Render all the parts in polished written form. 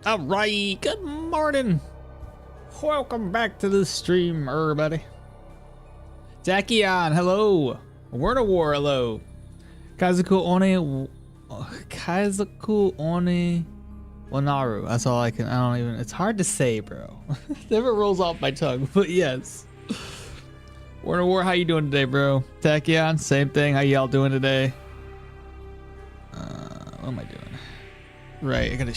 All right, good morning. Welcome back to the stream, everybody. Dakion, hello. Word of War, hello. Kazuku One Wanaru. That's all I can. I don't even. It's hard to say, bro. It never rolls off my tongue, but yes. Word of War, how you doing today, bro? Dakion, same thing. How y'all doing today? What am I doing? Right, I gotta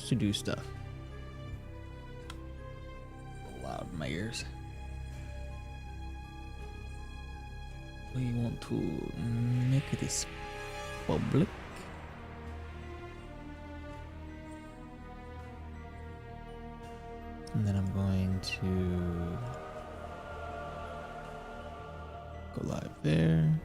to do stuff. Loud in my ears. We want to make this public. And then I'm going to go live there.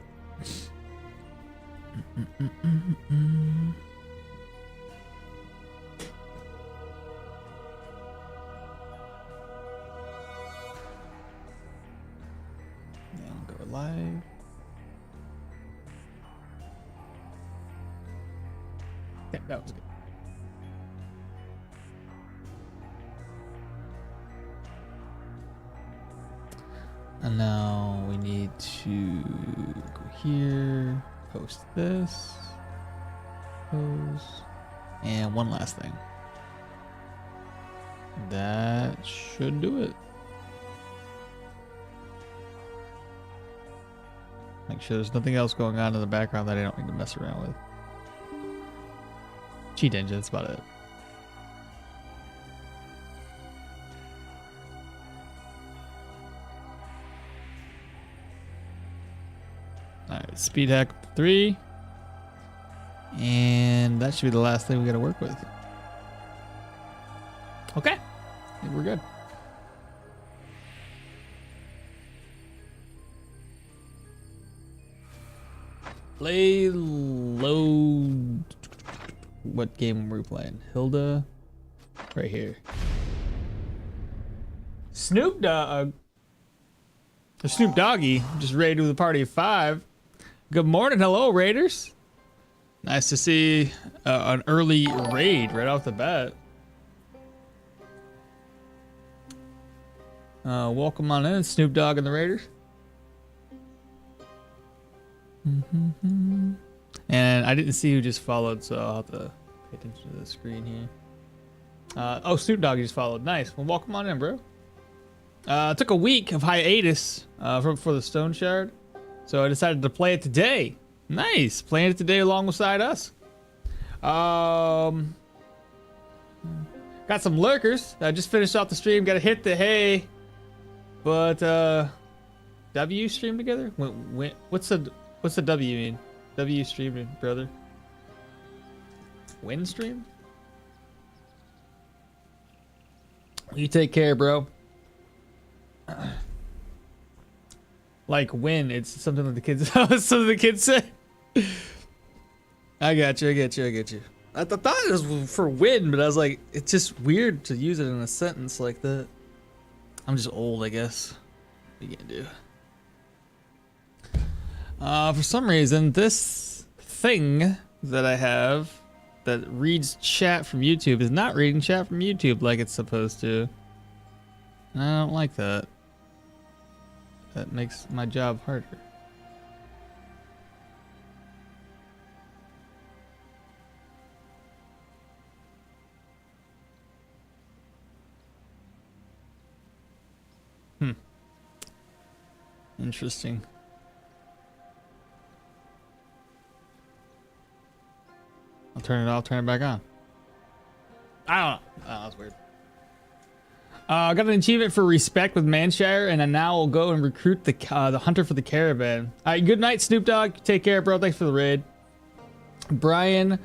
Then go live. Yeah, that was good. And now we need to go here, post this, post, and one last thing. That should do it. Make sure there's nothing else going on in the background that I don't need to mess around with. Cheat engine, that's about it. Alright, speed hack 3. And that should be the last thing we gotta work with. Okay, I think we're good. Play load. What game were we playing? Hilda? Right here. Snoop Dogg. The Snoop Doggy just raided with a party of 5. Good morning, hello raiders. Nice to see an early raid right off the bat. Welcome on in, Snoop Dogg and the Raiders. And I didn't see who just followed, so I'll have to pay attention to the screen here. Oh, Snoop Dogg just followed. Nice. Well, welcome on in, bro. Took a week of hiatus for the Stoneshard, so I decided to play it today. Nice, playing it today alongside us. Got some lurkers. I just finished off the stream. Got to hit the hay, but W stream together. What's the W mean? W streaming, brother. Win stream. You take care, bro. Like win, it's something that the kids something the kids say. I got you. I thought it was for win, but I was like, it's just weird to use it in a sentence like that. I'm just old, I guess. What are you gonna do? For some reason, this thing that I have that reads chat from YouTube is not reading chat from YouTube like it's supposed to. And I don't like that. That makes my job harder. Interesting. I'll turn it off, turn it back on. I don't know. Oh, that was weird. I got an achievement for respect with Manshire, and I now will go and recruit the hunter for the caravan. All right, good night, Snoop Dogg. Take care, bro. Thanks for the raid. Brian,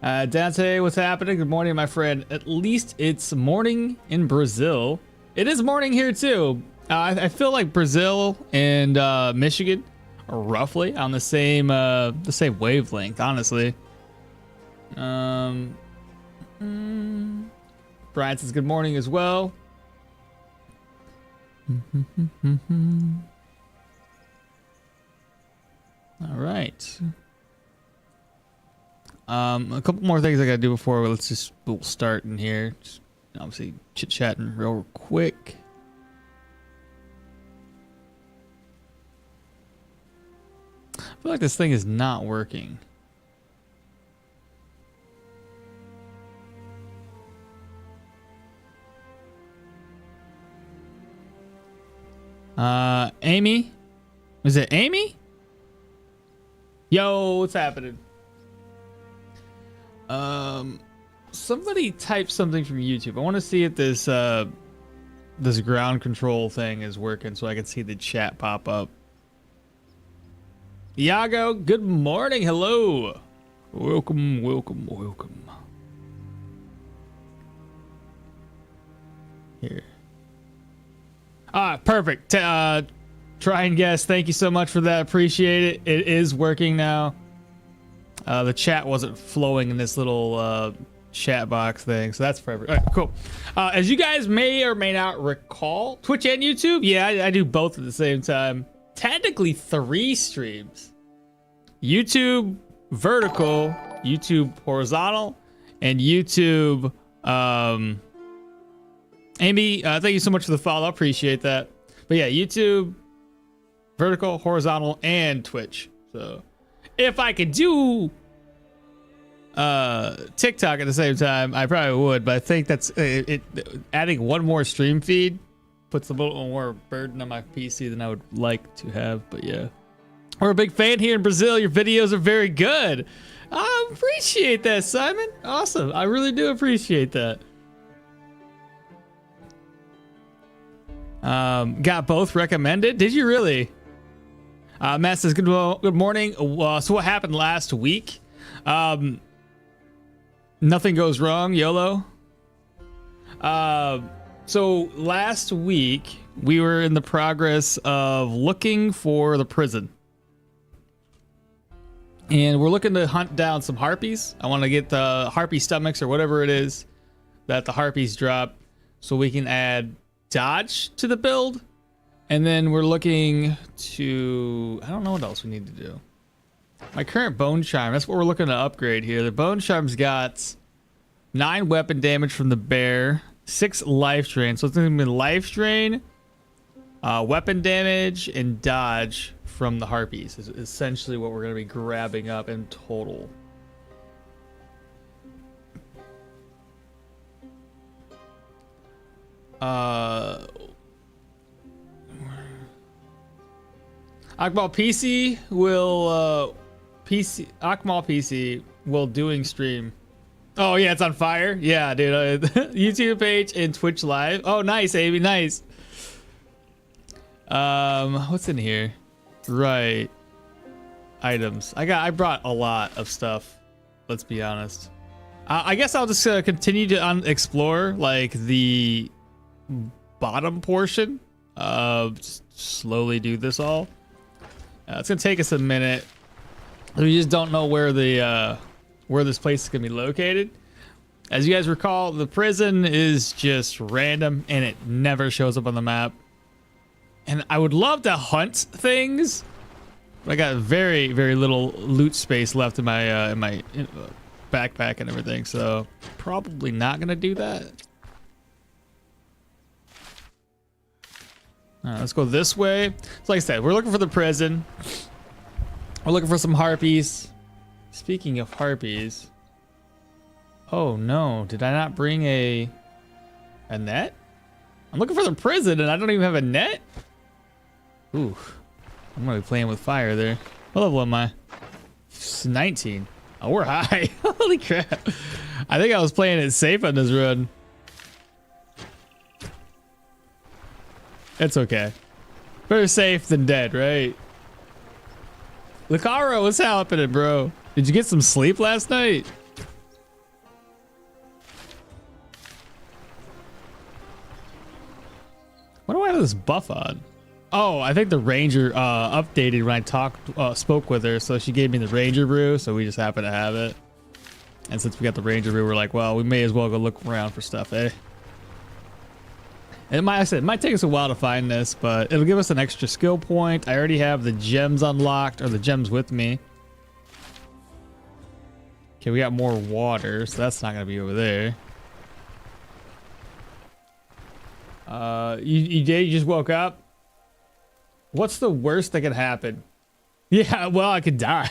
Dante, what's happening? Good morning, my friend. At least it's morning in Brazil. It is morning here too. I feel like Brazil and Michigan are roughly on the same wavelength, honestly. Brian says good morning as well. All right. A couple more things I gotta do before we'll start in here. Just obviously chit-chatting real quick. I feel like this thing is not working. Amy? Is it Amy? Yo, what's happening? Somebody type something from YouTube. I want to see if this this ground control thing is working so I can see the chat pop up. Iago, good morning. Hello. Welcome, welcome, welcome. Here. Perfect. Try and guess. Thank you so much for that. Appreciate it. It is working now. The chat wasn't flowing in this little chat box thing, so that's perfect. All right, cool. As you guys may or may not recall, Twitch and YouTube, yeah, I do both at the same time. Technically 3 streams. YouTube vertical, YouTube horizontal, and YouTube Amy, thank you so much for the follow. Appreciate that. But yeah, YouTube vertical, horizontal, and Twitch. So if I could do TikTok at the same time, I probably would, but I think that's adding one more stream feed puts a little more burden on my PC than I would like to have. But yeah, we're a big fan here in Brazil. Your videos are very good. I appreciate that, Simon. Awesome. I really do appreciate that. Got both recommended. Did you really? Matt says, good morning. So what happened last week? Nothing goes wrong, YOLO. So last week we were in the progress of looking for the prison. And we're looking to hunt down some harpies. I want to get the harpy stomachs or whatever it is that the harpies drop so we can add dodge to the build. And then we're looking to, I don't know what else we need to do. My current bone charm, that's what we're looking to upgrade here. The bone charm's got 9 weapon damage from the bear, 6 life drain. So it's going to be life drain, weapon damage, and dodge from the harpies is essentially what we're going to be grabbing up in total. Okmall PC will Okmall PC will doing stream. Oh yeah, it's on fire. Yeah, dude. YouTube page and Twitch live. Oh, nice, Amy. Nice. What's in here? Right. Items. I brought a lot of stuff. Let's be honest. I guess I'll just continue to explore like the bottom portion. Just slowly do this all. It's gonna take us a minute. We just don't know where the where this place is gonna be located. As you guys recall, the prison is just random and it never shows up on the map. And I would love to hunt things, but I got very, very little loot space left in my backpack and everything, so probably not gonna do that. All right, let's go this way. So like I said, we're looking for the prison. We're looking for some harpies. Speaking of harpies, oh no, did I not bring a net? I'm looking for the prison and I don't even have a net. Ooh, I'm gonna be playing with fire there. What level am I? 19. Oh, we're high. Holy crap. I think I was playing it safe on this run. It's okay. Better safe than dead, right? Lucaro, what's happening, bro? Did you get some sleep last night? What do I have this buff on? Oh, I think the ranger updated when I spoke with her, so she gave me the ranger brew, so we just happen to have it. And since we got the ranger brew, we're like, well, we may as well go look around for stuff, eh? It might, like I said, it might take us a while to find this, but it'll give us an extra skill point. I already have the gems unlocked, or the gems with me. Okay, we got more water, so that's not gonna be over there. You just woke up? What's the worst that could happen? Yeah, well, I could die.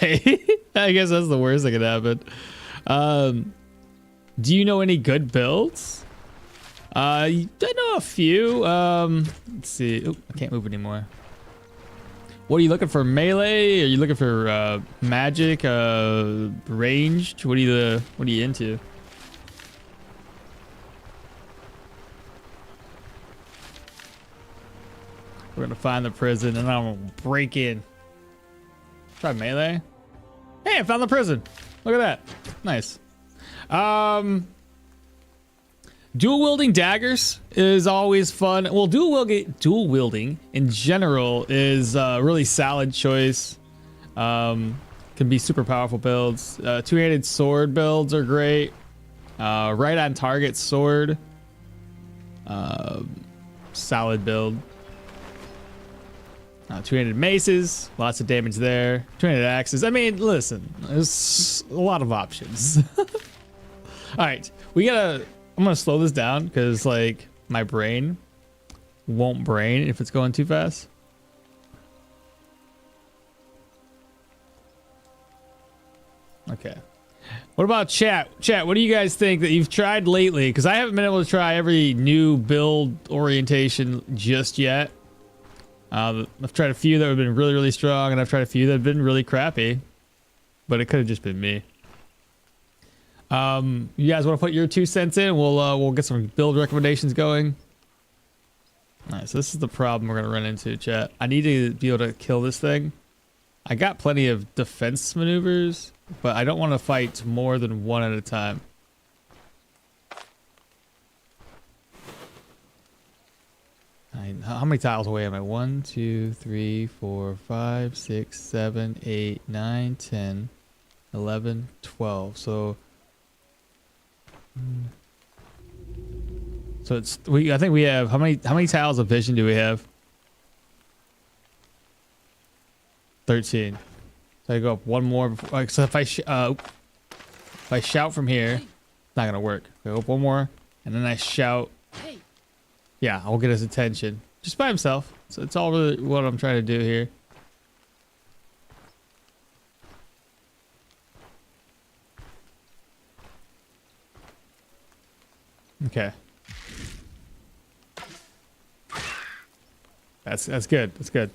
I guess that's the worst that could happen. Do you know any good builds? I know a few. Let's see. Oop, I can't move anymore. What are you looking for? Melee? Are you looking for magic? Ranged? What are you into? We're gonna find the prison and I'm gonna break in. Try melee. Hey, I found the prison. Look at that. Nice. Dual wielding daggers is always fun. Well, dual wielding in general is a really solid choice. Can be super powerful builds. Two-handed sword builds are great. Right on target sword. Solid build. Two-handed maces, lots of damage there. Two-handed axes. I mean, listen, there's a lot of options. All right, I'm gonna slow this down because like my brain won't brain if it's going too fast. Okay. What about chat? Chat, what do you guys think that you've tried lately? Because I haven't been able to try every new build orientation just yet. I've tried a few that have been really, really strong, and I've tried a few that have been really crappy. But it could have just been me. You guys want to put your 2 cents in? We'll get some build recommendations going. All right, so this is the problem we're gonna run into, chat. I need to be able to kill this thing. I got plenty of defense maneuvers, but I don't want to fight more than one at a time. How many tiles away am I? 1, 2, 3, 4, 5, 6, 7, 8, 9, 10, 11, 12. So it's I think we have how many tiles of vision do we have? 13. So I go up one more before, like, so if I shout from here, it's not gonna work. I go up one more and then I shout. Yeah, I'll get his attention just by himself. So it's all really what I'm trying to do here. Okay. That's good. That's good.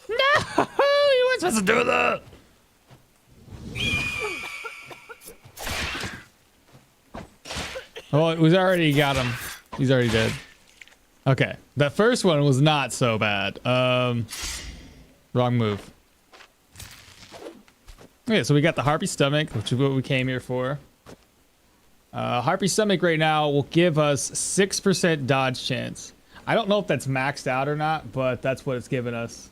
No! You weren't supposed to do that! Oh, we've already got him. He's already dead. Okay. That first one was not so bad. Wrong move. Okay, so we got the Harpy Stomach, which is what we came here for. Harpy Stomach right now will give us 6% dodge chance. I don't know if that's maxed out or not, but that's what it's giving us.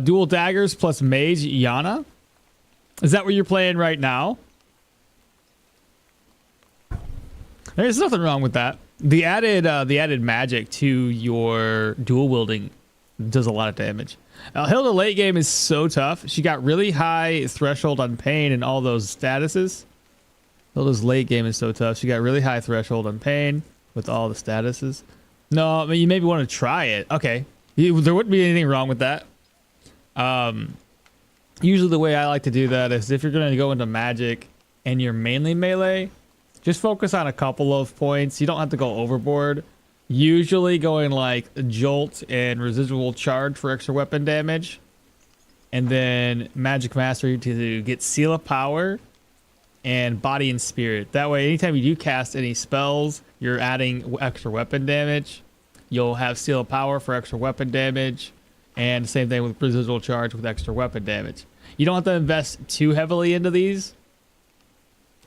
Dual daggers plus mage Yana. Is that what you're playing right now? There's nothing wrong with that. The added magic to your dual wielding does a lot of damage. Hilda late game is so tough. She got really high threshold on pain and all those statuses. Hilda's late game is so tough. She got really high threshold on pain with all the statuses. No, I mean, you maybe want to try it. Okay. There wouldn't be anything wrong with that. Usually the way I like to do that is if you're going to go into magic and you're mainly melee, just focus on a couple of points. You don't have to go overboard. Usually going like jolt and residual charge for extra weapon damage. And then magic mastery to get seal of power and body and spirit. That way, anytime you do cast any spells, you're adding extra weapon damage. You'll have seal of power for extra weapon damage. And same thing with residual charge with extra weapon damage. You don't have to invest too heavily into these.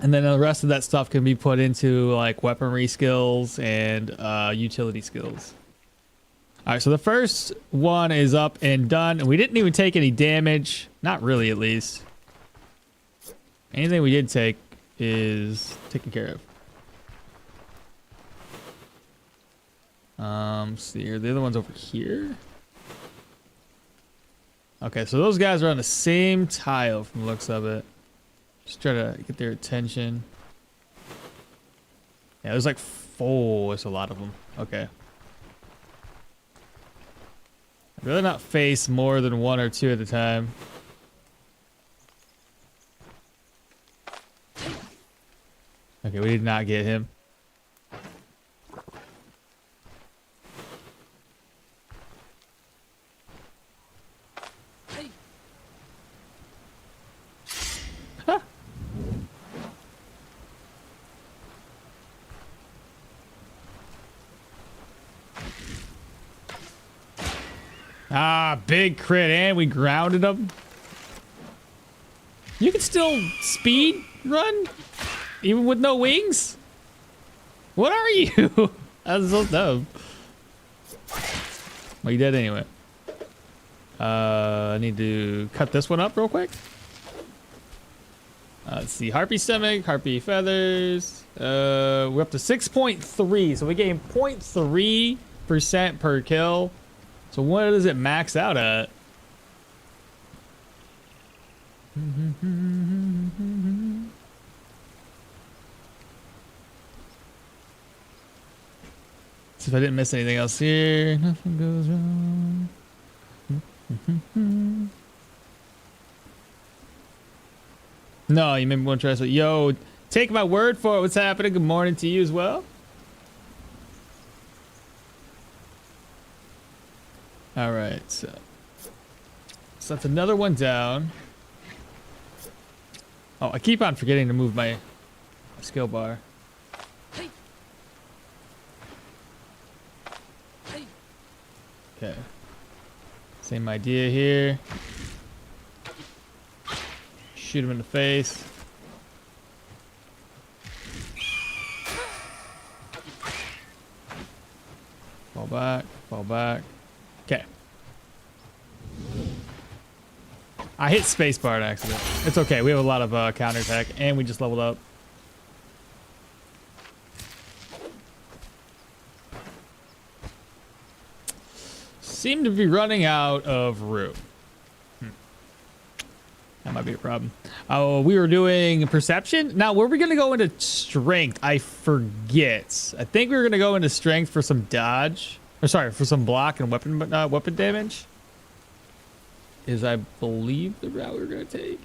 And then the rest of that stuff can be put into like weaponry skills and utility skills. All right, so the first one is up and done. We didn't even take any damage. Not really, at least. Anything we did take is taken care of. Let's see here. The other one's over here. Okay, so those guys are on the same tile from the looks of it. Just try to get their attention. Yeah, there's like 4. There's a lot of them. Okay. I'd rather not face more than 1 or 2 at a time. Okay, we did not get him. Ah, big crit, and we grounded him. You can still speed run, even with no wings? What are you? That's so dumb. Well, you dead anyway. I need to cut this one up real quick. Let's see, harpy stomach, harpy feathers. We're up to 6.3, so we gain 0.3% per kill. So what does it max out at? See if I didn't miss anything else here. Nothing goes wrong. No, you maybe want to try this. Yo, take my word for it. What's happening? Good morning to you as well. All right, so that's another one down. Oh, I keep on forgetting to move my skill bar. Okay, same idea here. Shoot him in the face. Fall back, fall back. Okay. I hit spacebar on accident. It's okay. We have a lot of counterattack, and we just leveled up. Seem to be running out of room. That might be a problem. Oh, we were doing perception. Now, were we going to go into strength? I forget. I think we were going to go into strength for some dodge. Or sorry, for some block and weapon damage. Is I believe the route we're gonna take.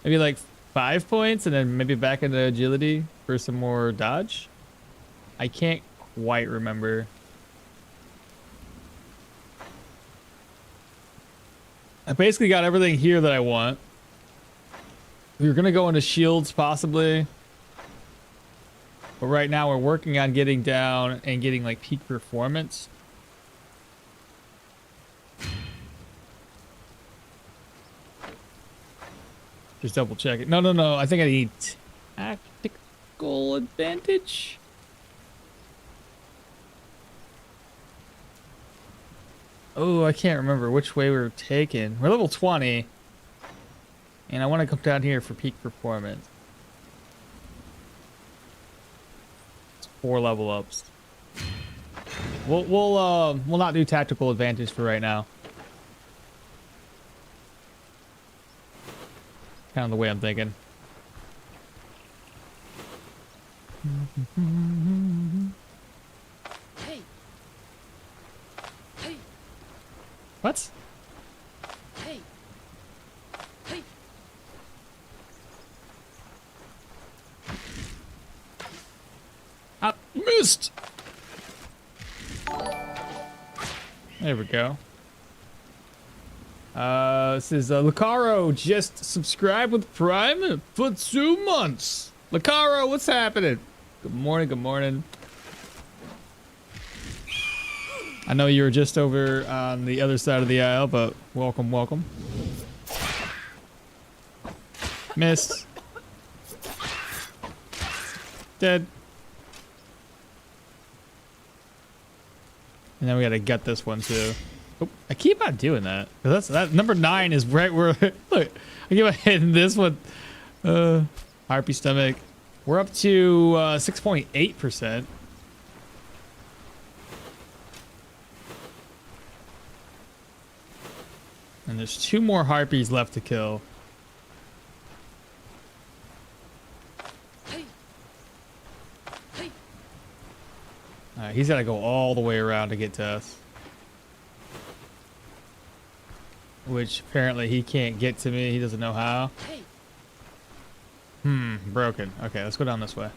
Maybe like 5 points and then maybe back into agility for some more dodge. I can't quite remember. I basically got everything here that I want. We were gonna go into shields possibly. But right now we're working on getting down and getting like peak performance. Just double check it. No. I think I need tactical advantage. Oh, I can't remember which way we were taking. We're level 20. And I want to come down here for peak performance. 4 level ups. We'll not do tactical advantage for right now. Kind of the way I'm thinking. Hey. Hey. What? Hey. Hey. Ah, missed. There we go. This is Lucaro just subscribed with Prime for 2 months. Lucaro, what's happening? Good morning, good morning. I know you were just over on the other side of the aisle, but welcome, welcome. Missed. Dead. And then we gotta gut this one too. Oh, I keep on doing that. That number 9 is right where look. I keep on hitting this one. Harpy stomach. We're up to 6.8%. And there's 2 more harpies left to kill. Hey. Hey. Alright, he's gotta go all the way around to get to us. Which apparently he can't get to me. He doesn't know how. Hey. Broken. Okay, let's go down this way.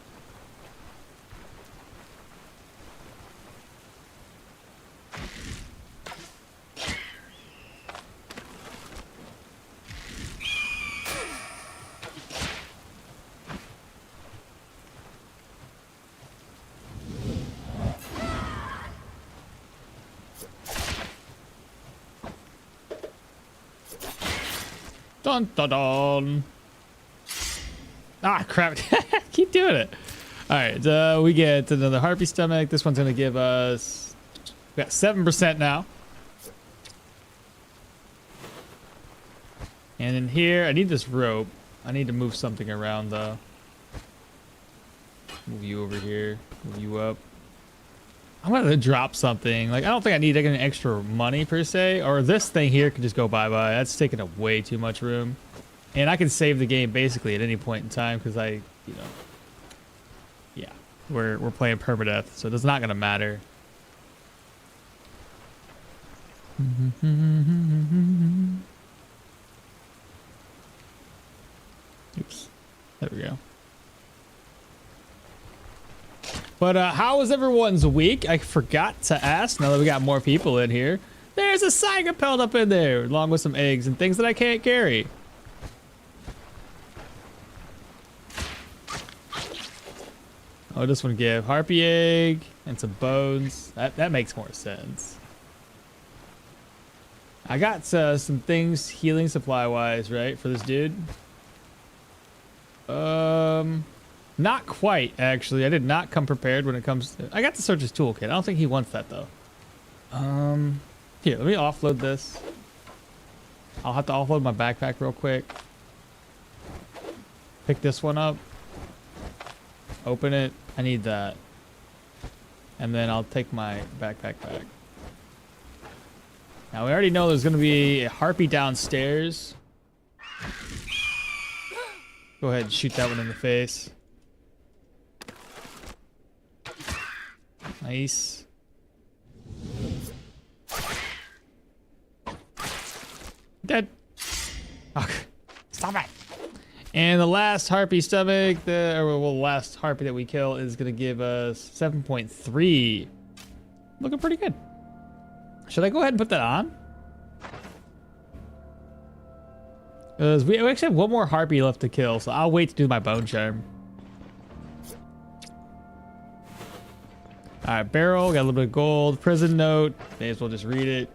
Dun dun dun. Ah, crap. Keep doing it. All right, we get another harpy stomach. This one's gonna give us, we got 7% now. And in here, I need this rope. I need to move something around though. Move you over here, move you up. I'm gonna drop something. Like, I don't think I need any extra money per se, or this thing here can just go bye-bye. That's taking up way too much room. And I can save the game basically at any point in time because I, you know, yeah, we're playing permadeath, so it's not gonna matter. Oops, there we go. But how was everyone's week? I forgot to ask now that we got more people in here. There's a Sagapelt up in there, along with some eggs and things that I can't carry. Oh, this one give harpy egg and some bones. That makes more sense. I got some things healing supply wise, right, for this dude. Not quite, actually. I did not come prepared when it comes to... I got to search his toolkit. I don't think he wants that, though. Here, let me offload this. I'll have to offload my backpack real quick. Pick this one up. Open it. I need that. And then I'll take my backpack back. Now, we already know there's going to be a harpy downstairs. Go ahead and shoot that one in the face. Nice. Dead. Okay. Stop it. And the last harpy stomach, the last harpy that we kill is gonna give us 7.3. Looking pretty good. Should I go ahead and put that on? Because we actually have one more harpy left to kill, so I'll wait to do my bone charm. Alright, barrel, got a little bit of gold. Prison note, may as well just read it.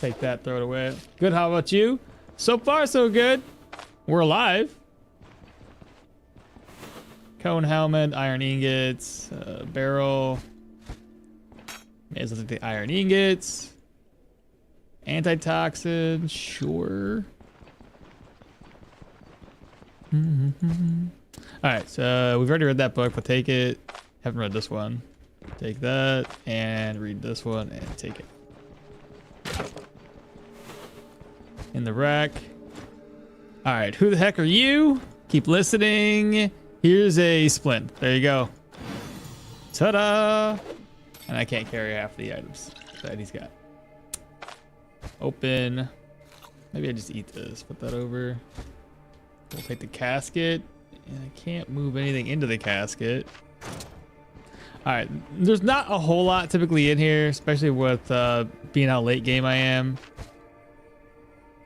Take that, throw it away. Good, how about you? So far, so good. We're alive. Cone helmet, iron ingots, barrel. May as well take the iron ingots. Antitoxin, sure. Alright, so we've already read that book, but take it. Haven't read this one. Take that and read this one and take it. In the rack. Alright, who the heck are you? Keep listening. Here's a splint. There you go. Ta-da! And I can't carry half the items that he's got. Open. Maybe I just eat this. Put that over. We'll take the casket. And I can't move anything into the casket. Alright, there's not a whole lot typically in here, especially with being how late game I am.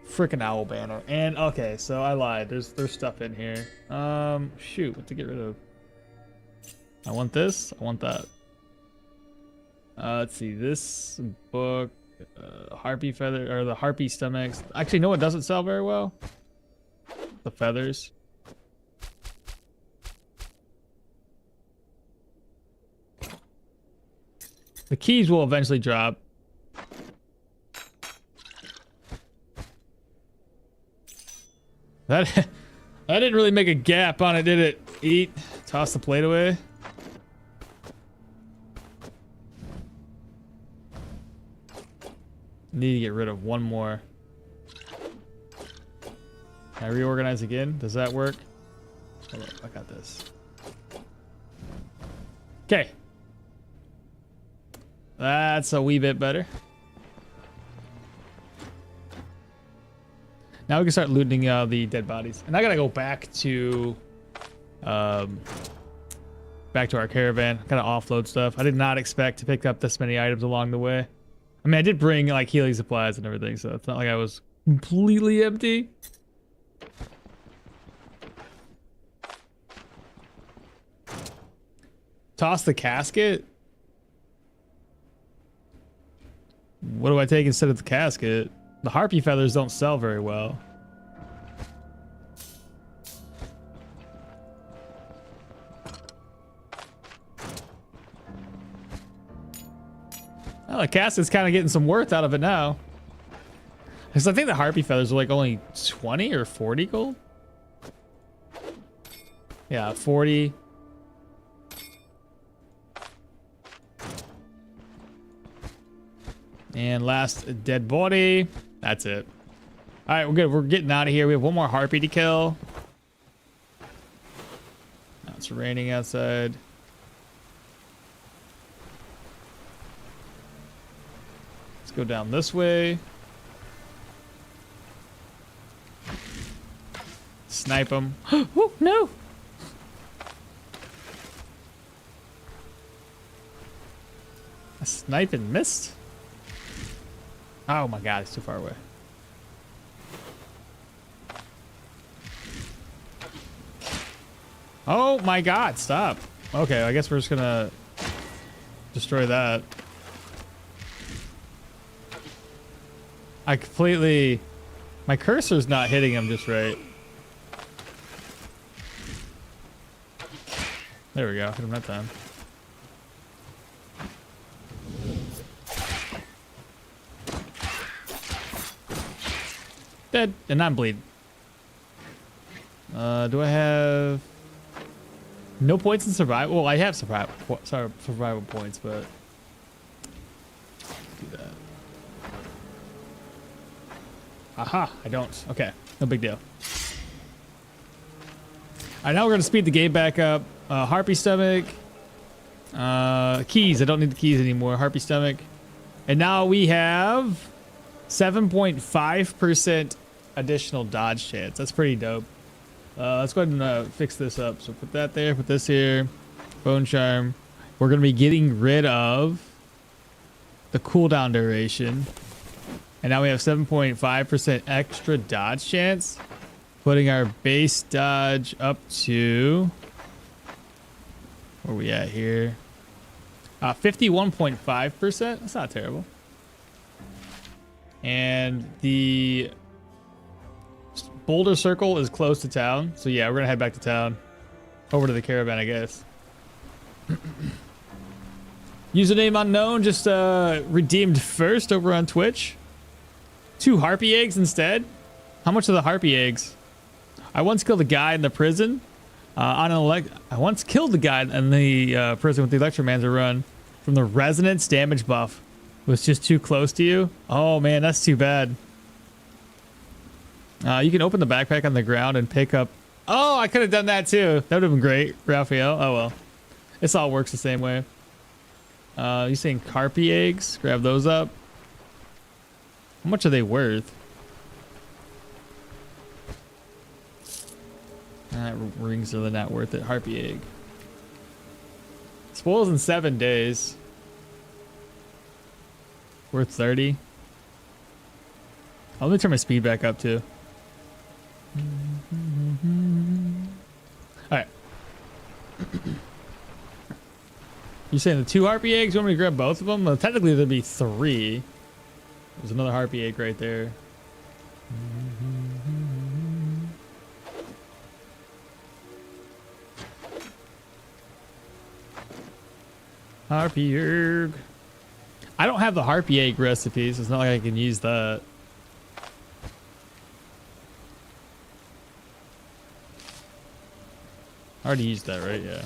Freaking owl banner. And okay, so I lied. There's stuff in here. Shoot, what to get rid of? I want this. I want that. Let's see. This book, harpy feather, or the harpy stomachs. Actually, no, it doesn't sell very well. The feathers. The keys will eventually drop. That that didn't really make a gap on it, did it? Eat. Toss the plate away. Need to get rid of one more. Can I reorganize again? Does that work? Hold up, I got this. Okay. That's a wee bit better. Now we can start looting the dead bodies. And I gotta go back to our caravan. Gotta offload stuff. I did not expect to pick up this many items along the way. I mean, I did bring like healing supplies and everything, so it's not like I was completely empty. Toss the casket? What do I take instead of the casket? The harpy feathers don't sell very well. Well, the casket's kind of getting some worth out of it now. Because I think the harpy feathers are like only 20 or 40 gold. Yeah, 40. And last dead body. That's it. All right, we're good. We're getting out of here. We have one more harpy to kill. Now it's raining outside. Let's go down this way. Snipe him. Oh, no. A snipe and missed? Oh my god, it's too far away. Oh my god, stop. Okay, I guess we're just gonna destroy that. I completely... My cursor's not hitting him just right. There we go, hit him that time. Dead, and I'm bleeding. Do I have no points in survival? Well, I have survival points, but do that. Aha, I don't. Okay, no big deal. All right, now we're gonna speed the game back up. Harpy stomach. Keys. I don't need the keys anymore. Harpy stomach, and now we have 7.5% additional dodge chance. That's pretty dope. Let's go ahead and fix this up. So put that there, put this here. Bone charm. We're going to be getting rid of the cooldown duration. And now we have 7.5% extra dodge chance. Putting our base dodge up to... Where are we at here? 51.5%. That's not terrible. And the boulder circle is close to town. So yeah, we're gonna head back to town. Over to the caravan, I guess. Username unknown, just redeemed first over on Twitch. 2 harpy eggs instead. How much are the harpy eggs? I once killed a guy in the prison. I once killed the guy in the prison with the Electromancer run from the resonance damage buff. Was just too close to you? Oh man, that's too bad. You can open the backpack on the ground and pick up... Oh, I could have done that too. That would have been great, Raphael. Oh well. This all works the same way. You saying harpy eggs? Grab those up. How much are they worth? Rings are not worth it. Harpy egg. Spoils in 7 days. Worth 30. Let me turn my speed back up too. Alright. You saying the 2 harpy eggs? You want me to grab both of them? Well, technically there'd be 3. There's another harpy egg right there. Harpy egg. I don't have the harpy egg recipe, so it's not like I can use that. I already used that, right? Yeah.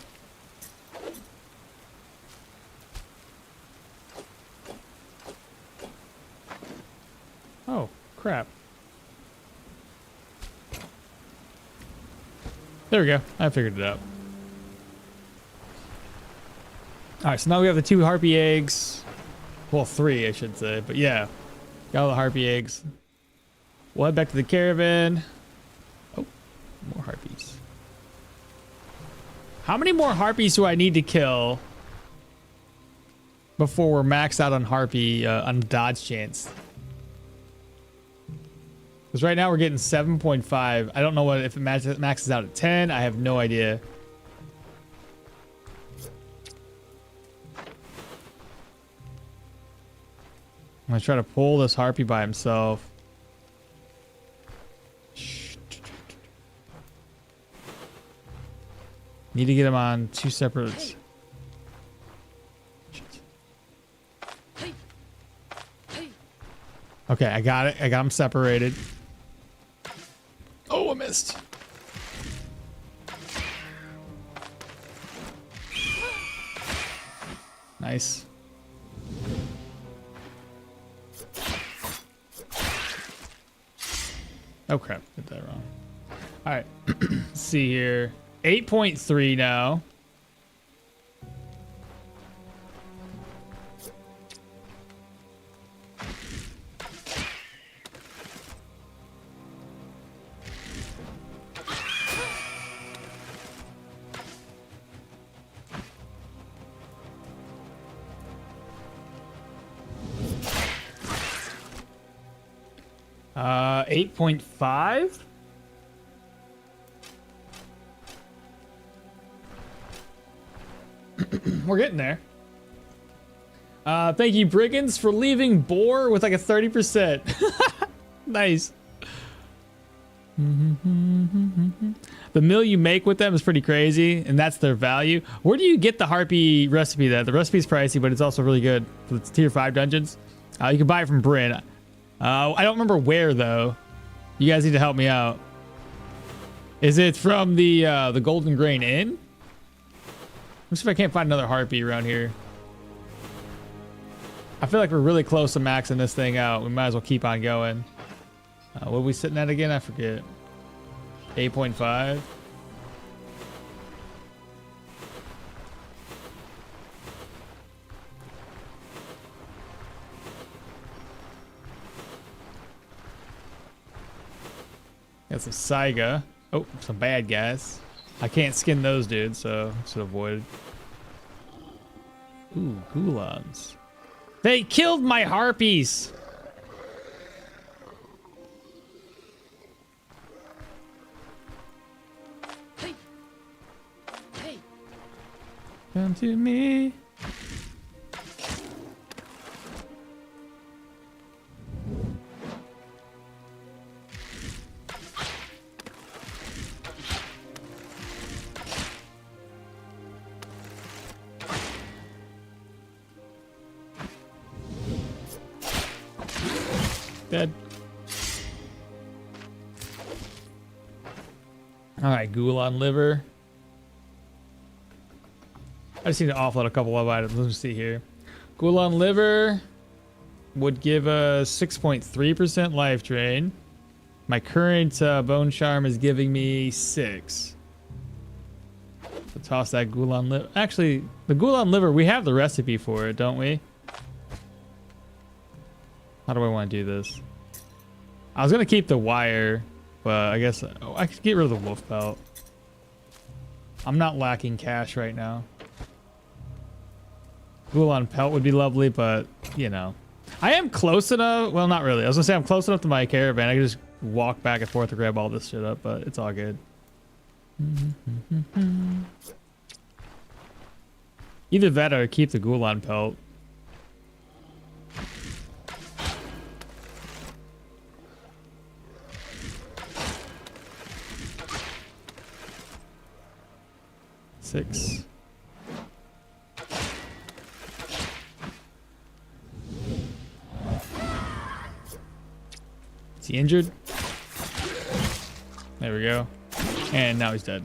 Oh, crap. There we go. I figured it out. Alright, so now we have the 2 harpy eggs. Well, 3, I should say. But yeah, got all the harpy eggs. We'll head back to the caravan. Oh, more harpies. How many more harpies do I need to kill before we're maxed out on harpy, on dodge chance? Because right now we're getting 7.5. I don't know what if it maxes out at 10. I have no idea. I'm gonna try to pull this harpy by himself. Need to get him on 2 separate. Okay, I got it. I got him separated. Oh, I missed. Nice. Oh crap, did that wrong. All right, let's see here. 8.3 now. Uh, 8.5. We're getting there. Thank you, Brigands, for leaving Boar with like a 30%. Nice. The mill you make with them is pretty crazy, and that's their value. Where do you get the harpy recipe then? The recipe's pricey, but it's also really good for the tier 5 dungeons. You can buy it from Bryn. I don't remember where though. You guys need to help me out. Is it from the Golden Grain Inn? Let's see if I can't find another harpy around here. I feel like we're really close to maxing this thing out. We might as well keep on going. What are we sitting at again? I forget. 8.5. Got some Saiga. Oh, some bad guys. I can't skin those dudes, so should avoid. Ooh, Gulans. They killed my harpies. Hey. Hey. Come to me. Dead. All right, Gulan liver. I just need to offload a couple of items. Let's see here. Gulan liver would give a 6.3% life drain. My current bone charm is giving me 6. So toss that Gulan liver. Actually, the Gulan liver, we have the recipe for it, don't we? How do I want to do this? I was going to keep the wire, but I guess I could get rid of the wolf pelt. I'm not lacking cash right now. Gulan pelt would be lovely, but, you know. I am close enough. Well, not really. I was going to say I'm close enough to my caravan. I can just walk back and forth to grab all this shit up, but it's all good. Either that or keep the Gulan pelt. Is he injured? There we go. And now he's dead.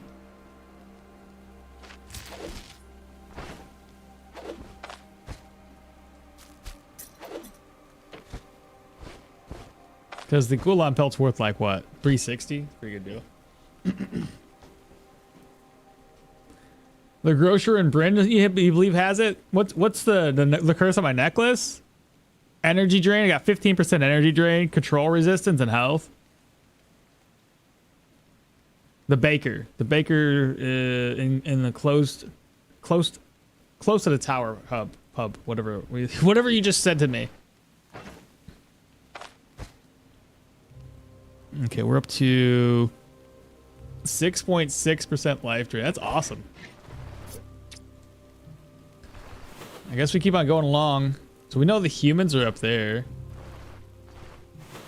Because the Gulan pelt's worth like what? 360? Pretty good deal. The grocer in Bryn, you believe has it? What's the curse on my necklace? Energy drain. I got 15% energy drain, control resistance, and health. The baker. The baker in the close to the tower pub. Whatever you just said to me. Okay, we're up to 6.6% life drain. That's awesome. I guess we keep on going along. So we know the humans are up there.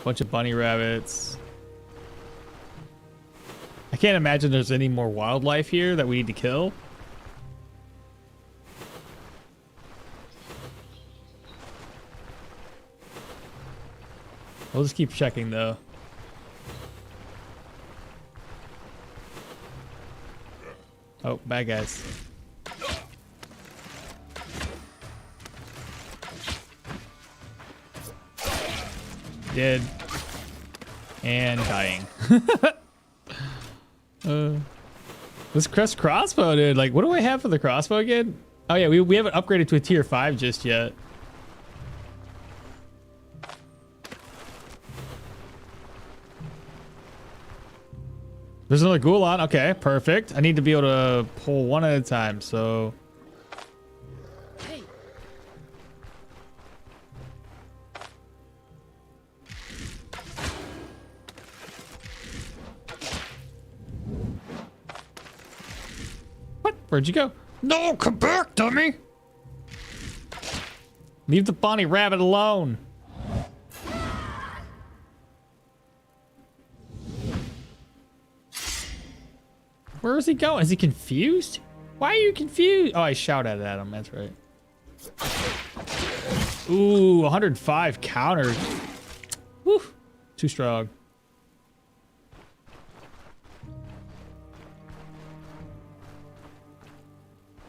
Bunch of bunny rabbits. I can't imagine there's any more wildlife here that we need to kill. We'll just keep checking though. Oh, bad guys. Dead. And dying. This crest crossbow, dude. Like, what do I have for the crossbow again? Oh yeah, we haven't upgraded to a tier 5 just yet. There's another Gulan. Okay, perfect. I need to be able to pull one at a time, so... Hey. What? Where'd you go? No, come back, dummy! Leave the bunny rabbit alone. Where is he going? Is he confused? Why are you confused? Oh, I shouted at him. That's right. Ooh, 105 counter. Woo, too strong.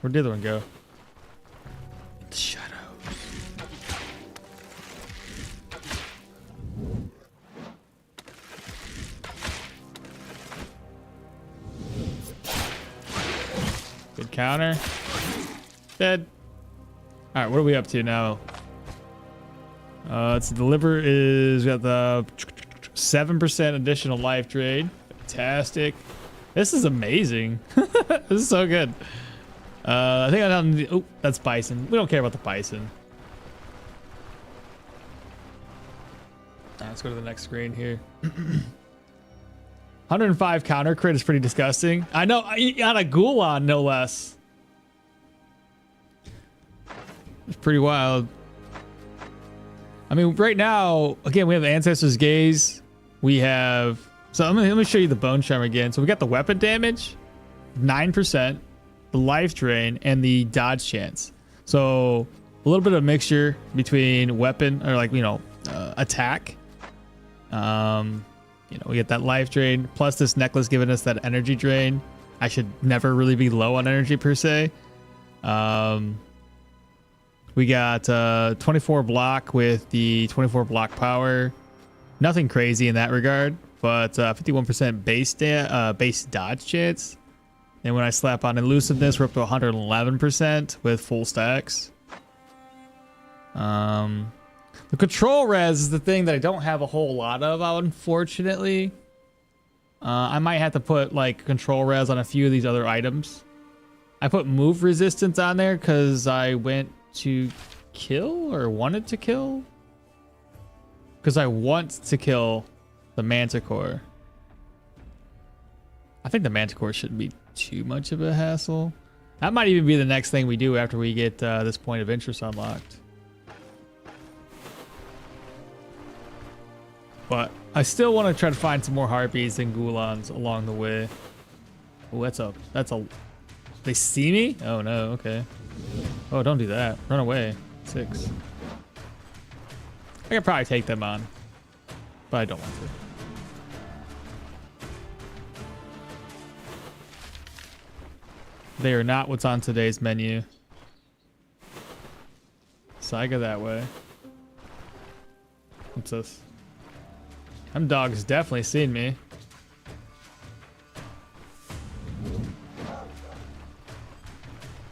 Where'd the other one go? In the shadows. Good counter. Dead. All right, what are we up to now? It's the liver is got the 7% additional life drain. Fantastic. This is amazing. This is so good. I think I don't. Oh, that's bison. We don't care about the bison. All right, let's go to the next screen here. 105 counter crit is pretty disgusting. I know, on a Gulan, no less. It's pretty wild. I mean, right now, again, we have Ancestor's Gaze. We have... So let me show you the Bone Charm again. So we got the weapon damage, 9%, the life drain, and the dodge chance. So a little bit of mixture between weapon, or like, attack. We get that life drain, plus this necklace giving us that energy drain. I should never really be low on energy per se. We got 24 block with the 24 block power. Nothing crazy in that regard, but 51% base dodge chance. And when I slap on elusiveness, we're up to 111% with full stacks. The control res is the thing that I don't have a whole lot of, unfortunately. I might have to put like control res on a few of these other items. I put move resistance on there because I went to kill or wanted to kill. Because I want to kill the Manticore. I think the Manticore shouldn't be too much of a hassle. That might even be the next thing we do after we get this point of interest unlocked. But I still want to try to find some more harpies and Gulans along the way. Oh, that's a. They see me? Oh no. Okay. Oh, don't do that. Run away. 6. I could probably take them on. but I don't want to. They are not what's on today's menu. So I go that way. What's this? Them dogs definitely seen me.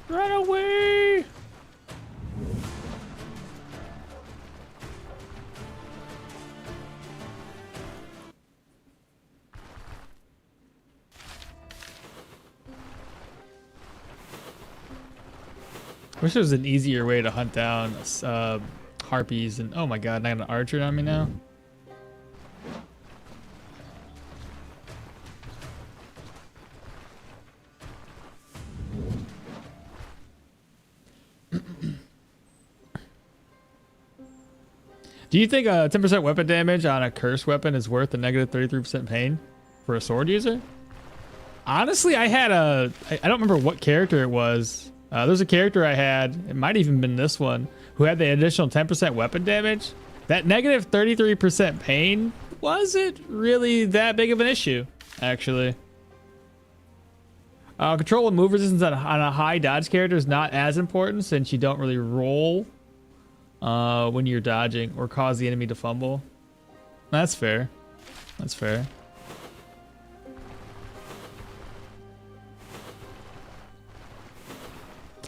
Run away! Wish there was an easier way to hunt down harpies and oh my god, I got an archer on me now. Do you think 10% weapon damage on a cursed weapon is worth the negative 33% pain for a sword user? Honestly, I don't remember what character it was. There's a character I had, it might even been this one, who had the additional 10% weapon damage. That negative 33% pain wasn't really that big of an issue, actually. Control and move resistance on a high dodge character is not as important since you don't really roll when you're dodging or cause the enemy to fumble. That's fair. That's fair.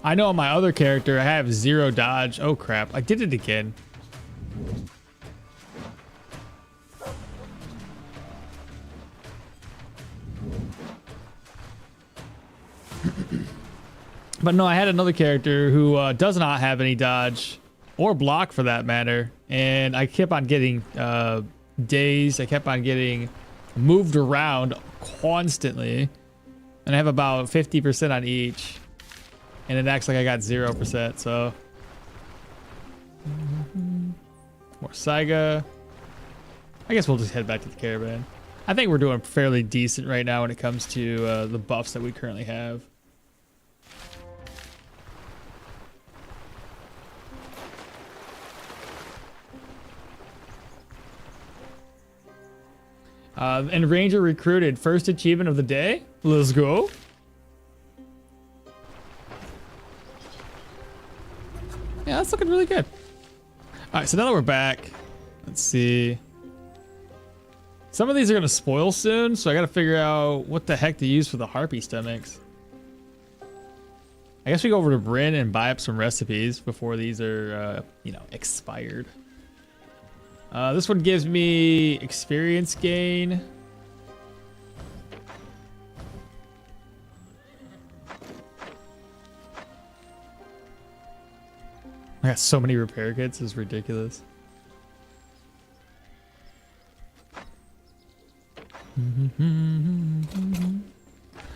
I know on my other character I have 0 dodge. Oh crap, I did it again. But no, I had another character who does not have any dodge or block for that matter. And I kept on getting dazed. I kept on getting moved around constantly. And I have about 50% on each. And it acts like I got 0%, so. More Saiga. I guess we'll just head back to the caravan. I think we're doing fairly decent right now when it comes to the buffs that we currently have. And Ranger recruited. First achievement of the day. Let's go. Yeah, that's looking really good. All right, so now that we're back, let's see. Some of these are going to spoil soon, so I got to figure out what the heck to use for the harpy stomachs. I guess we go over to Bryn and buy up some recipes before these are, you know, expired. This one gives me experience gain. I got so many repair kits, it's ridiculous.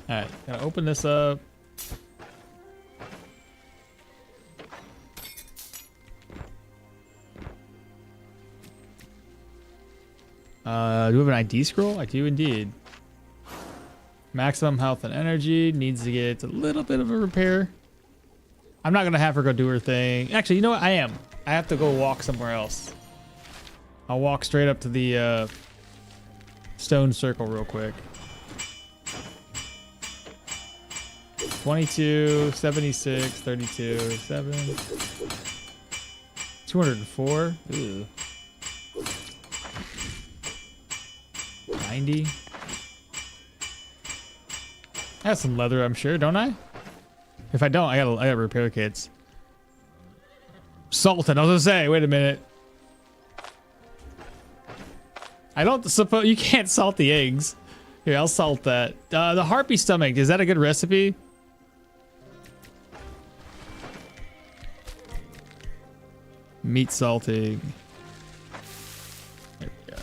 Alright, gotta open this up. Do we have an ID scroll? I do indeed. Maximum health and energy. Needs to get a little bit of a repair. I'm not gonna have her go do her thing. Actually, you know what? I am. I have to go walk somewhere else. I'll walk straight up to the stone circle real quick. 22, 76, 32, 7. 204. Ooh. 90. I have some leather, I'm sure, don't I? If I don't, I got repair kits. Salted. I was gonna say, wait a minute. I don't suppose you can't salt the eggs. Here, I'll salt that. The harpy stomach, is that a good recipe? Meat salting. There we go.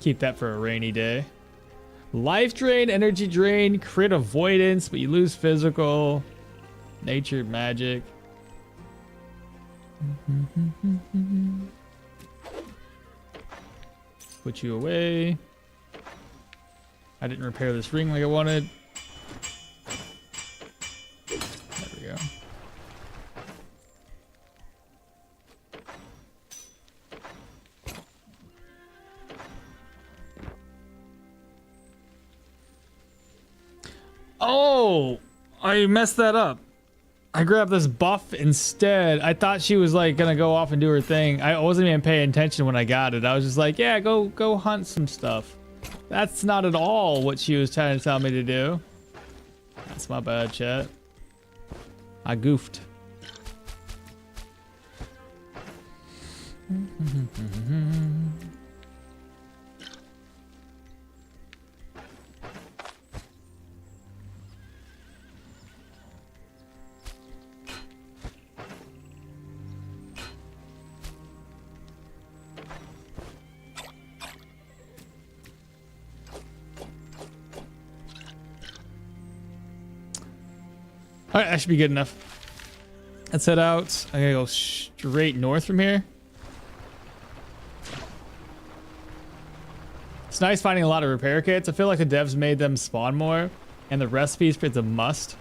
Keep that for a rainy day. Life drain, energy drain, crit avoidance, but you lose physical. Nature magic. Put you away. I didn't repair this ring like I wanted. There we go. Oh, I messed that up. I grabbed this buff instead. I thought she was like gonna go off and do her thing. I wasn't even paying attention when I got it. I was just like, yeah, go hunt some stuff. That's not at all what she was trying to tell me to do. That's my bad, chat. I goofed. All right, that should be good enough. Let's head out. I'm gonna go straight north from here. It's nice finding a lot of repair kits. I feel like the devs made them spawn more, and the recipes, it's a must.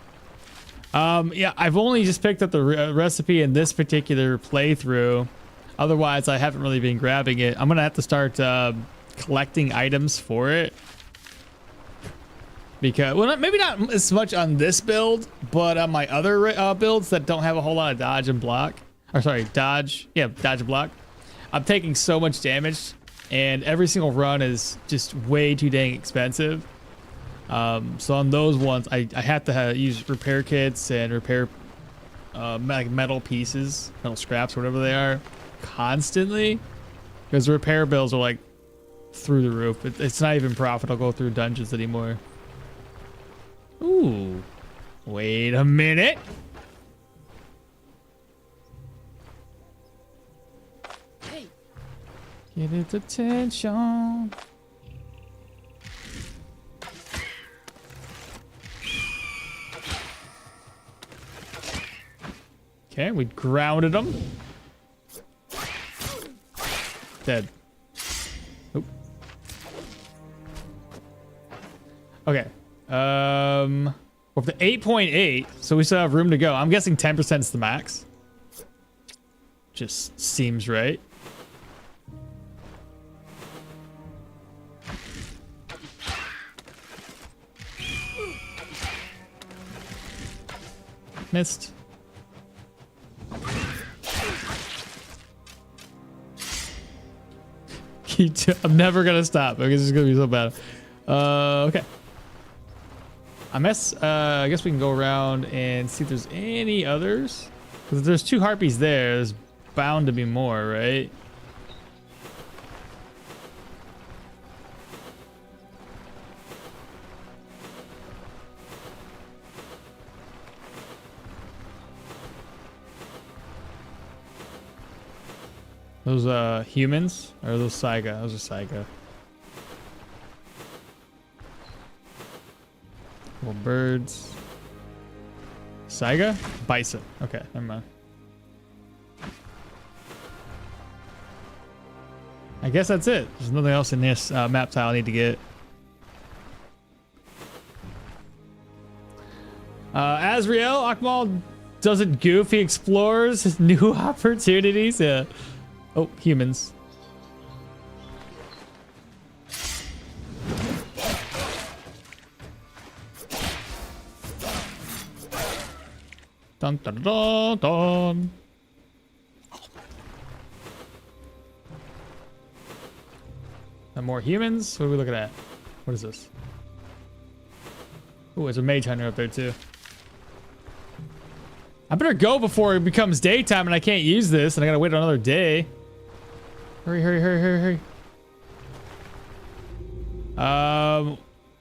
Yeah, I've only just picked up the recipe in this particular playthrough. Otherwise, I haven't really been grabbing it. I'm gonna have to start collecting items for it. Because, well, maybe not as much on this build, but on my other builds that don't have a whole lot of dodge and block. Or sorry, dodge. Yeah, dodge and block. I'm taking so much damage, and every single run is just way too dang expensive. So on those ones, I have to use repair kits and repair like metal pieces, metal scraps, whatever they are, constantly. Because the repair bills are like through the roof. It's not even profitable to go through dungeons anymore. Ooh, wait a minute. Hey. Get its attention. Okay, we grounded him. Dead. Oop. Okay. We're up to 8.8, so we still have room to go. I'm guessing 10% is the max. Just seems right. Missed. I'm never gonna stop because it's gonna be so bad. Okay. I guess we can go around and see if there's any others. Because if there's 2 harpies there, there's bound to be more, right? Those humans? Or are those Saiga? Those are Saiga. Little birds. Saiga? Bison. Okay, never mind. I guess that's it. There's nothing else in this map tile I need to get. Azrael, Okmall doesn't goof. He explores new opportunities. Yeah. Oh, humans. Dun dun dun dun. And more humans? What are we looking at? What is this? Oh, there's a mage hunter up there too. I better go before it becomes daytime and I can't use this and I gotta wait another day. Hurry, hurry, hurry, hurry, hurry.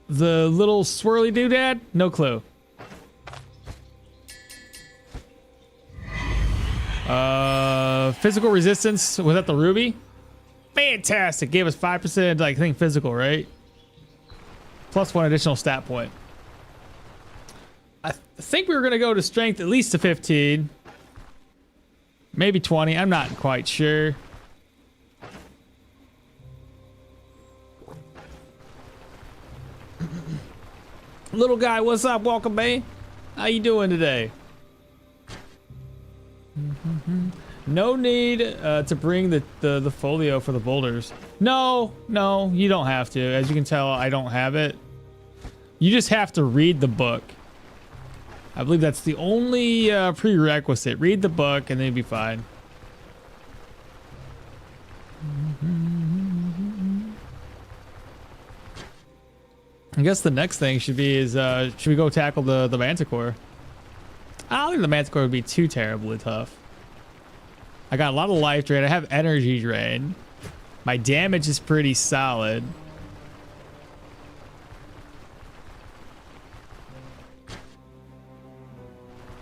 The little swirly doodad? No clue. Physical resistance, was that the ruby? Fantastic, gave us 5%, like, I think physical, right? Plus 1 additional stat point. I think we were gonna go to strength at least to 15. Maybe 20, I'm not quite sure. Little guy, what's up? Welcome, man. How you doing today? No need to bring the folio for the boulders. No, you don't have to. As you can tell, I don't have it. You just have to read the book. I believe that's the only prerequisite. Read the book and then you'll be fine. I guess the next thing should be is should we go tackle the Manticore? I don't think the Manticore would be too terribly tough. I got a lot of life drain. I have energy drain. My damage is pretty solid.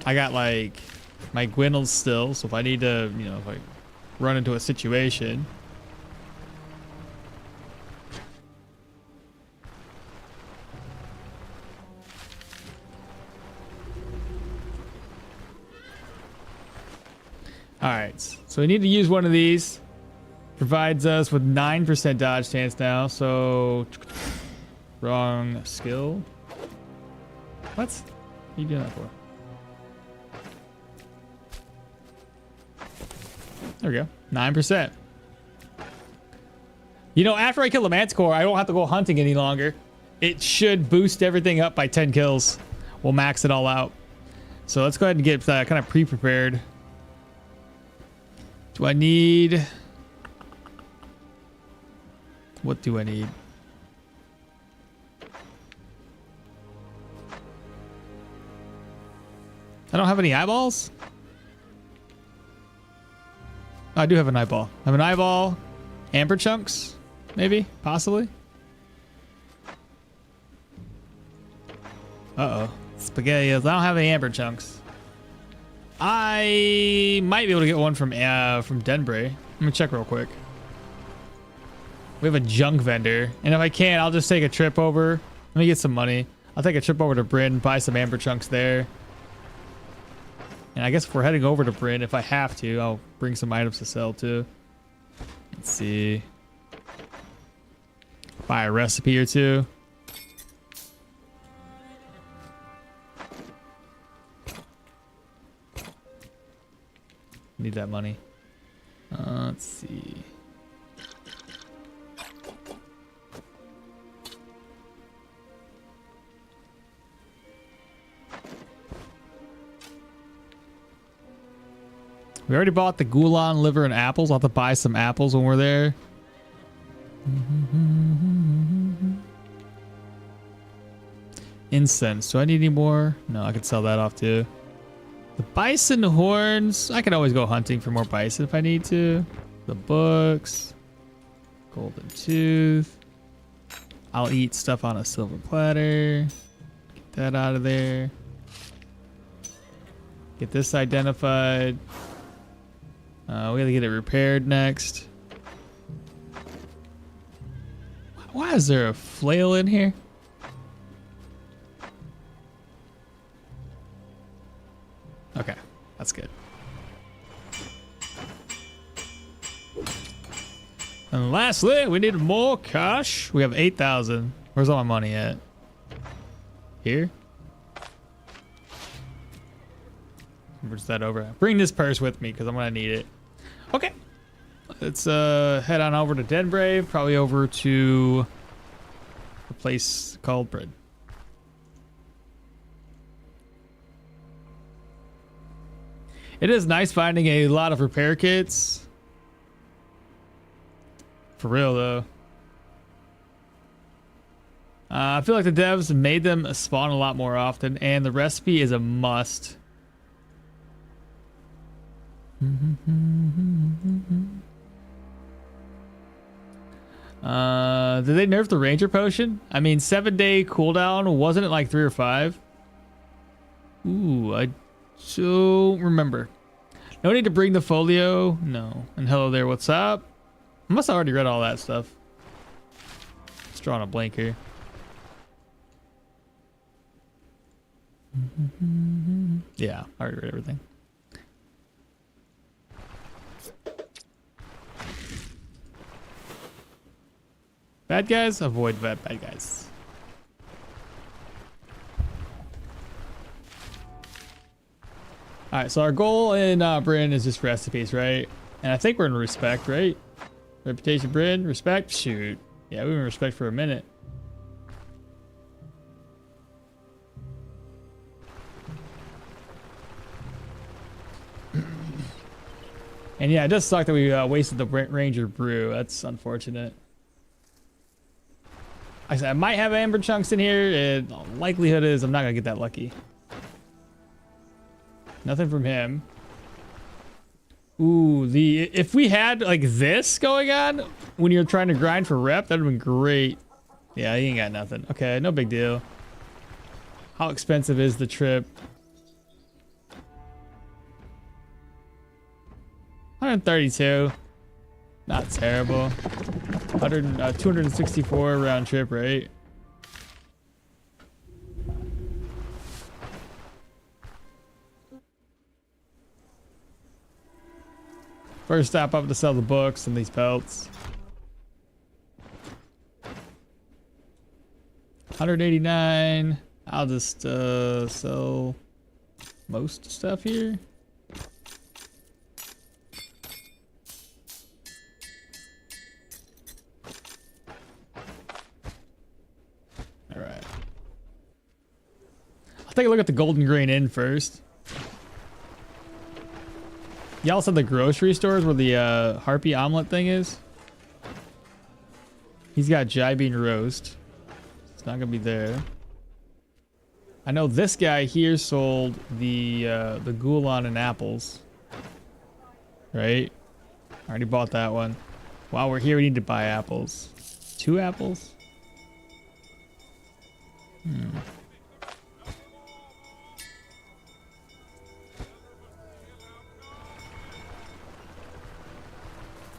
I got like my Gwynels still, so if I need to, you know, if I run into a situation. Alright, so we need to use one of these. Provides us with 9% dodge chance now, so... Wrong skill. What? What are you doing that for? There we go. 9%. You know, after I kill the Manticore, I don't have to go hunting any longer. It should boost everything up by 10 kills. We'll max it all out. So let's go ahead and get kind of pre-prepared. Do I need... What do I need? I don't have any eyeballs? Oh, I do have an eyeball. I have an eyeball. Amber chunks? Maybe? Possibly? Uh-oh. Spaghetti. I don't have any amber chunks. I might be able to get one from Denbray. Let me check real quick. We have a junk vendor. And if I can, I'll just take a trip over. Let me get some money. I'll take a trip over to Bryn, buy some amber chunks there. And I guess if we're heading over to Bryn, if I have to, I'll bring some items to sell too. Let's see. Buy a recipe or two. Need that money. Let's see. We already bought the Gulan liver and apples. I'll have to buy some apples when we're there. Incense. Do I need any more? No, I can sell that off too. The bison horns. I can always go hunting for more bison if I need to. The books. Golden tooth. I'll eat stuff on a silver platter. Get that out of there. Get this identified. We gotta get it repaired next. Why is there a flail in here? Okay, that's good. And lastly, we need more cash. We have 8,000. Where's all my money at? Here? Where's that over at? Bring this purse with me because I'm gonna need it. Okay. Let's head on over to Denbrave, probably over to a place called Bread. It is nice finding a lot of repair kits. For real though. I feel like the devs made them spawn a lot more often, and the recipe is a must. Did they nerf the Ranger potion? I mean, 7-day cooldown, wasn't it like 3 or 5? Ooh, I don't remember. No need to bring the folio. No. And hello there, what's up? I must have already read all that stuff. Just drawing a blank here. Yeah, I already read everything. Bad guys, avoid bad guys. Alright, so our goal in Bryn is just recipes, right? And I think we're in respect, right? Reputation, Bryn, respect, shoot. Yeah, we were in respect for a minute. And yeah, it does suck that we wasted the Ranger Brew. That's unfortunate. Like I said, I might have amber chunks in here. The likelihood is I'm not gonna get that lucky. Nothing from him. Ooh, if we had like this going on when you're trying to grind for rep, that'd have been great. Yeah, he ain't got nothing. Okay, no big deal. How expensive is the trip? 132. Not terrible. 264 round trip, right? First stop up to sell the books and these pelts. 189. I'll just sell most stuff here. All right. I'll take a look at the Golden Grain Inn first. Y'all said the grocery stores where the harpy omelet thing is. He's got jibing roast. It's not gonna be there. I know this guy here sold the Gulon and apples. Right? Already bought that one. While we're here, we need to buy apples. 2 apples?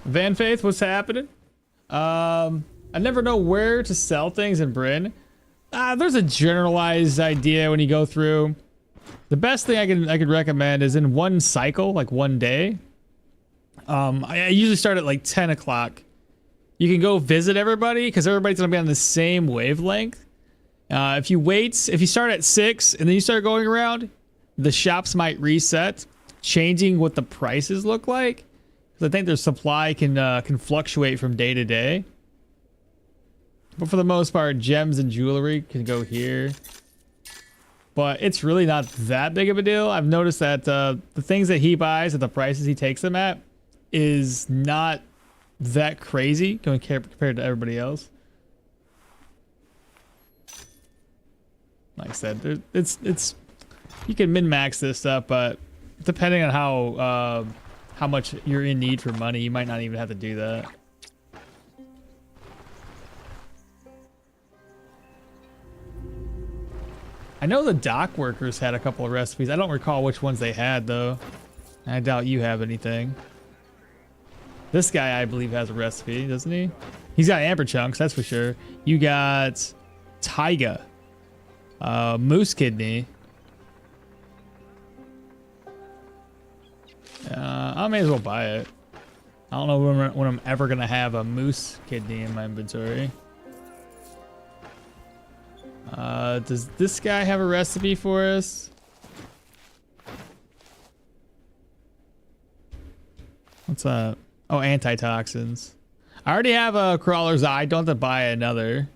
Van Faith, what's happening? I never know where to sell things in Bryn. There's a generalized idea when you go through. The best thing I could recommend is in one cycle, like one day. I usually start at like 10 o'clock. You can go visit everybody because everybody's gonna be on the same wavelength. If you start at 6 and then you start going around, the shops might reset, changing what the prices look like. I think their supply can fluctuate from day to day. But for the most part, gems and jewelry can go here. But it's really not that big of a deal. I've noticed that the things that he buys at the prices he takes them at is not that crazy compared to everybody else. Like I said, it's you can min-max this stuff, but depending on how much you're in need for money, you might not even have to do that. I know the dock workers had a couple of recipes. I don't recall which ones they had though. I doubt you have anything. This guy, I believe, has a recipe, doesn't he? He's got amber chunks, that's for sure. You got taiga, moose kidney. I may as well buy it. I don't know when I'm ever gonna have a moose kidney in my inventory. Does this guy have a recipe for us? What's that? Oh, antitoxins. I already have a crawler's eye. Don't have to buy another.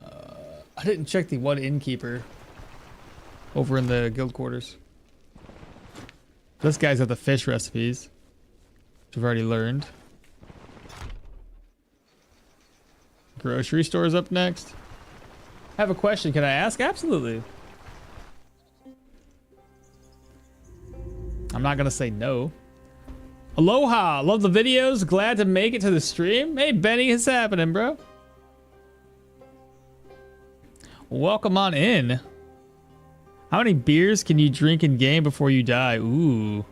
I didn't check the one innkeeper over in the guild quarters. This guy's got the fish recipes, which I've already learned. Grocery stores up next. I have a question. Can I ask? Absolutely. I'm not gonna say no. Aloha, love the videos. Glad to make it to the stream. Hey Benny, what's happening, bro? Welcome on in. How many beers can you drink in game before you die? Ooh.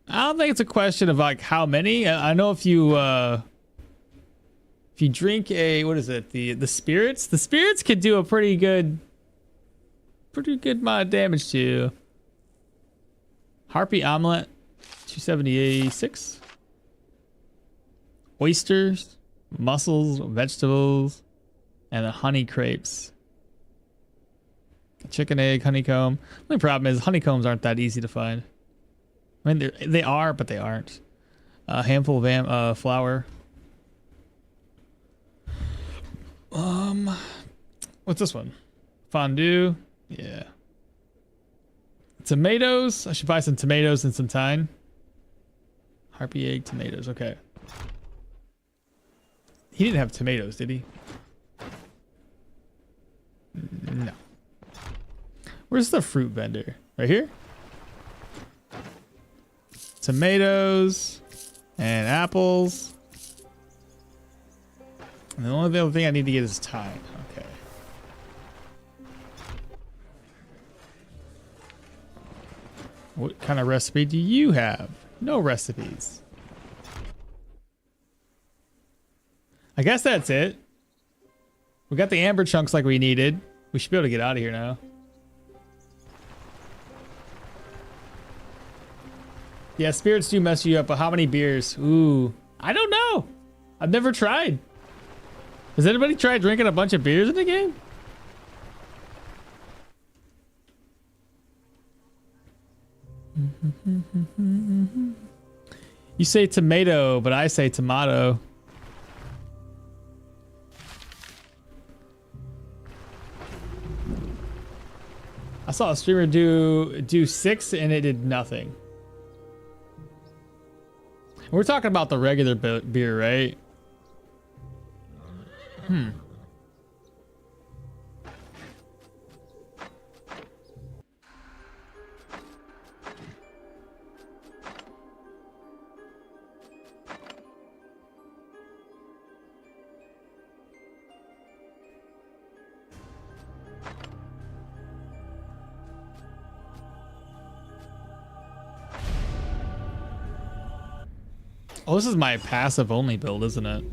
I don't think it's a question of like how many. I know if you drink a, what is it? The spirits. The spirits could do a pretty good amount of damage to you. Harpy omelet, 276. Oysters, mussels, vegetables, and the honey crepes. Chicken egg, honeycomb. The only problem is honeycombs aren't that easy to find. I mean, they are, but they aren't. A handful of flour. What's this one? Fondue. Yeah. Tomatoes. I should buy some tomatoes and some thyme. Harpy egg, tomatoes. Okay. He didn't have tomatoes, did he? No. Where's the fruit vendor? Right here? Tomatoes and apples. And the only other thing I need to get is thyme. Okay. What kind of recipe do you have? No recipes. I guess that's it. We got the amber chunks like we needed. We should be able to get out of here now. Yeah, spirits do mess you up, but how many beers? Ooh, I don't know. I've never tried. Has anybody tried drinking a bunch of beers in the game? You say tomato, but I say tomato. I saw a streamer do 6 and it did nothing. We're talking about the regular beer, right? Oh, this is my passive only build, isn't it?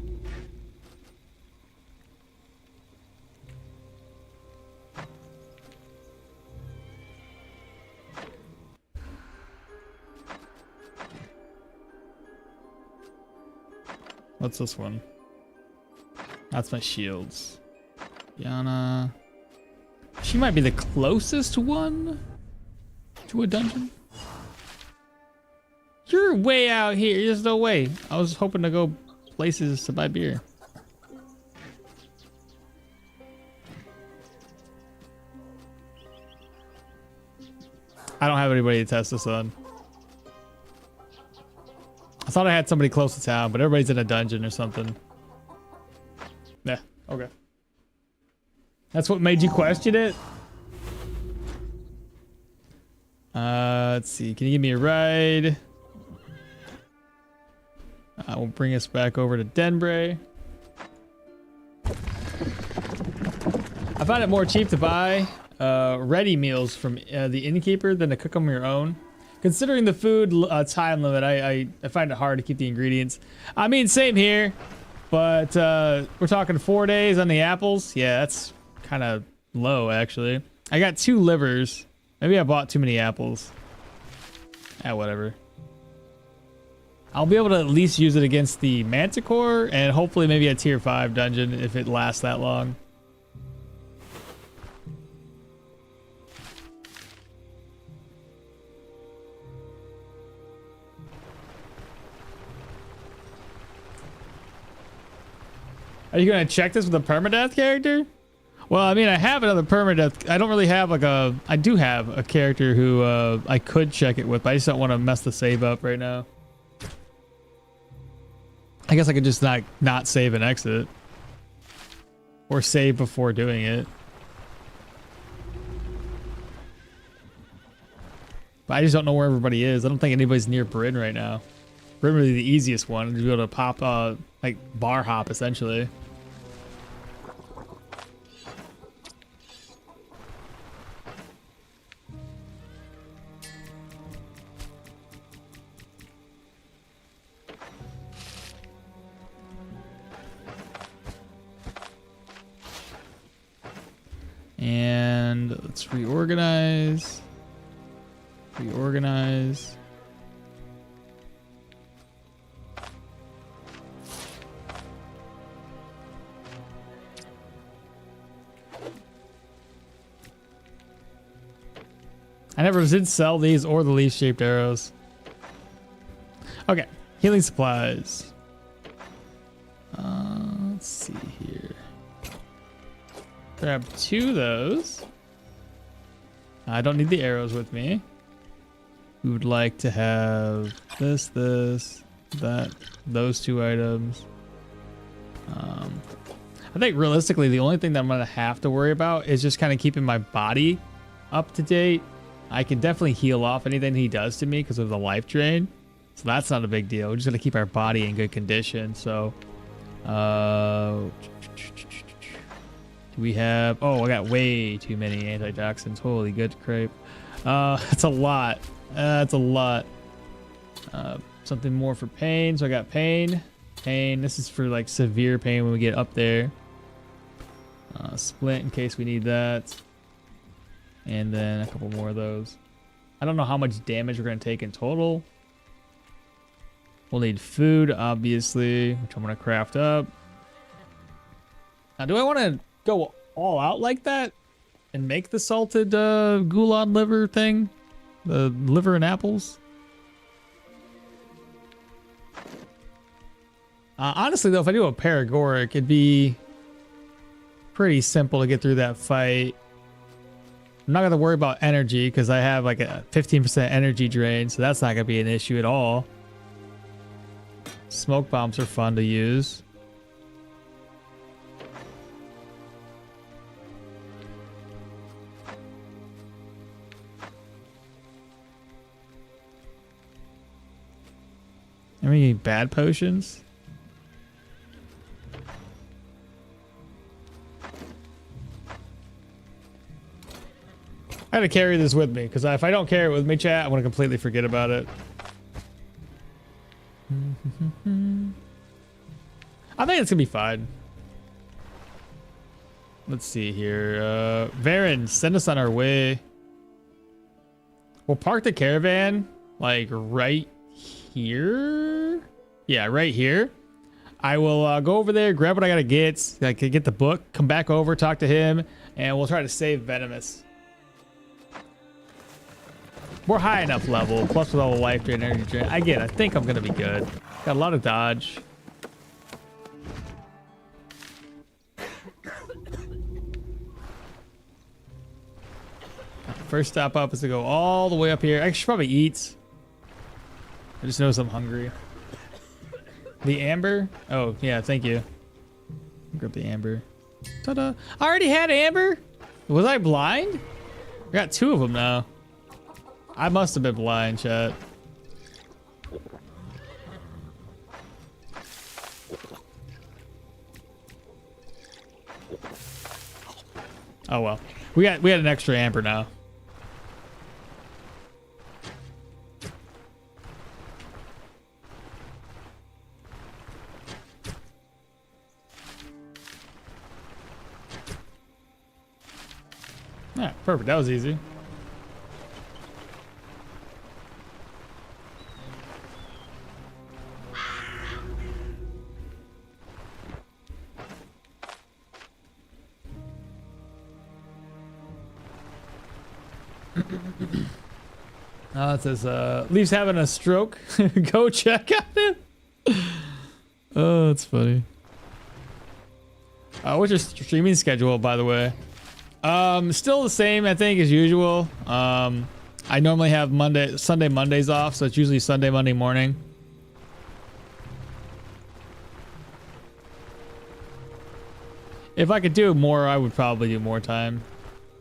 What's this one? That's my shields. Yana. She might be the closest one to a dungeon. You're way out here. There's no way. I was hoping to go places to buy beer. I don't have anybody to test this on. I thought I had somebody close to town, but everybody's in a dungeon or something. Yeah, okay. That's what made you question it? Let's see. Can you give me a ride? I will bring us back over to Denbray. I find it more cheap to buy ready meals from the innkeeper than to cook them your own. Considering the food time limit, I find it hard to keep the ingredients. I mean, same here, but we're talking 4 days on the apples. Yeah, that's kind of low, actually. I got 2 livers. Maybe I bought too many apples. Ah, whatever. I'll be able to at least use it against the Manticore and hopefully maybe a tier 5 dungeon if it lasts that long. Are you going to check this with a permadeath character? Well, I mean, I have another permadeath. I don't really have like a... I do have a character who I could check it with, but I just don't want to mess the save up right now. I guess I could just not save and exit. Or save before doing it. But I just don't know where everybody is. I don't think anybody's near Bryn right now. Bryn would be the easiest one to be able to pop, like, bar hop, essentially. And let's reorganize. Reorganize. I never did sell these or the leaf-shaped arrows. Okay, healing supplies. Let's see here. Grab 2 of those. I don't need the arrows with me. We would like to have this, that, those 2 items. I think realistically, the only thing that I'm going to have to worry about is just kind of keeping my body up to date. I can definitely heal off anything he does to me because of the life drain. So that's not a big deal. We're just going to keep our body in good condition. So, do we have... Oh, I got way too many antitoxins. Holy good crepe. That's a lot. That's a lot. Something more for pain. So I got pain. Pain. This is for like severe pain when we get up there. Splint in case we need that. And then a couple more of those. I don't know how much damage we're going to take in total. We'll need food, obviously, which I'm going to craft up. Now, do I want to go all out like that and make the salted goulad liver thing? The liver and apples? Honestly, though, if I do a paregoric, it'd be pretty simple to get through that fight. I'm not going to worry about energy because I have like a 15% energy drain, so that's not going to be an issue at all. Smoke bombs are fun to use. Any bad potions? I gotta carry this with me because if I don't carry it with me, chat, I'm gonna completely forget about it. I think it's gonna be fine. Let's see here. Varen, send us on our way. We'll park the caravan like right here. Yeah, right here. I will go over there, grab what I gotta get. I can get the book, come back over, talk to him, and we'll try to save Venomous. We're high enough level, plus with all the life drain, energy drain. I think I'm gonna be good. Got a lot of dodge. First stop up is to go all the way up here. I should probably eat. I just noticed I'm hungry. The amber? Oh, yeah, thank you. Grab the amber. Ta-da. I already had amber? Was I blind? I got 2 of them now. I must have been blind, chat. Oh well. We had an extra amber now. Yeah, perfect. That was easy. It says, Leaf's having a stroke. Go check on him. Oh, that's funny. What's your streaming schedule, by the way? Still the same, I think, as usual. I normally have Sunday, Mondays off, so it's usually Sunday, Monday morning. If I could do more, I would probably do more time.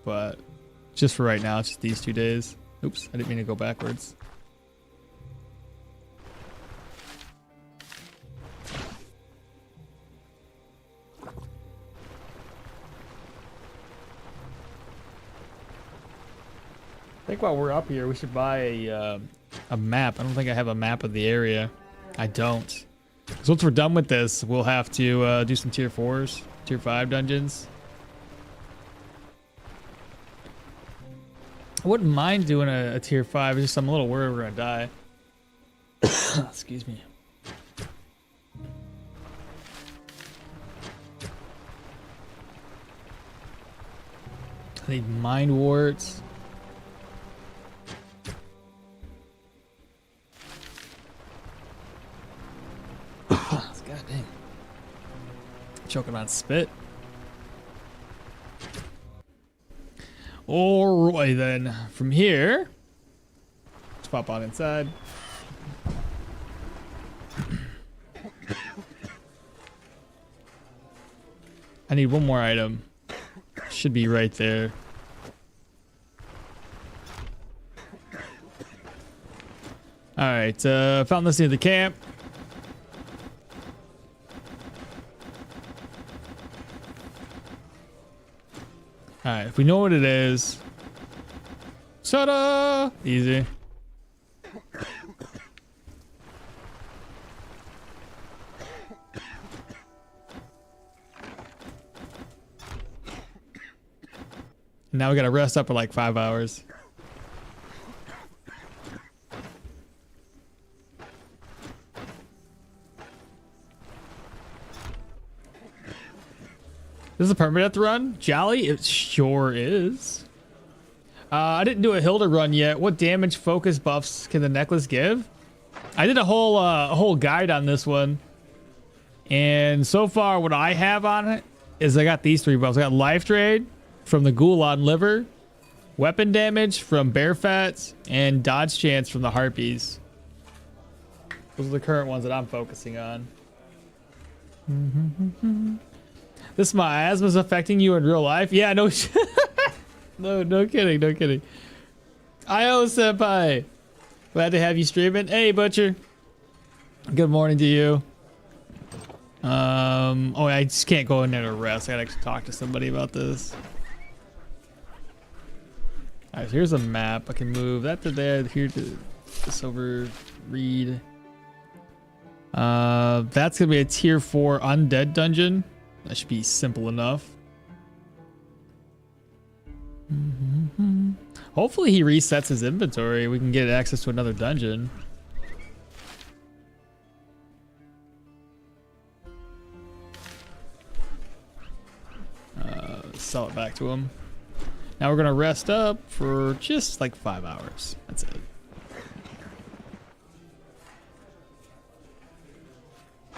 But just for right now, it's just these 2 days. Oops, I didn't mean to go backwards. I think while we're up here, we should buy a map. I don't think I have a map of the area. I don't. So once we're done with this, we'll have to do some tier 4s, tier 5 dungeons. I wouldn't mind doing a tier 5, it's just I'm a little worried we're gonna die. Excuse me. I need mind warts. God dang. Choking on spit. Alright then, from here, let's pop on inside. I need one more item. Should be right there. Alright, found this near the camp. Alright, if we know what it is. Ta-da! Easy. Now we gotta rest up for like 5 hours. This is a permadeath run? Jolly? It sure is. I didn't do a Hilda run yet. What damage focus buffs can the necklace give? I did a whole guide on this one. And so far what I have on it is I got these 3 buffs. I got life drain from the ghoul on liver, weapon damage from bear fats, and dodge chance from the harpies. Those are the current ones that I'm focusing on. This miasma's affecting you in real life? Yeah, no no kidding, no kidding. Io senpai, glad to have you streaming. Hey Butcher, good morning to you. Oh, I just can't go in there to rest. I gotta actually talk to somebody about this. All right, so here's a map. I can move that to there, here to this over read. That's gonna be a tier 4 undead dungeon. That should be simple enough. Hopefully he resets his inventory. We can get access to another dungeon. Sell it back to him. Now we're gonna rest up for just like 5 hours. That's it.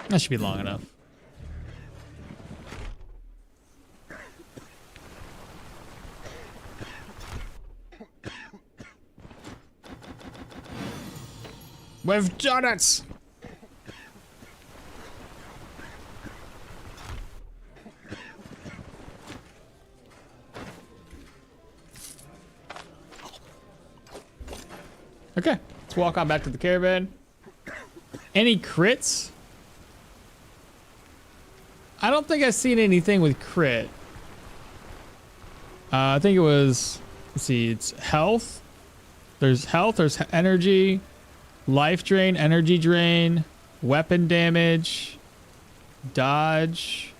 That should be long enough. We've done it! Okay, let's walk on back to the caravan. Any crits? I don't think I've seen anything with crit. I think it was, let's see, it's health. There's health, there's energy, life drain, energy drain, weapon damage, dodge.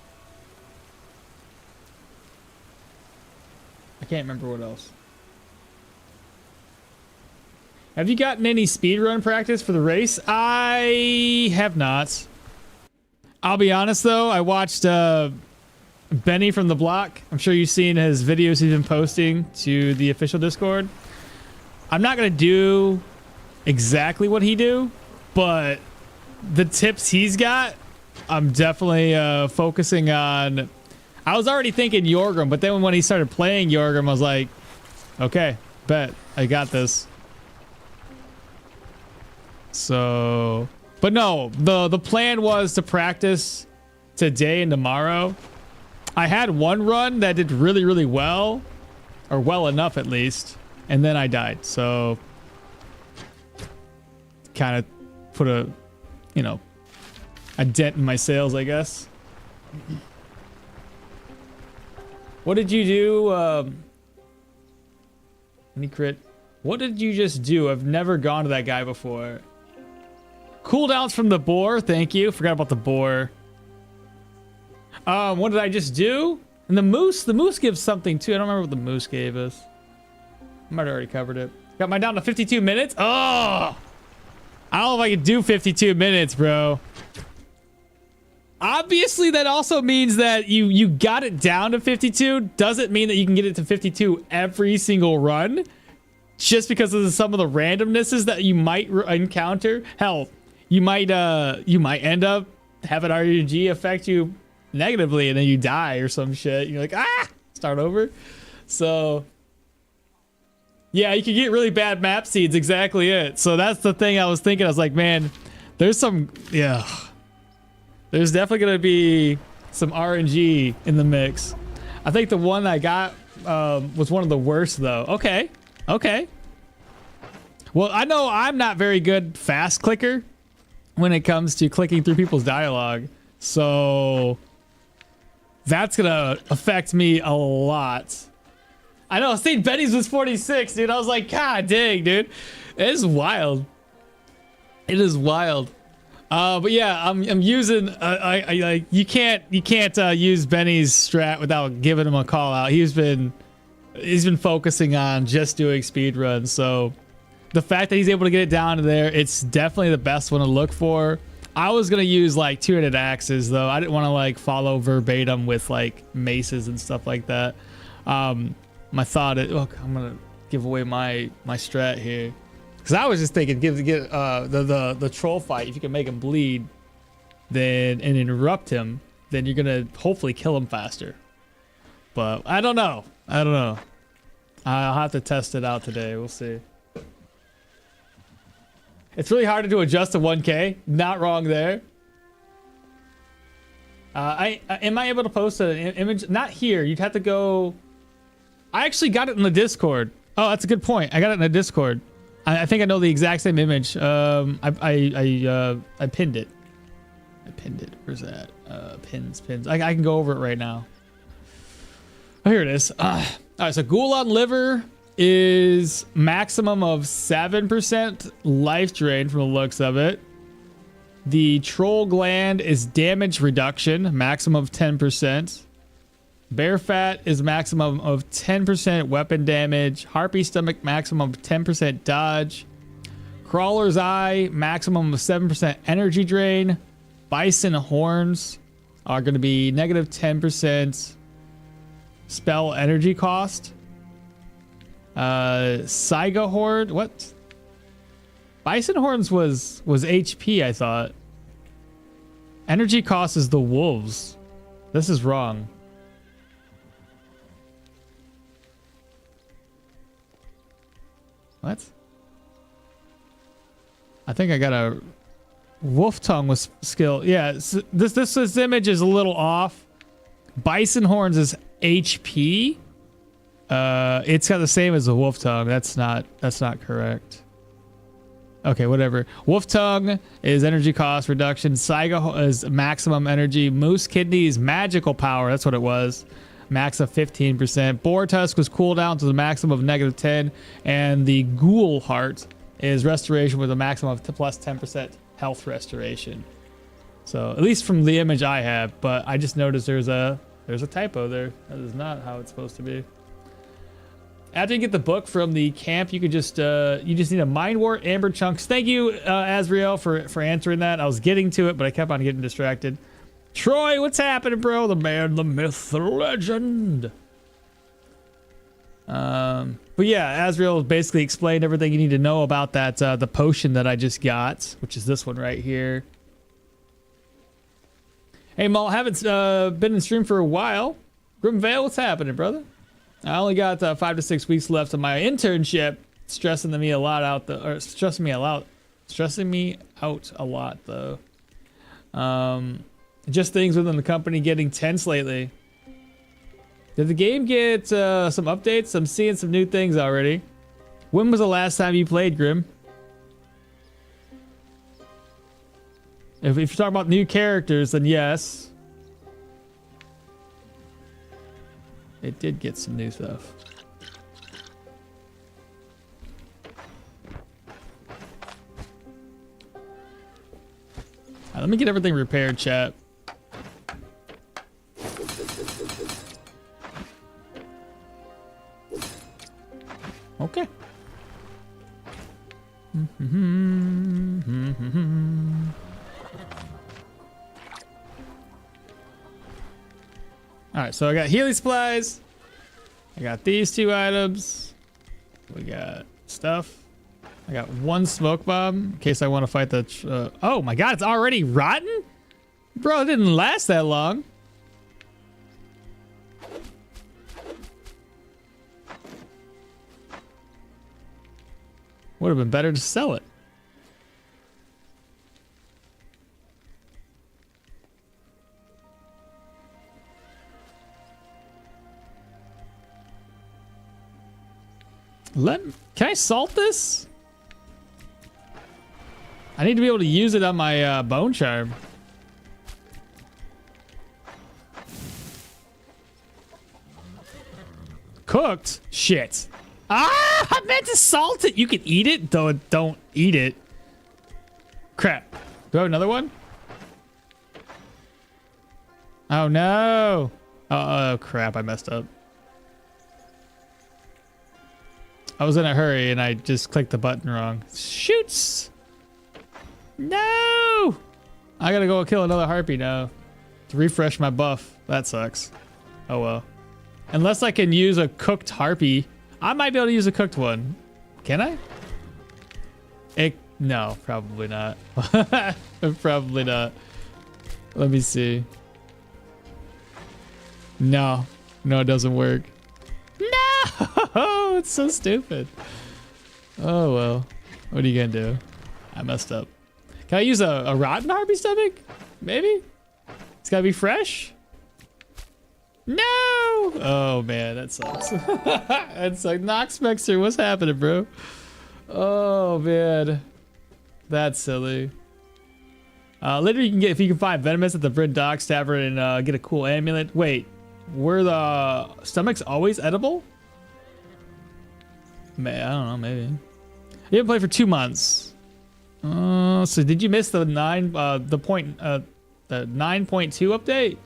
I can't remember what else. Have you gotten any speedrun practice for the race? I have not. I'll be honest though, I watched Benny from the block. I'm sure you've seen his videos he's been posting to the official Discord. I'm not gonna do exactly what he do, but the tips he's got, I'm definitely focusing on. I was already thinking Yorgrim, but then when he started playing Yorgrim, I was like, okay, bet I got this. So, but no, the plan was to practice today and tomorrow. I had one run that did really, really well, or well enough at least, and then I died. So, kind of put a, you know, a dent in my sales, I guess. What did you do? Any crit? What did you just do? I've never gone to that guy before. Cooldowns from the boar. Thank you. Forgot about the boar. What did I just do? And the moose gives something too. I don't remember what the moose gave us. I might have already covered it. Got mine down to 52 minutes. Oh, I don't know if I can do 52 minutes, bro. Obviously, that also means that you got it down to 52. Doesn't mean that you can get it to 52 every single run. Just because of some of the randomnesses that you might encounter. Hell, you might end up having RNG affect you negatively, and then you die or some shit. You're like, ah, start over. So Yeah, you can get really bad map seeds. Exactly it. So that's the thing I was thinking. I was like, man, there's some, yeah. There's definitely going to be some RNG in the mix. I think the one I got was one of the worst, though. Okay. Okay. Well, I know I'm not very good fast clicker when it comes to clicking through people's dialogue. So that's going to affect me a lot. I know, St. Benny's was 46, dude. I was like, God dang, dude. It is wild. It is wild. But yeah, I'm using, you can't use Benny's strat without giving him a call out. He's been focusing on just doing speed runs. So the fact that he's able to get it down to there, it's definitely the best one to look for. I was going to use like two-handed axes though. I didn't want to like follow verbatim with like maces and stuff like that. My thought is, look, I'm gonna give away my strat here, because I was just thinking, get the troll fight. If you can make him bleed, then and interrupt him, then you're gonna hopefully kill him faster. But I don't know. I don't know. I'll have to test it out today. We'll see. It's really hard to adjust to 1K. Not wrong there. Am I able to post an image? Not here. You'd have to go. I actually got it in the Discord. Oh, that's a good point. I got it in the Discord. I think I know the exact same image. I pinned it. I pinned it. Where's that? Pins. I can go over it right now. Oh, here it is. All right, so Ghoul on Liver is maximum of 7% life drain from the looks of it. The Troll Gland is damage reduction, maximum of 10%. Bear Fat is maximum of 10% weapon damage. Harpy Stomach, maximum of 10% dodge. Crawler's Eye, maximum of 7% energy drain. Bison Horns are going to be negative 10% spell energy cost. Saiga Horde, what? Bison Horns was HP, I thought. Energy cost is the wolves. This is wrong. What? I think I got a wolf tongue with skill. Yeah, this image is a little off. Bison horns is HP. It's got the same as the wolf tongue. That's not correct. Okay, whatever. Wolf tongue is energy cost reduction. Saiga is maximum energy. Moose kidney is magical power. That's what it was. Max of 15%. Boar Tusk was cooldown to the maximum of negative 10. And the Ghoul Heart is restoration with a maximum of plus 10% health restoration. So at least from the image I have, but I just noticed there's a typo there. That is not how it's supposed to be. After you get the book from the camp, you just need a Mind Wart, Amber Chunks. Thank you, Azrael, for answering that. I was getting to it, but I kept on getting distracted. Troy, what's happening, bro? The man, the myth, the legend. But yeah, Azrael basically explained everything you need to know about that the potion that I just got, which is this one right here. Hey, Maul, haven't been in stream for a while. Grimvale, what's happening, brother? I only got 5 to 6 weeks left of my internship. Stressing me out a lot though. Just things within the company getting tense lately. Did the game get some updates? I'm seeing some new things already. When was the last time you played, Grim? If you're talking about new characters, then yes. It did get some new stuff. Let me get everything repaired, chat. Okay. All right, so I got healing supplies. I got these 2 items. We got stuff. I got 1 smoke bomb in case I want to fight the. Oh my god, it's already rotten? Bro, it didn't last that long. Would have been better to sell it. Can I salt this? I need to be able to use it on my bone charm. Cooked? Shit. Ah, I meant to salt it. You can eat it, though don't eat it. Crap. Do I have another one? Oh no. Oh crap, I messed up. I was in a hurry and I just clicked the button wrong. Shoots! No! I gotta go kill another harpy now to refresh my buff. That sucks. Oh well. Unless I can use a cooked harpy. I might be able to use a cooked one. Can I? No, probably not. Probably not. Let me see. No. No, it doesn't work. No! It's so stupid. Oh, well. What are you gonna do? I messed up. Can I use a rotten harpy stomach? Maybe? It's gotta be fresh? No! Oh, man, that sucks. That's like, Noxmexer, what's happening, bro? Oh, man. That's silly. Later you can get, if you can find Venomous at the Bryn Docks Tavern and get a cool amulet. Wait, were the stomachs always edible? I don't know, maybe. You haven't played for 2 months. So did you miss the 9.2 update?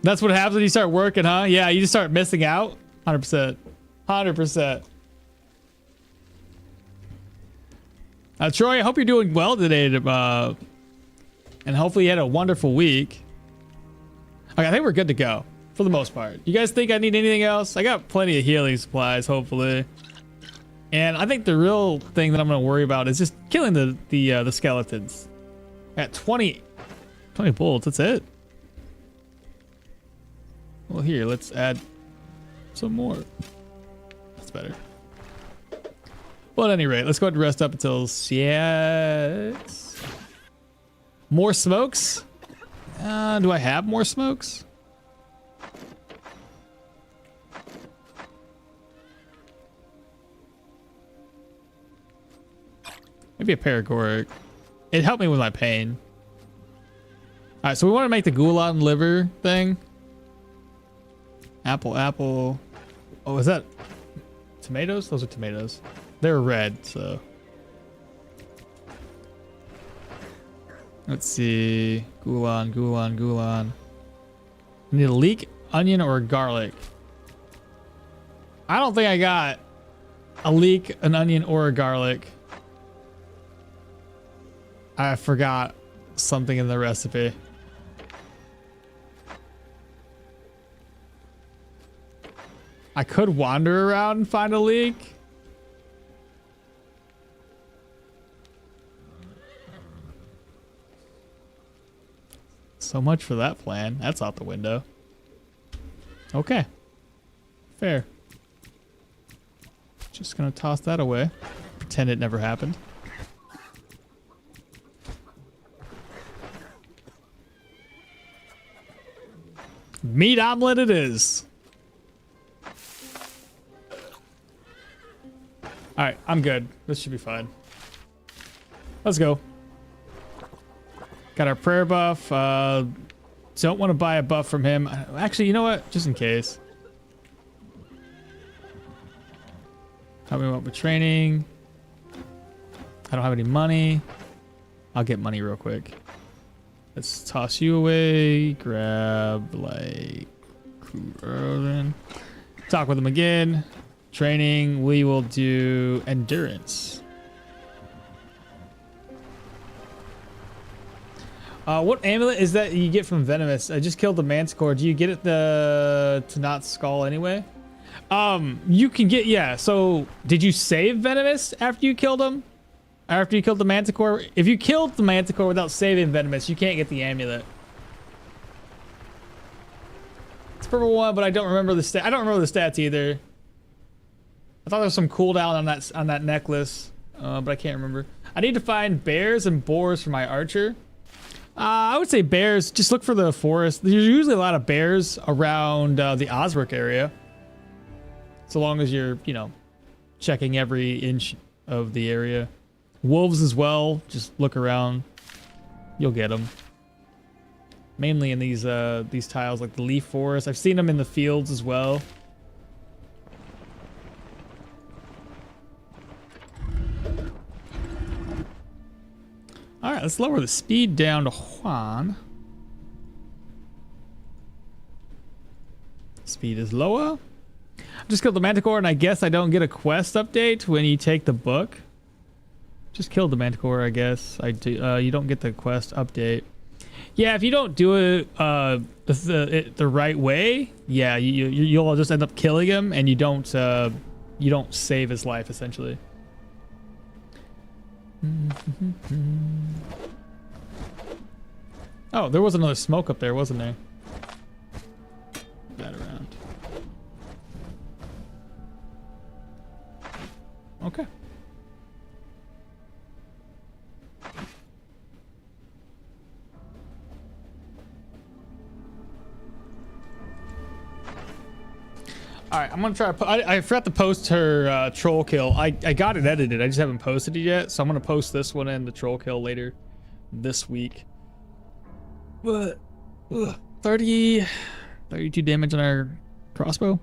That's what happens when you start working, huh? Yeah, you just start missing out. 100%. 100%. Troy, I hope you're doing well today. And hopefully you had a wonderful week. Okay, I think we're good to go for the most part. You guys think I need anything else? I got plenty of healing supplies, hopefully. And I think the real thing that I'm going to worry about is just killing the skeletons. At 20 bullets, that's it. Well, here, let's add some more. That's better. Well, at any rate, let's go ahead and rest up until 6. More smokes? Do I have more smokes? Maybe a paregoric. It helped me with my pain. All right, so we want to make the goulan liver thing. Apple. Oh, is that tomatoes? Those are tomatoes. They're red, so. Let's see. Goulan. Need a leek, onion, or garlic. I don't think I got a leek, an onion, or a garlic. I forgot something in the recipe. I could wander around and find a leek. So much for that plan. That's out the window. Okay. Fair. Just gonna toss that away. Pretend it never happened. Meat omelet it is. All right, I'm good. This should be fine. Let's go. Got our prayer buff. Don't want to buy a buff from him. Actually, you know what? Just in case. Help me up with training. I don't have any money. I'll get money real quick. Let's toss you away. Grab like talk with him again. Training, we will do endurance. What amulet is that you get from Venomous? I just killed the Manticore. Do you get it to not skull anyway? You can get, yeah. So did you save Venomous after you killed him? After you killed the Manticore? If you killed the Manticore without saving Venomous, you can't get the amulet. It's purple one, but I don't remember the stat. I don't remember the stats either. thought there was some cooldown on that necklace, but I can't remember. I need to find bears and boars for my archer. I would say bears. Just look for the forest. There's usually a lot of bears around the Osric area. So long as you're, you know, checking every inch of the area. Wolves as well. Just look around. You'll get them. Mainly in these tiles, like the leaf forest. I've seen them in the fields as well. All right, let's lower the speed down to Juan. Speed is lower. I just killed the Manticore, and I guess I don't get a quest update when you take the book. Just killed the Manticore, I guess. You don't get the quest update. Yeah, if you don't do it the right way, yeah, you'll just end up killing him, and you don't save his life essentially. Oh, there was another smoke up there, wasn't there? That around. Okay. All right, I'm gonna try to I forgot to post her troll kill. I got it edited. I just haven't posted it yet, so I'm gonna post this one and the troll kill later this week. But 32 damage on our crossbow.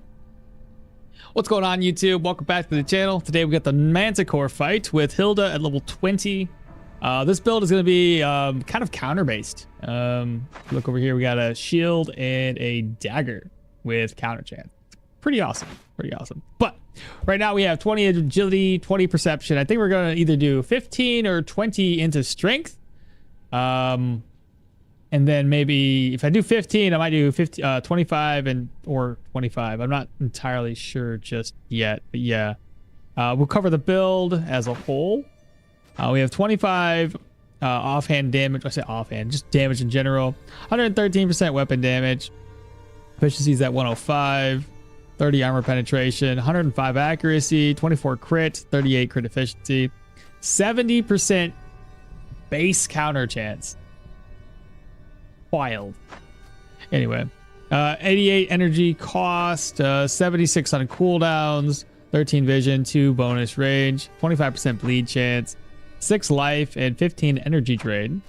What's going on, YouTube? Welcome back to the channel. Today we got the Manticore fight with Hilda at level 20. This build is gonna be kind of counter based. Look over here, we got a shield and a dagger with counter chance. Pretty awesome. Pretty awesome. But right now we have 20 agility, 20 perception. I think we're going to either do 15 or 20 into strength. And then maybe if I do 15, I might do 25 or 25. I'm not entirely sure just yet. But yeah, we'll cover the build as a whole. We have 25 offhand damage. I say offhand, just damage in general. 113% weapon damage. Efficiency is at 105. 30 armor penetration, 105 accuracy, 24 crit, 38 crit efficiency, 70% base counter chance. Wild. Anyway, 88 energy cost, 76 on cooldowns, 13 vision, 2 bonus range, 25% bleed chance, 6 life, and 15 energy drain.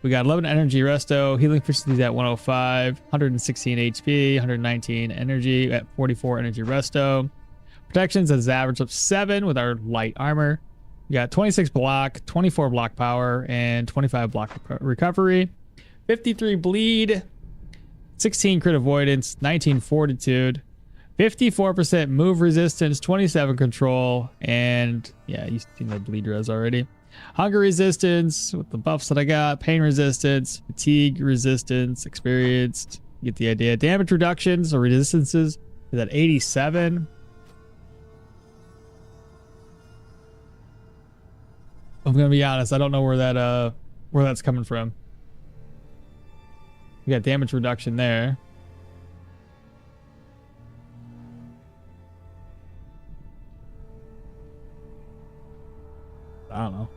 We got 11 energy resto, healing efficiency at 105, 116 HP, 119 energy at 44 energy resto. Protections as average of 7 with our light armor. We got 26 block, 24 block power, and 25 block recovery. 53 bleed, 16 crit avoidance, 19 fortitude, 54% move resistance, 27 control, and yeah, you've seen the bleed res already. Hunger resistance with the buffs that I got, pain resistance, fatigue resistance, experienced. You get the idea. Damage reductions or resistances is at 87. I'm gonna be honest, I don't know where that's coming from. We got damage reduction there. I don't know.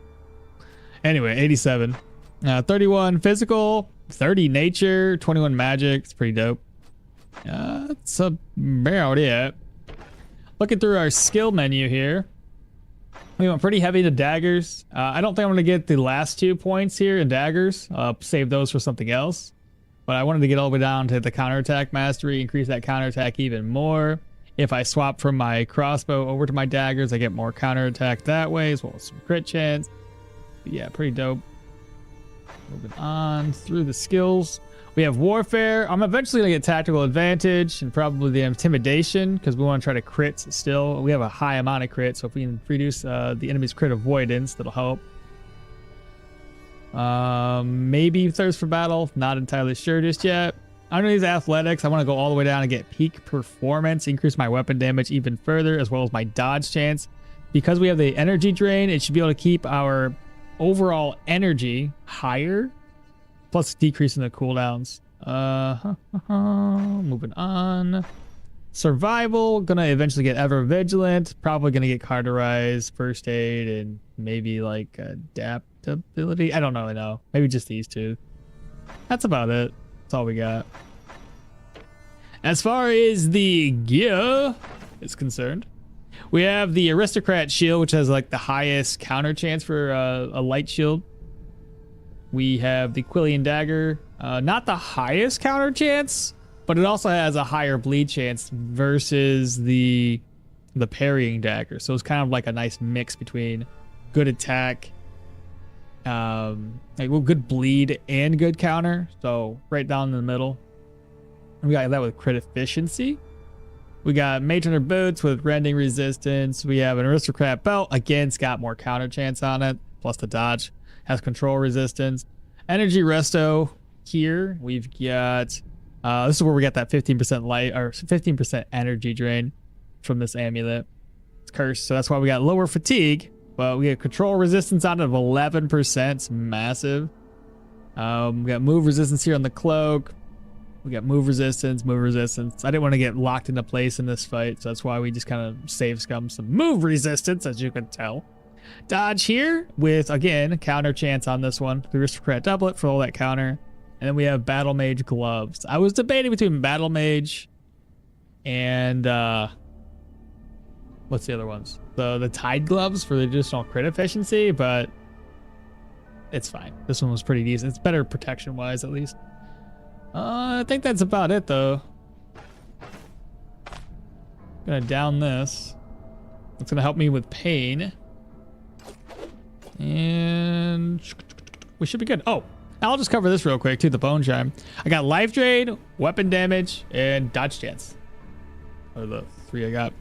Anyway, 87. 31 physical, 30 nature, 21 magic. It's pretty dope. That's about it. Looking through our skill menu here. We went pretty heavy to daggers. I don't think I'm going to get the last 2 points here in daggers. Save those for something else. But I wanted to get all the way down to the counterattack mastery, increase that counterattack even more. If I swap from my crossbow over to my daggers, I get more counterattack that way, as well as some crit chance. But yeah, pretty dope. Moving on through the skills. We have warfare. I'm eventually going to get tactical advantage and probably the intimidation because we want to try to crit still. We have a high amount of crit, so if we can reduce the enemy's crit avoidance, that'll help. Maybe thirst for battle. Not entirely sure just yet. Underneath athletics, I want to go all the way down and get peak performance, increase my weapon damage even further, as well as my dodge chance. Because we have the energy drain, it should be able to keep our overall energy higher, plus decreasing the cooldowns. Moving on. Survival, gonna eventually get ever vigilant, probably gonna get cauterized, first aid, and maybe like adaptability. I don't really know. Maybe just these two. That's about it. That's all we got. As far as the gear is concerned, we have the aristocrat shield, which has like the highest counter chance for a light shield. We have the Quillian dagger, not the highest counter chance, but it also has a higher bleed chance versus the parrying dagger. So it's kind of like a nice mix between good attack, good bleed and good counter. So right down in the middle. We got that with crit efficiency. We got Mage Hunter boots with rending resistance. We have an aristocrat belt. Again, it's got more counter chance on it, plus the dodge. Has control resistance. Energy resto here. We've got this is where we got that 15% light or 15% energy drain from this amulet. It's cursed, so that's why we got lower fatigue. But we get control resistance on it of 11%. It's massive. We got move resistance here on the cloak. We got move resistance, move resistance. I didn't want to get locked into place in this fight, so that's why we just kind of save scum some move resistance, as you can tell. Dodge here with, again, counter chance on this one. The aristocrat doublet for all that counter. And then we have battle mage gloves. I was debating between battle mage and what's the other ones? The tide gloves for the additional crit efficiency, but it's fine. This one was pretty decent. It's better protection wise, at least. I think that's about it, though. Gonna down this. It's gonna help me with pain. And we should be good. Oh, I'll just cover this real quick, too, the bone chime. I got life drain, weapon damage, and dodge chance. What are the three I got?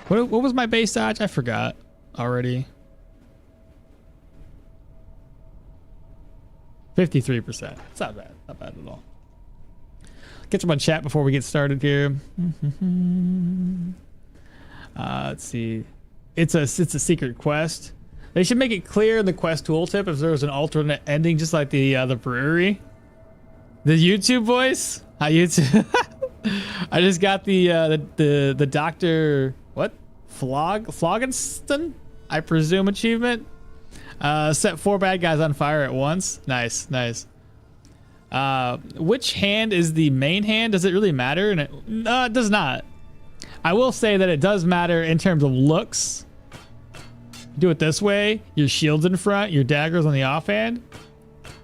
What was my base dodge? I forgot already. 53%. It's not bad. Not bad at all. Get some on chat before we get started here. Let's see. It's a secret quest. They should make it clear in the quest tooltip if there was an alternate ending, just like the brewery. The YouTube voice. Hi YouTube. I just got the Dr. What? Floggenston, I presume, achievement. Set 4 bad guys on fire at once. Nice, nice. Which hand is the main hand? Does it really matter? And it does not. I will say that it does matter in terms of looks. Do it this way. Your shield's in front, your dagger's on the offhand.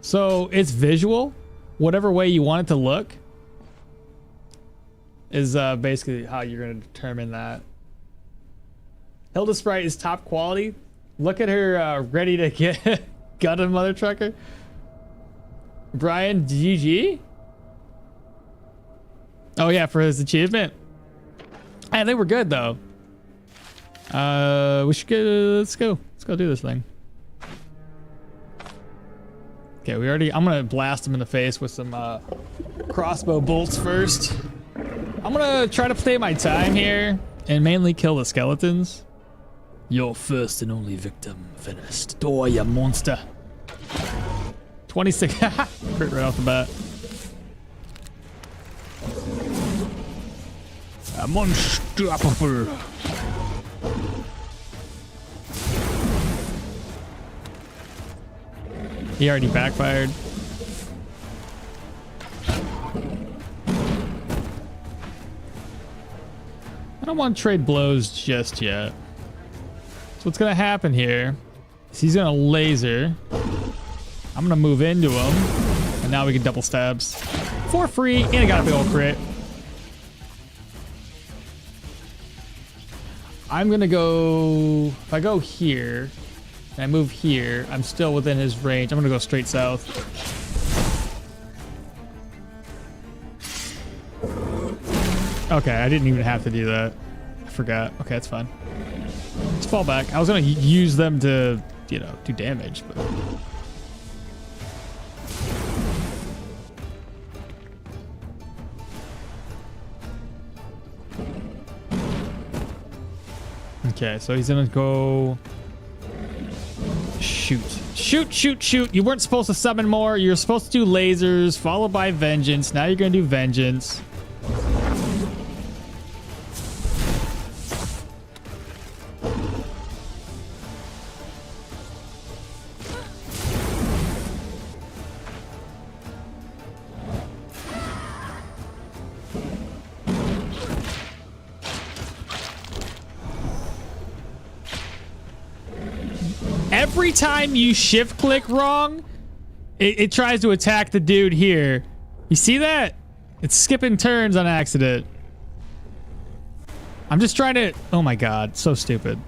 So it's visual. Whatever way you want it to look is basically how you're going to determine that. Hilda sprite is top quality. Look at her ready to get gutted, mother trucker. Brian GG. Oh yeah, for his achievement. And they were good though. We should go. Let's go do this thing. Okay, I'm gonna blast him in the face with some crossbow bolts first. I'm gonna try to play my time here and mainly kill the skeletons. Your first and only victim finished. Die, you monster. 26. Crit right off the bat. I'm unstoppable. He already backfired. I don't want to trade blows just yet. So what's gonna happen here is he's gonna laser. I'm gonna move into him, and now we can double stabs for free, and I got a big old crit. I'm gonna go, if I go here, and I move here, I'm still within his range. I'm gonna go straight south. Okay, I didn't even have to do that. I forgot. Okay, that's fine. Let's fall back. I was gonna use them to, you know, do damage, but. Okay, so he's gonna go shoot. Shoot, shoot, shoot. You weren't supposed to summon more. You're supposed to do lasers, followed by vengeance. Now you're gonna do vengeance. Every time you shift click wrong, it tries to attack the dude here. You see that? It's skipping turns on accident. I'm just trying to... Oh my god, so stupid.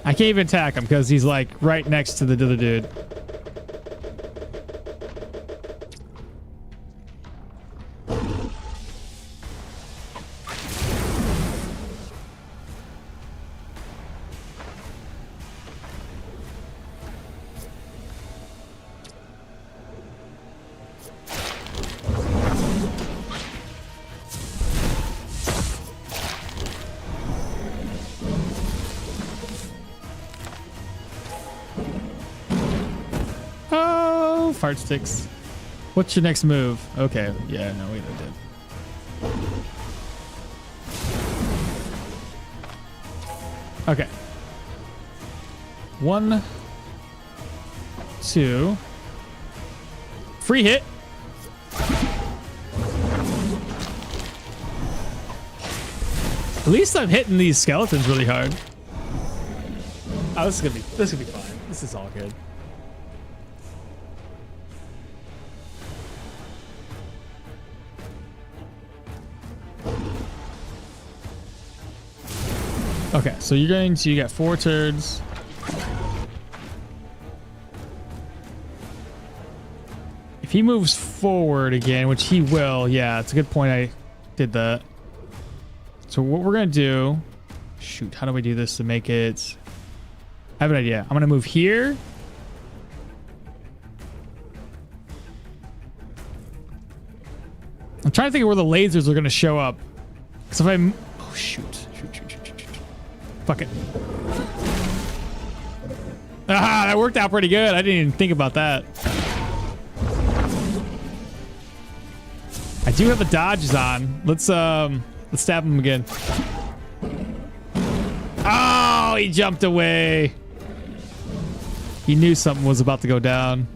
I can't even attack him because he's like right next to the other dude. Fart sticks. What's your next move? Okay. Yeah, no, we did. Okay. 1, 2. Free hit. At least I'm hitting these skeletons really hard. Oh, this is gonna be fine. This is all good. Okay, so you got 4 turns. If he moves forward again, which he will, yeah, it's a good point I did that. So what we're gonna do, shoot, how do we do this to make it? I have an idea. I'm gonna move here. I'm trying to think of where the lasers are gonna show up. Because if I'm, oh shoot. Fuck it. Ah, that worked out pretty good. I didn't even think about that. I do have the dodges on. Let's stab him again. Oh, he jumped away. He knew something was about to go down.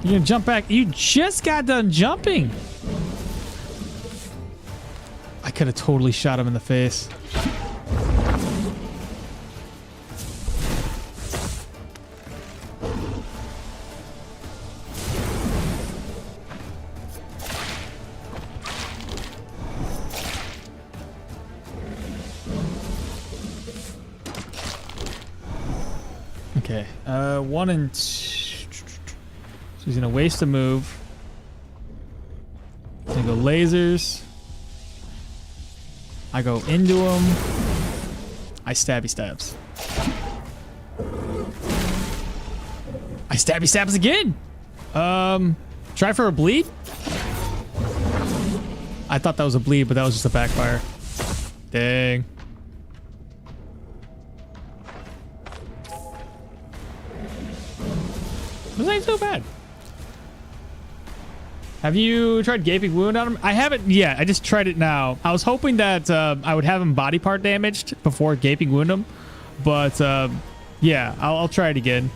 You gonna jump back? You just got done jumping. I could have totally shot him in the face. Okay, 1 and 2. So he's gonna waste a move. He's gonna go lasers. I go into him. I stabby stabs. I stabby stabs again. Try for a bleed. I thought that was a bleed, but that was just a backfire. Dang. This ain't so bad. Have you tried Gaping Wound on him? I haven't yet. I just tried it now. I was hoping that I would have him body part damaged before Gaping Wound him. But yeah, I'll try it again.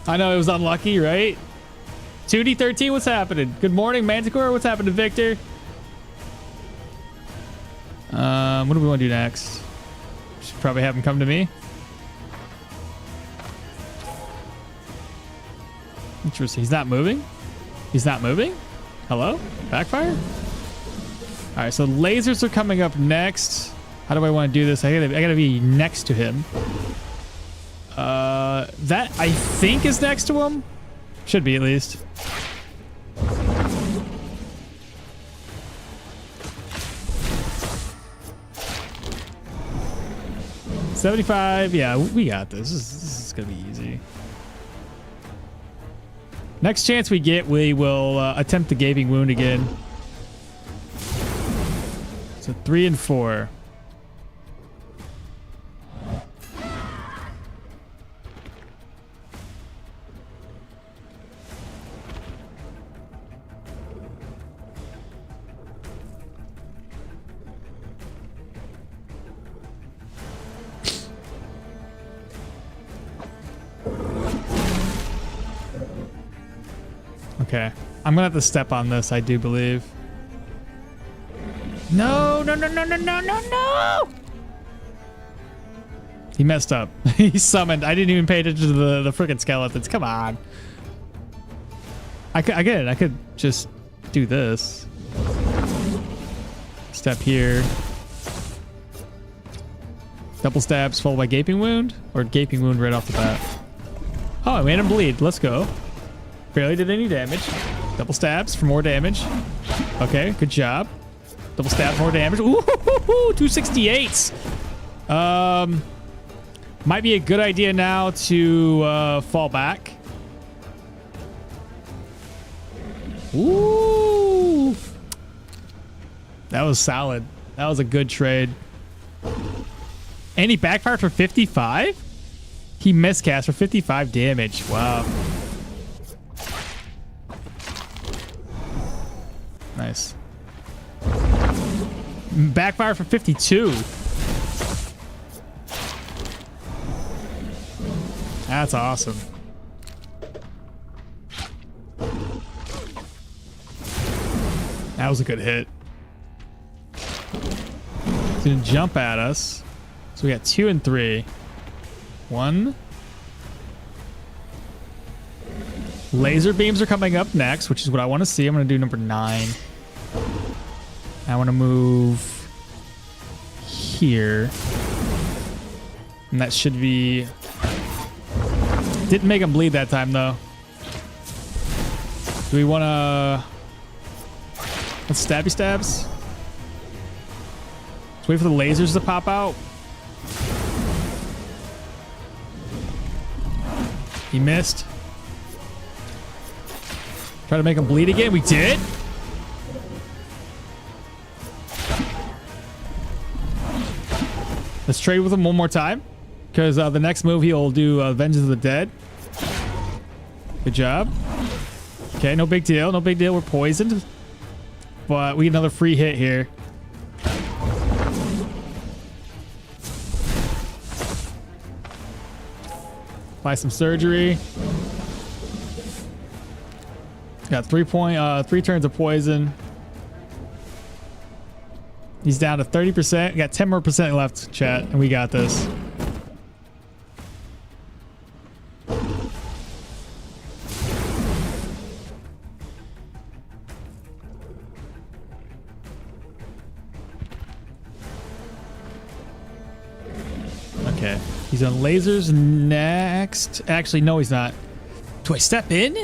I know it was unlucky, right? 2D13, what's happening? Good morning, Manticore. What's happening, Victor? What do we want to do next? Should probably have him come to me. Interesting. He's not moving. He's not moving. Hello? Backfire? All right. So lasers are coming up next. How do I want to do this? I gotta be next to him. That I think is next to him. Should be at least. $75. Yeah, we got this. This is gonna be easy. Next chance we get, we will attempt the Gaping Wound again. So 3 and 4. Okay. I'm gonna have to step on this, I do believe. No, no, no, no, no, no, no, no! He messed up. He summoned. I didn't even pay attention to the freaking skeletons. Come on. I get it. I could just do this. Step here. Double stabs followed by gaping wound, or gaping wound right off the bat. Oh, I made him bleed. Let's go. Barely did any damage. Double stabs for more damage. Okay, good job. Double stab, more damage. Ooh, 268s. Might be a good idea now to fall back. Ooh. That was solid. That was a good trade. And he backfired for 55? He miscast for 55 damage. Wow. Nice. Backfire for 52. That's awesome. That was a good hit. He's gonna jump at us. So we got 2 and 3. 1. Laser beams are coming up next, which is what I want to see. I'm gonna do number 9. I want to move here. And that should be... Didn't make him bleed that time, though. Do we want to... Let's stabby stabs. Let's wait for the lasers to pop out. He missed. Try to make him bleed again. We did. Let's trade with him one more time. Because the next move he'll do Vengeance of the Dead. Good job. Okay, no big deal. No big deal. We're poisoned. But we get another free hit here. Apply some surgery. Got 3 turns of poison. He's down to 30%. We got 10 more percent left, chat, and we got this. Okay. He's on lasers next. Actually, no, he's not. Do I step in?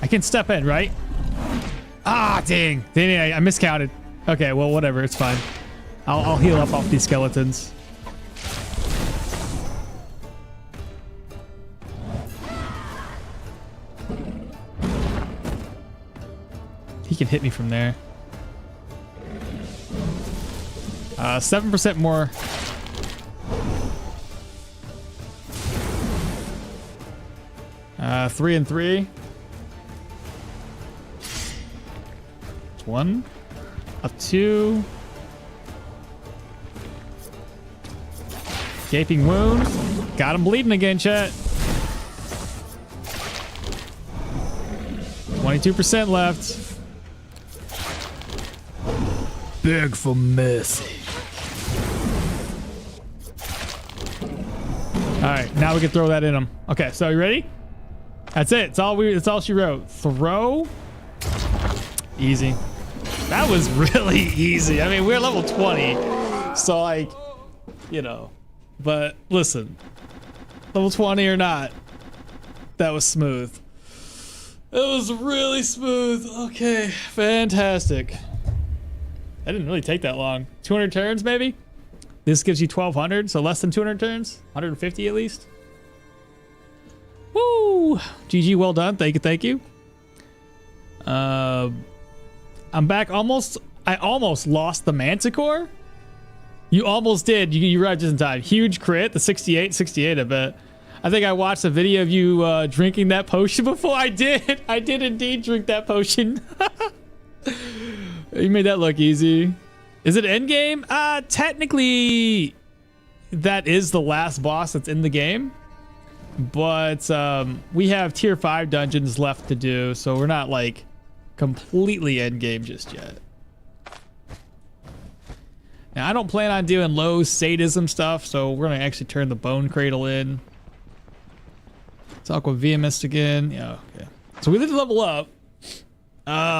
I can step in, right? Ah, dang. Dang, I miscounted. Okay, well, whatever. It's fine. I'll heal up off these skeletons. He can hit me from there. 7% more. Three and 3. It's 1. A 2. Gaping wound. Got him bleeding again, chat. 22% left. Beg for mercy. Alright, now we can throw that in him. Okay, so you ready? That's it. It's all she wrote. Throw. Easy. That was really easy. I mean, we're level 20. So, like, you know. But, listen. Level 20 or not. That was smooth. It was really smooth. Okay. Fantastic. That didn't really take that long. 200 turns, maybe? This gives you 1,200, so less than 200 turns? 150 at least? Woo! GG, well done. Thank you, thank you. I'm back almost. I almost lost the Manticore. You almost did. You arrived just in time. Huge crit, the 68, I bet. I think I watched a video of you drinking that potion before. I did. I did indeed drink that potion. You made that look easy. Is it endgame? Technically, that is the last boss that's in the game. But we have tier 5 dungeons left to do, so we're not like completely end game just yet. Now I don't plan on doing low sadism stuff, so we're gonna actually turn the bone cradle in. It's Aqua Vehemist again. Yeah, okay. So we need to level up.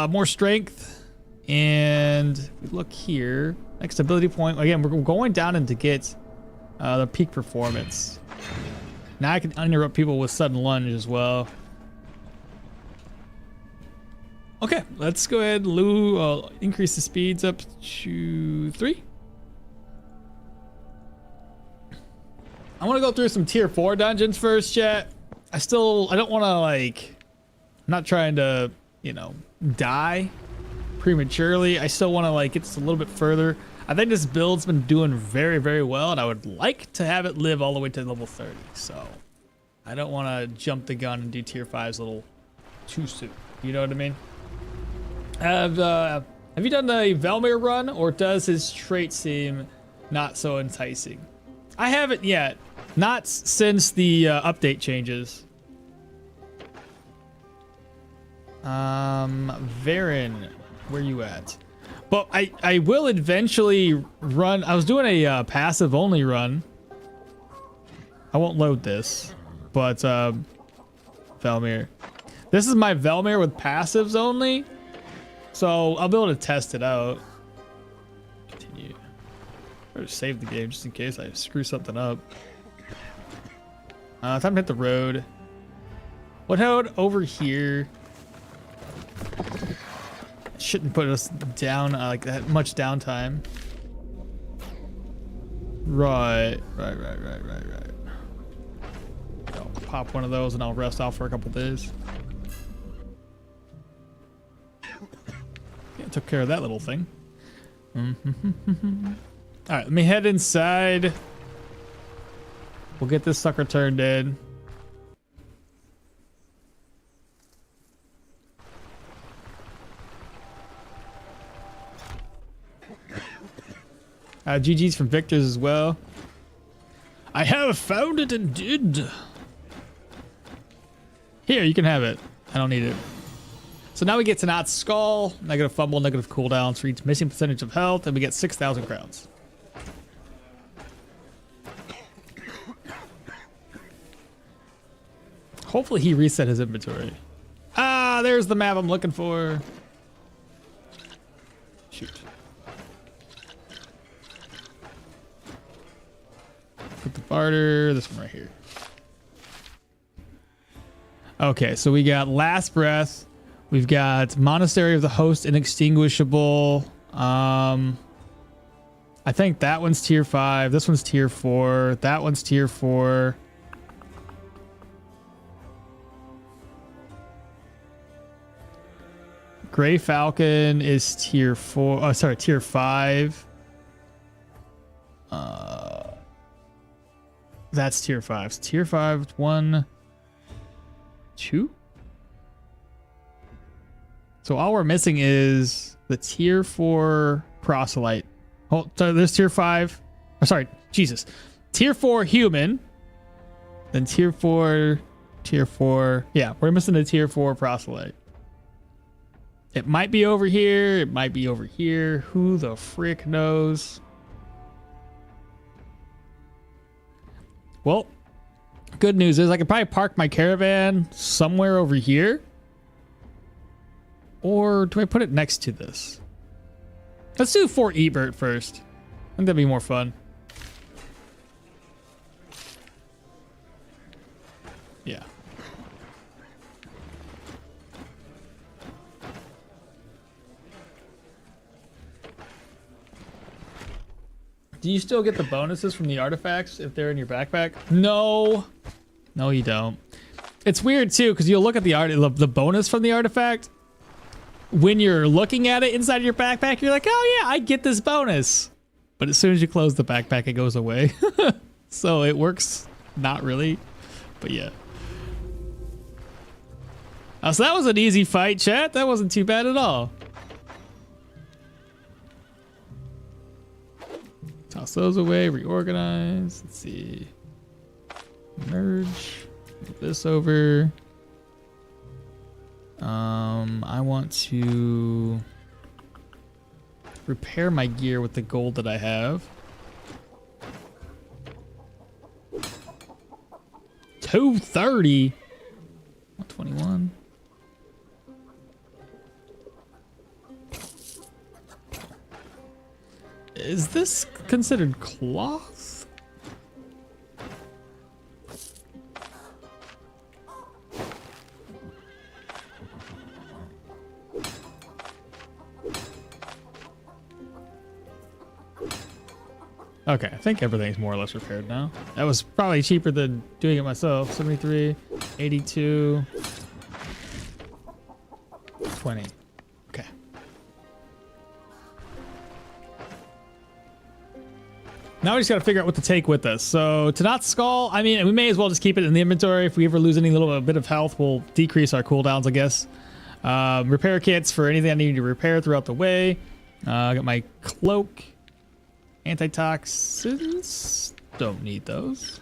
More strength. And we look here. Next ability point. Again, we're going down and to get the peak performance. Now I can interrupt people with sudden lunge as well. Okay, let's go ahead and increase the speeds up to 3. I want to go through some tier 4 dungeons first, chat. I don't want to like, I'm not trying to, you know, die prematurely. I still want to like get this a little bit further. I think this build's been doing very, very well, and I would like to have it live all the way to level 30. So I don't want to jump the gun and do tier 5s a little too soon. You know what I mean? Have you done the Velmir run, or does his trait seem not so enticing? I haven't yet. Not since the update changes. Varen, where you at? But I will eventually run. I was doing a passive only run. I won't load this, but Velmir. This is my Velmir with passives only. So I'll be able to test it out. Continue. Better save the game just in case I screw something up. Time to hit the road. What road over here? Shouldn't put us down like that much downtime. Right. I'll pop one of those and I'll rest off for a couple days. Yeah, took care of that little thing. All right, let me head inside. We'll get this sucker turned in. GG's from Victor's as well. I have found it indeed. Here, you can have it. I don't need it. So now we get to not skull, negative fumble, negative cooldowns for each missing percentage of health, and we get 6,000 crowns. Hopefully he reset his inventory. Ah, there's the map I'm looking for. Shoot. Put the barter, this one right here. Okay, so we got Last Breath. We've got Monastery of the Host Inextinguishable. I think that one's tier 5. This one's tier 4. That one's tier 4. Gray Falcon is tier 4. Oh, sorry, tier 5. That's tier 5. So tier 5, 1, 2. So all we're missing is the tier 4 proselyte. Oh, so there's tier 5. Oh, sorry, Jesus. Tier 4 human. Then tier 4, tier 4. Yeah, we're missing a tier 4 proselyte. It might be over here. It might be over here. Who the frick knows? Well, good news is I could probably park my caravan somewhere over here. Or do I put it next to this? Let's do Fort Ebert first. I think that'd be more fun. Yeah. Do you still get the bonuses from the artifacts if they're in your backpack? No. No, you don't. It's weird too, because you'll look at the bonus from the artifact. When you're looking at it inside of your backpack, you're like, oh yeah, I get this bonus. But as soon as you close the backpack, it goes away. So it works not really, but yeah. So that was an easy fight, chat. That wasn't too bad at all. Toss those away, reorganize. Let's see. Merge. Move this over. I want to repair my gear with the gold that I have. 230. 121. Is this considered cloth? Okay, I think everything's more or less repaired now. That was probably cheaper than doing it myself. 73, 82, 20. Okay. Now we just got to figure out what to take with us. So to not skull, I mean, we may as well just keep it in the inventory. If we ever lose any little bit of health, we'll decrease our cooldowns, I guess. Repair kits for anything I need to repair throughout the way. I got my cloak. Antitoxins, don't need those.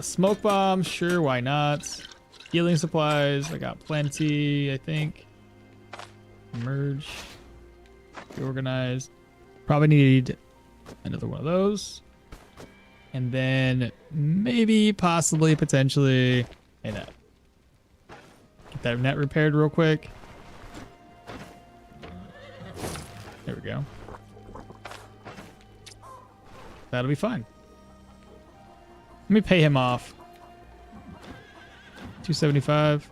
Smoke bomb, sure, why not? Healing supplies, I got plenty, I think. Merge, reorganize. Probably need another one of those. And then maybe, possibly, potentially a net. Get that net repaired real quick. There we go. That'll be fine. Let me pay him off. 275.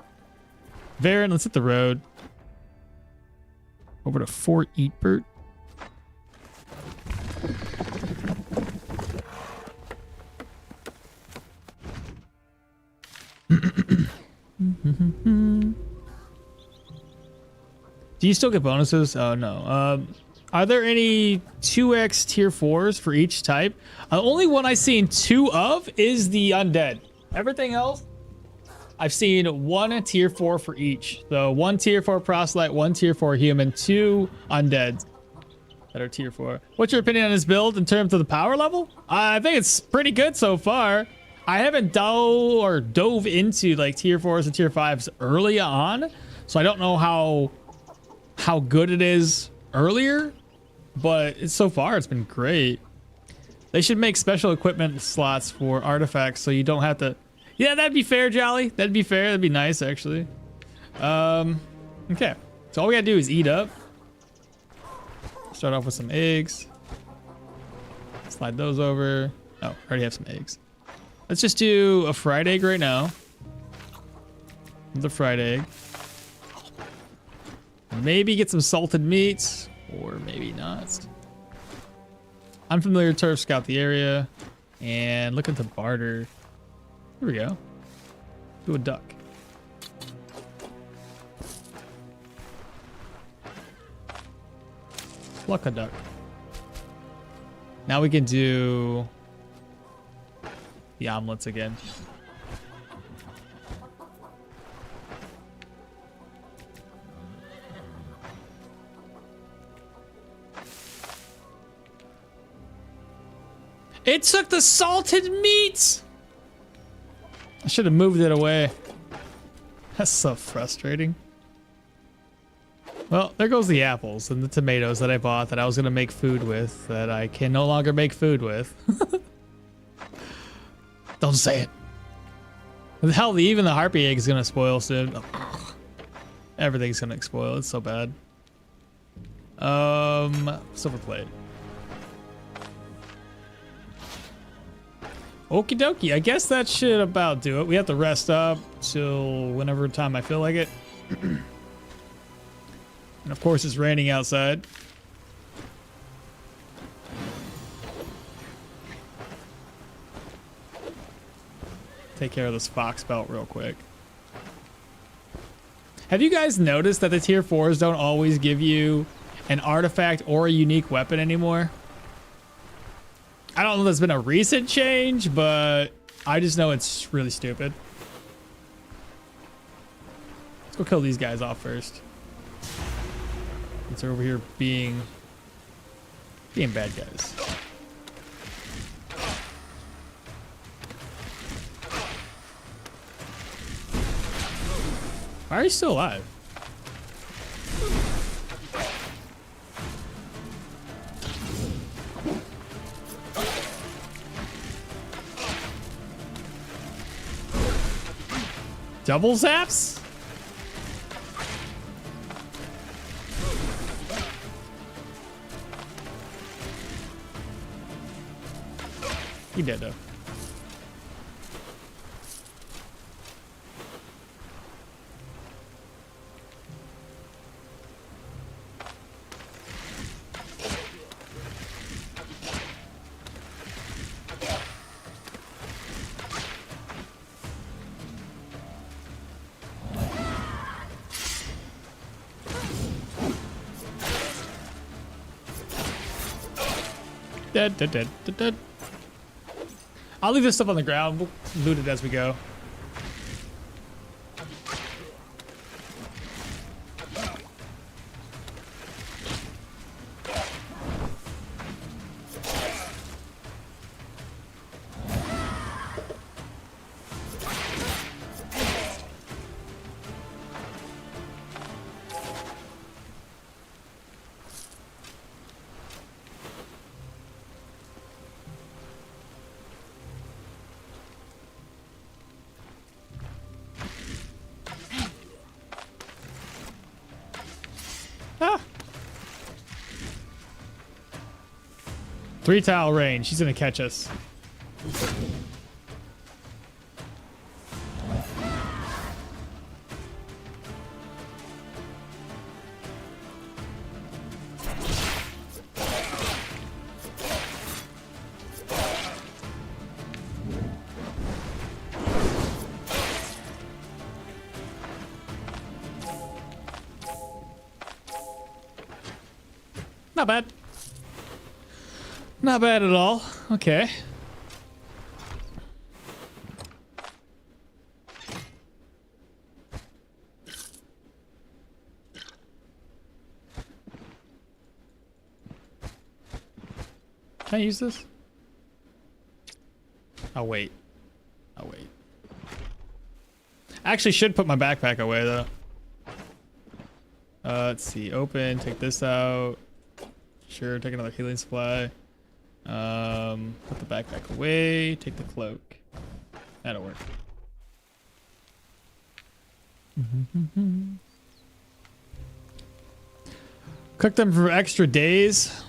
Varen, let's hit the road. Over to Fort Eatbert. Do you still get bonuses? Oh, no. Are there any 2x tier 4s for each type? The only one I've seen 2 of is the undead. Everything else, I've seen 1 tier 4 for each. So 1 tier 4 proselyte, 1 tier 4 human, 2 undead that are tier 4. What's your opinion on this build in terms of the power level? I think it's pretty good so far. I haven't dove into like tier 4s and tier 5s early on, so I don't know how good it is earlier, but so far it's been great. They should make special equipment slots for artifacts so you don't have to. Yeah, that'd be fair, Jolly. That'd be fair. That'd be nice, actually. Okay, so all we gotta do is eat up. Start off with some eggs. Slide those over. Oh, I already have some eggs. Let's just do a fried egg right now. The fried egg. Maybe get some salted meats, or maybe not. Unfamiliar turf, scout the area, and looking to barter. Here we go. Do a duck. Pluck a duck. Now we can do the omelets again. It took the salted meat! I should have moved it away. That's so frustrating. Well, there goes the apples and the tomatoes that I bought that I was going to make food with that I can no longer make food with. Don't say it. Hell, even the harpy egg is going to spoil soon. Oh, everything's going to spoil. It's so bad. Silver plate. Okie dokie, I guess that should about do it. We have to rest up till whenever time I feel like it. And of course it's raining outside. Take care of this fox belt real quick. Have you guys noticed that the tier 4s don't always give you an artifact or a unique weapon anymore? I don't know if there's been a recent change, but I just know it's really stupid. Let's go kill these guys off first. Since they're over here being bad guys. Why are you still alive? Double zaps? He dead though. Dead. I'll leave this stuff on the ground. We'll loot it as we go. Ah. 3 tile range. She's gonna catch us. Not bad. Not bad at all. Okay. Can I use this? I'll wait. I actually should put my backpack away though. Let's see. Open. Take this out. Sure, take another healing supply. Put the backpack away. Take the cloak. That'll work. Cook them for extra days.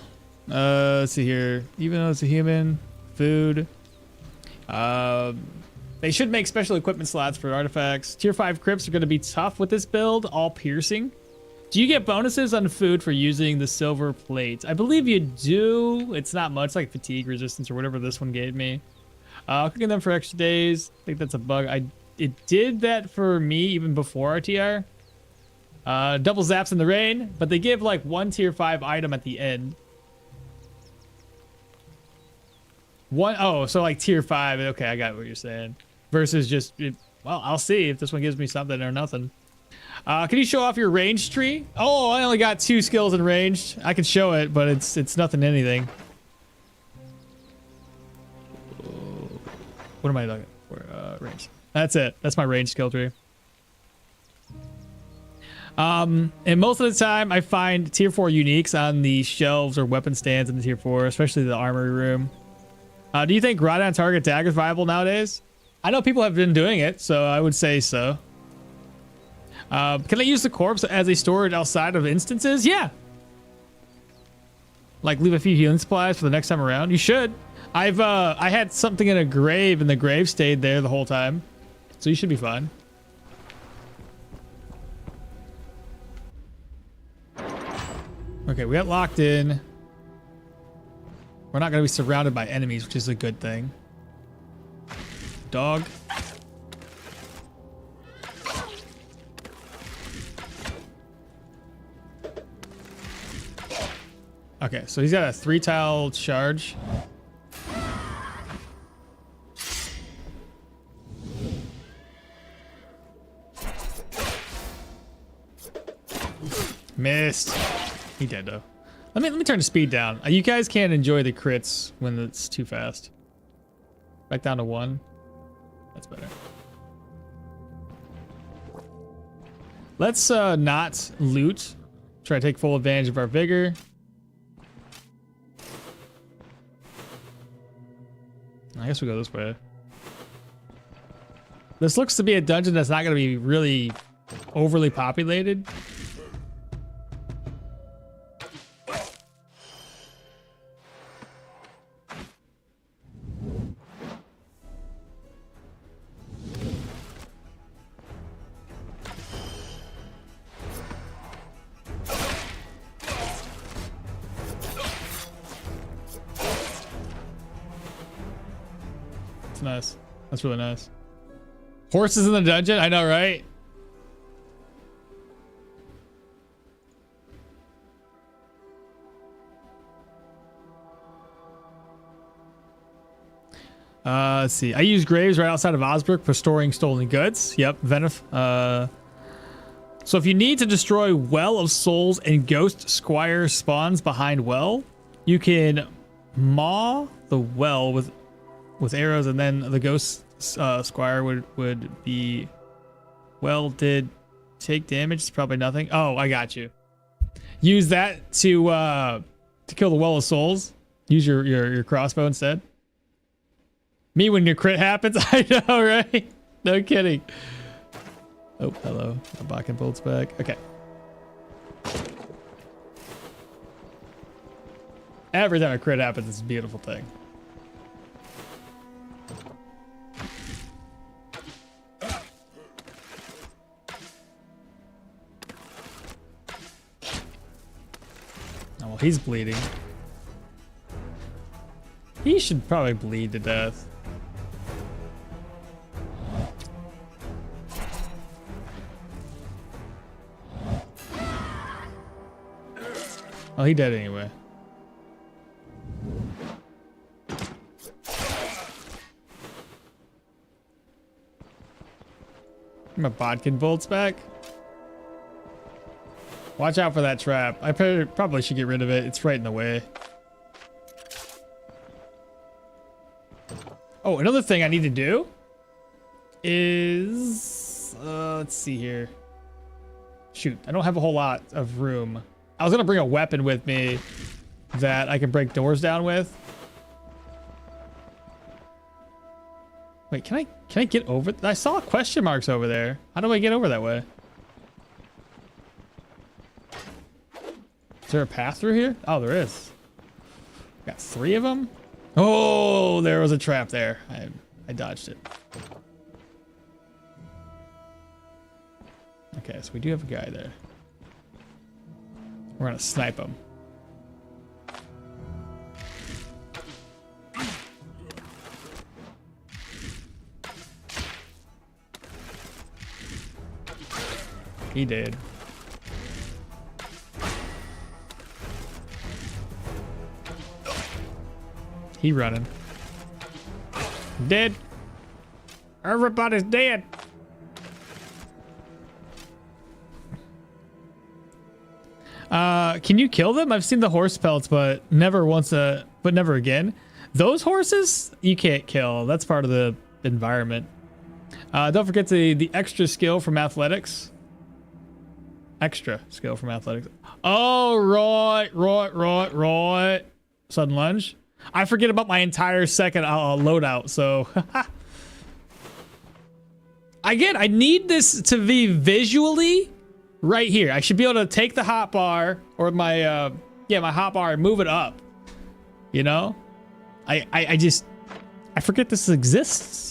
Let's see here. Even though it's a human, food. They should make special equipment slots for artifacts. Tier 5 crypts are going to be tough with this build. All piercing. Do you get bonuses on food for using the silver plates? I believe you do. It's not much, like fatigue resistance or whatever this one gave me. Cooking them for extra days. I think that's a bug. It did that for me even before RTR. Double zaps in the rain, but they give like 1 tier 5 item at the end. Oh, so like tier 5. Okay, I got what you're saying. Versus just, well, I'll see if this one gives me something or nothing. Can you show off your ranged tree? Oh, I only got 2 skills in ranged. I can show it, but it's nothing anything. What am I looking for? Ranged. That's it. That's my ranged skill tree. And most of the time, I find tier 4 uniques on the shelves or weapon stands in the tier 4, especially the armory room. Do you think right on target dagger is viable nowadays? I know people have been doing it, so I would say so. Can I use the corpse as a storage outside of instances? Yeah. Like leave a few healing supplies for the next time around. You should. I had something in a grave and the grave stayed there the whole time. So you should be fine. Okay, we got locked in. We're not going to be surrounded by enemies, which is a good thing. Dog. Okay, so he's got a 3 tile charge. Missed. He dead though. Let me turn the speed down. You guys can't enjoy the crits when it's too fast. Back down to 1. That's better. Let's not loot. Try to take full advantage of our vigor. I guess we go this way. This looks to be a dungeon that's not going to be really overly populated. That's nice. That's really nice. Horses in the dungeon? I know, right? Let's see. I use graves right outside of Osbrook for storing stolen goods. Yep, Venif. So if you need to destroy Well of Souls and Ghost Squire spawns behind Well, you can maw the well with arrows, and then the Ghost Squire would be... Well, did take damage? It's probably nothing. Oh, I got you. Use that to kill the Well of Souls. Use your crossbow instead. Me when your crit happens? I know, right? No kidding. Oh, hello. The Bakken bolts back. Okay. Every time a crit happens, it's a beautiful thing. Oh, well, he's bleeding. He should probably bleed to death. Oh, he dead anyway. My Bodkin bolts back. Watch out for that trap. I probably should get rid of it. It's right in the way. Oh, another thing I need to do is let's see here. Shoot, I don't have a whole lot of room. I was gonna bring a weapon with me that I can break doors down with. Wait, can I get over? I saw question marks over there. How do I get over that way? Is there a path through here? Oh, there is. Got 3 of them. Oh, there was a trap there. I dodged it. Okay, so we do have a guy there. We're gonna snipe him. He did. He running. Dead. Everybody's dead. Can you kill them? I've seen the horse pelts, but never again. Those horses you can't kill. That's part of the environment. Don't forget the extra skill from athletics. Extra skill from athletics. Oh, right. Sudden lunge. I forget about my entire second loadout, so... Again, I need this to be visually right here. I should be able to take the hotbar or my my hotbar and move it up. You know? I forget this exists.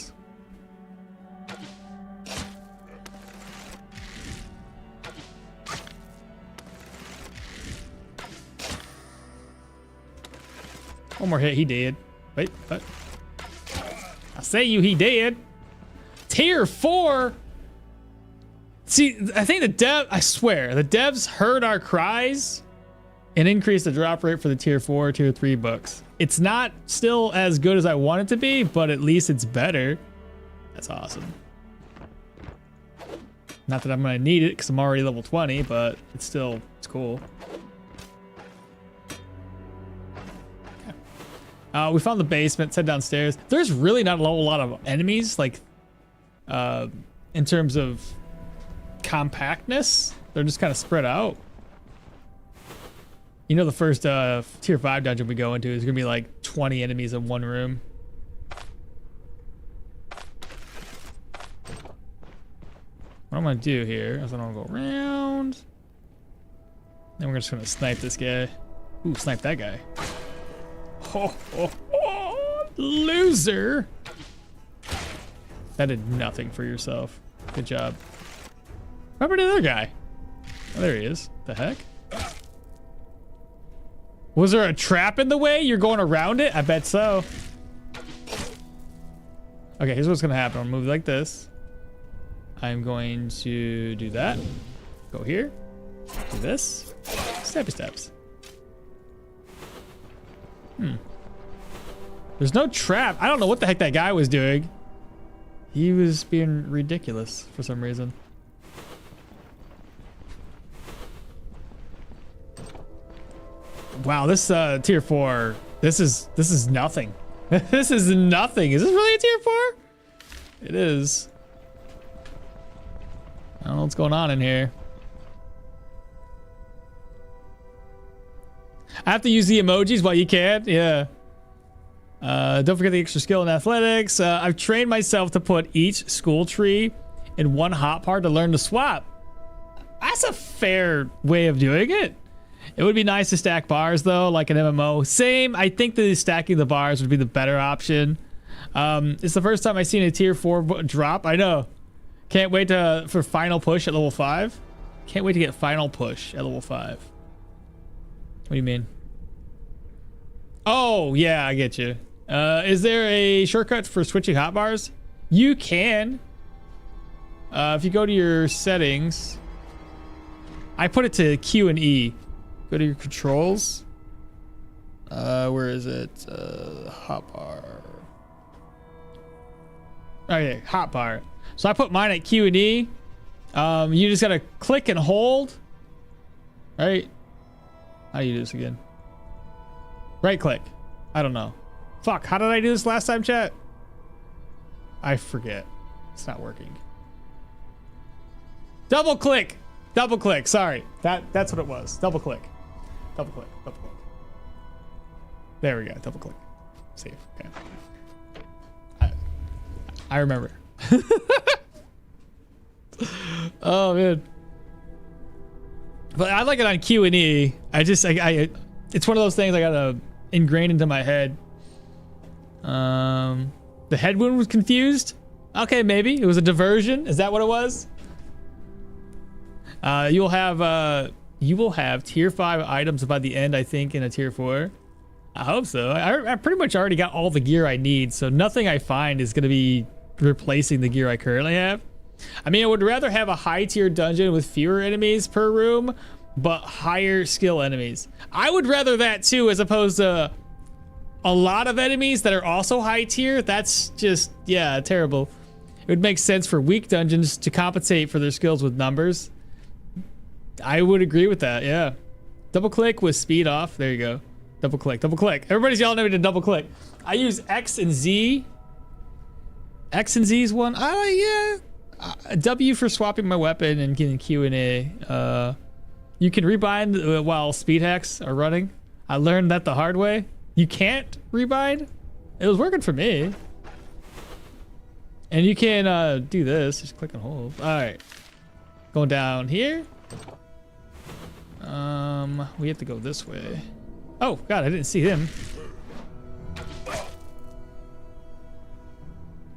One more hit, he dead. Wait, what? I say he dead. Tier 4. See, I think I swear, the devs heard our cries and increased the drop rate for the tier 4, tier 3 books. It's not still as good as I want it to be, but at least it's better. That's awesome. Not that I'm gonna need it because I'm already level 20, but it's cool. We found the basement, head downstairs. There's really not a whole lot of enemies, like, in terms of compactness. They're just kind of spread out. You know, the first tier 5 dungeon we go into is gonna be like 20 enemies in one room. What I'm gonna do here is I'm gonna go around. Then we're just gonna snipe this guy. Ooh, snipe that guy. Loser. That did nothing for yourself. Good job. What happened to the other guy? Oh, there he is. The heck? Was there a trap in the way? You're going around it? I bet so. Okay, here's what's gonna happen. I'll move like this. I'm going to do that. Go here. Do this. Steppy steps. There's no trap. I don't know what the heck that guy was doing. He was being ridiculous for some reason. Wow, this tier 4. This is nothing. This is nothing. Is this really a tier 4? It is. I don't know what's going on in here. I have to use the emojis while you can. Yeah. Don't forget the extra skill in athletics. I've trained myself to put each school tree in one hotbar to learn to swap. That's a fair way of doing it. It would be nice to stack bars though, like an MMO. Same, I think that stacking the bars would be the better option. It's the first time I've seen a tier 4 drop. I know. Can't wait for final push at level 5. Can't wait to get final push at level 5. What do you mean? Oh, yeah, I get you. Is there a shortcut for switching hotbars? You can. If you go to your settings, I put it to Q and E. Go to your controls. Where is it? Hotbar. Oh yeah, hotbar. So I put mine at Q and E. You just gotta click and hold. Right? How do you do this again? Right click. I don't know. Fuck, how did I do this last time, chat? I forget. It's not working. Double click. Double click. Sorry. That's what it was. Double click. Double click. Double click. There we go. Double click. Save. Okay. I remember. Oh man. But I like it on Q and E. It's one of those things I gotta ingrain into my head. The head wound was confused. Okay, maybe it was a diversion. Is that what it was? You will have tier 5 items by the end, I think, in a tier 4. I hope so. I pretty much already got all the gear I need, so nothing I find is gonna be replacing the gear I currently have. I mean, I would rather have a high tier dungeon with fewer enemies per room, but higher skill enemies. I would rather that too, as opposed to a lot of enemies that are also high tier. That's just, yeah, terrible. It would make sense for weak dungeons to compensate for their skills with numbers. I would agree with that, yeah. Double click with speed off. There you go. Double click, double click. Everybody's yelling at me to double click. I use X and Z. X and Z is one. Yeah. W for swapping my weapon and getting Q and A. You can rebind while speed hacks are running. I learned that the hard way. You can't rebind. It was working for me. And you can do this. Just click and hold. All right. Going down here. We have to go this way. Oh God, I didn't see him.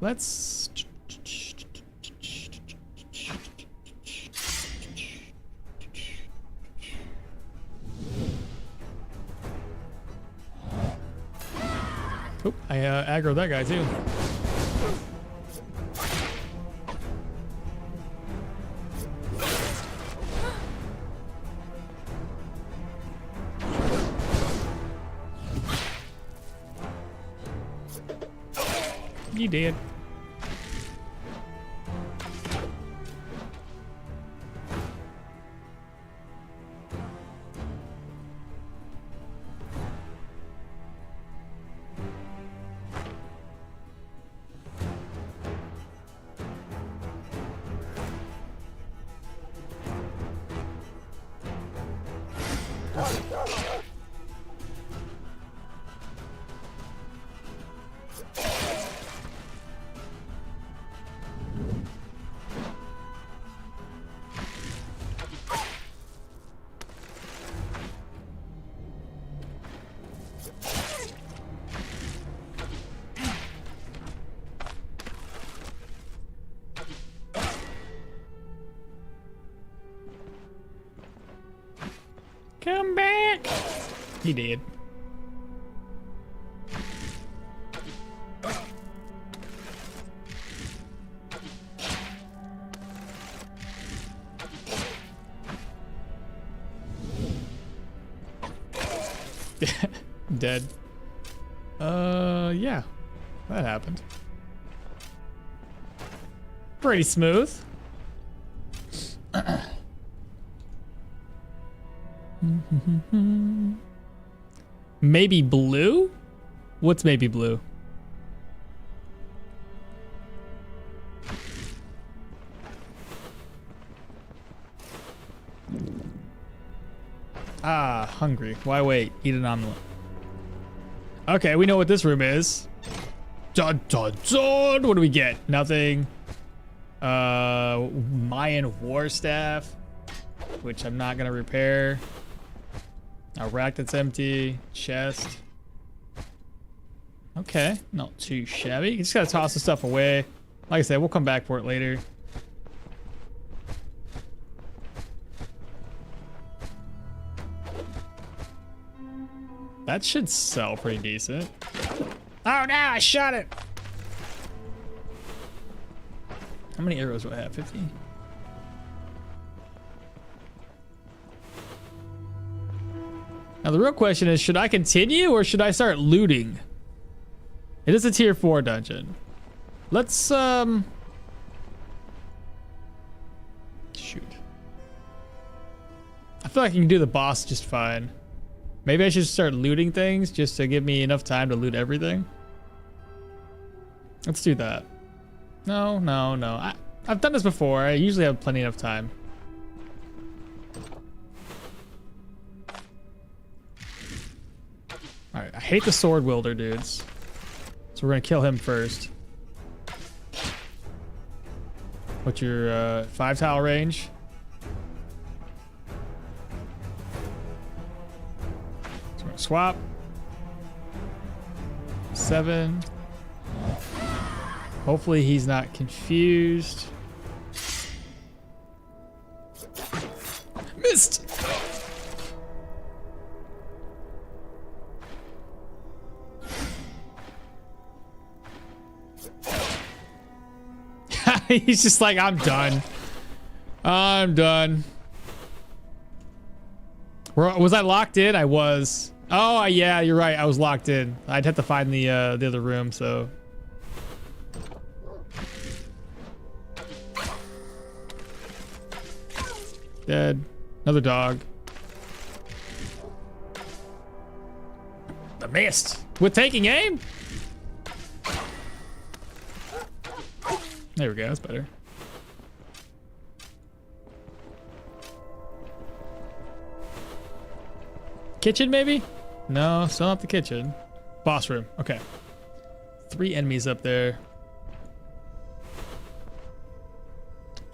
Let's. Oop, I aggroed that guy too. You did. Come back. He did. Dead. Yeah. That happened. Pretty smooth. Maybe blue? What's maybe blue? Ah, hungry. Why wait? Eat an omelet. Okay, we know what this room is. Dun dun dun! What do we get? Nothing. Mayan war staff, which I'm not gonna repair. A rack that's empty. Chest. Okay, not too shabby. You just gotta toss the stuff away. Like I said, we'll come back for it later. That should sell pretty decent. Oh no, I shot it! How many arrows do I have? 50? Now the real question is, should I continue or should I start looting? It is a tier 4 dungeon. Let's shoot. I feel like I can do the boss just fine. Maybe I should start looting things just to give me enough time to loot everything. Let's do that. No. I've done this before. I usually have plenty of time. Alright, I hate the sword wielder dudes. So we're gonna kill him first. What's your 5 tile range? So we're gonna swap. 7. Hopefully he's not confused. Missed! He's just like, I'm done. I'm done. Was I locked in? I was. Oh, yeah, you're right. I was locked in. I'd have to find the other room, so. Dead. Another dog. I missed. With taking aim? There we go. That's better. Kitchen, maybe? No, still not the kitchen. Boss room. Okay. 3 enemies up there.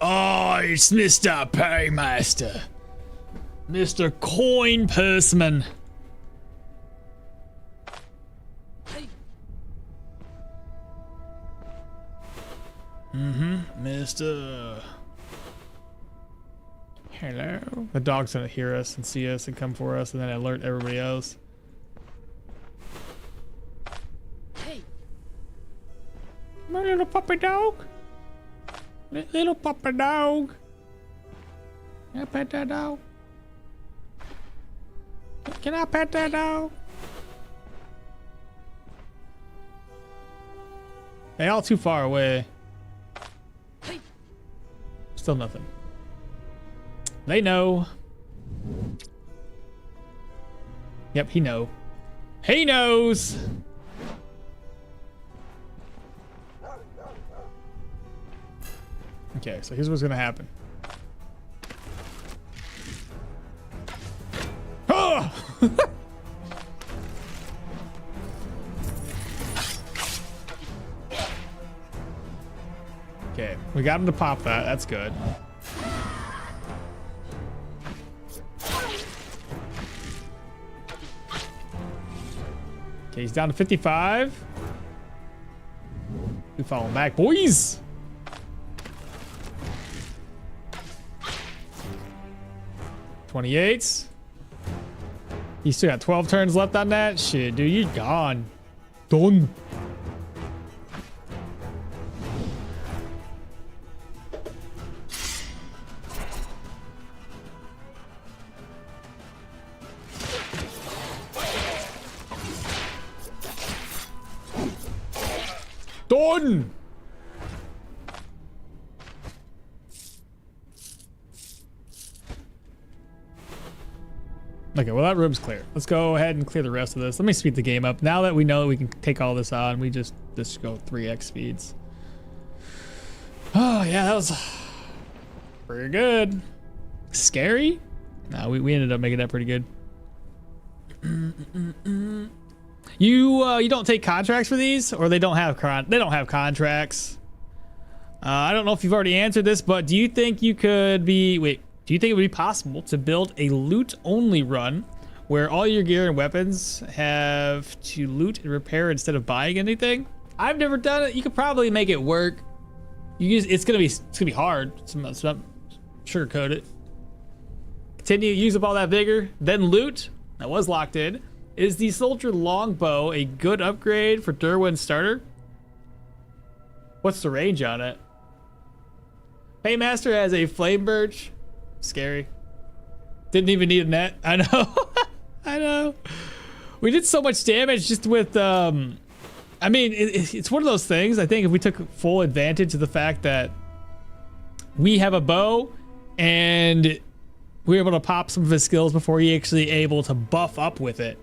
Oh, it's Mr. Paymaster. Mr. Coin Purseman. Mr. Hello. The dog's gonna hear us and see us and come for us and then alert everybody else. Hey. My little puppy dog. Little puppy dog. Can I pet that dog? Can I pet that dog? They all too far away. Hey. Still nothing. They know. Yep, he know. He knows. Okay, so here's what's gonna happen. Oh! Okay, we got him to pop that. That's good. Okay, he's down to 55. We follow him back, boys. $28. You still got 12 turns left on that? Shit, dude, you're gone. Done. Done. Okay, well that room's clear. Let's go ahead and clear the rest of this. Let me speed the game up. Now that we know that we can take all this on, we just go 3x speeds. Oh yeah, that was pretty good. Scary? No, we ended up making that pretty good. You don't take contracts for these, or they don't have contracts. I don't know if you've already answered this, but do you think you could be do you think it would be possible to build a loot-only run where all your gear and weapons have to loot and repair instead of buying anything? I've never done it. You could probably make it work. It's gonna be hard. So not sugarcoat it. Continue, use up all that vigor, then loot. That was locked in. Is the soldier longbow a good upgrade for Derwin's starter? What's the range on it? Paymaster has a flame birch. Scary. Didn't even need a net. I know. I know. We did so much damage just with I mean, it's one of those things. I think if we took full advantage of the fact that we have a bow and we were able to pop some of his skills before he actually able to buff up with it.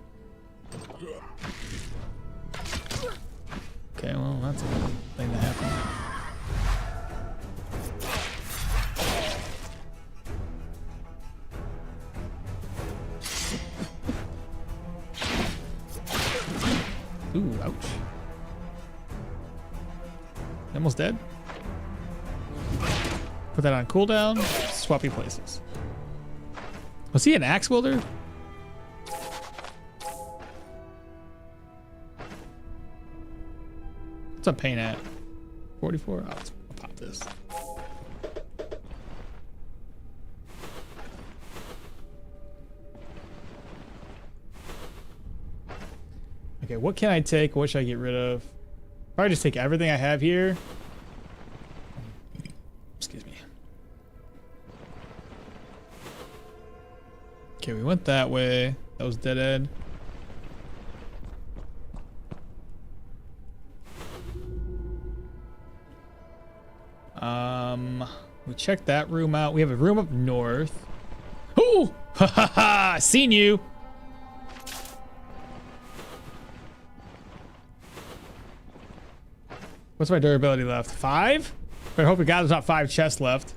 Okay, well, that's a good thing to happen. Ooh, ouch. Almost dead. Put that on cooldown. Swappy places. Was he an axe wielder? What's up paint at? 44? Oh, let's pop this. Okay, what can I take? What should I get rid of? Probably just take everything I have here. Excuse me. Okay, we went that way. That was dead end. We checked that room out. We have a room up north. Ooh! Ha ha ha! Seen you! What's my durability left? 5? I hope to God there's not 5 chests left.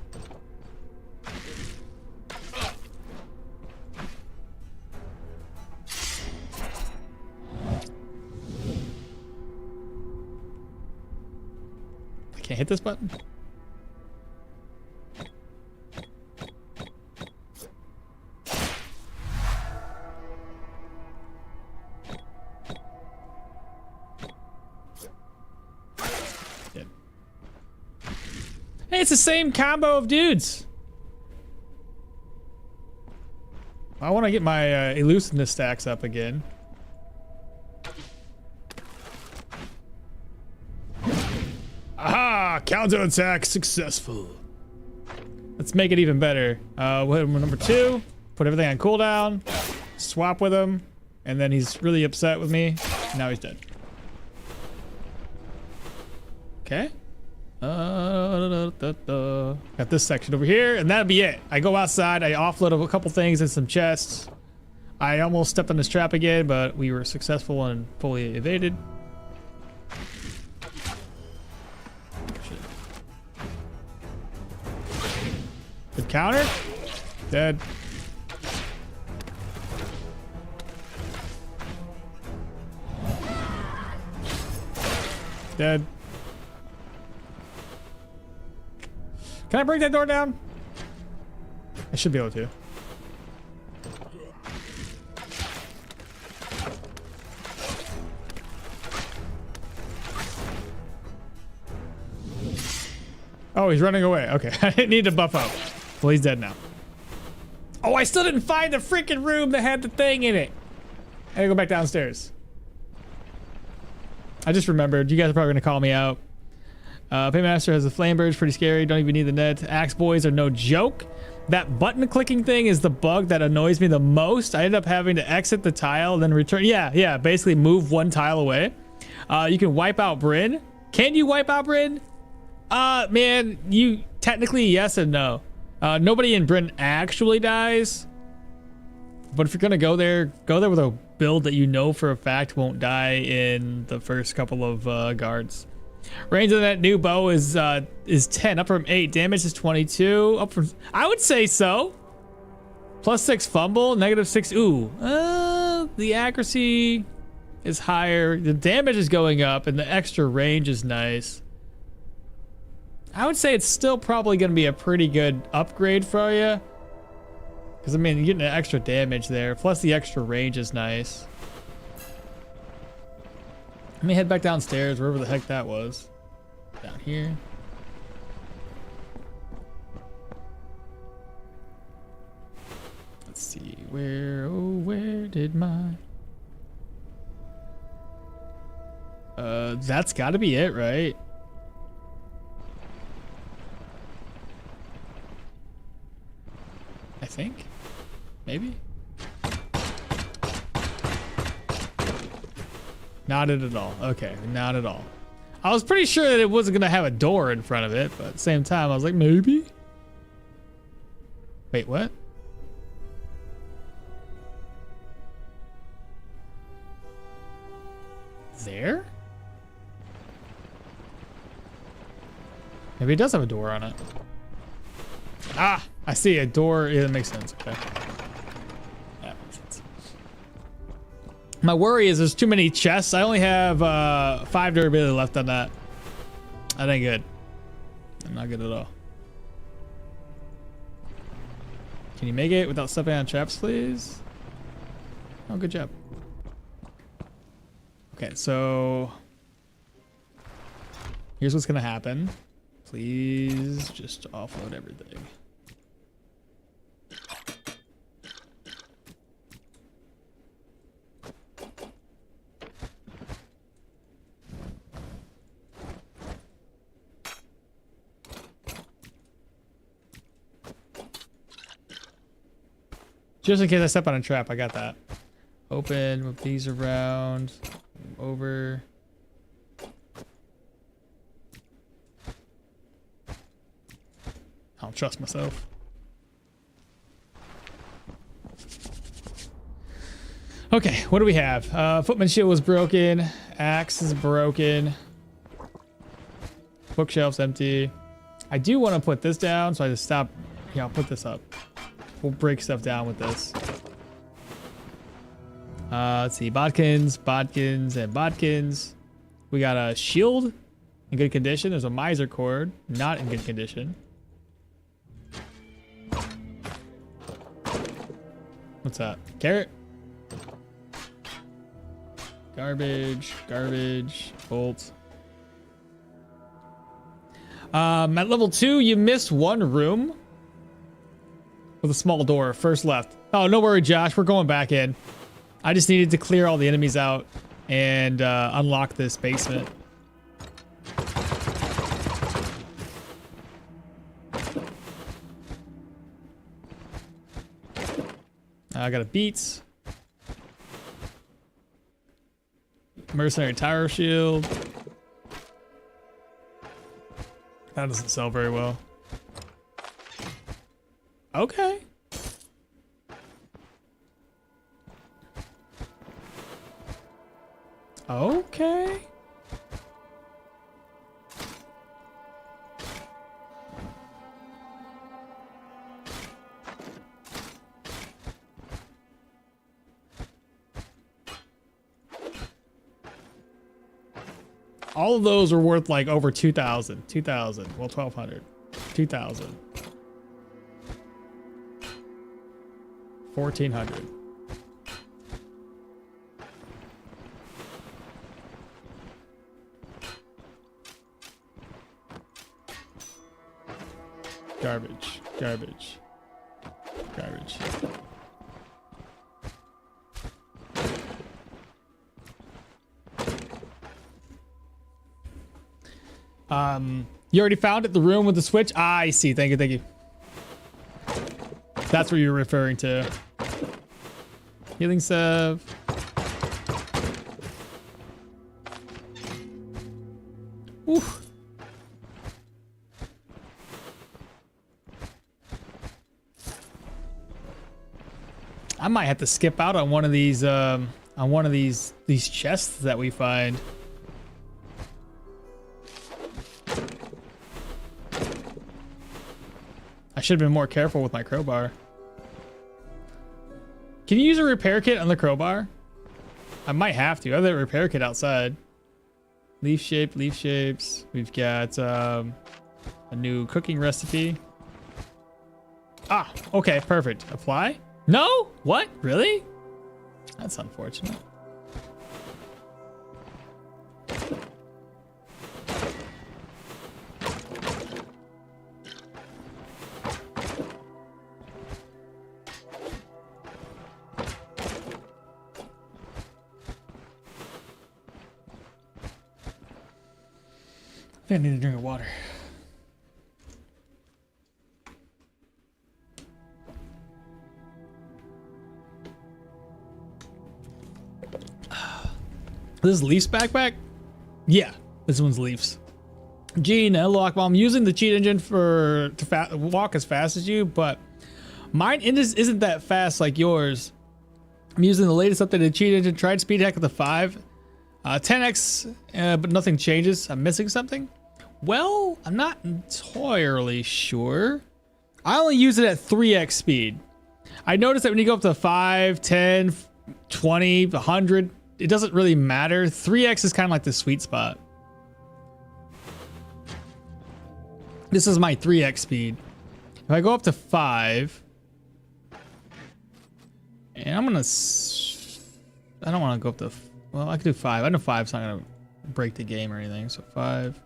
I can't hit this button? Hey, it's the same combo of dudes. I want to get my elusiveness stacks up again. Aha! Counterattack successful. Let's make it even better. We'll hit him with number 2. Put everything on cooldown. Swap with him. And then he's really upset with me. Now he's dead. Okay. Got this section over here, and that'll be it. I go outside, I offload a couple things and some chests. I almost stepped on this trap again, but we were successful and fully evaded. Shit. Good counter. Dead. Dead. Can I break that door down? I should be able to. Oh, he's running away. Okay, I didn't need to buff up. Well, he's dead now. Oh, I still didn't find the freaking room that had the thing in it. gotta go back downstairs. I just remembered. You guys are probably gonna call me out. Paymaster has a flame bird. Pretty scary. Don't even need the net. Axe boys are no joke. That button clicking thing is the bug that annoys me the most. I end up having to exit the tile and then return. Yeah. Basically move one tile away. You can wipe out Bryn. Can you wipe out Bryn? Man, you technically yes and no. Nobody in Bryn actually dies. But if you're gonna go there with a build that you know for a fact won't die in the first couple of guards. Range of that new bow is 10, up from 8. Damage is 22, up from, I would say so. +6 fumble, -6. Ooh, the accuracy is higher. The damage is going up, and the extra range is nice. I would say it's still probably going to be a pretty good upgrade for you. Because, I mean, you're getting extra damage there, plus the extra range is nice. Let me head back downstairs, wherever the heck that was. Down here. Let's see, where did my... That's gotta be it, right? I think? Maybe? Not it at all. Okay, not at all. I was pretty sure that it wasn't gonna have a door in front of it, but at the same time, I was like, maybe? Wait, what? There? Maybe it does have a door on it. Ah, I see a door. Yeah, that makes sense. Okay. That makes sense. My worry is there's too many chests. I only have 5 durability left on that. That ain't good. Not good at all. Can you make it without stepping on traps, please? Oh, good job. Okay, so here's what's gonna happen. Please just offload everything. Just in case I step on a trap, I got that. Open, move these around, over. I don't trust myself. Okay, what do we have? Footman shield was broken. Axe is broken. Bookshelf's empty. I do want to put this down, so I just stop. Yeah, I'll put this up. We'll break stuff down with this. Let's see, bodkins, and bodkins. We got a shield in good condition. There's a miser cord, not in good condition. What's that? Carrot? Garbage, bolt. At level 2, you missed one room with a small door, first left. Oh, no worry, Josh, we're going back in. I just needed to clear all the enemies out and unlock this basement. I got a beats. Mercenary tire shield. That doesn't sell very well. Okay. Okay. All of those are worth like over 2,000. 2,000. Well, 1,200. 2,000. 1,400. Garbage. Garbage. Garbage. You already found it, the room with the switch? Ah, I see. Thank you, thank you. That's what you're referring to. Healing salve. Oof. I might have to skip out on one of these these chests that we find. I should have been more careful with my crowbar. Can you use a repair kit on the crowbar? I might have to. I have that repair kit outside. Leaf shapes. We've got a new cooking recipe. Ah, okay, perfect. Apply? No? What? Really? That's unfortunate. I think I need a drink of water. This is Leaf's backpack? Yeah, this one's Leaf's. Gene, hello, okmall. I'm using the cheat engine to walk as fast as you, but mine isn't that fast like yours. I'm using the latest updated cheat engine. Tried speed hack at the 5. 10x, but nothing changes. I'm missing something? Well, I'm not entirely sure. I only use it at 3x speed. I noticed that when you go up to 5, 10, 20, 100, it doesn't really matter. 3x is kind of like the sweet spot. This is my 3x speed. If I go up to 5, and I don't want to go up to, well, I could do 5. I know 5's not going to break the game or anything, so 5.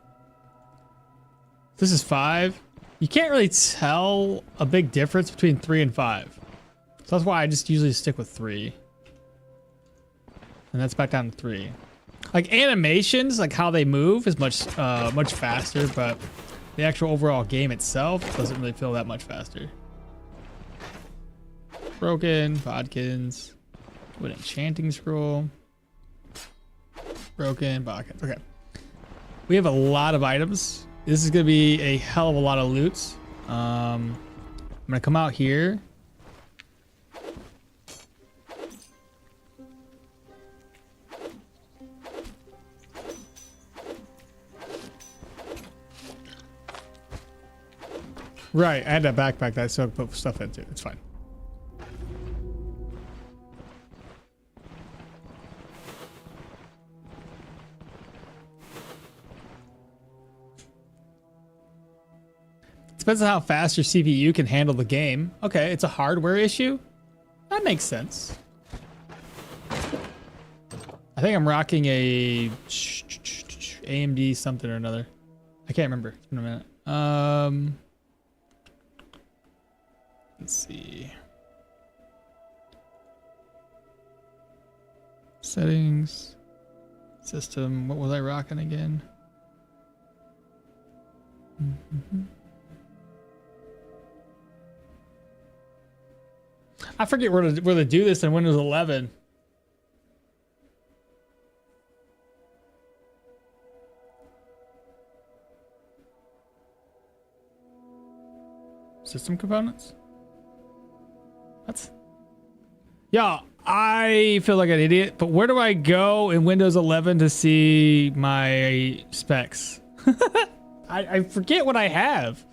This is 5. You can't really tell a big difference between 3 and 5. So that's why I just usually stick with 3. And that's back down to 3. Like animations, like how they move is much faster, but the actual overall game itself doesn't really feel that much faster. Broken, Bodkins, with enchanting scroll. Broken, Bodkins. Okay. We have a lot of items. This is gonna be a hell of a lot of loots. I'm gonna come out here. Right, I had that backpack that I still put stuff into. It's fine. Depends on how fast your CPU can handle the game. Okay, it's a hardware issue. That makes sense. I think I'm rocking a AMD something or another. I can't remember. It's been a minute. Let's see. Settings. System. What was I rocking again? I forget where to do this in Windows 11. System components? What? Yeah, I feel like an idiot, but where do I go in Windows 11 to see my specs? I forget what I have.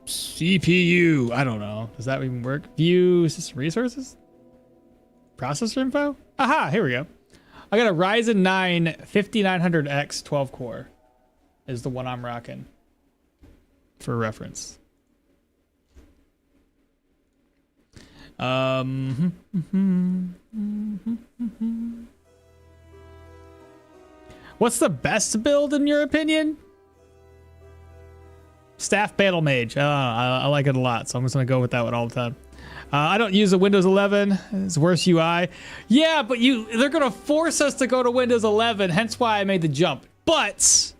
CPU. I don't know. Does that even work? View system resources? Processor info? Aha, here we go. I got a Ryzen 9 5900X 12 core is the one I'm rocking for reference. What's the best build in your opinion? Staff Battle Mage. I like it a lot, so I'm just gonna go with that one all the time. I don't use a Windows 11. It's worse UI. Yeah, but they're gonna force us to go to Windows 11. Hence why I made the jump. But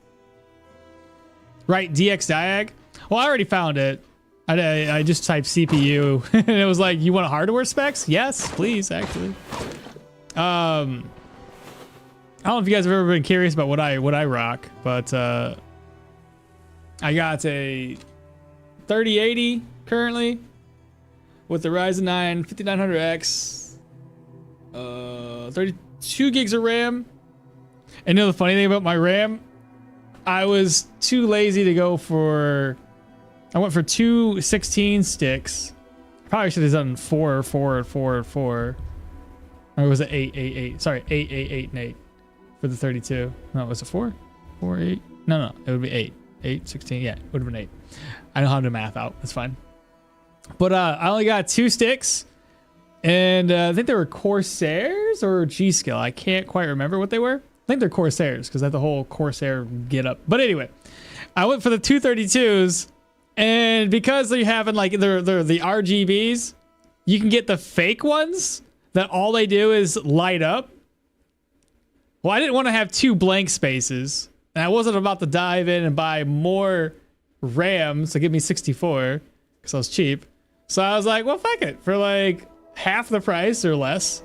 right, DX Diag. Well, I already found it. I just typed CPU and it was like, you want hardware specs? Yes, please, actually. I don't know if you guys have ever been curious about what I rock, but I got a 3080 currently with the Ryzen 9 5900X, 32 gigs of RAM. And you know the funny thing about my RAM? I was too lazy to go for. I went for 2 16 sticks. Probably should have done 4 or 4 or 4 or 4. Or was it 8 8 8? Sorry, 8 8 8 and 8 for the 32. No, was it 4? 4 8? No, it would be 8. 8 16. Yeah, it would have been 8. I know how to math out. It's fine. But I only got 2 sticks, and I think they were Corsairs or G-Skill. I can't quite remember what they were. I think they're Corsairs because I have the whole Corsair get up. But anyway, I went for the 232s. And because they're having like they're the RGBs, you can get the fake ones that all they do is light up. Well, I didn't want to have 2 blank spaces, and I wasn't about to dive in and buy more RAM to give me 64 because I was cheap. So I was like, well, fuck it, for like half the price or less.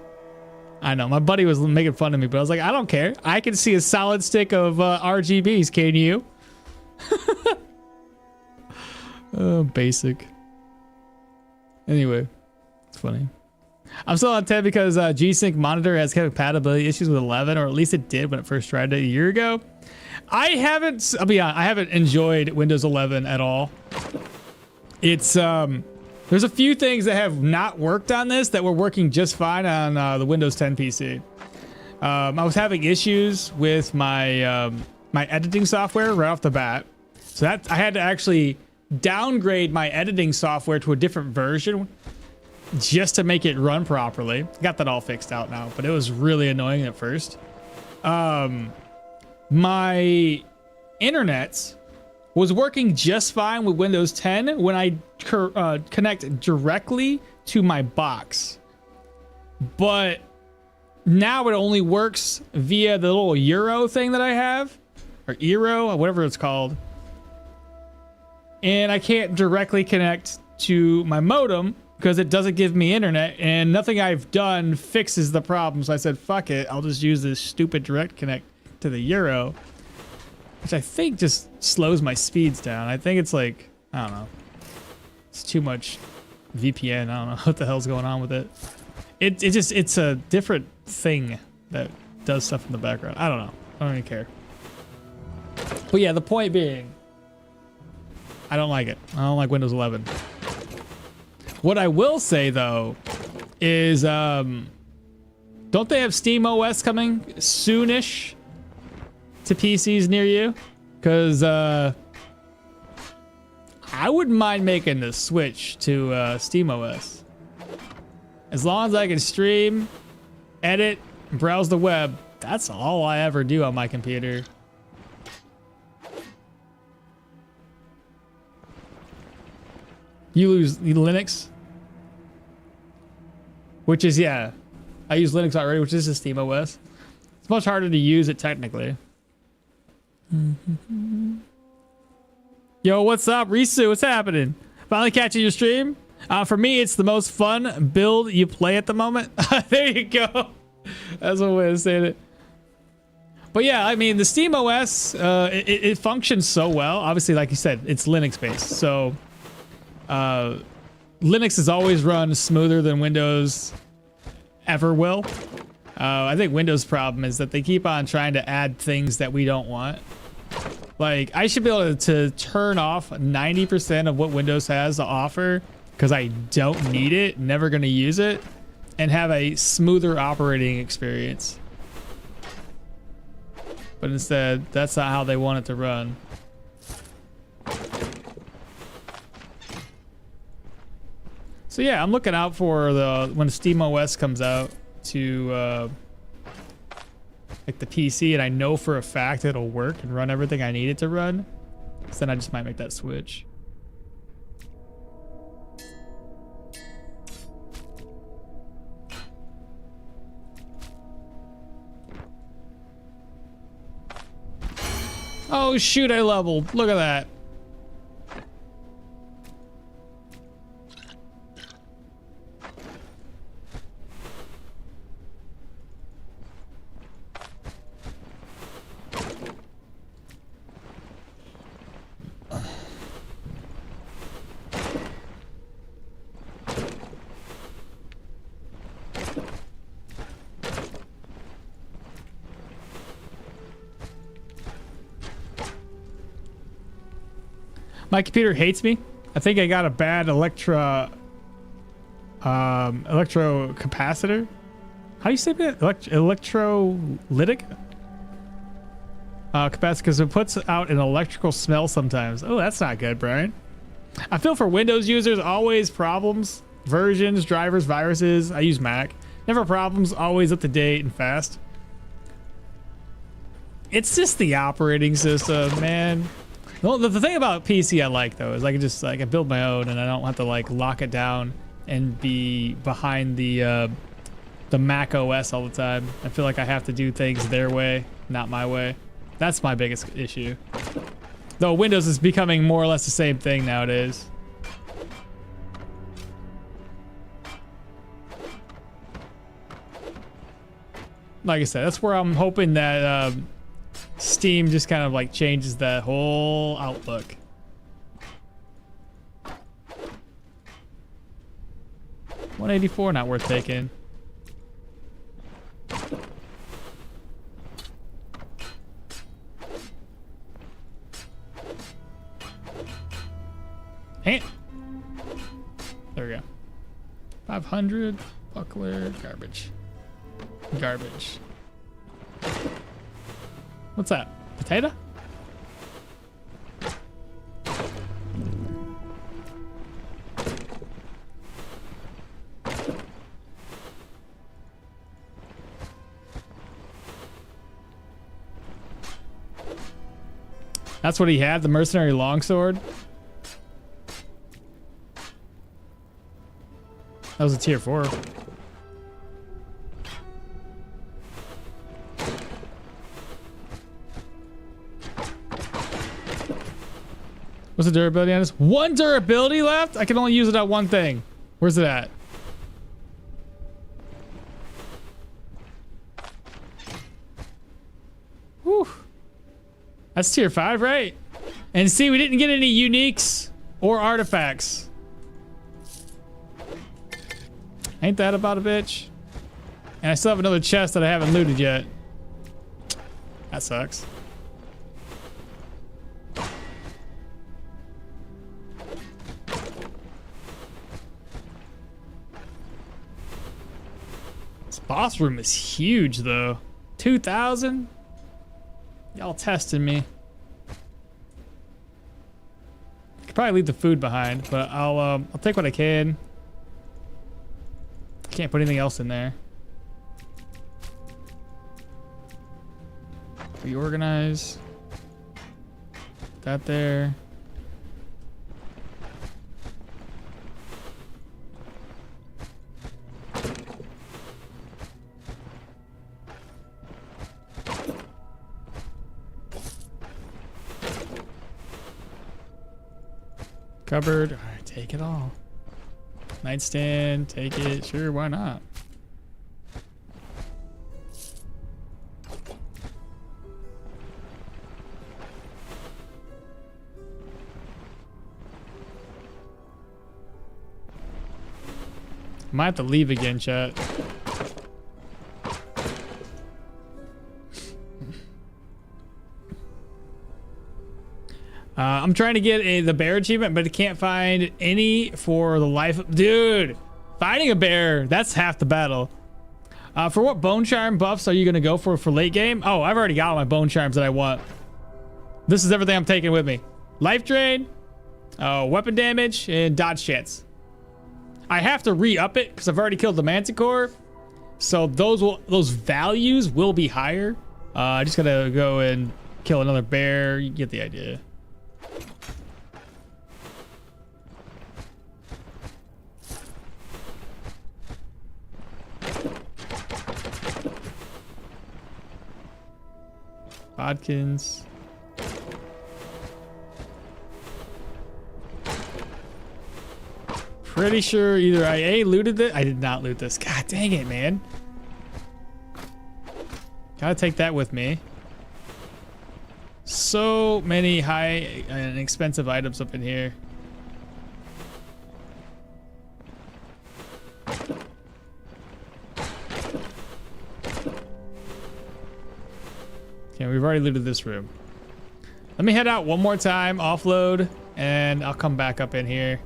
I know my buddy was making fun of me, but I was like, I don't care. I can see a solid stick of RGBs. Can you? Oh, basic. Anyway, it's funny. I'm still on 10 because G-Sync monitor has compatibility issues with 11, or at least it did when it first tried it a year ago. I'll be honest, I haven't enjoyed Windows 11 at all. It's there's a few things that have not worked on this that were working just fine on the Windows 10 PC. I was having issues with my my editing software right off the bat, so that I had to actually downgrade my editing software to a different version just to make it run properly. Got that all fixed out now, but it was really annoying at first. My internet was working just fine with Windows 10 when I connect directly to my box, but now it only works via the little Euro thing that I have, or Eero, or whatever it's called. And I can't directly connect to my modem because it doesn't give me internet, and nothing I've done fixes the problem. So I said, fuck it, I'll just use this stupid direct connect to the Euro, which I think just slows my speeds down. I think it's like, I don't know, it's too much VPN. I don't know what the hell's going on with it. It's a different thing that does stuff in the background. I don't know. I don't even care. But yeah, the point being, I don't like it. I don't like Windows 11. What I will say though is, don't they have Steam OS coming soonish to PCs near you? Because I wouldn't mind making the switch to Steam OS. As long as I can stream, edit, browse the web, that's all I ever do on my computer. You use Linux, which is, yeah, I use Linux already, which is a Steam OS. It's much harder to use it technically. Yo, what's up, Risu? What's happening? Finally catching your stream? For me, it's the most fun build you play at the moment. There you go. That's one way of saying it. But yeah, I mean, the Steam OS, it functions so well. Obviously, like you said, it's Linux based, so Linux has always run smoother than Windows ever will. I think Windows' problem is that they keep on trying to add things that we don't want. Like, I should be able to turn off 90% of what Windows has to offer because I don't need it, never going to use it, and have a smoother operating experience. But instead, that's not how they want it to run. So yeah, I'm looking out for when Steam OS comes out to like the PC, and I know for a fact it'll work and run everything I need it to run. So then I just might make that switch. Oh shoot, I leveled. Look at that. My computer hates me. I think I got a bad electrocapacitor. How do you say that? Electrolytic? Capacitor, because it puts out an electrical smell sometimes. Oh, that's not good, Brian. I feel for Windows users, always problems. Versions, drivers, viruses. I use Mac. Never problems, always up to date and fast. It's just the operating system, man. Well, the thing about PC I like though is I can just like I build my own and I don't have to like lock it down and be behind the Mac OS all the time. I feel like I have to do things their way, not my way. That's my biggest issue. Though Windows is becoming more or less the same thing nowadays. Like I said, that's where I'm hoping that Steam just kind of like changes that whole outlook. $184, not worth taking. Hey, there we go. 500, Duckler, garbage. Garbage. What's that? Potato? That's what he had, the mercenary longsword. That was a tier 4. What's the durability on this? 1 durability left? I can only use it on one thing. Where's it at? Whew. That's tier 5, right? And see, we didn't get any uniques or artifacts. Ain't that about a bitch? And I still have another chest that I haven't looted yet. That sucks. This boss room is huge though. 2,000? Y'all testing me. Could probably leave the food behind, but I'll take what I can. Can't put anything else in there. Reorganize. That there. Cupboard. All right, take it all. Nightstand, take it. Sure, why not? Might have to leave again, chat. I'm trying to get the bear achievement, but I can't find any for the life of... Dude, finding a bear, that's half the battle. For what bone charm buffs are you going to go for late game? Oh, I've already got all my bone charms that I want. This is everything I'm taking with me. Life drain, weapon damage, and dodge chance. I have to re-up it because I've already killed the manticore. So those values will be higher. I just got to go and kill another bear. You get the idea. Bodkins. Pretty sure either I A, looted it. I did not loot this. God dang it, man. Gotta take that with me. So many high and expensive items up in here. Okay, we've already looted this room. Let me head out one more time, offload, and I'll come back up in here.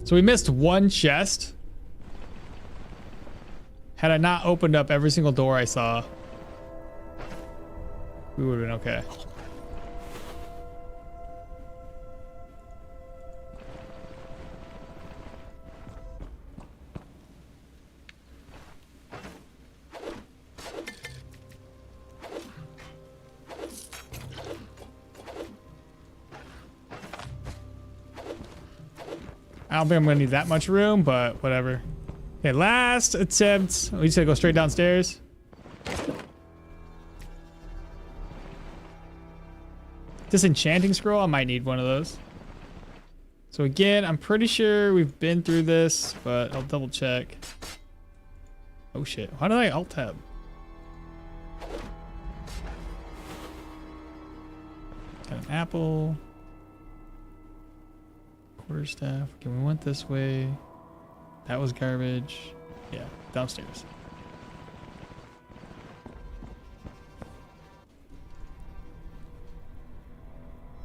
So we missed one chest. Had I not opened up every single door I saw, we would have been okay. I don't think I'm gonna need that much room, but whatever. Okay, last attempt. We just gotta go straight downstairs. Disenchanting scroll, I might need one of those. So again, I'm pretty sure we've been through this, but I'll double check. Oh shit, why did I alt tab? Got an apple. Quarterstaff. Okay, we went this way. That was garbage. Yeah, downstairs.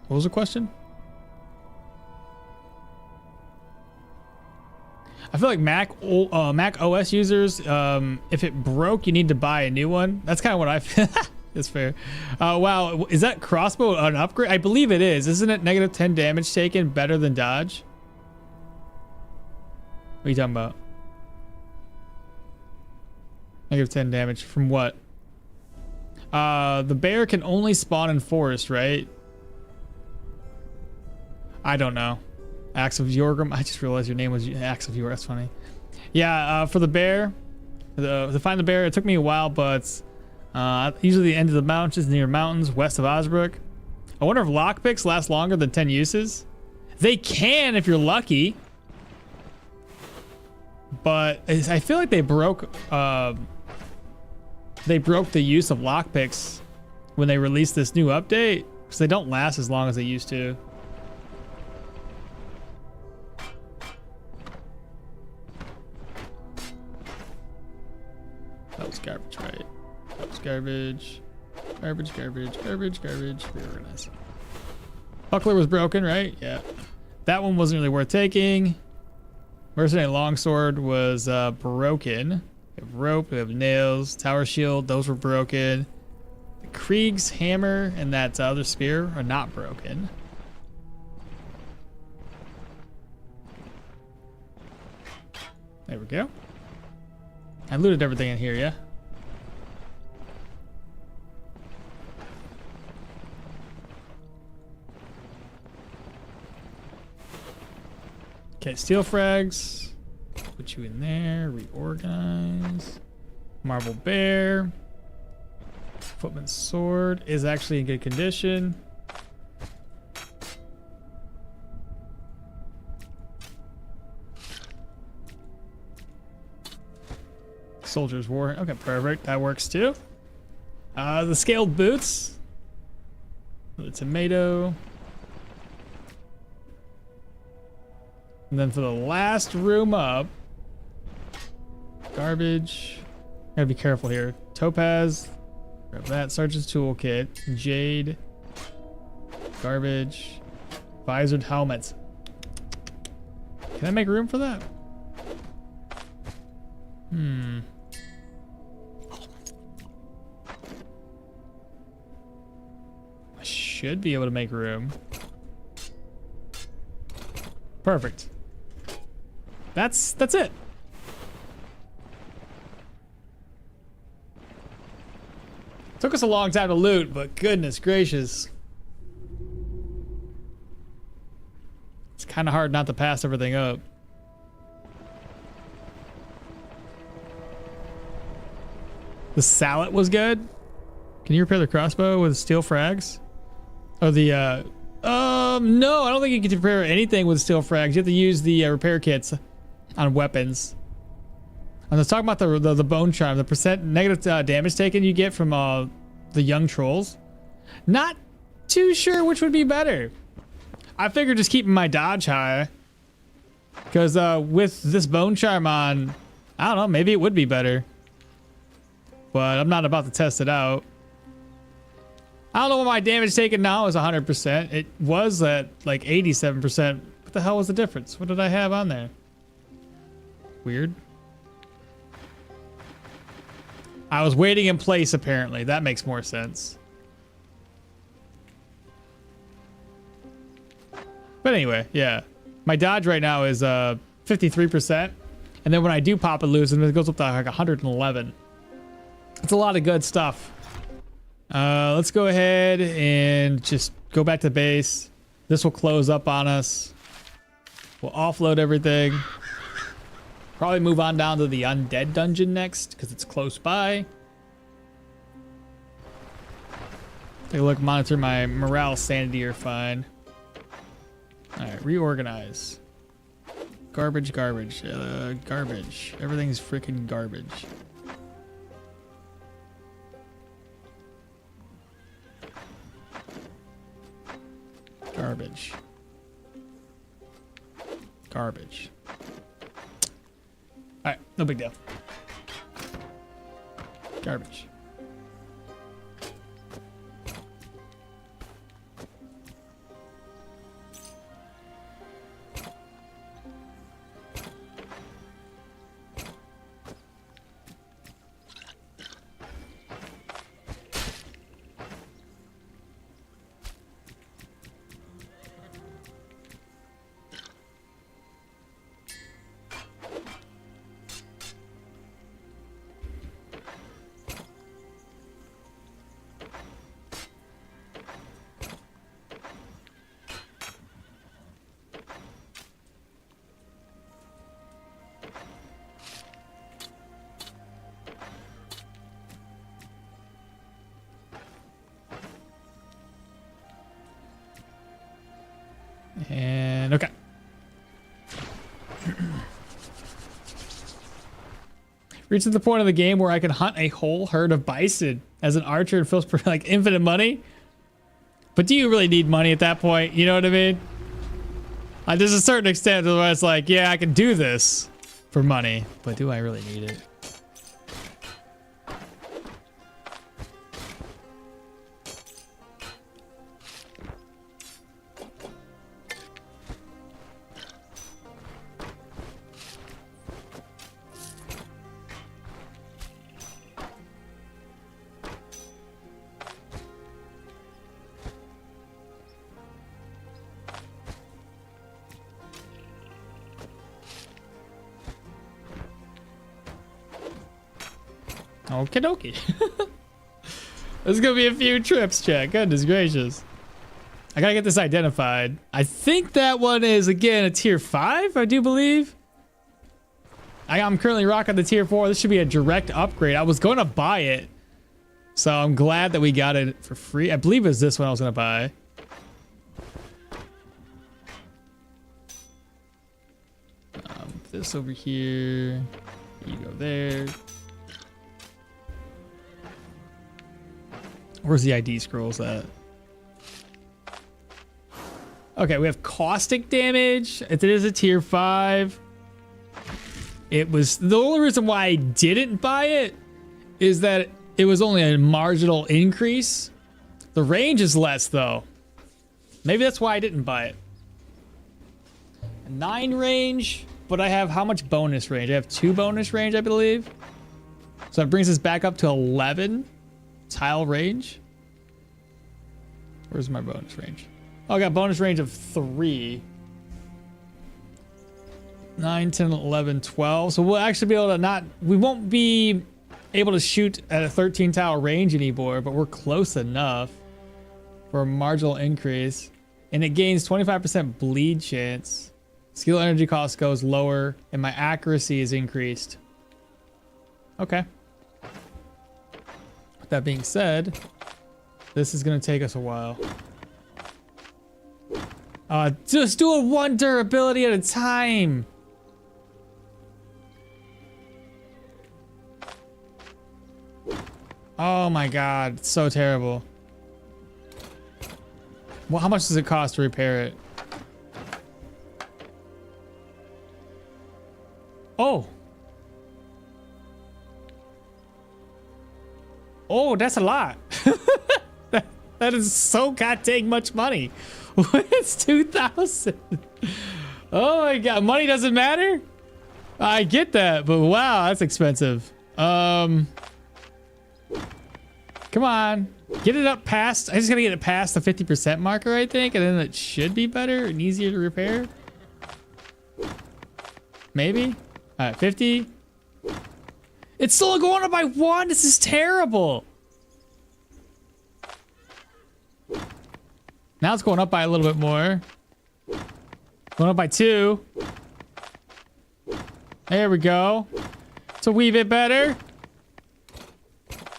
What was the question? I feel like Mac OS users, if it broke, you need to buy a new one. That's kind of what I feel. That's fair. Wow, is that crossbow an upgrade? I believe it is. Isn't it negative 10 damage taken better than dodge? What are you talking about? Negative 10 damage from what? The bear can only spawn in forest, right? I don't know. Axe of Yorgrim. I just realized your name was Axe of Yorgrim. That's funny. Yeah, for the bear, to find the bear, it took me a while, but usually the end of the mountains near mountains west of Osbrook. I wonder if lockpicks last longer than 10 uses. They can if you're lucky, but I feel like they broke the use of lockpicks when they released this new update, because they don't last as long as they used to. That was garbage, right? That was garbage. Garbage, garbage, garbage, garbage. Reorganize. Duckler was broken, right? Yeah. That one wasn't really worth taking. Mercenary Longsword was broken. We have rope, we have nails, tower shield, those were broken. The Krieg's hammer and that other spear are not broken. There we go. I looted everything in here, yeah? Okay, steel frags. Put you in there. Reorganize. Marble bear. Footman's sword is actually in good condition. Soldier's war. Okay, perfect. That works too. The scaled boots. The tomato. And then for the last room up, garbage. Gotta be careful here. Topaz. Grab that. Sergeant's toolkit. Jade. Garbage. Visored helmets. Can I make room for that? I should be able to make room. Perfect. That's it. Took us a long time to loot, but goodness gracious. It's kind of hard not to pass everything up. The salad was good. Can you repair the crossbow with steel frags? Oh, the No, I don't think you can repair anything with steel frags. You have to use the repair kits on weapons. And let's talk about the bone charm, the percent negative damage taken you get from the young trolls. Not too sure which would be better. I figured just keeping my dodge high, because with this bone charm on, I don't know, maybe it would be better. But I'm not about to test it out. I don't know what my damage taken now is 100%. It was at like 87%. What the hell was the difference? What did I have on there? Weird. I was waiting in place apparently. That makes more sense. But anyway, yeah. My dodge right now is 53%. And then when I do pop it loose, and it goes up to like 111. It's a lot of good stuff. Let's go ahead and just go back to base. This will close up on us. We'll offload everything. Probably move on down to the undead dungeon next, because it's close by. Take a look, monitor my morale, sanity are fine. Alright, reorganize. Garbage, garbage, garbage. Everything's freaking garbage. Garbage. Garbage. Alright, no big deal. Garbage. And okay. Reached the point of the game where I can hunt a whole herd of bison as an archer. It feels pretty like infinite money. But do you really need money at that point? You know what I mean? There's a certain extent where it's like, yeah, I can do this for money, but do I really need it? Okie dokie. There's gonna be a few trips, chat. Goodness gracious. I gotta get this identified. I think that one is, again, a tier 5, I do believe. I'm currently rocking the tier 4. This should be a direct upgrade. I was going to buy it, so I'm glad that we got it for free. I believe it was this one I was going to buy. This over here. You go there. Where's the ID scrolls at? Okay, we have caustic damage. It is a tier 5. It was the only reason why I didn't buy it is that it was only a marginal increase. The range is less though. Maybe that's why I didn't buy it. 9 range, but I have how much bonus range? I have 2 bonus range, I believe. So that brings us back up to 11 tile range. Where's my bonus range? Oh, I got bonus range of 3. 9, 10, 11, 12. So we'll actually be able to not... We won't be able to shoot at a 13 tile range anymore, but we're close enough for a marginal increase. And it gains 25% bleed chance. Skill energy cost goes lower, and my accuracy is increased. Okay. With that being said, this is going to take us a while. Just doing one durability at a time. Oh my god, it's so terrible. Well, how much does it cost to repair it? Oh. Oh, that's a lot. that is so goddamn much money. It's 2,000. Oh my god, money doesn't matter? I get that, but wow, that's expensive. Come on, get it up past. I just gotta get it past the 50% marker, I think, and then it should be better and easier to repair. Maybe. All right, 50. It's still going up by 1. This is terrible. Now it's going up by a little bit more. Going up by 2. There we go. It's a wee bit better.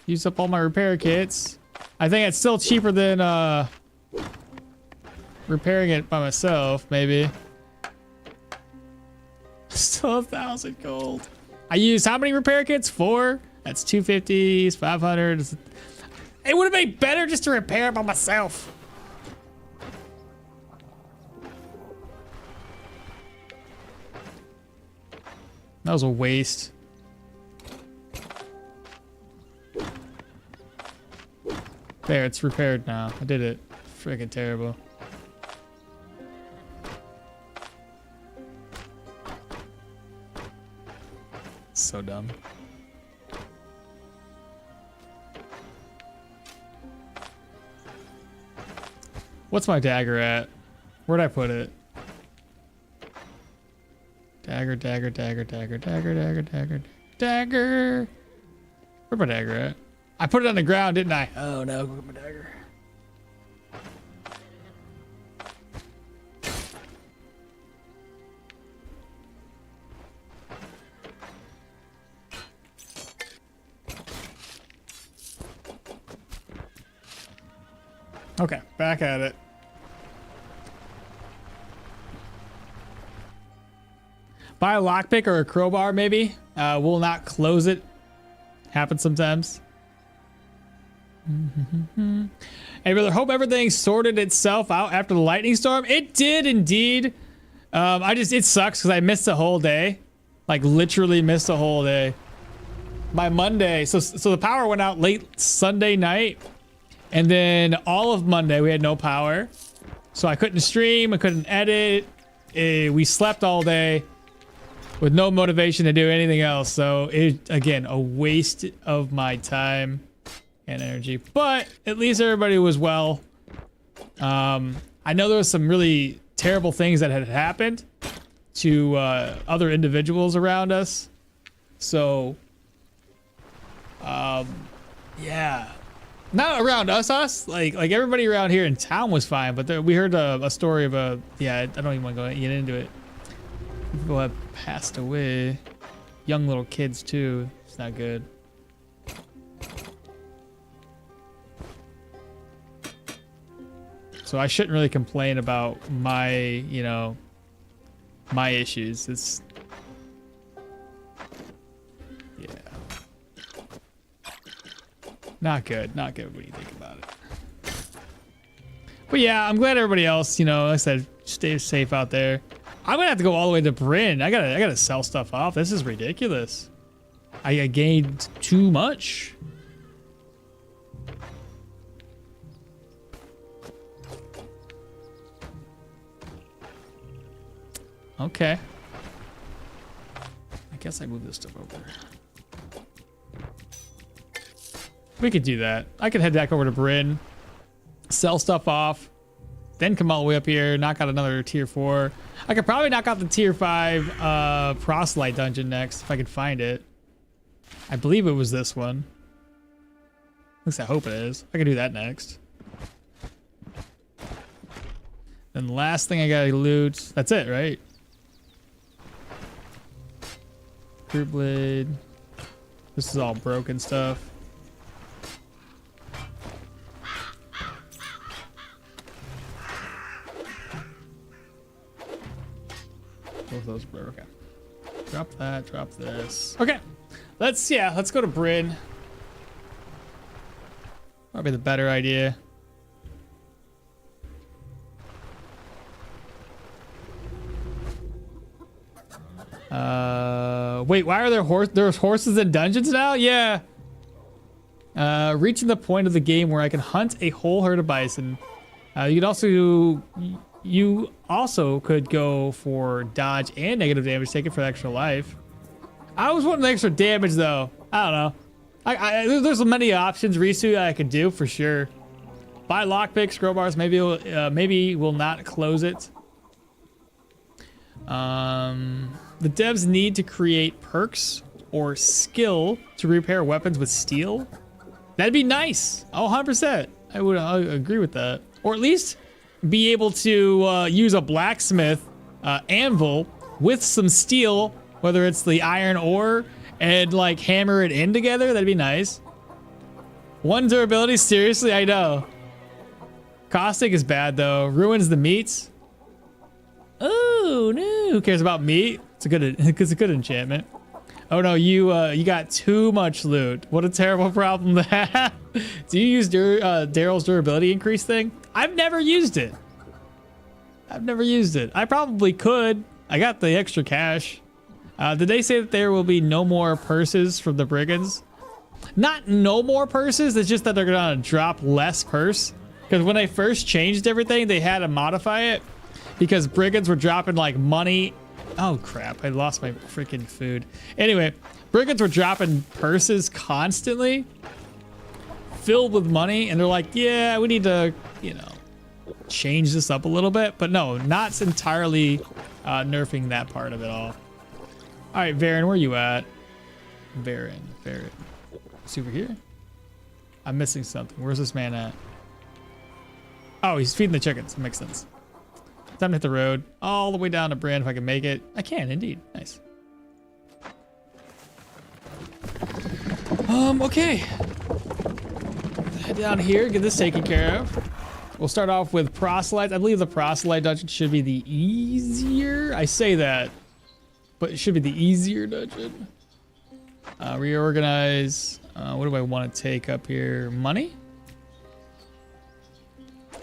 Used up all my repair kits. I think it's still cheaper than repairing it by myself, maybe. Still 1,000 gold. I used how many repair kits? 4? That's 250s, 500. It would have been better just to repair it by myself. That was a waste. There, it's repaired now. I did it. Freaking terrible. So dumb. What's my dagger at? Where'd I put it? Dagger, dagger, dagger, dagger, dagger, dagger, dagger, dagger. Where'd my dagger at? I put it on the ground, didn't I? Oh no, go get my dagger. Okay, back at it. Buy a lockpick or a crowbar, maybe. Will not close it. Happens sometimes. Hey, brother, hope everything sorted itself out after the lightning storm. It did indeed. It sucks because I missed a whole day. Like literally missed a whole day. By Monday, so the power went out late Sunday night. And then all of Monday we had no power. So I couldn't stream, I couldn't edit. We slept all day with no motivation to do anything else. So again, a waste of my time and energy, but at least everybody was well. I know there was some really terrible things that had happened to other individuals around us. So, yeah. Not around us. Like everybody around here in town was fine, but we heard a story of yeah, I don't even want to get into it. People have passed away. Young little kids too. It's not good. So I shouldn't really complain about my, my issues. It's, yeah. Not good. Not good when you think about it. But yeah, I'm glad everybody else, like I said, stay safe out there. I'm gonna have to go all the way to Bryn. I gotta sell stuff off. This is ridiculous. I gained too much. Okay. I guess I move this stuff over. We could do that. I could head back over to Bryn, sell stuff off, then come all the way up here, knock out another tier 4. I could probably knock out the tier 5 proselyte dungeon next if I could find it. I believe it was this one. At least I hope it is. I could do that next. Then the last thing I gotta loot. That's it, right? Fruit blade. This is all broken stuff. Both of those blue. Okay. Drop that. Drop this. Okay. Let's go to Bryn. Probably the better idea. Wait, why are there's horses in dungeons now? Yeah. Reaching the point of the game where I can hunt a whole herd of bison. You also could go for dodge and negative damage taken for extra life. I was wanting the extra damage though. I don't know. There's many options Risu I could do for sure. Buy lockpicks, crowbars. Maybe we'll not close it. The devs need to create perks or skill to repair weapons with steel. That'd be nice. Oh, 100%. I would agree with that. Or at least be able to use a blacksmith anvil with some steel, whether it's the iron ore, and like hammer it in together. That'd be nice. One durability, seriously, I know. Caustic is bad though. Ruins the meats. Oh no, who cares about meat? It's a good enchantment. Oh no, you got too much loot. What a terrible problem to have. Do you use Daryl's durability increase thing? I've never used it. I probably could. I got the extra cash. Did they say that there will be no more purses from the brigands? Not no more purses, it's just that they're gonna drop less purse. Because when they first changed everything, they had to modify it. Because brigands were dropping like money. Oh crap, I lost my freaking food. Anyway, brigands were dropping purses constantly, filled with money, and they're like, yeah, we need to, you know, change this up a little bit. But no, not entirely nerfing that part of it all. All right, Varen, where you at? Varen. Is he over here? I'm missing something. Where's this man at? Oh, he's feeding the chickens. That makes sense. Time to hit the road all the way down to Brand if I can make it. I can indeed. Nice. Okay. Head down here, get this taken care of. We'll start off with proselytes. I believe the proselyte dungeon should be the easier. I say that, but it should be the easier dungeon. Reorganize. What do I want to take up here? Money?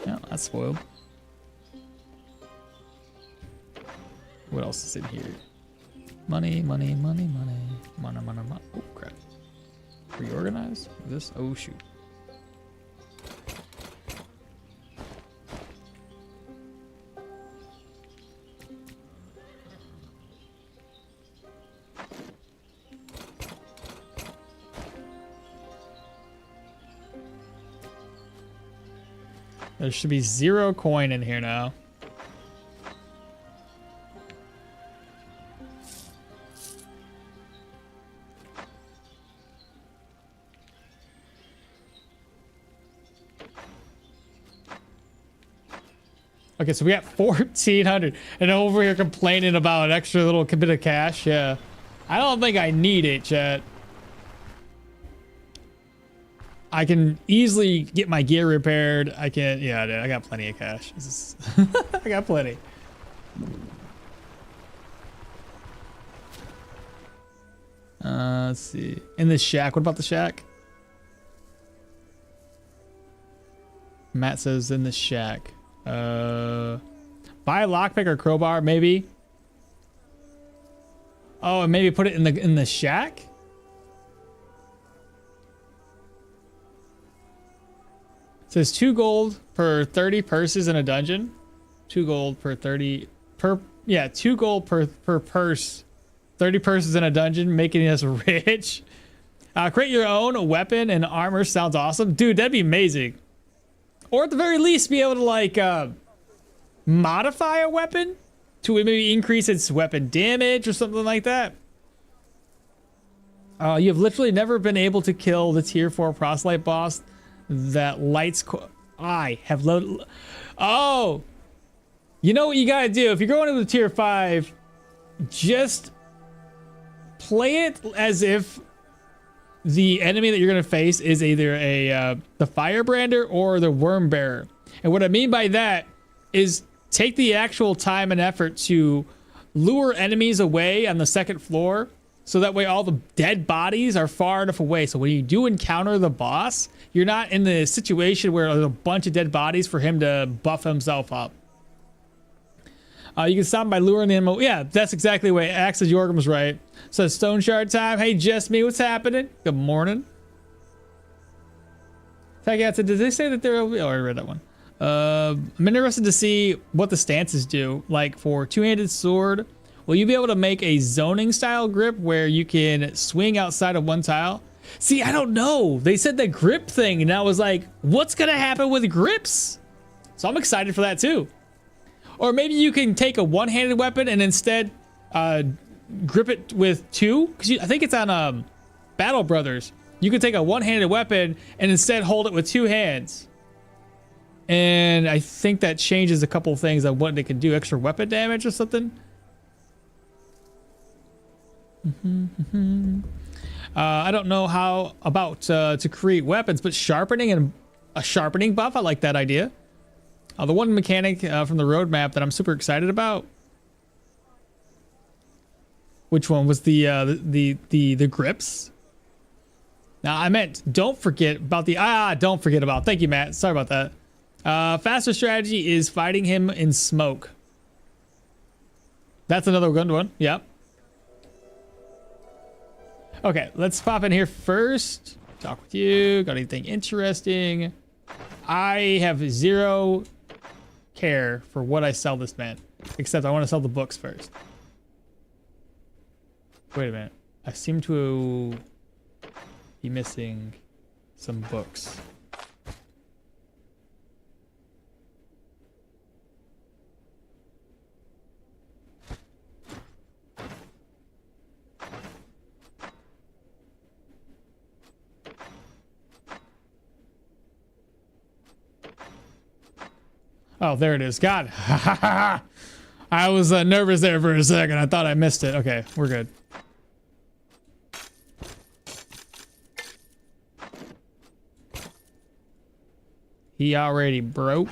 Yeah, that's spoiled. What else is in here? Money. Oh, crap. Reorganize? This? Oh, shoot. There should be 0 coin in here now. Okay, so we got 1,400 and over here complaining about an extra little bit of cash. Yeah, I don't think I need it, chat. I can easily get my gear repaired. I can, yeah, dude, I got plenty of cash. I got plenty. Let's see. In the shack, what about the shack? Matt says in the shack. Buy a lockpick or crowbar, maybe. Oh, and maybe put it in the shack? It says 2 gold per 30 purses in a dungeon. 2 gold per 30 yeah, 2 gold per purse. 30 purses in a dungeon, making us rich. Create your own weapon and armor sounds awesome. Dude, that'd be amazing. Or at the very least, be able to like modify a weapon to maybe increase its weapon damage or something like that. You have literally never been able to kill the tier 4 proselyte boss that lights. I have loaded. Oh, you know what you gotta do if you're going into the tier 5. Just play it as if the enemy that you're gonna face is either the firebrander or the worm bearer. And what I mean by that is take the actual time and effort to lure enemies away on the second floor, so that way all the dead bodies are far enough away. So when you do encounter the boss, you're not in the situation where there's a bunch of dead bodies for him to buff himself up. You can stop him by luring the animal. Yeah, that's exactly the way. Axis Yorgum was right. So Stoneshard Time. Hey, just me. What's happening? Good morning. Did they say that they're? Oh, I already read that one. I'm interested to see what the stances do. Like for two-handed sword, will you be able to make a zoning style grip where you can swing outside of one tile? See, I don't know. They said the grip thing, and I was like, what's gonna happen with grips? So I'm excited for that too. Or maybe you can take a one-handed weapon and instead grip it with two. Because I think it's on Battle Brothers. You can take a one-handed weapon and instead hold it with two hands. And I think that changes a couple things on what it can do. Extra weapon damage or something. I don't know how about to create weapons, but sharpening and a sharpening buff. I like that idea. The one mechanic from the roadmap that I'm super excited about. Which one was the grips? Now I meant don't forget about don't forget about. Thank you, Matt. Sorry about that. Faster strategy is fighting him in smoke. That's another good one. Yep. Okay, let's pop in here first. Talk with you. Got anything interesting? I have zero care for what I sell this man, except I want to sell the books first. Wait a minute. I seem to be missing some books. Oh, there it is. God. I was nervous there for a second. I thought I missed it. Okay, we're good. He already broke.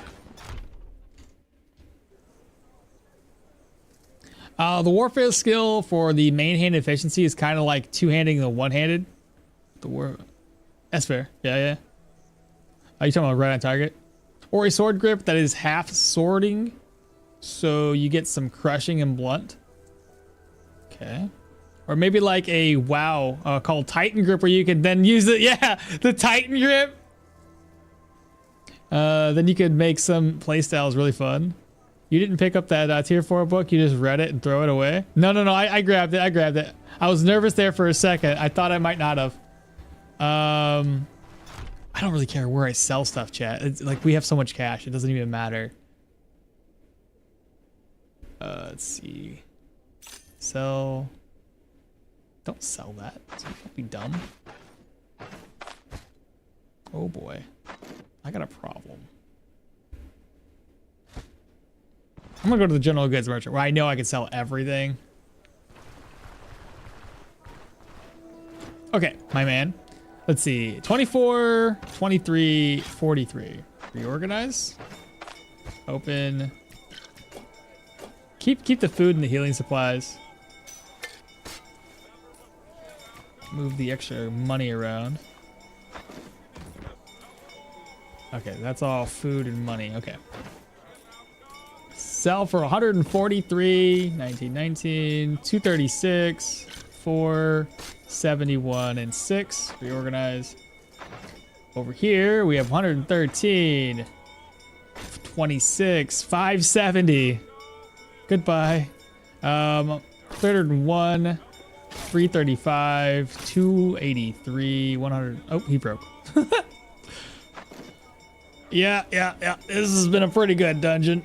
The warfare skill for the main hand efficiency is kind of like two-handing the one-handed. That's fair. Yeah, yeah. Are you talking about right on target? Or a sword grip that is half swording, so you get some crushing and blunt. Okay. Or maybe like a WoW called Titan grip, where you can then use it. Yeah, the Titan grip. Then you could make some playstyles really fun. You didn't pick up that tier 4 book. You just read it and throw it away. No. I grabbed it. I grabbed it. I was nervous there for a second. I thought I might not have. I don't really care where I sell stuff, chat. It's like we have so much cash, it doesn't even matter. Let's see. Sell. Don't sell that. Don't be dumb. Oh boy. I got a problem. I'm gonna go to the general goods merchant where I know I can sell everything. Okay, my man. Let's see, 24, 23, 43. Reorganize. Open. Keep the food and the healing supplies. Move the extra money around. Okay, that's all food and money. Okay. Sell for 143, 1919, 236, 4. 71 and 6. Reorganize. Over here we have 113, 26, 570. Goodbye. 301, 335, 283, 100. Oh, he broke. Yeah. This has been a pretty good dungeon,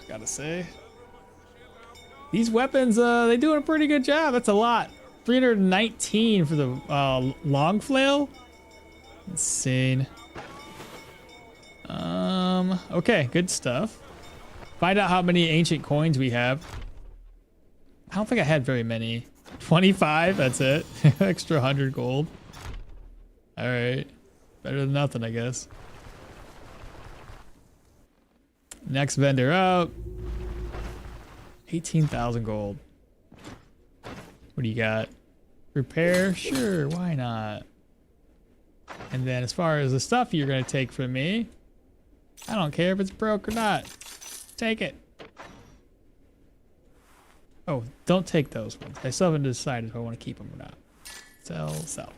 gotta say. These weapons, they doing a pretty good job. That's a lot. 319 for the long flail. Insane. Okay, good stuff. Find out how many ancient coins we have. I don't think I had very many. 25, that's it. Extra 100 gold. All right, better than nothing, I guess. Next vendor up. 18,000 gold. What do you got? Repair? Sure, why not? And then as far as the stuff you're gonna take from me, I don't care if it's broke or not. Take it. Oh, don't take those ones. I still haven't decided if I want to keep them or not. Sell, sell.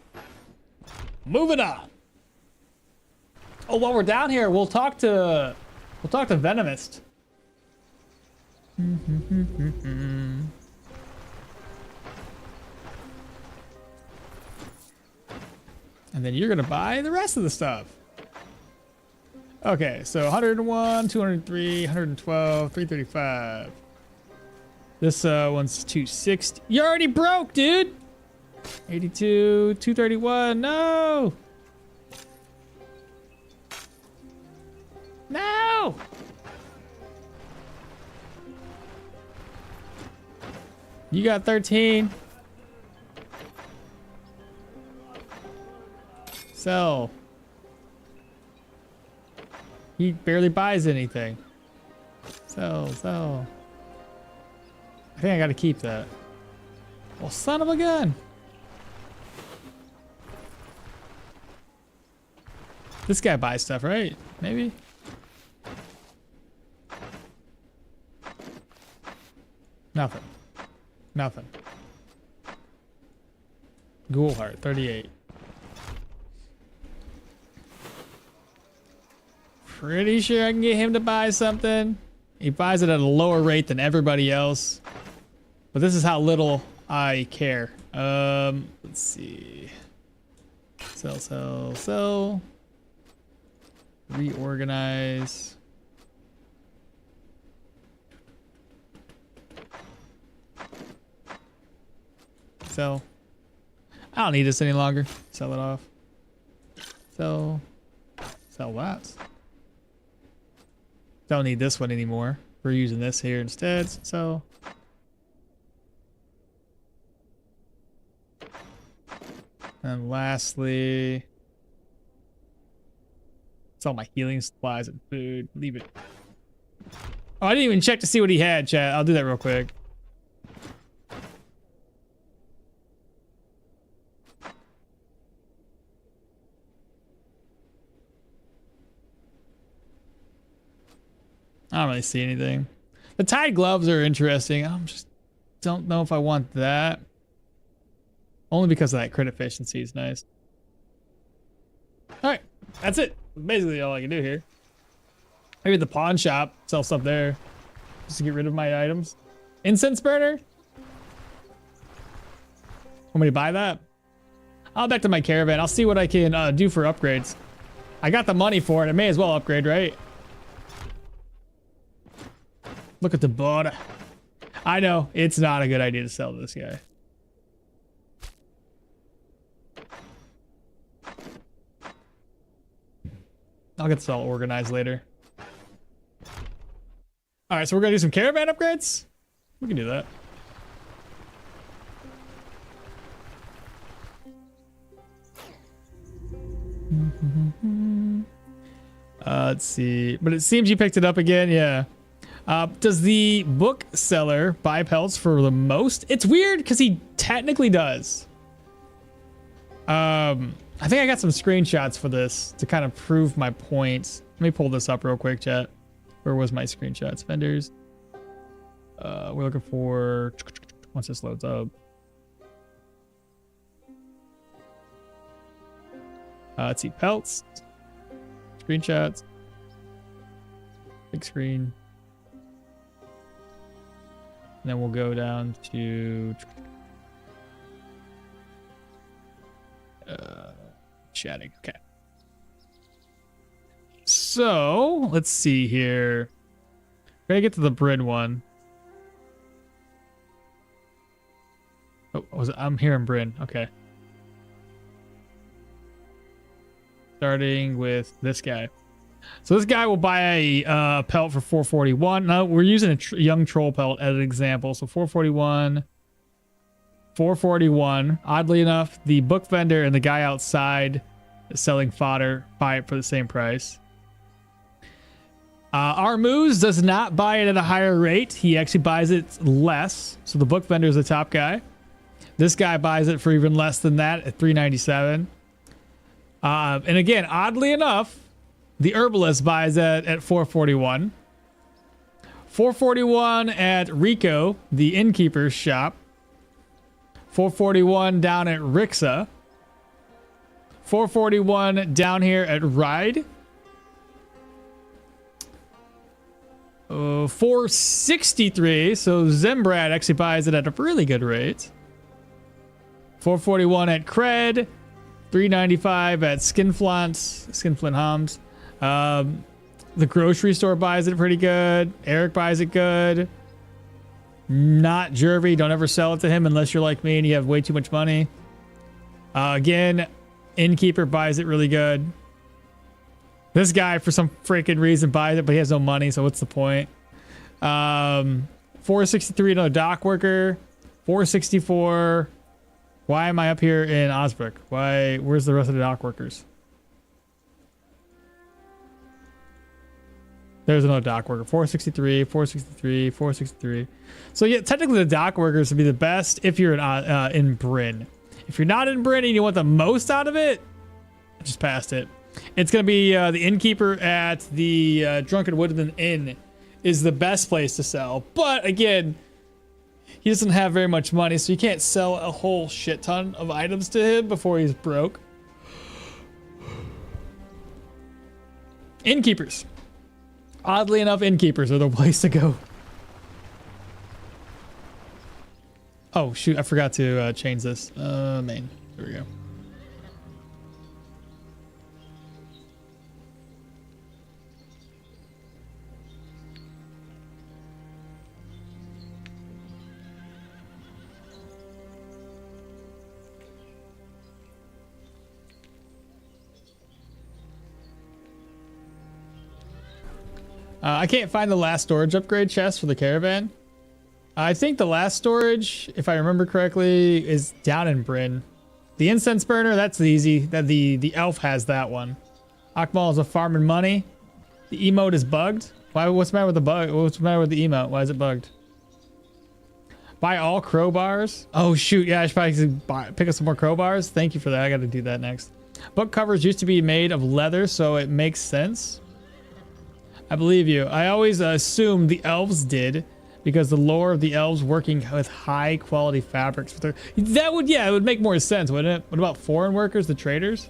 Moving on. Oh, while we're down here, we'll talk to Venomist. And then you're gonna buy the rest of the stuff. Okay, so 101, 203, 112, 335. This one's 260. You already broke, dude. 82, 231. No. No. You got 13. Sell. He barely buys anything. Sell, sell. I think I gotta keep that. Well, son of a gun. This guy buys stuff, right? Maybe? Nothing. Nothing. Ghoul Heart, 38. Pretty sure I can get him to buy something. He buys it at a lower rate than everybody else. But this is how little I care. Let's see. Sell, sell, sell. Reorganize. Sell. I don't need this any longer. Sell it off. Sell. Sell that. Don't need this one anymore. We're using this here instead. So. And lastly, it's all my healing supplies and food. Leave it. Oh, I didn't even check to see what he had, chat. I'll do that real quick. I don't really see anything. The tied gloves are interesting. I just don't know if I want that. Only because of that crit efficiency is nice. All right, that's it. Basically all I can do here. Maybe the pawn shop, sell stuff there. Just to get rid of my items. Incense burner? Want me to buy that? I'll back to my caravan. I'll see what I can do for upgrades. I got the money for it. I may as well upgrade, right? Look at the border. I know, it's not a good idea to sell this guy. I'll get this all organized later. All right, so we're gonna do some caravan upgrades. We can do that. Let's see, but it seems you picked it up again. Yeah. Does the bookseller buy pelts for the most? It's weird because he technically does. I think I got some screenshots for this to kind of prove my point. Let me pull this up real quick, chat. Where was my screenshots? Vendors. We're looking for, once this loads up. Let's see, pelts. Screenshots. Big screen. And then we'll go down to chatting. Okay. So let's see here. We're gonna get to the Bryn one. Oh, I'm here in Bryn. Okay. Starting with this guy. So this guy will buy a pelt for 441. No, we're using a young troll pelt as an example. So 441. 441. Oddly enough, the book vendor and the guy outside selling fodder buy it for the same price. Our Moose does not buy it at a higher rate. He actually buys it less. So the book vendor is the top guy. This guy buys it for even less than that at 397. And again, oddly enough, the herbalist buys it at 441. 441 at Rico, the innkeeper's shop. 441 down at Rixa. 441 down here at Ride. 463. So Zembrad actually buys it at a really good rate. 441 at Cred. 395 at Skinflint Homs. The grocery store buys it pretty good. Eric buys it good. Not Jervy. Don't ever sell it to him unless you're like me and you have way too much money. Again, Innkeeper buys it really good. This guy, for some freaking reason, buys it, but he has no money, so what's the point? 463, another dock worker. 464. Why am I up here in Osbrook? Where's the rest of the dock workers? There's another dock worker. 463, 463, 463. So yeah, technically the dock workers would be the best if you're in Bryn. If you're not in Bryn and you want the most out of it, just past it. It's going to be the innkeeper at the Drunken Woodman Inn is the best place to sell. But again, he doesn't have very much money, so you can't sell a whole shit ton of items to him before he's broke. Innkeepers. Oddly enough, innkeepers are the place to go. Oh, shoot. I forgot to change this. Main. There we go. I can't find the last storage upgrade chest for the caravan. I think the last storage, if I remember correctly, is down in Bryn. The incense burner, that's easy. That the elf has that one. Okmall is a farming money. The emote is bugged. Why? What's the matter with the bug? What's the matter with the emote? Why is it bugged? Buy all crowbars. Oh shoot! Yeah, I should probably pick up some more crowbars. Thank you for that. I got to do that next. Book covers used to be made of leather, so it makes sense. I believe you. I always assumed the elves did because the lore of the elves working with high quality fabrics. That would, yeah, it would make more sense, wouldn't it? What about foreign workers, the traders?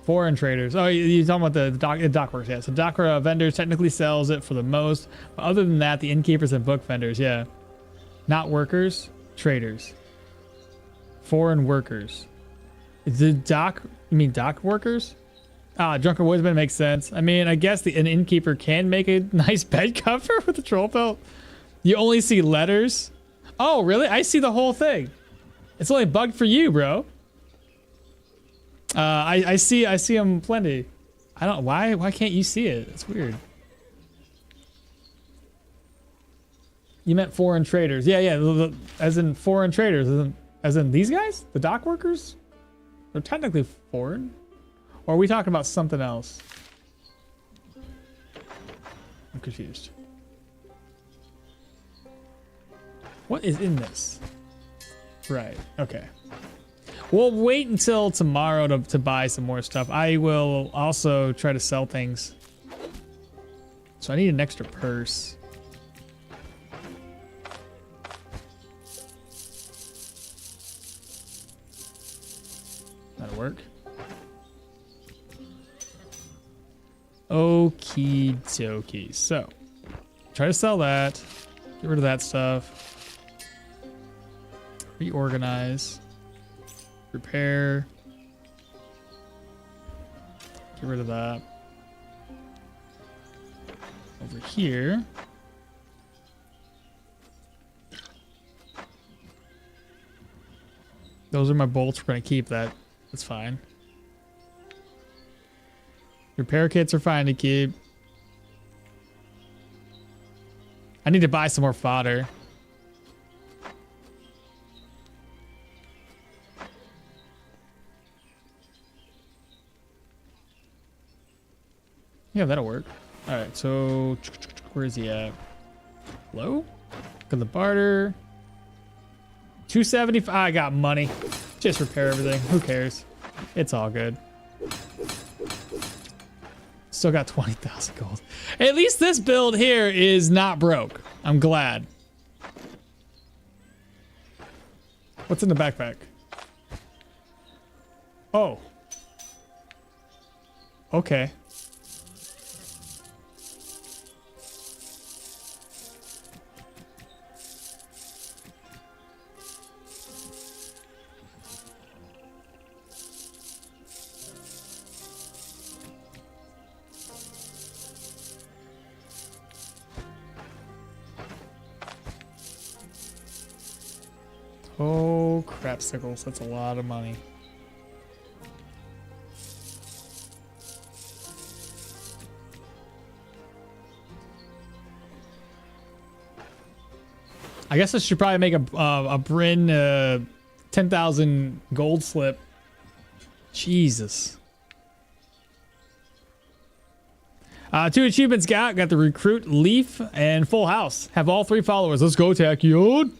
Foreign traders. Oh, you're talking about the dock workers, yeah. So dock vendors technically sells it for the most. But other than that, the innkeepers and book vendors, yeah. Not workers, traders. Foreign workers. The dock, you mean dock workers? Drunken Woodsman makes sense. I mean, I guess an innkeeper can make a nice bed cover with a troll belt. You only see letters. Oh, really? I see the whole thing. It's only bugged for you, bro. I see them plenty. I don't, why can't you see it? It's weird. You meant foreign traders. Yeah, as in foreign traders, as in these guys? The dock workers? They're technically foreign. Or are we talking about something else? I'm confused. What is in this? Right, okay. We'll wait until tomorrow to buy some more stuff. I will also try to sell things. So I need an extra purse. That'll work. Okie dokie. So, try to sell that. Get rid of that stuff. Reorganize. Repair. Get rid of that. Over here. Those are my bolts. We're going to keep that. That's fine. Repair kits are fine to keep. I need to buy some more fodder. Yeah, that'll work. All right, so where is he at? Hello? Look at the barter. 275. I got money. Just repair everything. Who cares? It's all good. Still got 20,000 gold. At least this build here is not broke. I'm glad. What's in the backpack? Oh. Okay. Oh, crapsicles. That's a lot of money. I guess I should probably make a Bryn 10,000 gold slip. Jesus. 2 achievements got the recruit, leaf, and full house. Have all 3 followers. Let's go, Tachyon.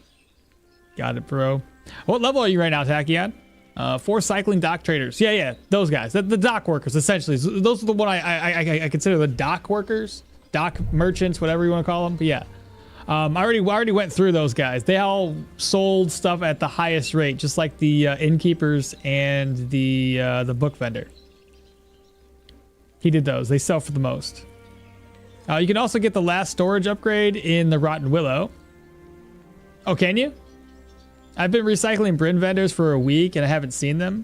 Got it, bro. What level are you right now, Tachyon? 4 cycling dock traders. Yeah, those guys. The dock workers, essentially. Those are the one I consider the dock workers, dock merchants, whatever you want to call them. But yeah, I already went through those guys. They all sold stuff at the highest rate, just like the innkeepers and the book vendor. He did those. They sell for the most. You can also get the last storage upgrade in the Rotten Willow. Oh, can you? I've been recycling Bryn vendors for a week and I haven't seen them.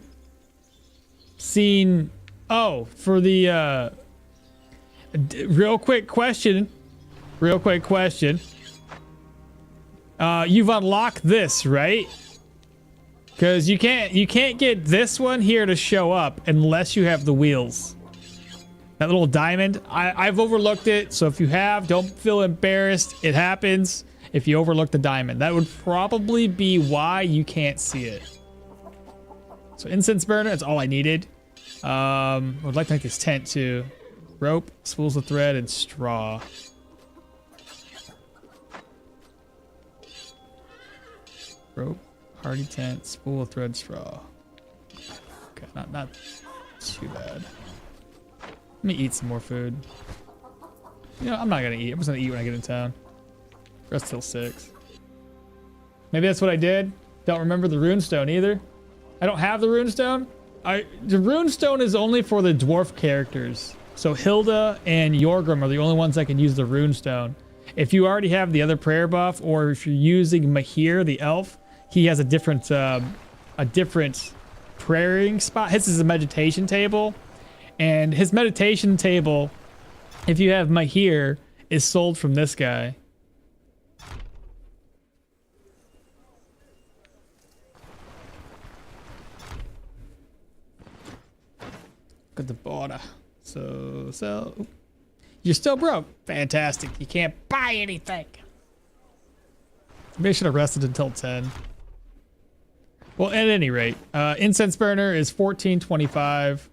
Oh, for the real quick question. You've unlocked this, right? Because you can't get this one here to show up unless you have the wheels. That little diamond, I've overlooked it. So if you have, don't feel embarrassed. It happens. If you overlook the diamond, that would probably be why you can't see it. So incense burner, that's all I needed. I would like to make this tent too. Rope, spools of thread, and straw. Rope, hardy tent, spool of thread, straw. Okay, not too bad. Let me eat some more food. You know, I'm not gonna eat. I'm just gonna eat when I get in town. Rest till 6. Maybe that's what I did. Don't remember the runestone either. I don't have the runestone. The runestone is only for the dwarf characters. So Hilda and Yorgrim are the only ones that can use the runestone. If you already have the other prayer buff, or if you're using Mahir, the elf, he has a different praying spot. His is a meditation table, and his meditation table, if you have Mahir, is sold from this guy. At the border. So you're still broke. Fantastic. You can't buy anything. Maybe I should have rested until 10. Well, at any rate, incense burner is 1425.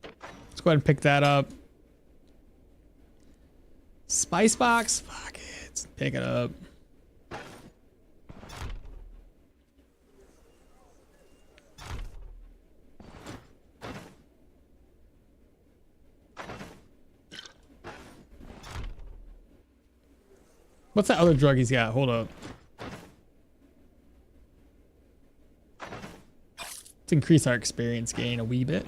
Let's go ahead and pick that up. Spice box, fuck it. Pick it up. What's that other drug he's got? Hold up. Let's increase our experience gain a wee bit.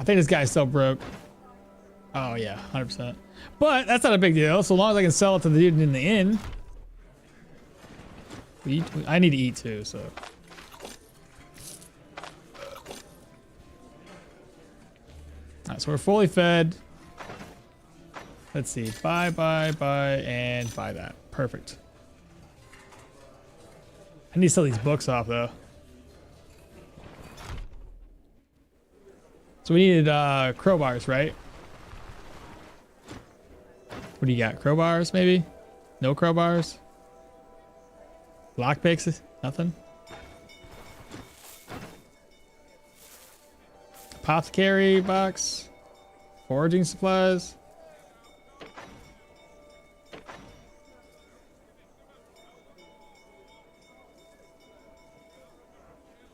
I think this guy's still broke. Oh yeah, 100%. But that's not a big deal, so long as I can sell it to the dude in the inn. I need to eat too, so. Alright, so we're fully fed. Let's see. Buy, and buy that. Perfect. I need to sell these books off, though. So we needed crowbars, right? What do you got? Crowbars, maybe? No crowbars? Lockpicks? Nothing? Apothecary box. Foraging supplies.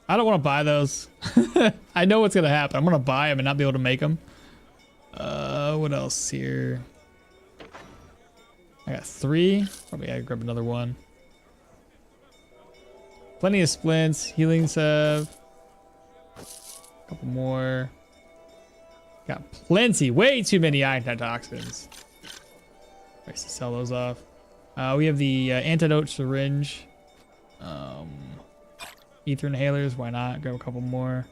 I don't want to buy those. I know what's gonna happen. I'm gonna buy them and not be able to make them. What else here? I got 3. Probably gotta grab another one. Plenty of splints, healing salve. Couple more. Got plenty, way too many iron toxins. I used to sell those off. We have the antidote syringe. Ether inhalers, why not? Grab a couple more.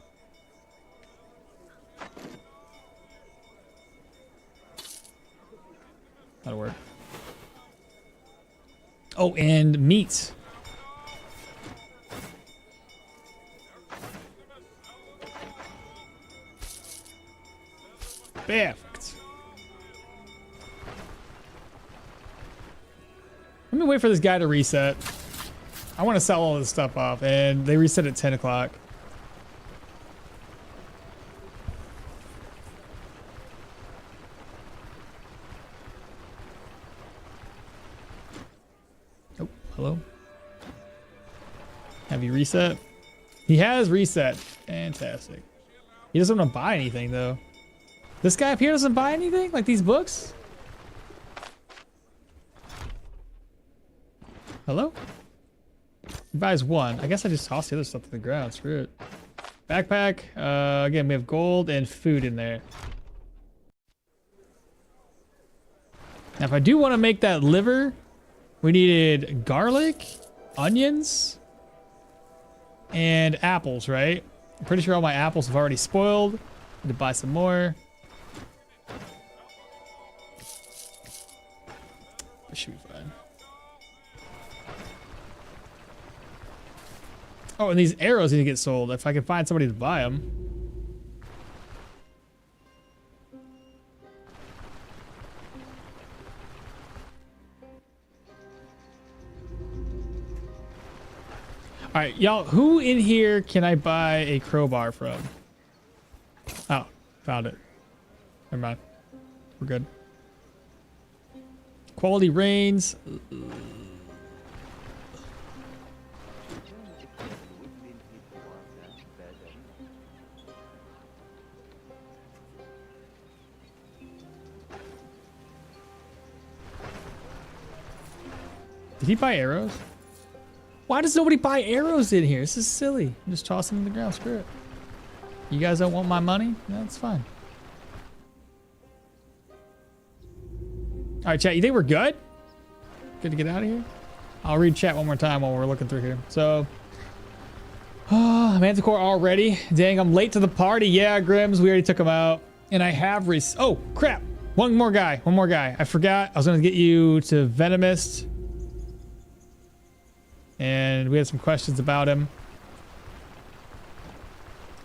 That'll work. Oh, and meat. Perfect. Let me wait for this guy to reset. I want to sell all this stuff off, and they reset at 10 o'clock. Oh, hello. Have you reset? He has reset. Fantastic. He doesn't want to buy anything, though. This guy up here doesn't buy anything? Like these books? Hello? He buys 1. I guess I just tossed the other stuff to the ground. Screw it. Backpack. Again, we have gold and food in there. Now, if I do want to make that liver, we needed garlic, onions, and apples, right? I'm pretty sure all my apples have already spoiled. Need to buy some more. That should be fine. Oh, and these arrows need to get sold. If I can find somebody to buy them. All right, y'all, who in here can I buy a crowbar from? Oh, found it. Never mind. We're good. Quality reins. Did he buy arrows? Why does nobody buy arrows in here? This is silly. I'm just tossing them in the ground. Screw it. You guys don't want my money? No, that's fine. All right, chat. You think we're good? Good to get out of here? I'll read chat one more time while we're looking through here. So, Manticore already. Dang, I'm late to the party. Yeah, Grims, we already took him out. And I have oh, crap. One more guy. I forgot. I was going to get you to Venomist. And we had some questions about him.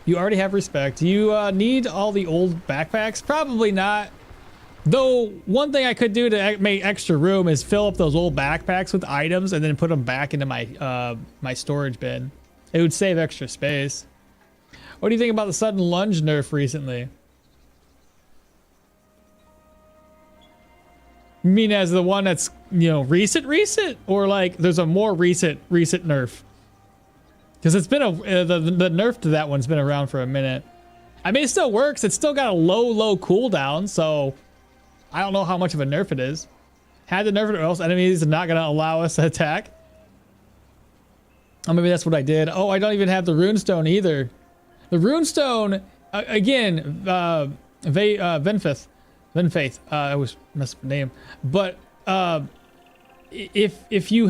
You already have respect. Do you need all the old backpacks? Probably not. Though, one thing I could do to make extra room is fill up those old backpacks with items and then put them back into my my storage bin. It would save extra space. What do you think about the sudden lunge nerf recently? You mean as the one that's, you know, recent? Or like there's a more recent nerf? Because it's been the nerf to that one's been around for a minute. I mean, it still works. It's still got a low cooldown, so I don't know how much of a nerf it is. Had to nerf it or else enemies are not going to allow us to attack. Oh, maybe that's what I did. Oh, I don't even have the runestone either. The runestone, again, Venfaith. I was messed up the name, but if you're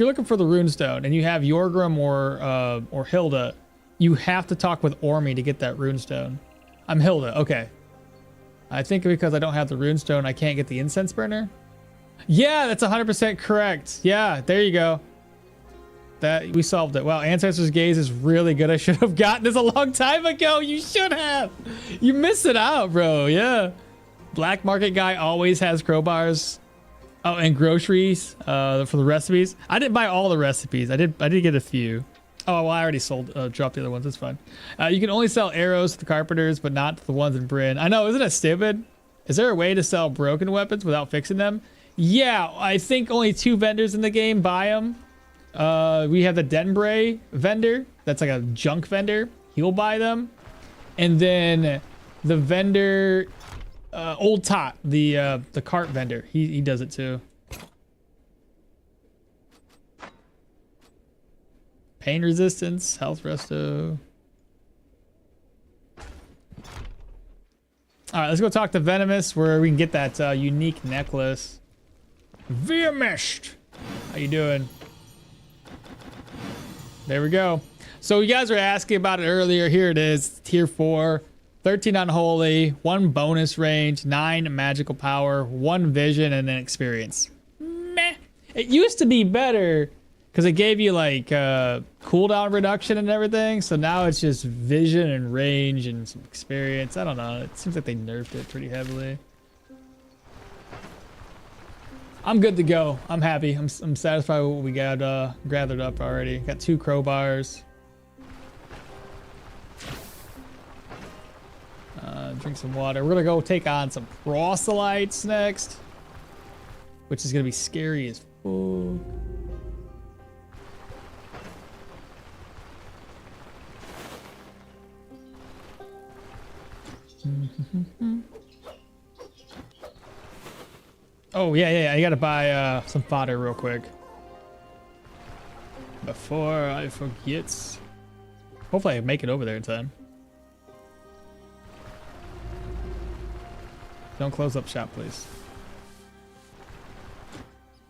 looking for the runestone and you have Yorgrim or Hilda, you have to talk with Ormi to get that runestone. I'm Hilda. Okay. I think because I don't have the runestone, I can't get the incense burner. Yeah, that's 100% correct. Yeah, there you go. That we solved it. Wow, Ancestor's Gaze is really good. I should have gotten this a long time ago. You should have. You missed it out, bro. Yeah. Black market guy always has crowbars. Oh, and groceries for the recipes. I didn't buy all the recipes. I did get a few. Oh, well, I already dropped the other ones. That's fine. You can only sell arrows to the carpenters, but not to the ones in Bryn. I know, isn't that stupid? Is there a way to sell broken weapons without fixing them? Yeah, I think only 2 vendors in the game buy them. We have the Denbray vendor. That's like a junk vendor. He'll buy them. And then the vendor, Old Tot, the cart vendor. He does it too. Pain resistance, health resto. All right, let's go talk to Venomous where we can get that unique necklace. Venomist, how you doing? There we go. So you guys were asking about it earlier. Here it is, tier 4, 13 unholy, 1 bonus range, 9 magical power, 1 vision, and then experience. Meh. It used to be better because it gave you like cooldown reduction and everything. So now it's just vision and range and some experience. I don't know. It seems like they nerfed it pretty heavily. I'm good to go. I'm happy. I'm satisfied with what we got gathered up already. Got 2 crowbars. Drink some water. We're gonna go take on some proselytes next, which is gonna be scary as fuck. Oh yeah, I gotta buy some fodder real quick before I forget. Hopefully I make it over there in time. Don't close up shop, please.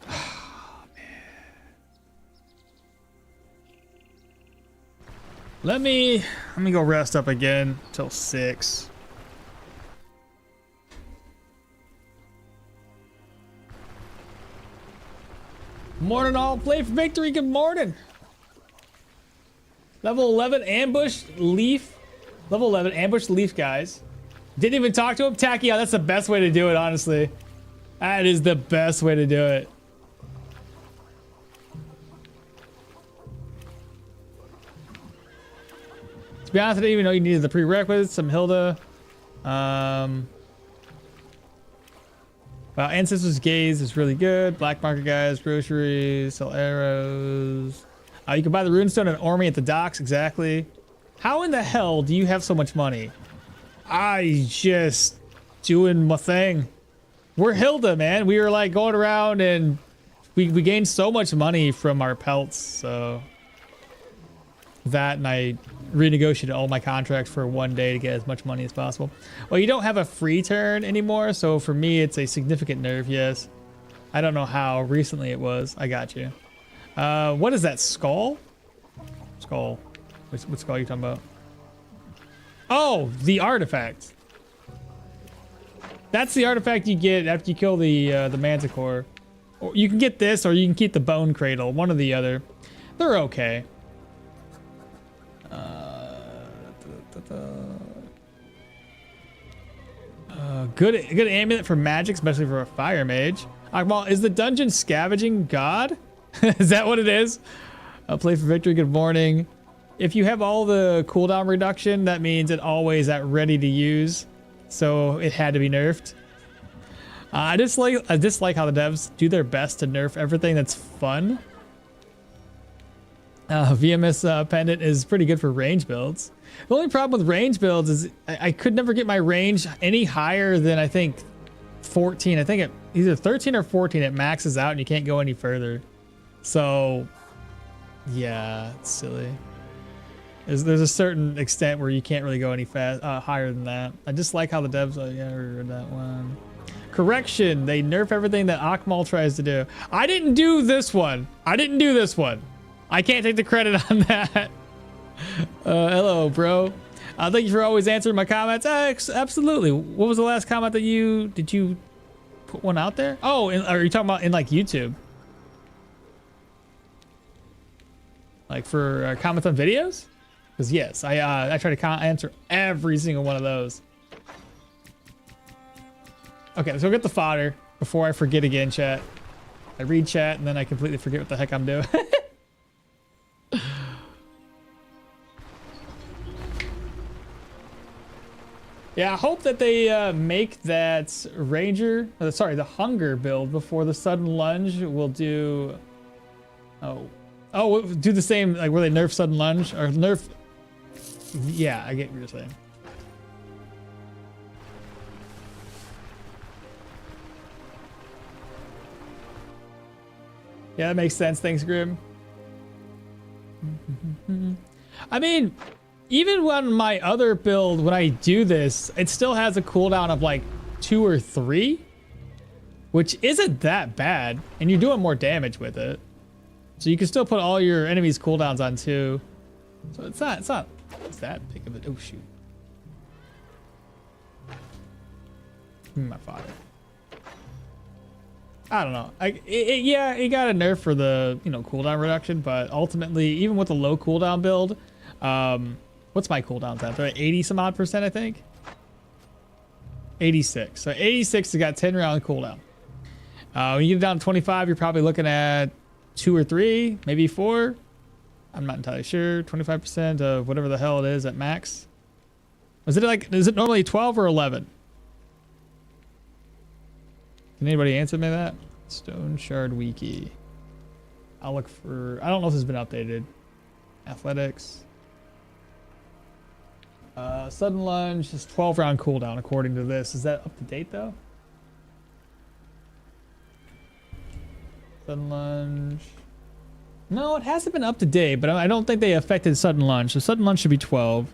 Oh, man. Let me go rest up again till 6. Morning all, play for victory, good morning. Level 11 ambush leaf. Level 11 ambush leaf guys. Didn't even talk to him. Tacky, that's the best way to do it, honestly. That is the best way to do it. To be honest, I didn't even know you needed the prerequisites. Some Hilda. Wow, Ancestors Gaze is really good. Black market guys, groceries, sell arrows. You can buy the runestone and army at the docks, exactly. How in the hell do you have so much money? I just doing my thing. We're Hilda, man. We were like going around and we gained so much money from our pelts, so that, and I renegotiated all my contracts for 1 day to get as much money as possible. Well, you don't have a free turn anymore, so for me it's a significant nerf, yes. I don't know how recently it was. I got you. What is that, skull? Skull. What skull are you talking about? Oh, the artifact. That's the artifact you get after you kill the manticore. Or you can get this, or you can keep the bone cradle. One or the other. They're okay. Good amulet for magic, especially for a fire mage. Okmall, is the dungeon scavenging god? Is that what it is? Play for victory. Good morning. If you have all the cooldown reduction, that means it always at ready to use. So it had to be nerfed. I dislike how the devs do their best to nerf everything that's fun. VMS pendant is pretty good for range builds. The only problem with range builds is I could never get my range any higher than I think 14. I think it either 13 or 14 it maxes out and you can't go any further. So yeah, it's silly. There's a certain extent where you can't really go any higher than that. I just like how the devs, yeah, I read that one. Correction, they nerf everything that Okmall tries to do. I didn't do this one. I can't take the credit on that. Hello, bro. Thank you for always answering my comments. Absolutely. What was the last comment that did you put one out there? Oh, are you talking about in like YouTube? Like for comments on videos? Because yes, I try to answer every single one of those. Okay, so get the fodder before I forget again, chat. I read chat and then I completely forget what the heck I'm doing. Yeah, I hope that they make that ranger, sorry, the hunger build before the sudden lunge will do. Oh, Oh, do the same, like where they nerf sudden lunge or nerf. Yeah, I get what you're saying. Yeah, that makes sense. Thanks, Grim. I mean, even when my other build, when I do this, it still has a cooldown of like 2 or 3, which isn't that bad, and you're doing more damage with it. So you can still put all your enemies' cooldowns on 2. So it's not that big of a, oh shoot. My father. I don't know. Yeah, it got a nerf for the, you know, cooldown reduction, but ultimately, even with a low cooldown build, what's my cooldowns at? They're at 80 some odd percent, I think. 86. So 86 has got 10 round cooldown. When you get down to 25, you're probably looking at 2 or 3, maybe 4. I'm not entirely sure. 25% of whatever the hell it is at max. Is it normally 12 or 11? Can anybody answer me that? Stoneshard Wiki. I'll look for, I don't know if this has been updated. Athletics. Sudden lunge is 12 round cooldown according to this. Is that up to date though? Sudden lunge. No, it hasn't been up to date, but I don't think they affected sudden lunge. So sudden lunge should be 12.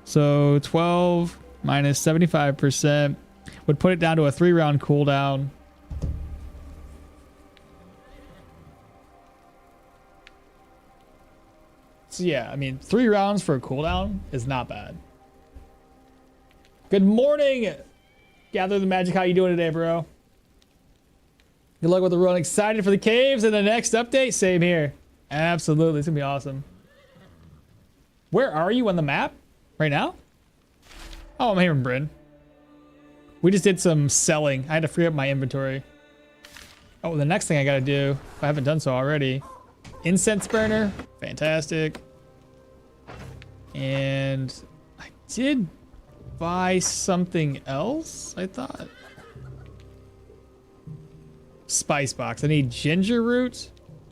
So 12 minus 75% would put it down to a 3 round cooldown. So yeah, I mean, 3 rounds for a cooldown is not bad. Good morning, Gather the Magic. How you doing today, bro? Good luck with the run. Excited for the caves and the next update? Same here. Absolutely, it's gonna be awesome. Where are you on the map right now? Oh, I'm here in Bryn. We just did some selling. I had to free up my inventory. Oh, the next thing I gotta do, if I haven't done so already, incense burner, fantastic. And I did buy something else, I thought. Spice box. I need ginger root,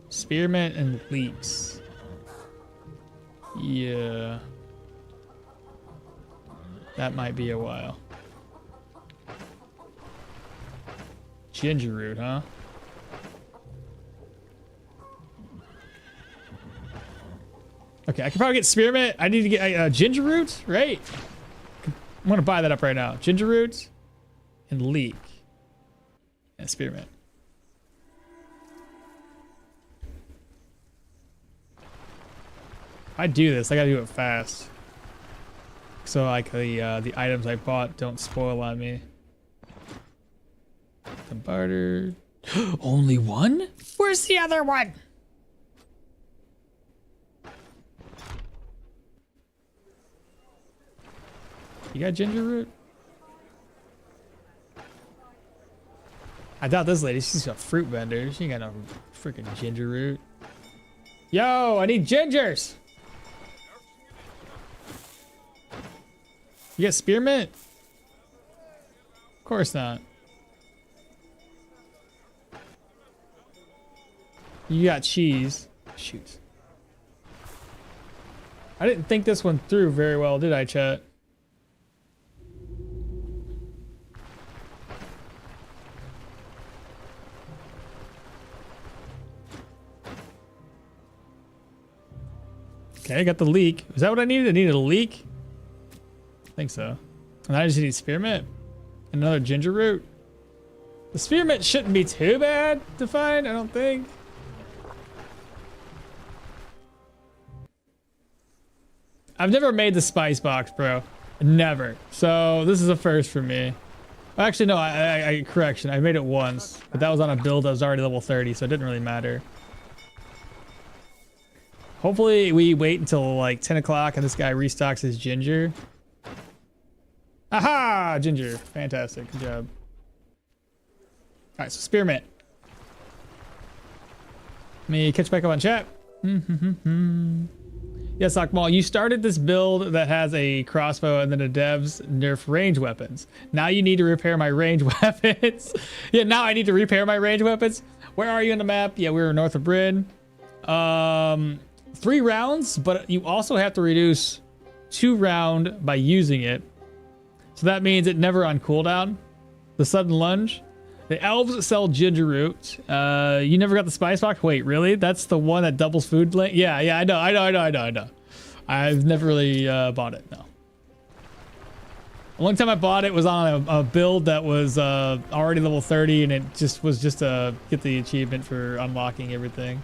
spearmint, and leeks. Yeah. That might be a while. Ginger root, huh? Okay, I can probably get spearmint. I need to get ginger root, right? I'm gonna buy that up right now. Ginger root and leek and spearmint. If I do this, I gotta do it fast. So like the items I bought don't spoil on me. The barter. Only one? Where's the other one? You got ginger root? I doubt this lady, she's a fruit vendor. She ain't got no freaking ginger root. Yo, I need gingers! You got spearmint? Of course not. You got cheese. Shoot. I didn't think this one through very well, did I, chat? Okay, I got the leek. Is that what I needed? I needed a leek? I think so. And I just need spearmint. And another ginger root. The spearmint shouldn't be too bad to find, I don't think. I've never made the spice box, bro. Never. So this is a first for me. Actually, no, correction. I made it once, but that was on a build that was already level 30, so it didn't really matter. Hopefully we wait until like 10 o'clock and this guy restocks his ginger. Aha! Ginger. Fantastic. Good job. Alright, so spearmint. Let me catch back up on chat. Yes, okmall, you started this build that has a crossbow and then the devs nerf range weapons. Now you need to repair my range weapons. Yeah, now I need to repair my range weapons. Where are you on the map? Yeah, we're north of Bryn. 3 rounds, but you also have to reduce 2 round by using it. So that means it never on cooldown. The sudden lunge. The elves sell ginger root. You never got the spice box? Wait, really? That's the one that doubles food link? Yeah, I know. I've never really bought it, no. The only time I bought it was on a build that was already level 30, and it just was just to get the achievement for unlocking everything.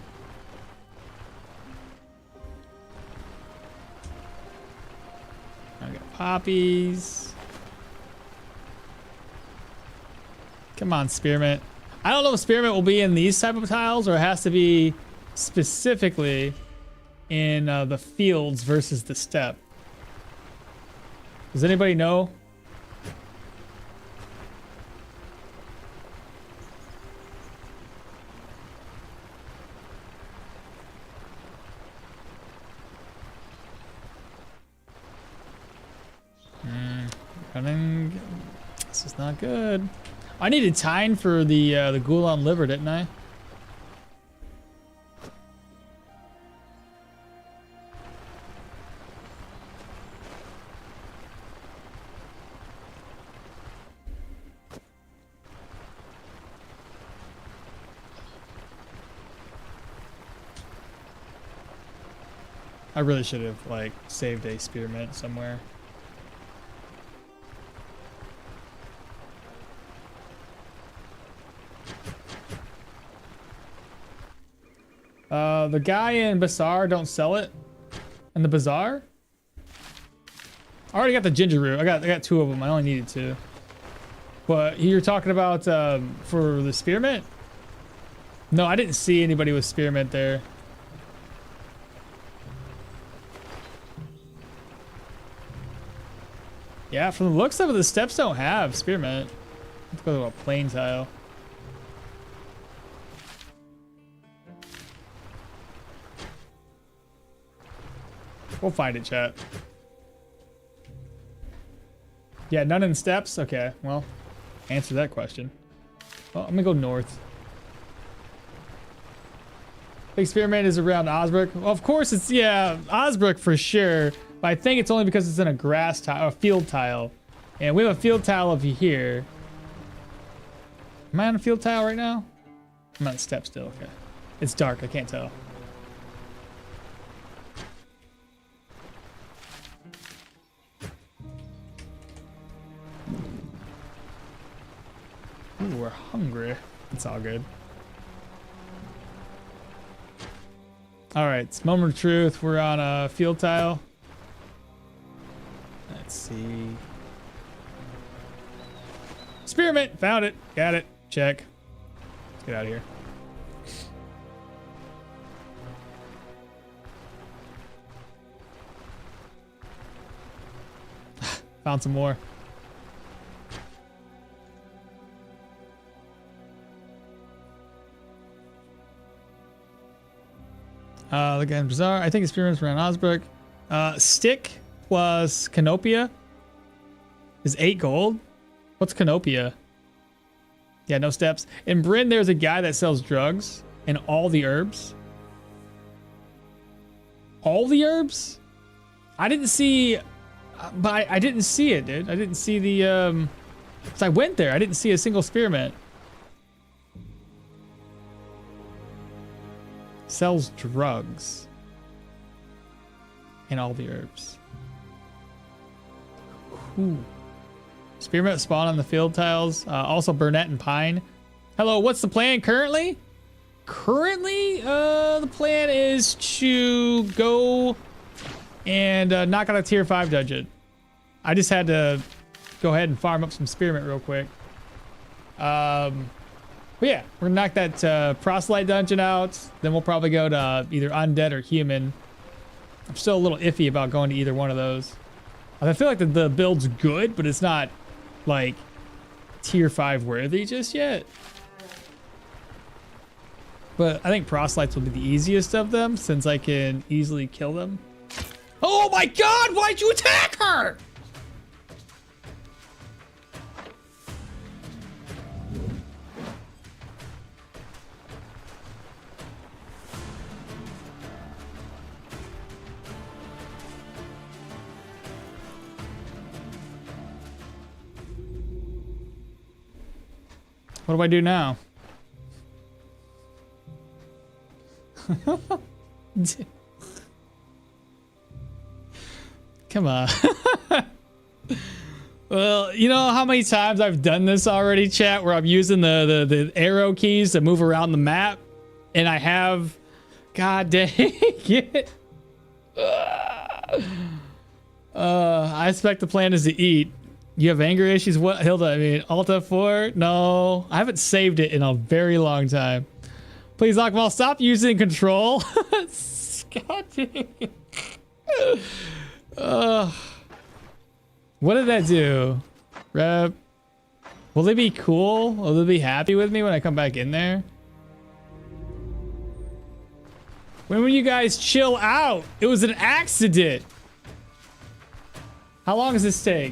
I got poppies. Come on, spearmint. I don't know if spearmint will be in these type of tiles or it has to be specifically in the fields versus the steppe. Does anybody know? Running. This is not good. I needed thyme for the ghoul on liver, didn't I? I really should have like saved a spearmint somewhere. The guy in Bazaar don't sell it. In the Bazaar? I already got the ginger root. I got 2 of them. I only needed 2. But you're talking about for the spearmint? No, I didn't see anybody with spearmint there. Yeah, from the looks of it, the steps don't have spearmint. Let's go to a plain tile. We'll find it, chat. Yeah, none in steps? Okay, well, answer that question. Well, I'm gonna go north. Big spearmint is around Osbrook. Well, of course it's, yeah, Osbrook for sure. But I think it's only because it's in a grass tile, a field tile. And we have a field tile over here. Am I on a field tile right now? I'm on step still, okay. It's dark, I can't tell. Ooh, we're hungry. It's all good. All right, it's moment of truth. We're on a field tile. Let's see. Spearmint, found it. Got it. Check. Let's get out of here. Found some more. Again, bizarre. I think experiments around Osbrook. Stick plus Canopia is 8 gold. What's Canopia? Yeah, no steps. In Bryn, there's a guy that sells drugs and all the herbs. All the herbs? I didn't see, but I didn't see it, dude. I didn't see the, so I went there. I didn't see a single spearmint. Sells drugs and all the herbs. Ooh. Spearmint spawn on the field tiles. Also Burnett and Pine. Hello, what's the plan currently? Currently, the plan is to go and knock out a tier 5 dungeon. I just had to go ahead and farm up some spearmint real quick. But yeah, we're gonna knock that proselyte dungeon out. Then we'll probably go to either undead or human. I'm still a little iffy about going to either one of those. I feel like the build's good, but it's not like tier 5 worthy just yet. But I think proselytes will be the easiest of them since I can easily kill them. Oh my god, why'd you attack her? What do I do now? Come on. Well, you know how many times I've done this already, chat, where I'm using the arrow keys to move around the map, and I have, god dang it. I expect the plan is to eat. You have anger issues? What, Hilda? I mean, Alt F4? No, I haven't saved it in a very long time. Please, okmall, stop using control. God dang it. What did that do? Rep. Will they be cool? Will they be happy with me when I come back in there? When will you guys chill out? It was an accident. How long does this take?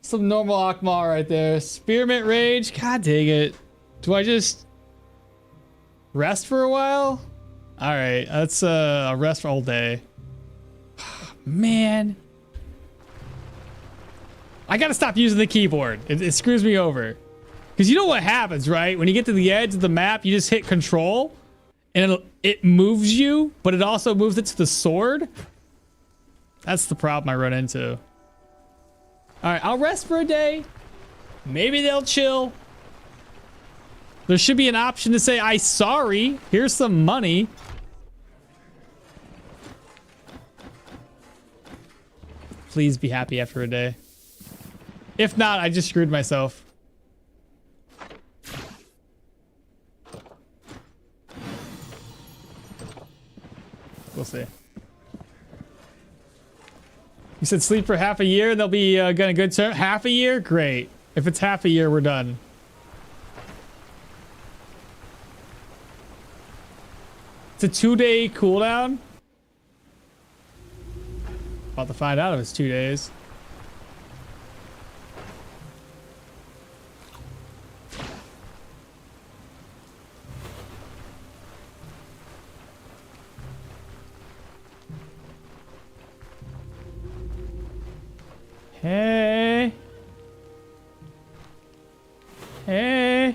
Some normal okmall right there. Spearmint rage. God dang it. Do I just rest for a while? All right, that's a rest for all day. Man, I gotta stop using the keyboard. It screws me over. Because you know what happens, right? When you get to the edge of the map, you just hit control and it moves you, but it also moves it to the sword. That's the problem I run into. All right, I'll rest for a day. Maybe they'll chill. There should be an option to say, "I'm sorry, here's some money." Please be happy after a day. If not, I just screwed myself. We'll see. You said sleep for half a year and they'll be getting a good turn. Half a year? Great. If it's half a year, we're done. It's a 2-day cooldown. About to find out if it's 2 days. Hey. Hey.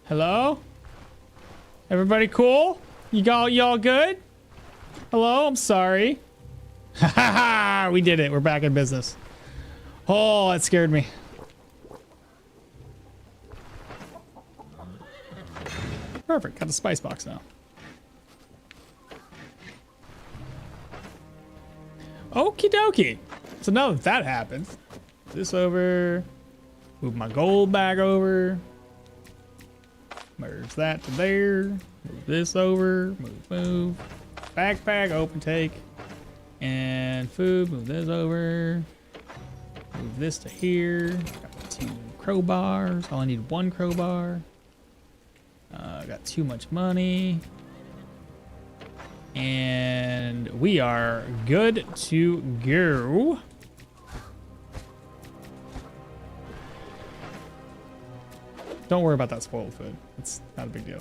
Hello? Everybody cool? Y'all good? Hello? I'm sorry. Ha ha ha! We did it. We're back in business. Oh, that scared me. Perfect. Got the spice box now. Okie dokie. So now that happens, this over, move my gold bag over, merge that to there, move this over, move, backpack, open take, and food, move this over, move this to here, got 2 crowbars, I only need 1 crowbar, got too much money. And we are good to go. Don't worry about that spoiled food. It's not a big deal.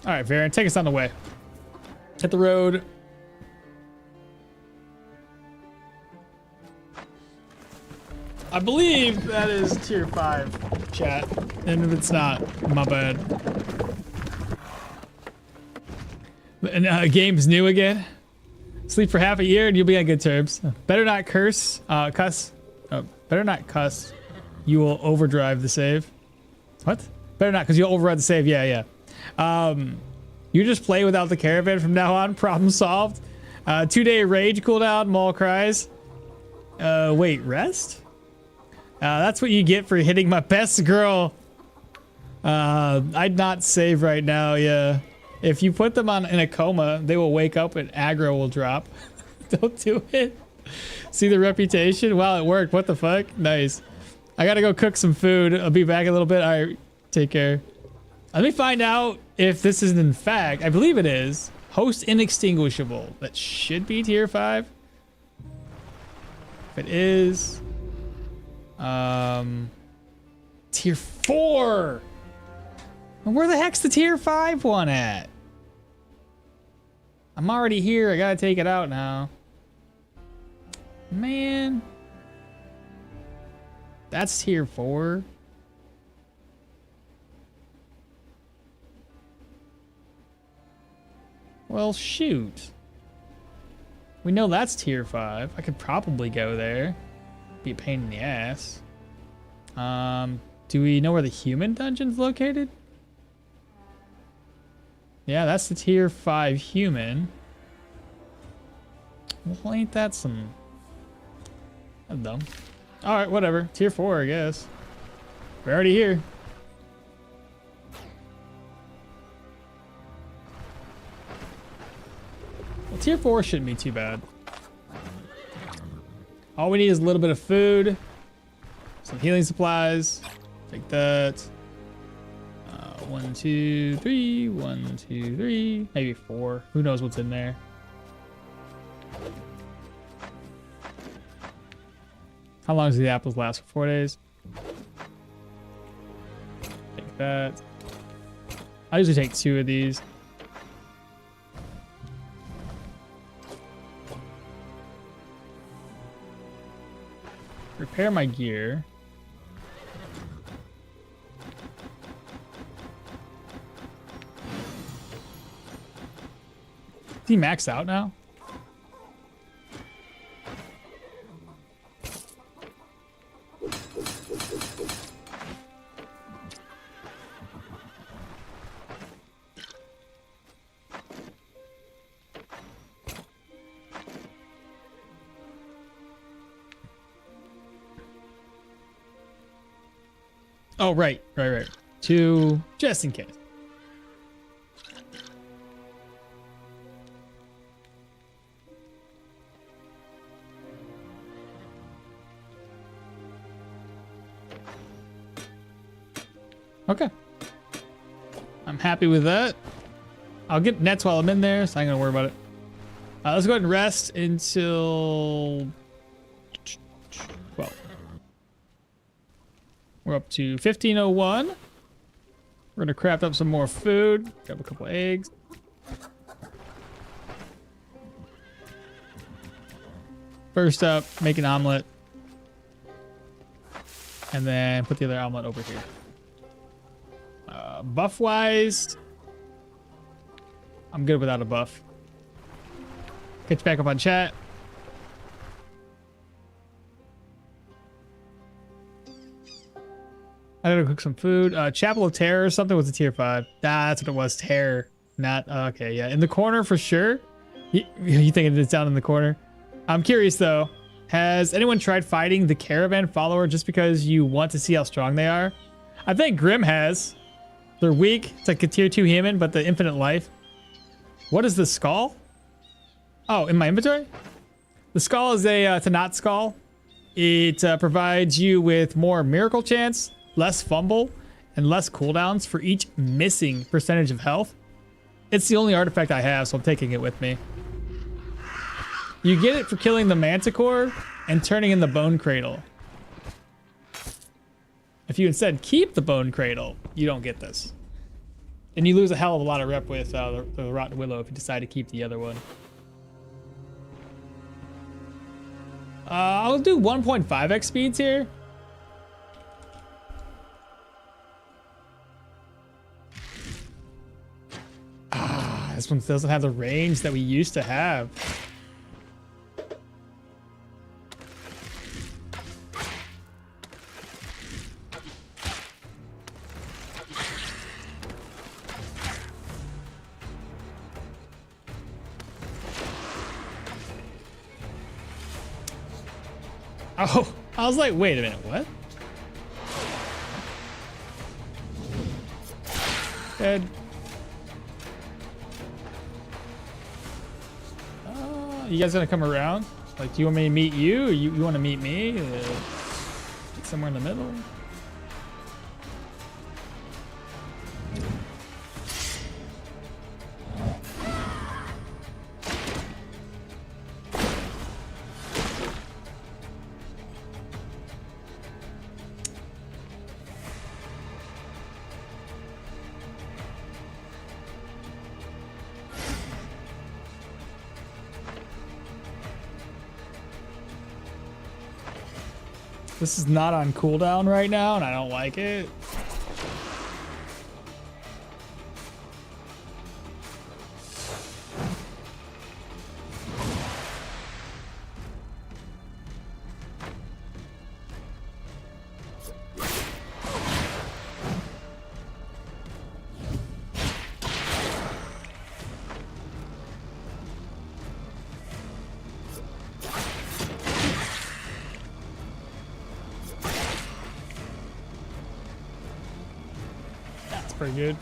All right, Varen, take us on the way. Hit the road. I believe that is tier 5, chat. And if it's not, my bad. And game's new again. Sleep for half a year and you'll be on good terms. Better not cuss. Better not cuss. You will overdrive the save. What? Better not, because you'll override the save. Yeah. You just play without the caravan from now on. Problem solved. 2-day rage cooldown. Maul cries. Wait, rest? That's what you get for hitting my best girl. I'd not save right now, yeah. If you put them in a coma, they will wake up and aggro will drop. Don't do it. See the reputation? Wow, it worked. What the fuck? Nice. I gotta go cook some food. I'll be back in a little bit. All right, take care. Let me find out if this is in fact, I believe it is, host inextinguishable. That should be tier 5. If it is... Tier 4. And where the heck's the tier 5 one at? I'm already here. I gotta take it out now. Man. That's tier 4. Well, shoot. We know that's tier 5. I could probably go there. Be a pain in the ass. Do we know where the human dungeon's located? Yeah, that's the tier 5 human. Well, ain't that some... That's dumb. Alright, whatever. Tier 4, I guess. We're already here. Well, tier 4 shouldn't be too bad. All we need is a little bit of food, some healing supplies. Take that. 1, 2, 3. 1, 2, 3. Maybe 4. Who knows what's in there? How long does the apples last? For 4 days. Take that. I usually take 2 of these. Repair my gear. Is he maxed out now? Oh, right. 2, just in case. Okay. I'm happy with that. I'll get nets while I'm in there, so I ain't gonna worry about it. Let's go ahead and rest until 12. We're up to 1501. We're gonna craft up some more food. Grab a couple eggs. First up, make an omelet. And then put the other omelet over here. Buff wise, I'm good without a buff. Catch back up on chat. I gotta cook some food. Chapel of Terror or something was a tier 5. That's what it was. Terror. Not okay. Yeah, in the corner for sure. You thinking it's down in the corner? I'm curious though. Has anyone tried fighting the caravan follower just because you want to see how strong they are? I think Grim has. They're weak. It's like a tier 2 human, but the infinite life. What is the skull? Oh, in my inventory? The skull is a Tanat skull. It provides you with more miracle chance, less fumble, and less cooldowns for each missing percentage of health. It's the only artifact I have, so I'm taking it with me. You get it for killing the manticore and turning in the bone cradle. If you instead keep the bone cradle, you don't get this. And you lose a hell of a lot of rep with the Rotten Willow if you decide to keep the other one. I'll do 1.5x speeds here. This one doesn't have the range that we used to have. Oh, I was like, wait a minute, what? Dead. You guys gonna come around? Like, do you want me to meet you, or you want to meet me? Somewhere in the middle? This is not on cooldown right now, and I don't like it. Pretty good.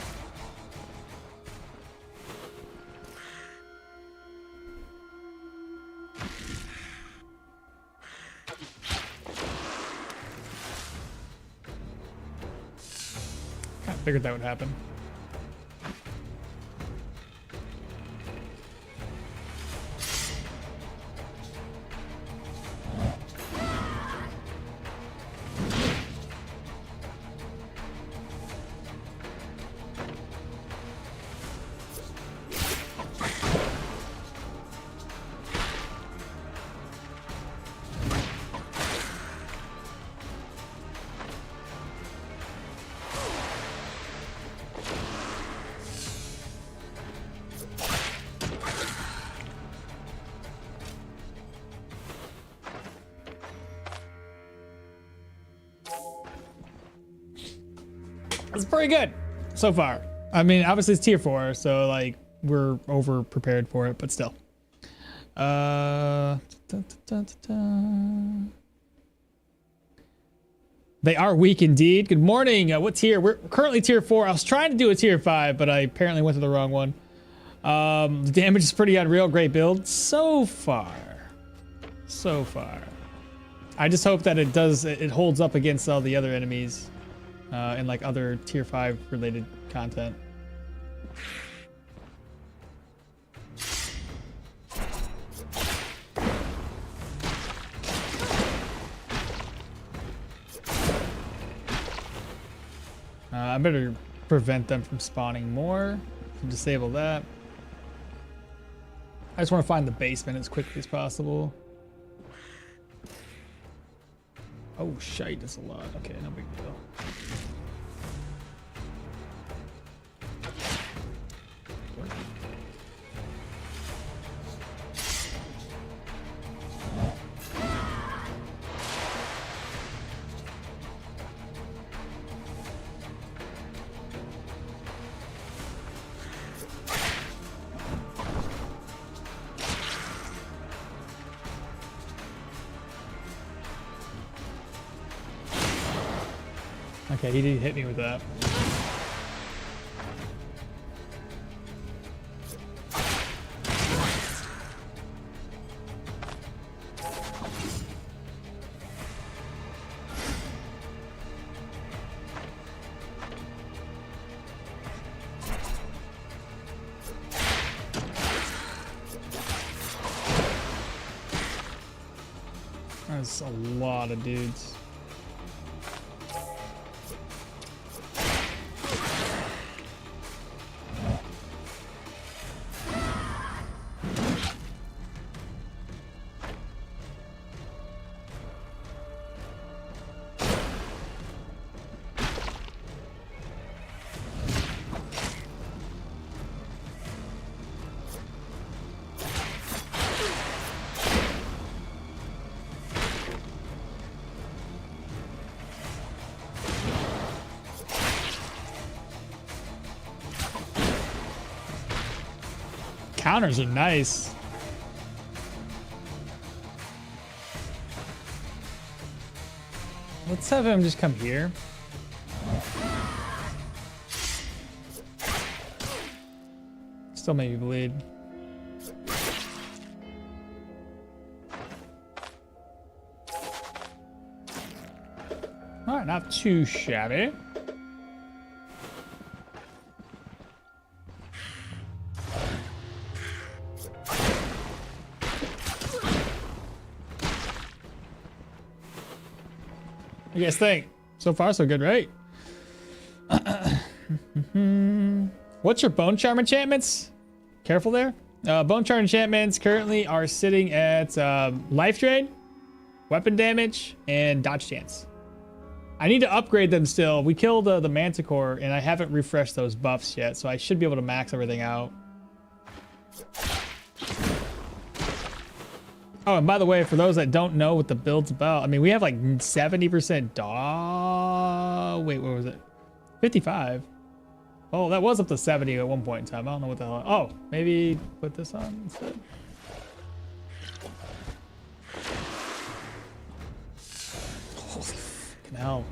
I figured that would happen. It's pretty good so far. I mean, obviously it's tier 4, so like we're over prepared for it, but still. They are weak indeed. Good morning. What tier? We're currently tier 4. I was trying to do a tier 5, but I apparently went to the wrong one. The damage is pretty unreal. Great build so far. So far. I just hope that it holds up against all the other enemies. And like other tier 5 related content. I better prevent them from spawning more. Disable that. I just want to find the basement as quickly as possible. Oh shite, that's a lot. Okay, no big deal. Okay, he did hit me with that. That's a lot of dudes. Counters are nice. Let's have him just come here. Still make me bleed. All right, not too shabby. What do you guys think? So far, so good, right? What's your bone charm enchantments? Careful there. Bone charm enchantments currently are sitting at life drain, weapon damage, and dodge chance. I need to upgrade them still. We killed the Manticore, and I haven't refreshed those buffs yet, so I should be able to max everything out. Oh, and by the way, for those that don't know what the build's about, I mean, we have like 70% dog. Wait, what was it? 55. Oh, that was up to 70 at one point in time. I don't know what the hell. Oh, maybe put this on instead. Holy fucking hell.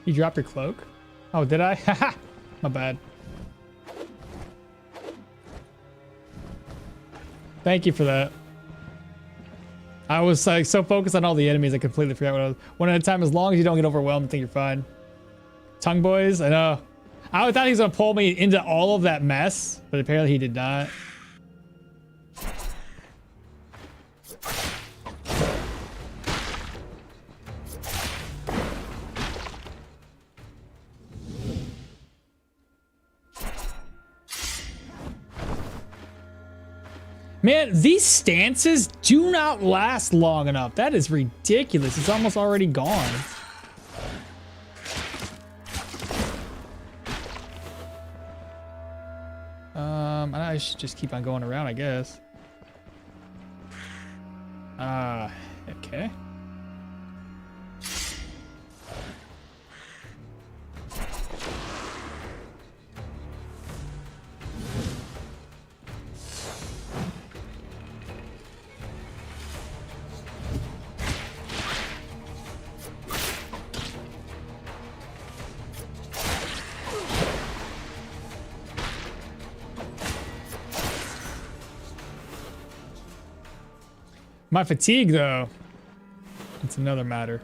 You dropped your cloak? Oh, did I? Haha, my bad. Thank you for that. I was like so focused on all the enemies I completely forgot what I was. One at a time, as long as you don't get overwhelmed, I think you're fine. Tongue boys, I know. I thought he was gonna pull me into all of that mess, but apparently he did not. Man, these stances do not last long enough. That is ridiculous. It's almost already gone. I should just keep on going around, I guess. Okay. My fatigue, though, it's another matter.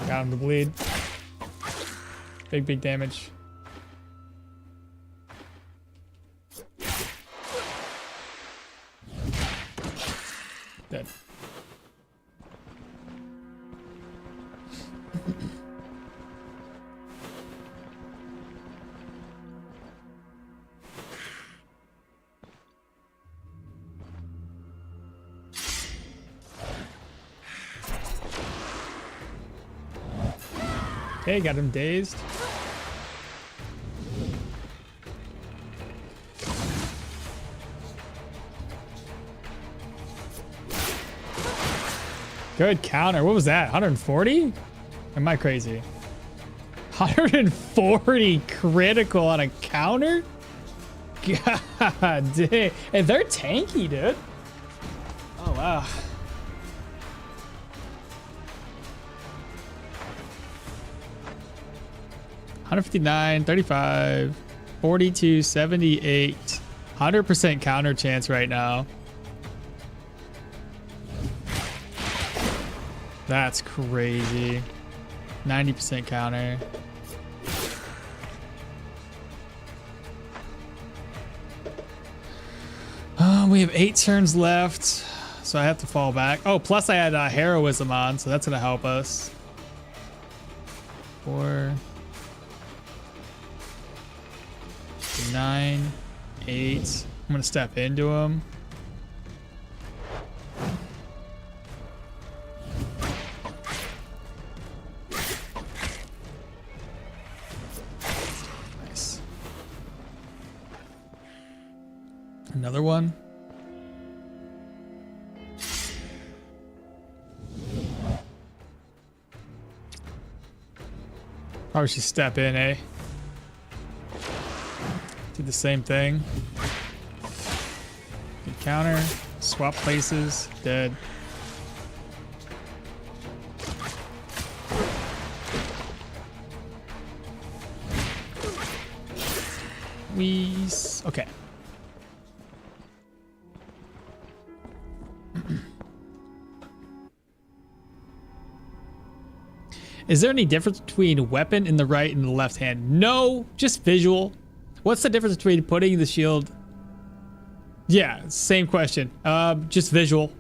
Got him to bleed. Big damage. Dead. Okay, got him dazed. Good counter. What was that? 140? Am I crazy? 140 critical on a counter? God dang. And they're tanky, dude. Oh, wow. $159, $35, $42, $78. 100% counter chance right now. That's crazy. 90% counter. We have 8 turns left, so I have to fall back. Oh, plus I had heroism on, so that's gonna help us. 4, 9, 8. I'm gonna step into him. Nice. Another one. Probably should step in, eh? Do the same thing. Good counter. Swap places. Dead. Wheeze. Okay. Is there any difference between weapon in the right and the left hand? No, just visual. What's the difference between putting the shield? Yeah, same question. Just visual.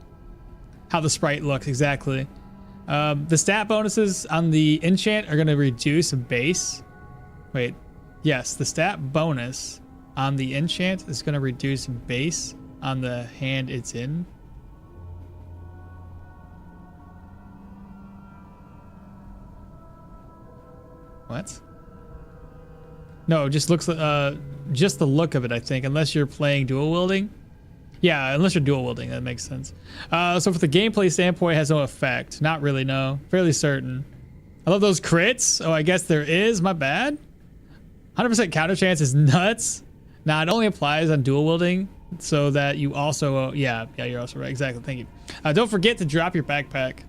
How the sprite looks, exactly. The stat bonuses on the enchant are going to reduce base. Wait, yes, the stat bonus on the enchant is going to reduce base on the hand it's in. What? No, it just looks just the look of it, I think, unless you're playing dual wielding. Yeah, unless you're dual wielding, that makes sense. So for the gameplay standpoint, it has no effect. Not really, no. Fairly certain. I love those crits. Oh, I guess there is. My bad. 100% counter chance is nuts. Now, it only applies on dual wielding, so that you also... yeah, you're also right. Exactly. Thank you. Don't forget to drop your backpack.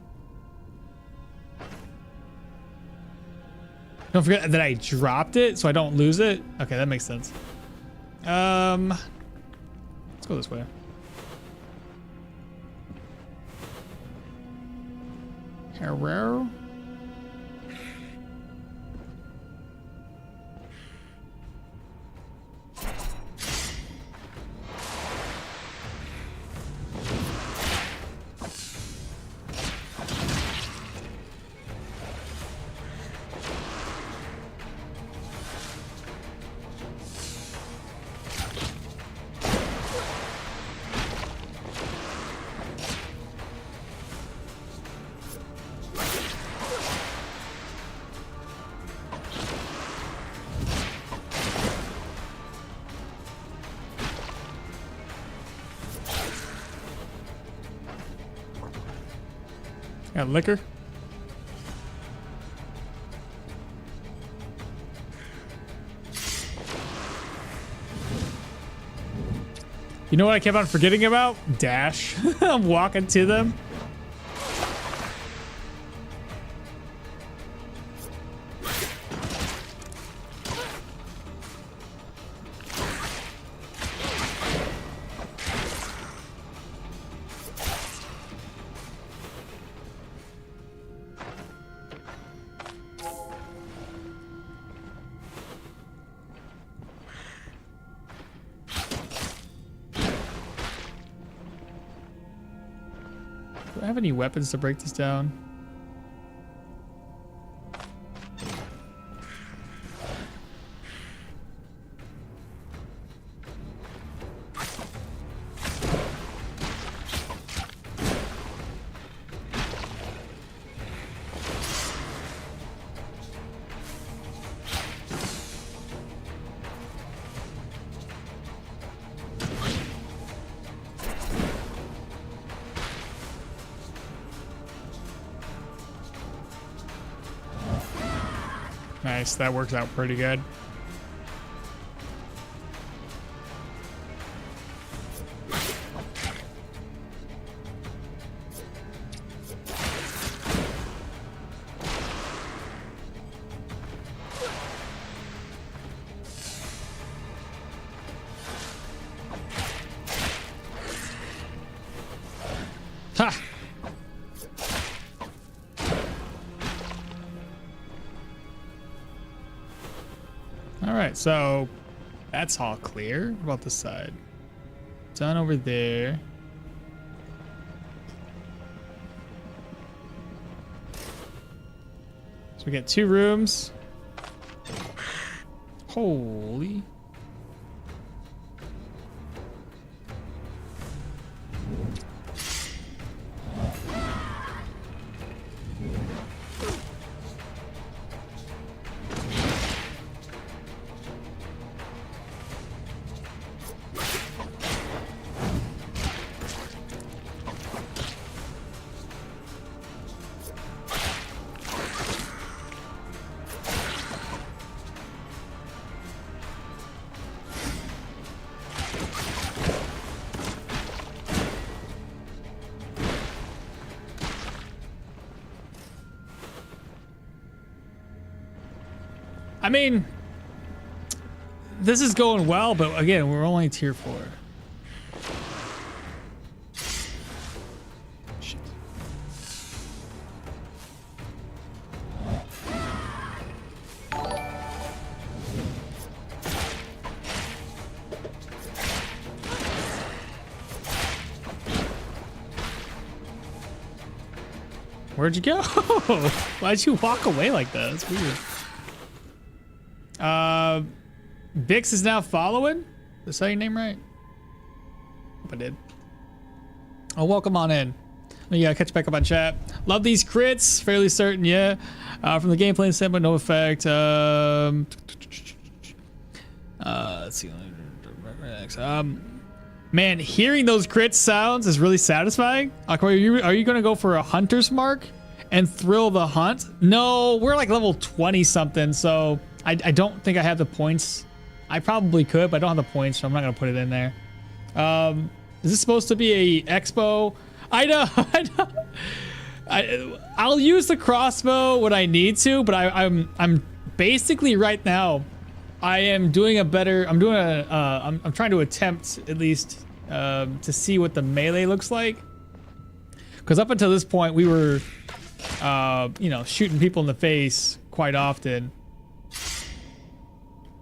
Don't forget that I dropped it, so I don't lose it. Okay, that makes sense. Let's go this way. Hello? Got liquor. You know what I kept on forgetting about? Dash. I'm walking to them. Do I have any weapons to break this down? Nice, that works out pretty good. Ha! All right, so that's all clear. What about this side? Done over there. So we get 2 rooms. Holy. I mean, this is going well, but again, we're only tier 4. Shit. Where'd you go? Why'd you walk away like that? That's weird. Vix is now following. Did I say your name right? Hope I did. Oh, welcome on in. Yeah, catch back up on chat. Love these crits. Fairly certain, yeah. From the gameplay standpoint, no effect. Let's see. Man, hearing those crit sounds is really satisfying. Are you gonna go for a hunter's mark and thrill the hunt? No, we're like level 20 something, so I don't think I have the points. I probably could, but I don't have the points, so I'm not gonna put it in there. Is this supposed to be a Xbow? I know. I'll use the crossbow when I need to, but I'm basically right now. I am doing a better. I'm trying to attempt at least to see what the melee looks like. Because up until this point, we were, shooting people in the face quite often.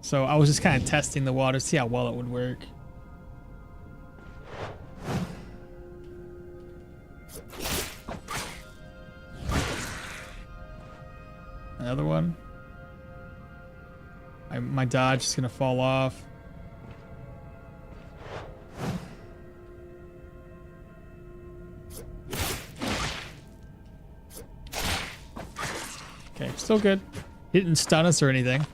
So I was just kind of testing the water, see how well it would work. Another one. My dodge is gonna fall off. Okay, still good. He didn't stun us or anything.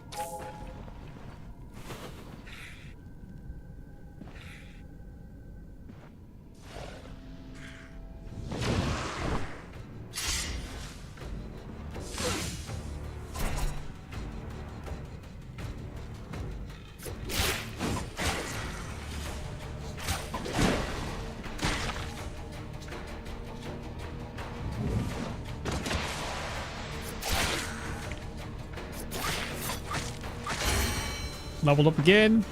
Leveled up again.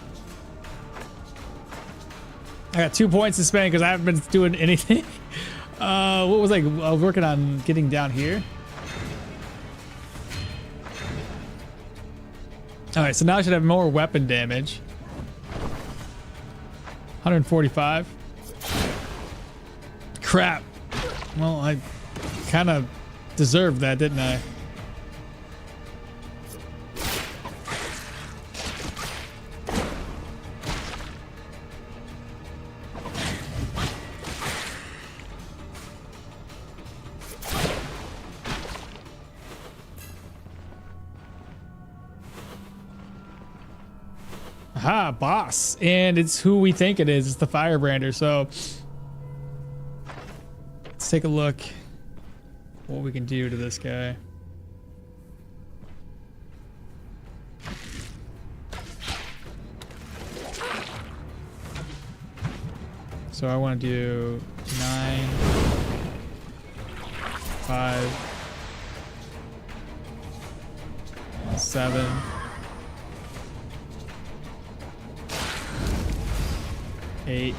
I got 2 points to spend because I haven't been doing anything. What was I was working on getting down here. All right, so now I should have more weapon damage. 145. Crap. Well, I kind of deserved that, didn't I? Aha, boss. And it's who we think it is. It's the Firebrander. So let's take a look what we can do to this guy. So I want to do 9, 5, 7. 8.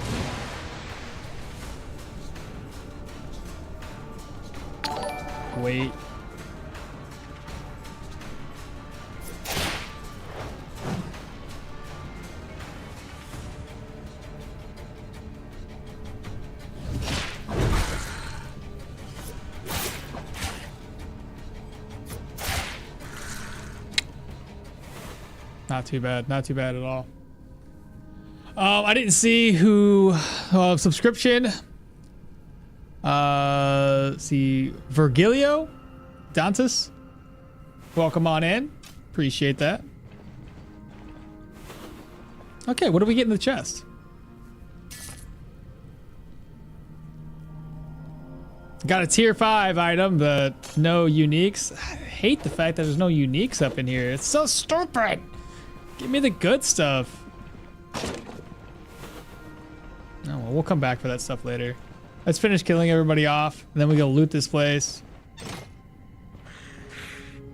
Wait. Not too bad. Not too bad at all. I didn't see who subscription. See Virgilio Dantas. Welcome on in. Appreciate that. Okay, what do we get in the chest? Got a tier 5 item, but no uniques. I hate the fact that there's no uniques up in here. It's so stupid. Give me the good stuff. Oh, well, we'll come back for that stuff later. Let's finish killing everybody off, and then we go loot this place.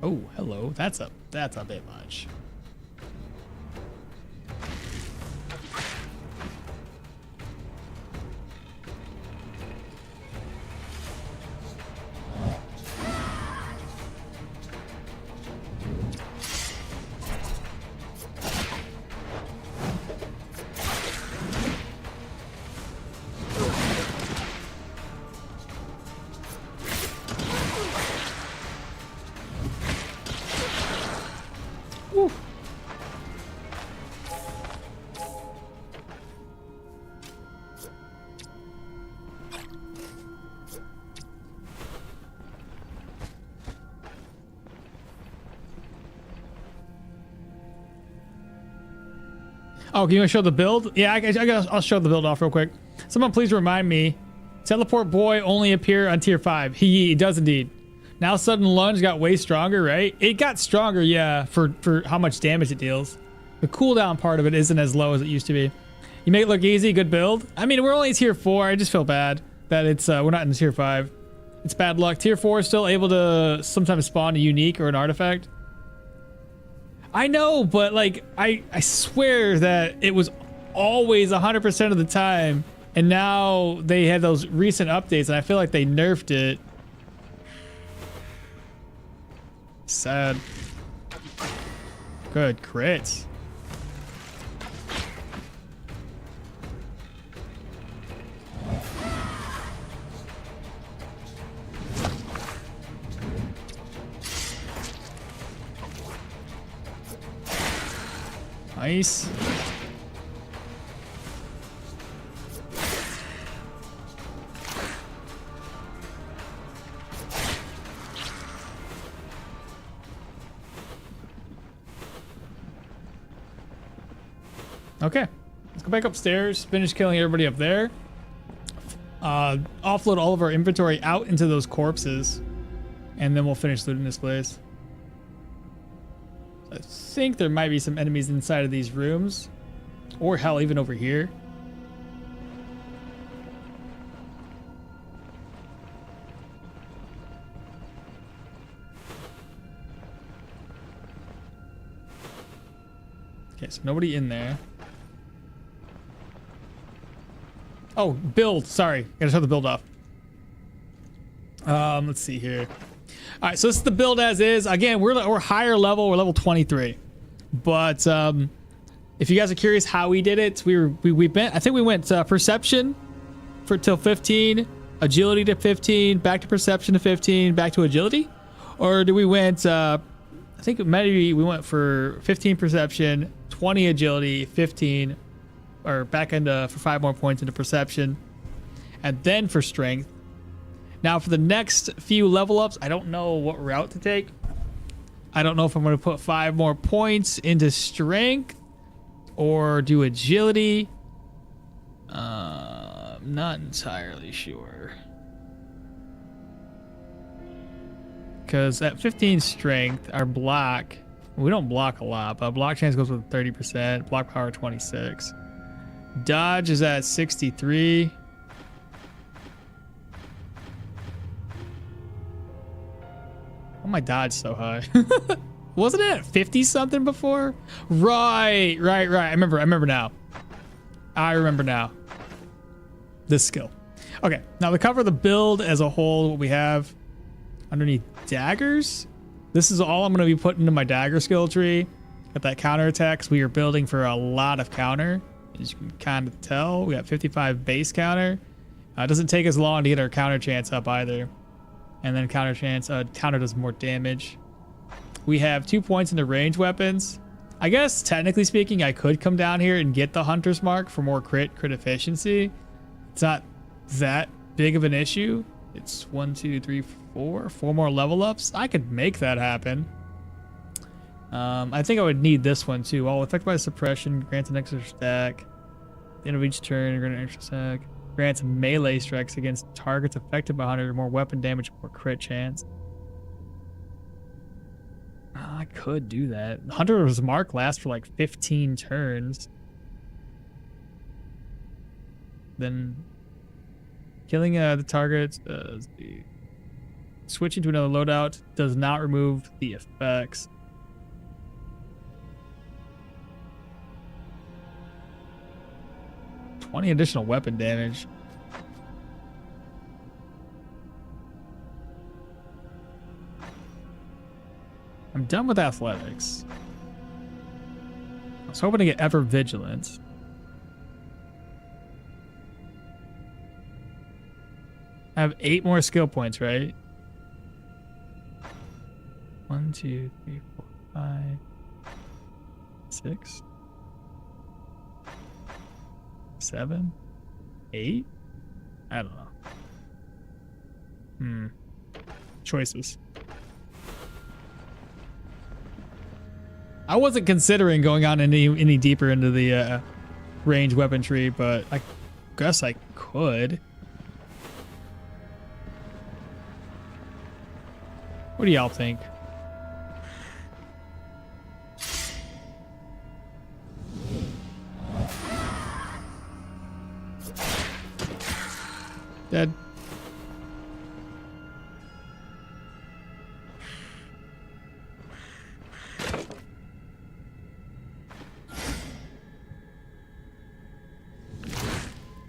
Oh, hello. That's a bit much. Oh, can you show the build? Yeah, I'll show the build off real quick. Someone please remind me. Teleport boy only appear on tier 5. He does indeed. Now sudden lunge got way stronger, right? It got stronger, yeah, for how much damage it deals. The cooldown part of it isn't as low as it used to be. You make it look easy, good build. I mean, we're only tier 4. I just feel bad that it's we're not in tier 5. It's bad luck. Tier 4 is still able to sometimes spawn a unique or an artifact. I know, but like I swear that it was always 100% of the time, and now they had those recent updates, and I feel like they nerfed it. Sad. Good crits. Nice. Okay, let's go back upstairs, finish killing everybody up there. Offload all of our inventory out into those corpses, and then we'll finish looting this place. I think there might be some enemies inside of these rooms, or hell, even over here. Okay, so nobody in there. Oh, build. Sorry, gotta shut the build off. Let's see here. All right, so this is the build as is. Again, we're higher level. We're level 23. But if you guys are curious how we did it, I think we went perception till 15, agility to 15, back to perception to 15, back to agility, or did we went? I think maybe we went for 15 perception, 20 agility, 15, or back into for 5 more points into perception, and then for strength. Now for the next few level ups, I don't know what route to take. I don't know if I'm going to put 5 more points into strength or do agility. I'm not entirely sure. Because at 15 strength, our block, we don't block a lot, but block chance goes with 30%, block power 26. Dodge is at 63. Oh, my dodge so high. Wasn't it at 50 something before? Right. I remember now. I remember now. This skill. Okay, now to cover the build as a whole, what we have underneath daggers. This is all I'm going to be putting into my dagger skill tree. Got that counter attacks. We are building for a lot of counter. As you can kind of tell, we got 55 base counter. It doesn't take as long to get our counter chance up either. And then counter chance, counter does more damage. We have 2 points into range weapons. I guess technically speaking, I could come down here and get the hunter's mark for more crit efficiency. It's not that big of an issue. It's 1, 2, 3, 4 more level ups. I could make that happen. I think I would need this one too. While affected by suppression, grants an extra stack. At the end of each turn, grant an extra stack. Grants melee strikes against targets affected by hunter, more weapon damage, more crit chance. I could do that. Hunter's mark lasts for like 15 turns. Then killing the target, switching to another loadout does not remove the effects. $20 additional weapon damage. I'm done with athletics. I was hoping to get ever vigilant. I have 8 more skill points, right? 1, 2, 3, 4, 5, 6, 7, 8? I don't know. Choices. I wasn't considering going on any deeper into the range weapon tree, but I guess I could. What do y'all think? Dead.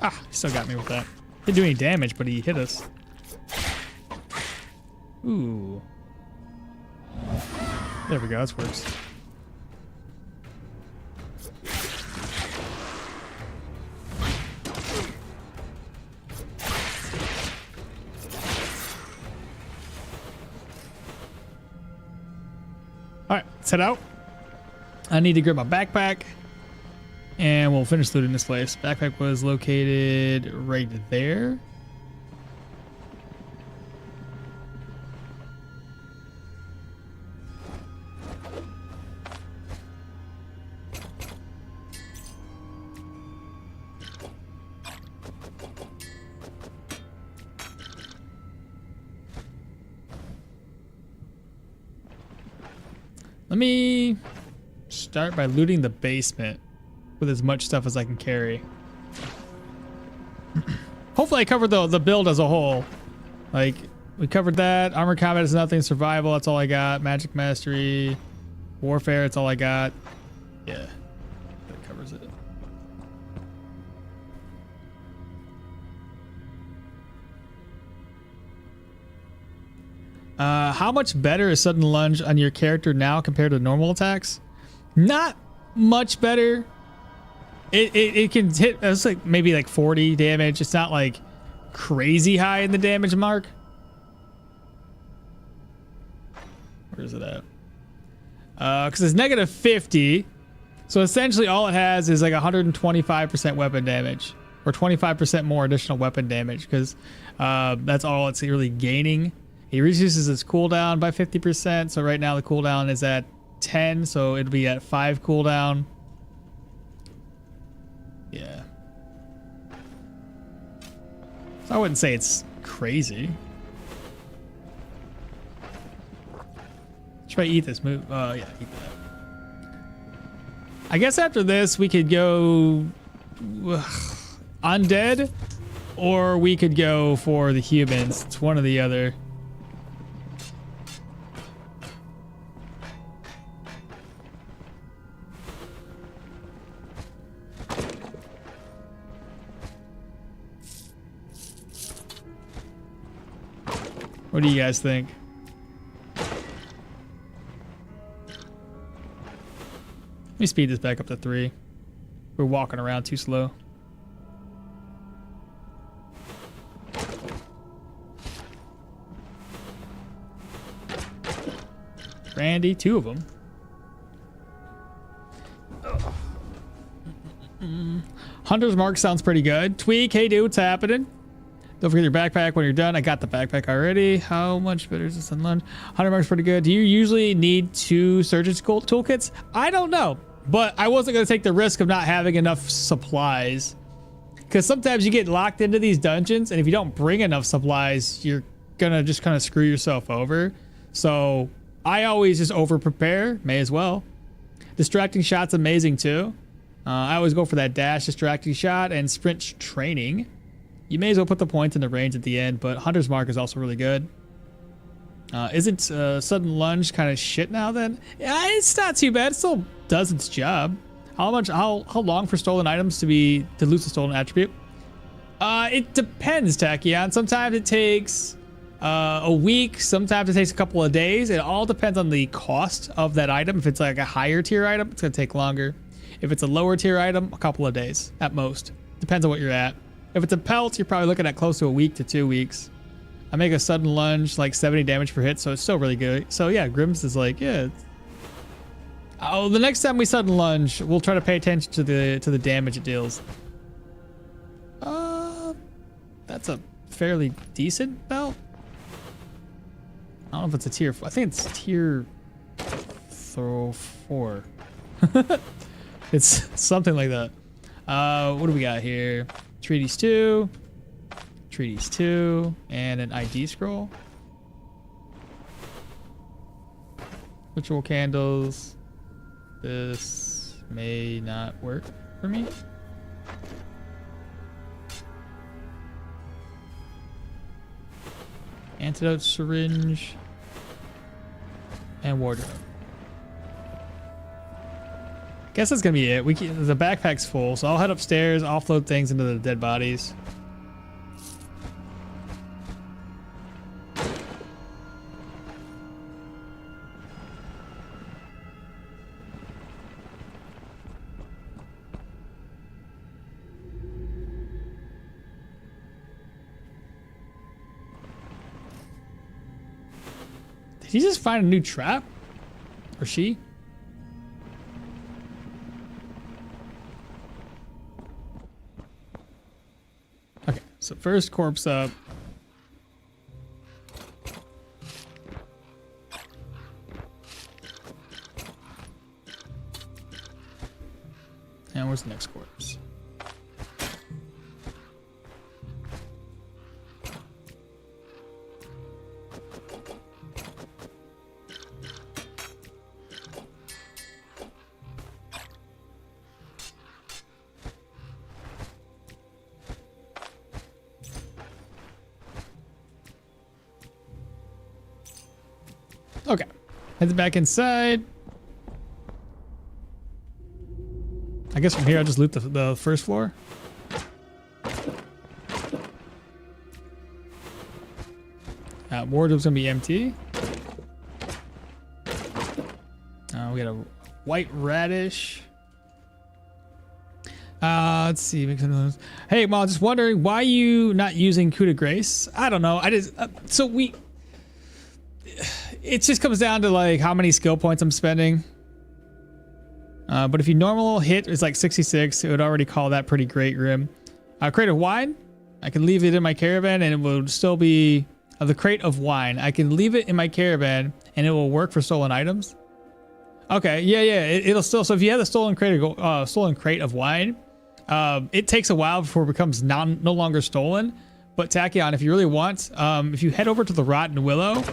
Ah, he still got me with that. Didn't do any damage, but he hit us. Ooh. There we go, this works. Alright, let's head out. I need to grab my backpack. And we'll finish looting this place. Backpack was located right there. Let me start by looting the basement with as much stuff as I can carry. Hopefully I covered the build as a whole. Like, we covered that. Armor combat is nothing. Survival, that's all I got. Magic mastery. Warfare, that's all I got. Yeah, that covers it. How much better is sudden lunge on your character now compared to normal attacks? Not much better. It can hit, it's like maybe like 40 damage. It's not like crazy high in the damage mark. Where is it at? Because it's negative 50. So essentially all it has is like 125% weapon damage, or 25% more additional weapon damage, because that's all it's really gaining. It reduces its cooldown by 50%. So right now the cooldown is at 10, so it'll be at 5 cooldown. Yeah. So I wouldn't say it's crazy. Try eat this move. Yeah, eat that. I guess after this we could go undead, or we could go for the humans. It's one or the other. What do you guys think? Let me speed this back up to 3. We're walking around too slow. Brandy, 2 of them. Hunter's Mark sounds pretty good. Tweak, hey dude, what's happening? Don't forget your backpack when you're done. I got the backpack already. How much better is this than lunch? Hunter Mark's pretty good. Do you usually need 2 surgical toolkits? I don't know, but I wasn't going to take the risk of not having enough supplies. Because sometimes you get locked into these dungeons, and if you don't bring enough supplies, you're going to just kind of screw yourself over. So I always just over-prepare. May as well. Distracting shot's amazing too. I always go for that dash distracting shot and sprint training. You may as well put the points in the range at the end, but Hunter's Mark is also really good. Isn't sudden lunge kind of shit now then? Yeah, it's not too bad. It still does its job. How long for stolen items to lose a stolen attribute? It depends, Tachyon. Sometimes it takes a week. Sometimes it takes a couple of days. It all depends on the cost of that item. If it's like a higher tier item, it's gonna take longer. If it's a lower tier item, a couple of days at most. Depends on what you're at. If it's a pelt, you're probably looking at close to a week to 2 weeks. I make a sudden lunge, like 70 damage per hit, so it's still really good. So yeah, Grimm's is like, yeah. Oh, the next time we sudden lunge, we'll try to pay attention to the damage it deals. That's a fairly decent belt. I don't know if it's a tier. I think it's tier 4. It's something like that. What do we got here? Treaties 2, Treaties 2, and an ID scroll. Ritual candles. This may not work for me. Antidote syringe and wardrobe. Guess that's gonna be it. The backpack's full, so I'll head upstairs, offload things into the dead bodies. Did he just find a new trap? Or she? Okay, so first corpse up. And where's the next corpse? Okay, head back inside. I guess from here I'll just loot the first floor. Wardrobe's gonna be empty. We got a white radish. Let's see. Make some of those. Hey, Mal, just wondering why you not using coup de grace? I don't know. I just it just comes down to like how many skill points I'm spending. But if you normal hit is like 66, it would already call that pretty great, Grim. Crate of wine. I can leave it in my caravan and it will still be the crate of wine. I can leave it in my caravan and it will work for stolen items. Okay, yeah, it'll still. So if you have the stolen crate of wine, it takes a while before it becomes no longer stolen. But Tachyon, if you really want, if you head over to the Rotten Willow,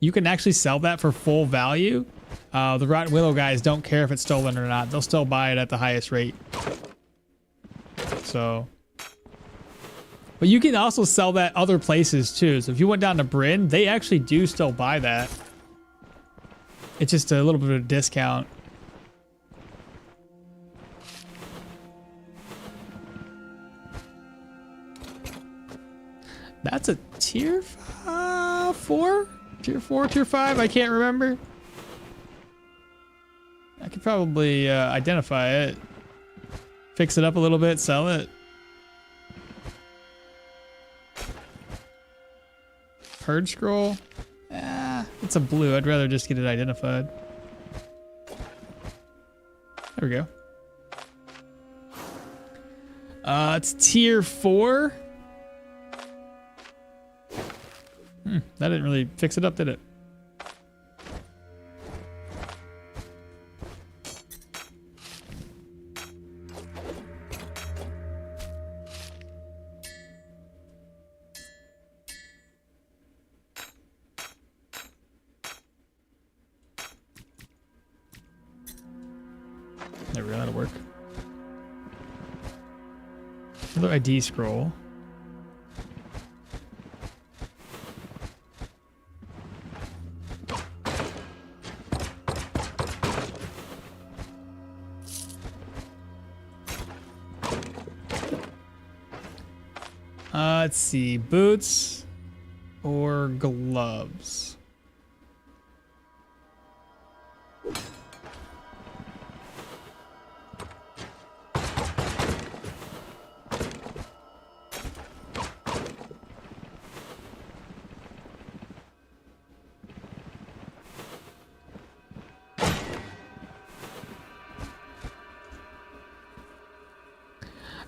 you can actually sell that for full value. The Rotten Willow guys don't care if it's stolen or not. They'll still buy it at the highest rate. So, but you can also sell that other places too. So if you went down to Bryn, they actually do still buy that. It's just a little bit of a discount. That's a tier 4? Tier 4, tier 5? I can't remember. I could probably identify it. Fix it up a little bit, sell it. Purge scroll? It's a blue. I'd rather just get it identified. There we go. It's tier 4. That didn't really fix it up, did it? There we go, that'll work. Another ID scroll. Let's see, boots or gloves.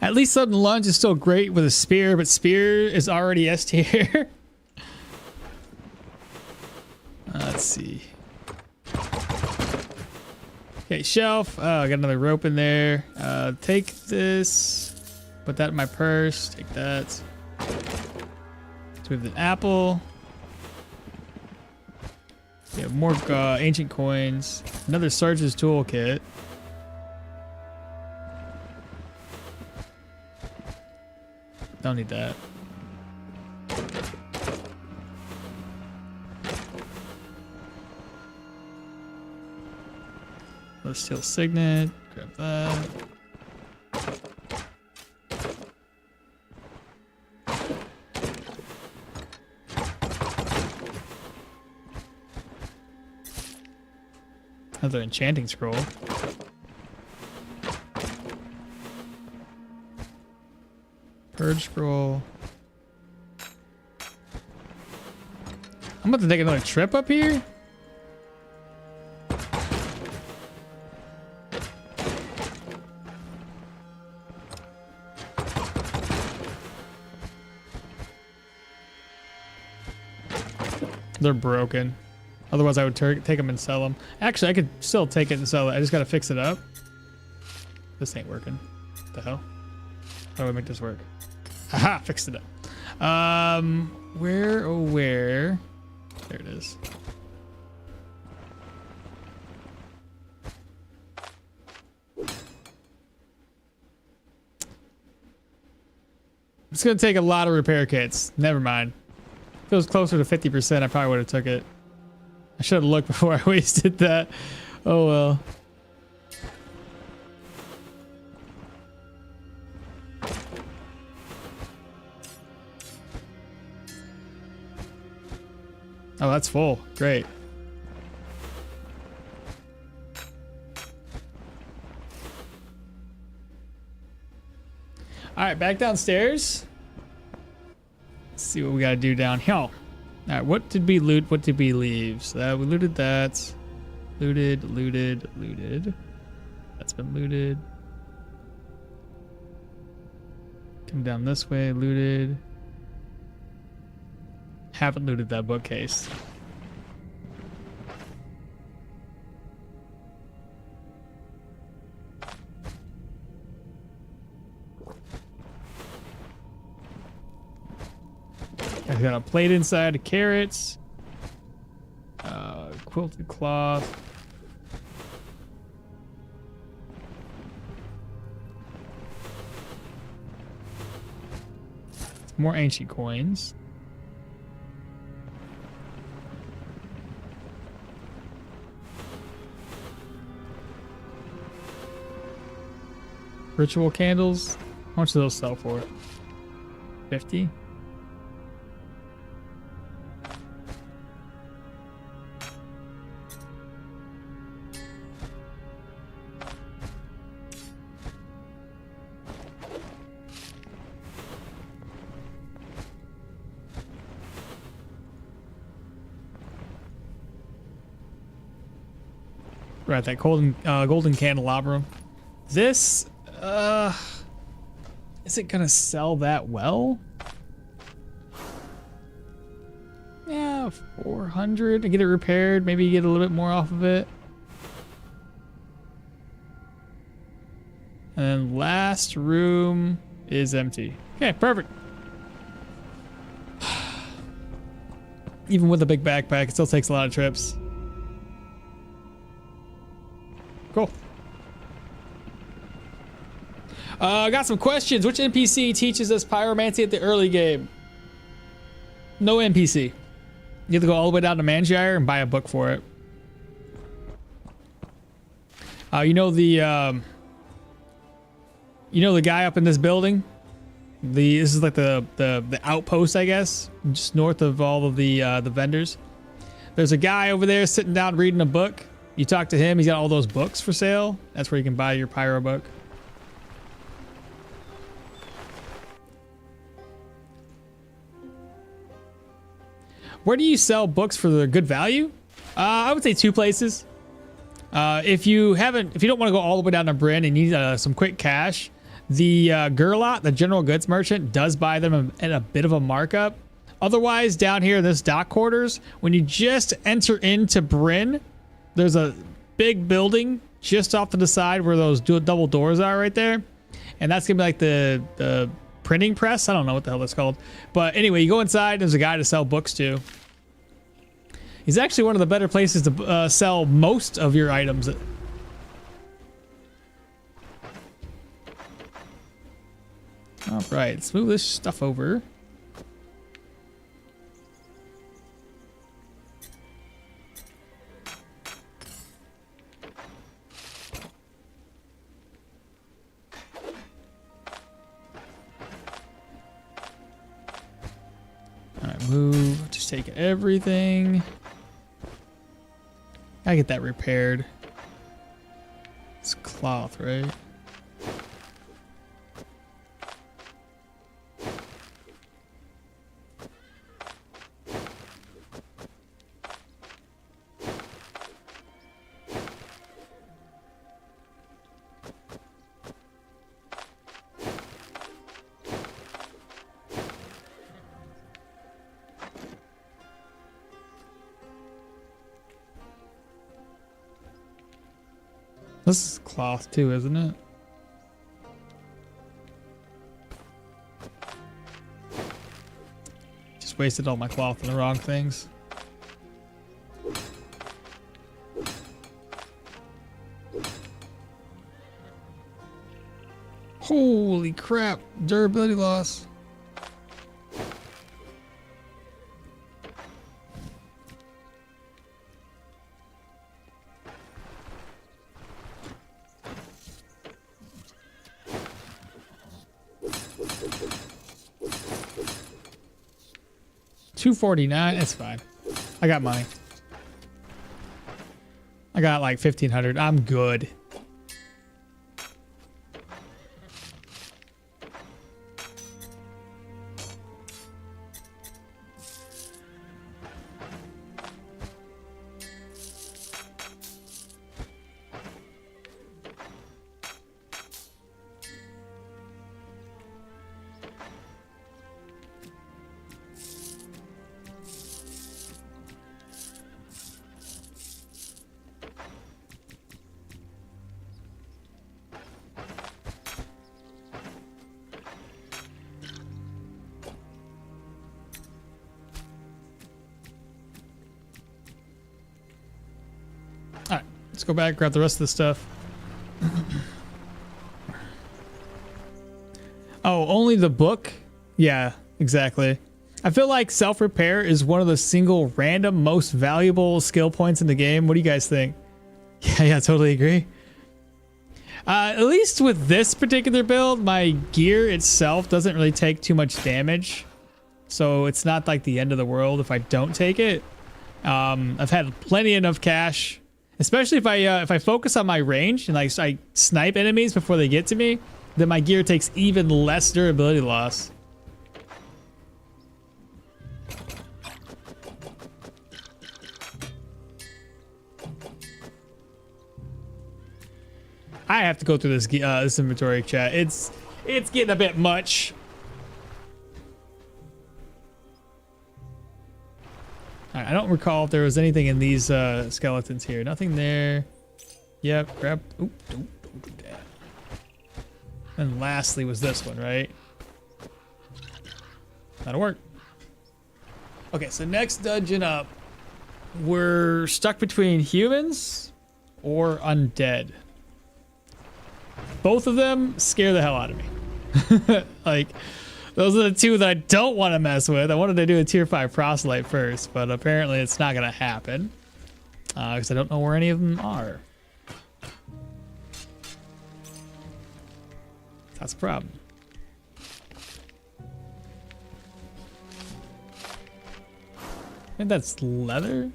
At least sudden lunge is still great with a spear, but spear is already S tier. Let's see. Okay, shelf. Oh, I got another rope in there. Take this. Put that in my purse. Take that. So we have an apple. We have more ancient coins. Another Sarge's toolkit. Don't need that. Let's steal signet. Grab that. Another enchanting scroll. Purge scroll. I'm about to take another trip up here. They're broken. Otherwise, I would take them and sell them. Actually, I could still take it and sell it. I just got to fix it up. This ain't working. What the hell? How do I make this work? Aha, fixed it up. Where, oh where? There it is. It's gonna take a lot of repair kits. Never mind. If it was closer to 50%, I probably would have took it. I should have looked before I wasted that. Oh well. Oh, that's full. Great. All right, back downstairs. Let's see what we got to do down here. All right, what did we loot? What did we leave? So we looted that. Looted. That's been looted. Come down this way, looted. Haven't looted that bookcase. I got a plate inside, carrots, quilted cloth. More ancient coins. Ritual candles. How much do those sell for? 50? Right, that golden candelabrum. This Is it gonna sell that well? Yeah, 400 to get it repaired. Maybe you get a little bit more off of it. And then last room is empty. Okay, perfect. Even with a big backpack, it still takes a lot of trips. Cool. I got some questions. Which NPC teaches us pyromancy at the early game? No NPC. You have to go all the way down to Manshire and buy a book for it. You know the guy up in this building? This is like the outpost, I guess, just north of all of the vendors. There's a guy over there sitting down reading a book. You talk to him, he's got all those books for sale. That's where you can buy your pyro book. Where do you sell books for the good value? I would say 2 places. If you don't want to go all the way down to Bryn and need some quick cash, the Gerlot, the general goods merchant, does buy them at a bit of a markup. Otherwise, down here in this dock quarters, when you just enter into Bryn, there's a big building just off to the side where those double doors are right there, and that's gonna be like the printing press. I don't know what the hell that's called, but anyway, you go inside. There's a guy to sell books to. He's actually one of the better places to sell most of your items. All right, let's move this stuff over. All right, move. Just take everything. Gotta get that repaired. It's cloth, right? This is cloth too, isn't it? Just wasted all my cloth on the wrong things. Holy crap, durability loss. $249, it's fine. I got money. I got like 1,500. I'm good. Let's go back, grab the rest of the stuff. Oh, only the book? Yeah, exactly. I feel like self-repair is one of the single random most valuable skill points in the game. What do you guys think? Yeah, totally agree. At least with this particular build, my gear itself doesn't really take too much damage. So it's not like the end of the world if I don't take it. I've had plenty enough cash. Especially if I focus on my range and I snipe enemies before they get to me, then my gear takes even less durability loss. I have to go through this inventory, chat. It's getting a bit much. All right, I don't recall if there was anything in these skeletons here. Nothing there. Yep, grab. Oop, don't do that. And lastly was this one, right? That'll work. Okay, so next dungeon up, we're stuck between humans or undead. Both of them scare the hell out of me. Like, those are the two that I don't want to mess with. I wanted to do a tier 5 proselyte first, but apparently it's not going to happen. Because I don't know where any of them are. That's a problem. I think that's leather.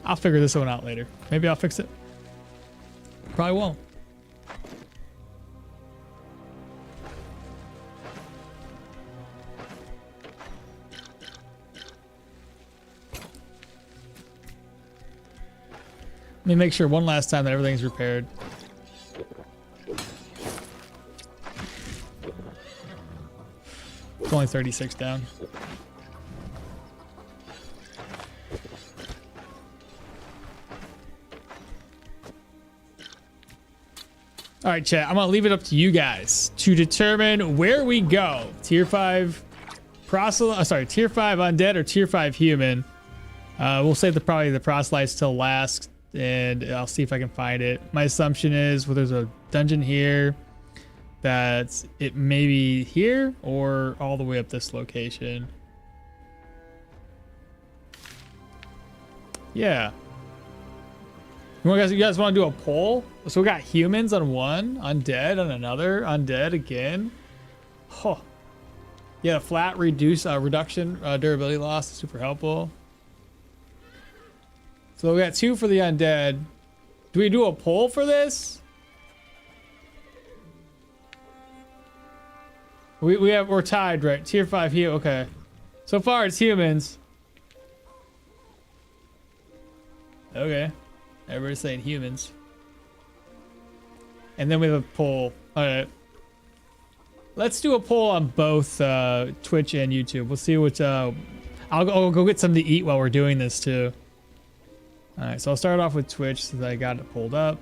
I'll figure this one out later. Maybe I'll fix it. Probably won't. Let me make sure one last time that everything's repaired. It's only 36 down. All right, chat. I'm gonna leave it up to you guys to determine where we go. Tier 5 proselyte, tier 5 undead or tier 5 human. We'll save probably the proselytes till last, and I'll see if I can find it. My assumption is, well, there's a dungeon here, that it may be here or all the way up this location. Yeah. You guys want to do a poll? So we got humans on one, undead on another, undead again. Oh. Yeah, flat reduction durability loss is super helpful. So we got 2 for the undead. Do we do a poll for this? We're tied, right? Tier 5 here. Okay. So far it's humans. Okay. Everybody's saying humans. And then we have a poll. All right. Let's do a poll on both Twitch and YouTube. We'll see what. I'll go get something to eat while we're doing this too. All right. So I'll start off with Twitch since I got it pulled up.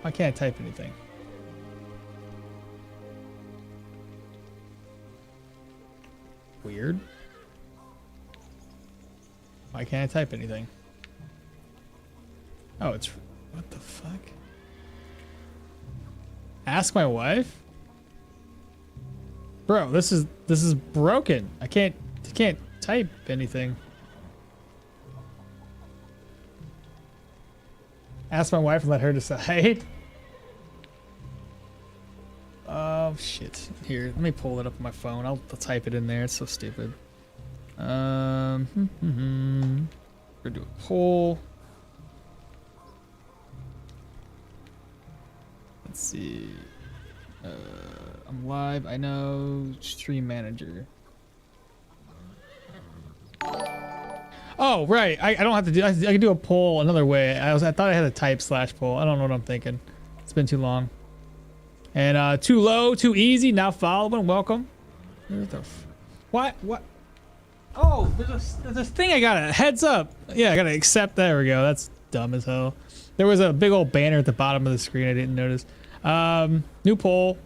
I can't type anything. Weird. Why can't I type anything? Oh, it's... What the fuck? Ask my wife? Bro, this is broken. I can't type anything. Ask my wife and let her decide. Oh shit. Here, let me pull it up on my phone. I'll type it in there. It's so stupid. We're gonna do a poll. Let's see. I'm live. I know. Stream manager. Oh, right. I don't have to do. I can do a poll another way. I thought I had to type /poll. I don't know what I'm thinking. It's been too long. And too low, too easy. Now following. Welcome. What? Oh, there's a thing I gotta heads up. Yeah, I gotta accept. There we go. That's dumb as hell. There was a big old banner at the bottom of the screen. I didn't notice. New poll.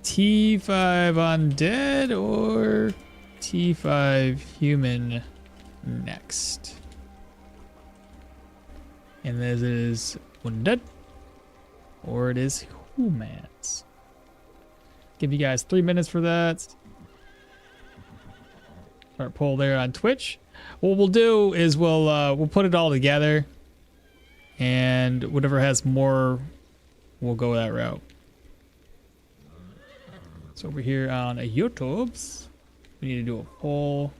T5 undead or T5 human next. And this is undead or it is humans. Give you guys 3 minutes for that. Start poll there on Twitch. What we'll do is we'll put it all together, and whatever has more, we'll go that route. So over here on YouTube's, we need to do a poll.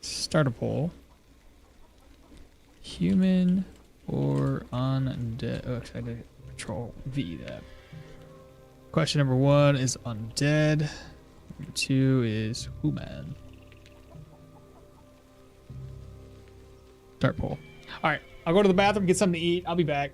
Start a poll. Human or undead? Oh, actually, I did Control V that. Question number 1 is undead Number 2 is Human. Dart pole. All right, I'll go to the bathroom, get something to eat. I'll be back.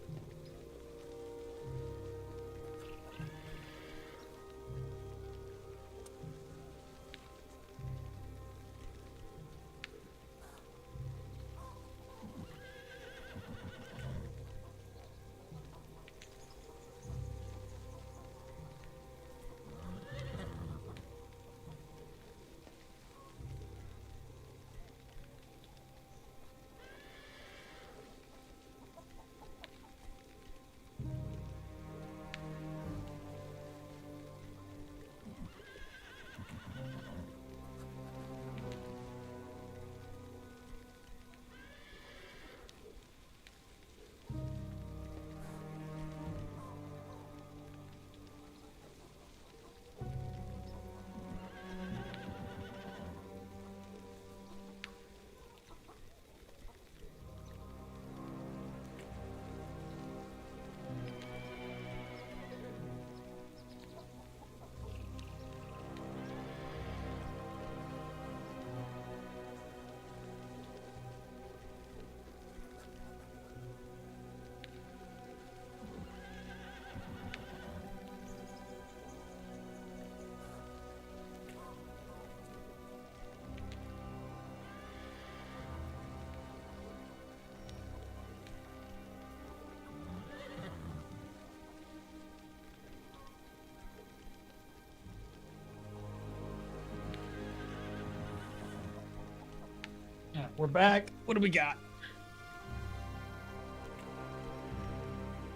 Yeah, we're back. What do we got?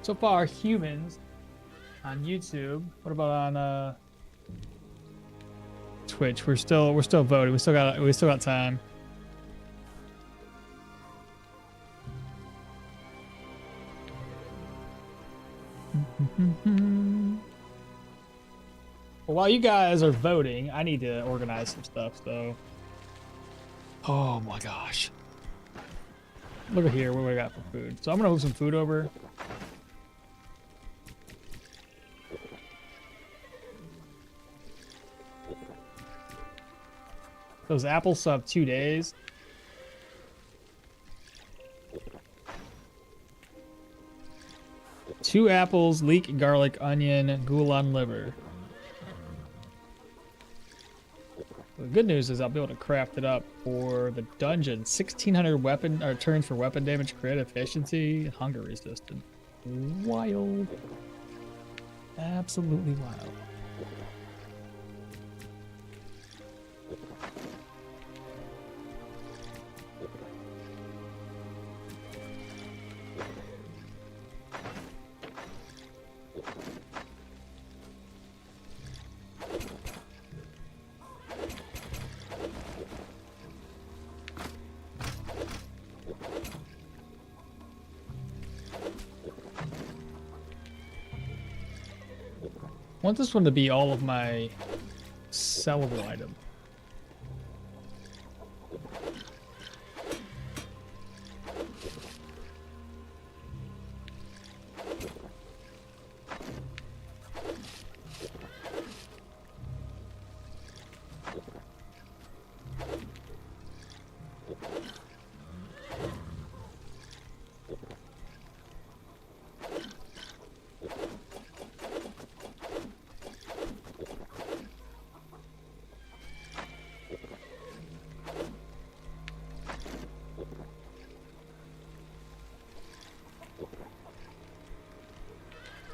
So far, humans on YouTube. What about on Twitch? We're still voting. We still got time. Well, while you guys are voting, I need to organize some stuff. So, oh my gosh, look at here. What we got for food? So I'm gonna move some food over. Those apples still have 2 days. Two apples, leek, garlic, onion, goulan liver. The good news is I'll be able to craft it up for the dungeon. 1600 weapon or turns for weapon damage, crit efficiency, hunger resistant. Wild. Absolutely wild. I want this one to be all of my sellable items.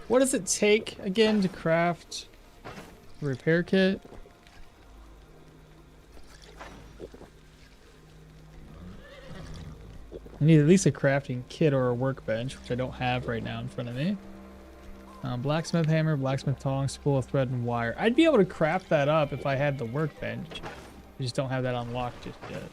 What does it take again to craft a repair kit? I need at least a crafting kit or a workbench, which I don't have right now in front of me. Blacksmith hammer, blacksmith tongs, spool of thread and wire. I'd be able to craft that up if I had the workbench. I just don't have that unlocked just yet.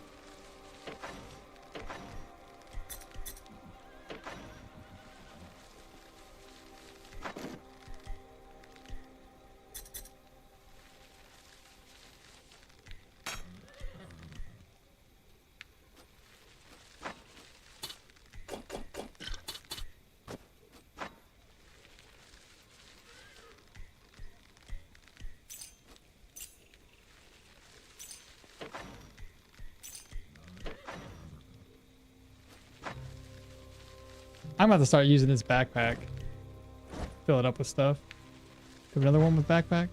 I'm about to start using this backpack. Fill it up with stuff. Do another one with backpack.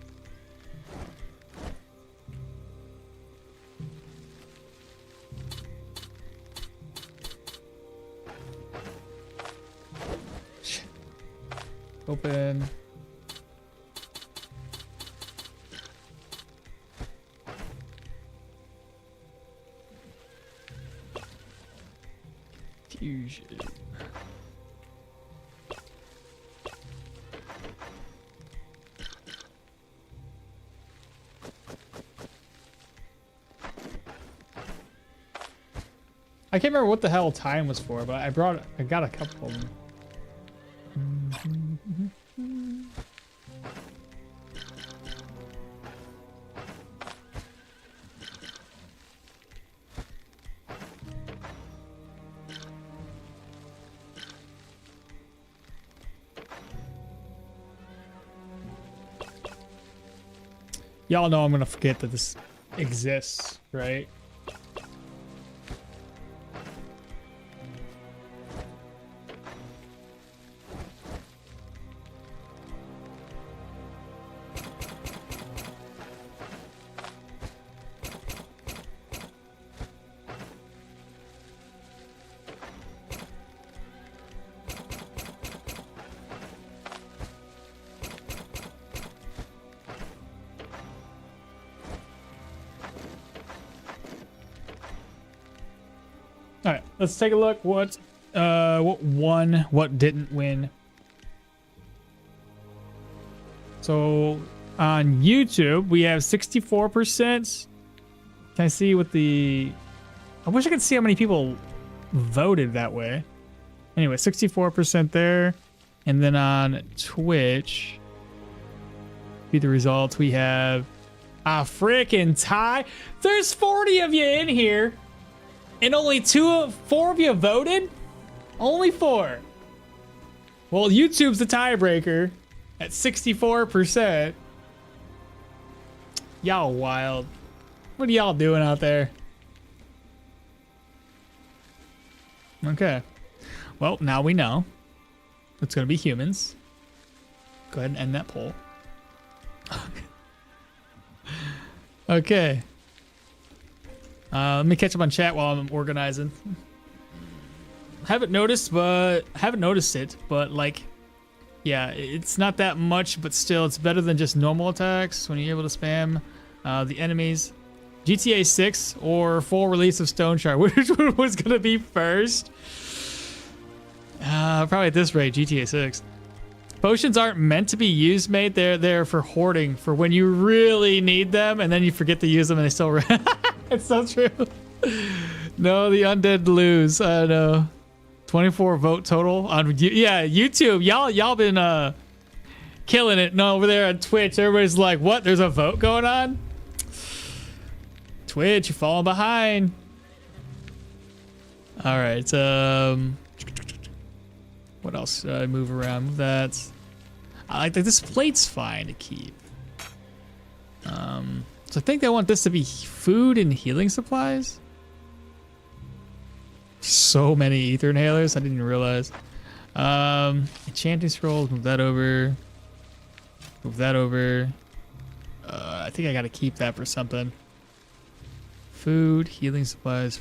Open. Fusion. I can't remember what the hell time was for, but I got a couple of them. Y'all know I'm gonna forget that this exists, right? All right, let's take a look. What won? What didn't win? So on YouTube, we have 64%. Can I see what the? I wish I could see how many people voted that way. Anyway, 64% there, and then on Twitch, be the results. We have a freaking tie. There's 40 of you in here. And only 4 of you voted? Only 4. Well, YouTube's the tiebreaker at 64%. Y'all wild. What are y'all doing out there? Okay. Well, now we know. It's going to be humans. Go ahead and end that poll. Okay. Let me catch up on chat while I'm organizing. Haven't noticed it, but like, yeah, it's not that much, but still, it's better than just normal attacks when you're able to spam the enemies. GTA 6 or full release of Stoneshard, which one was gonna be first? Probably at this rate, GTA 6. Potions aren't meant to be used, mate. They're there for hoarding, for when you really need them, and then you forget to use them, and they still. It's so true. No, the undead lose. I know. 24 vote total on YouTube. Y'all been killing it. No, over there on Twitch, everybody's like, "What? There's a vote going on?" Twitch, you're falling behind. All right. What else should I move around? Move that. I like that. This plate's fine to keep. So I think I want this to be food and healing supplies. So many ether inhalers. I didn't even realize. Enchanting scrolls. Move that over. Move that over. I think I got to keep that for something. Food, healing supplies,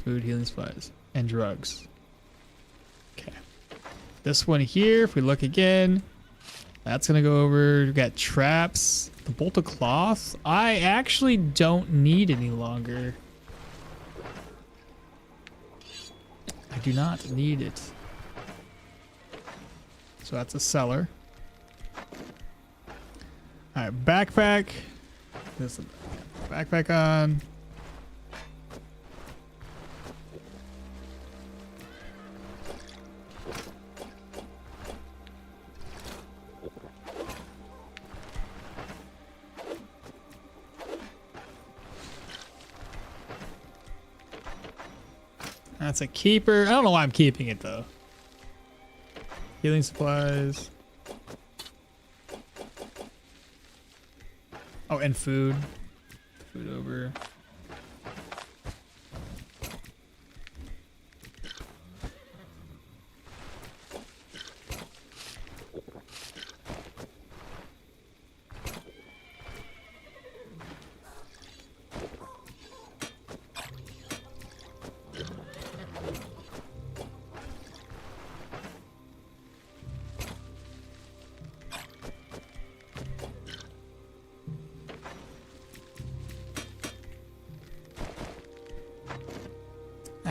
and drugs. Okay. This one here, if we look again, that's going to go over. We've got traps. The bolt of cloth, I actually don't need any longer. I do not need it. So that's a cellar. All right, backpack. This backpack on. That's a keeper. I don't know why I'm keeping it though. Healing supplies. Oh, and food. Food over.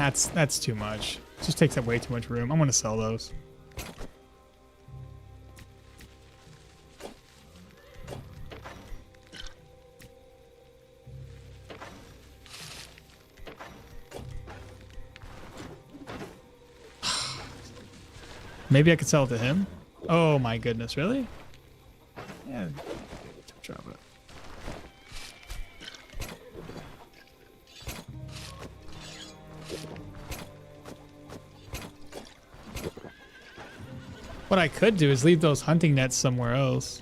That's too much. It just takes up way too much room. I'm gonna sell those. Maybe I could sell it to him. Oh my goodness, really? Yeah, drop it. What I could do is leave those hunting nets somewhere else.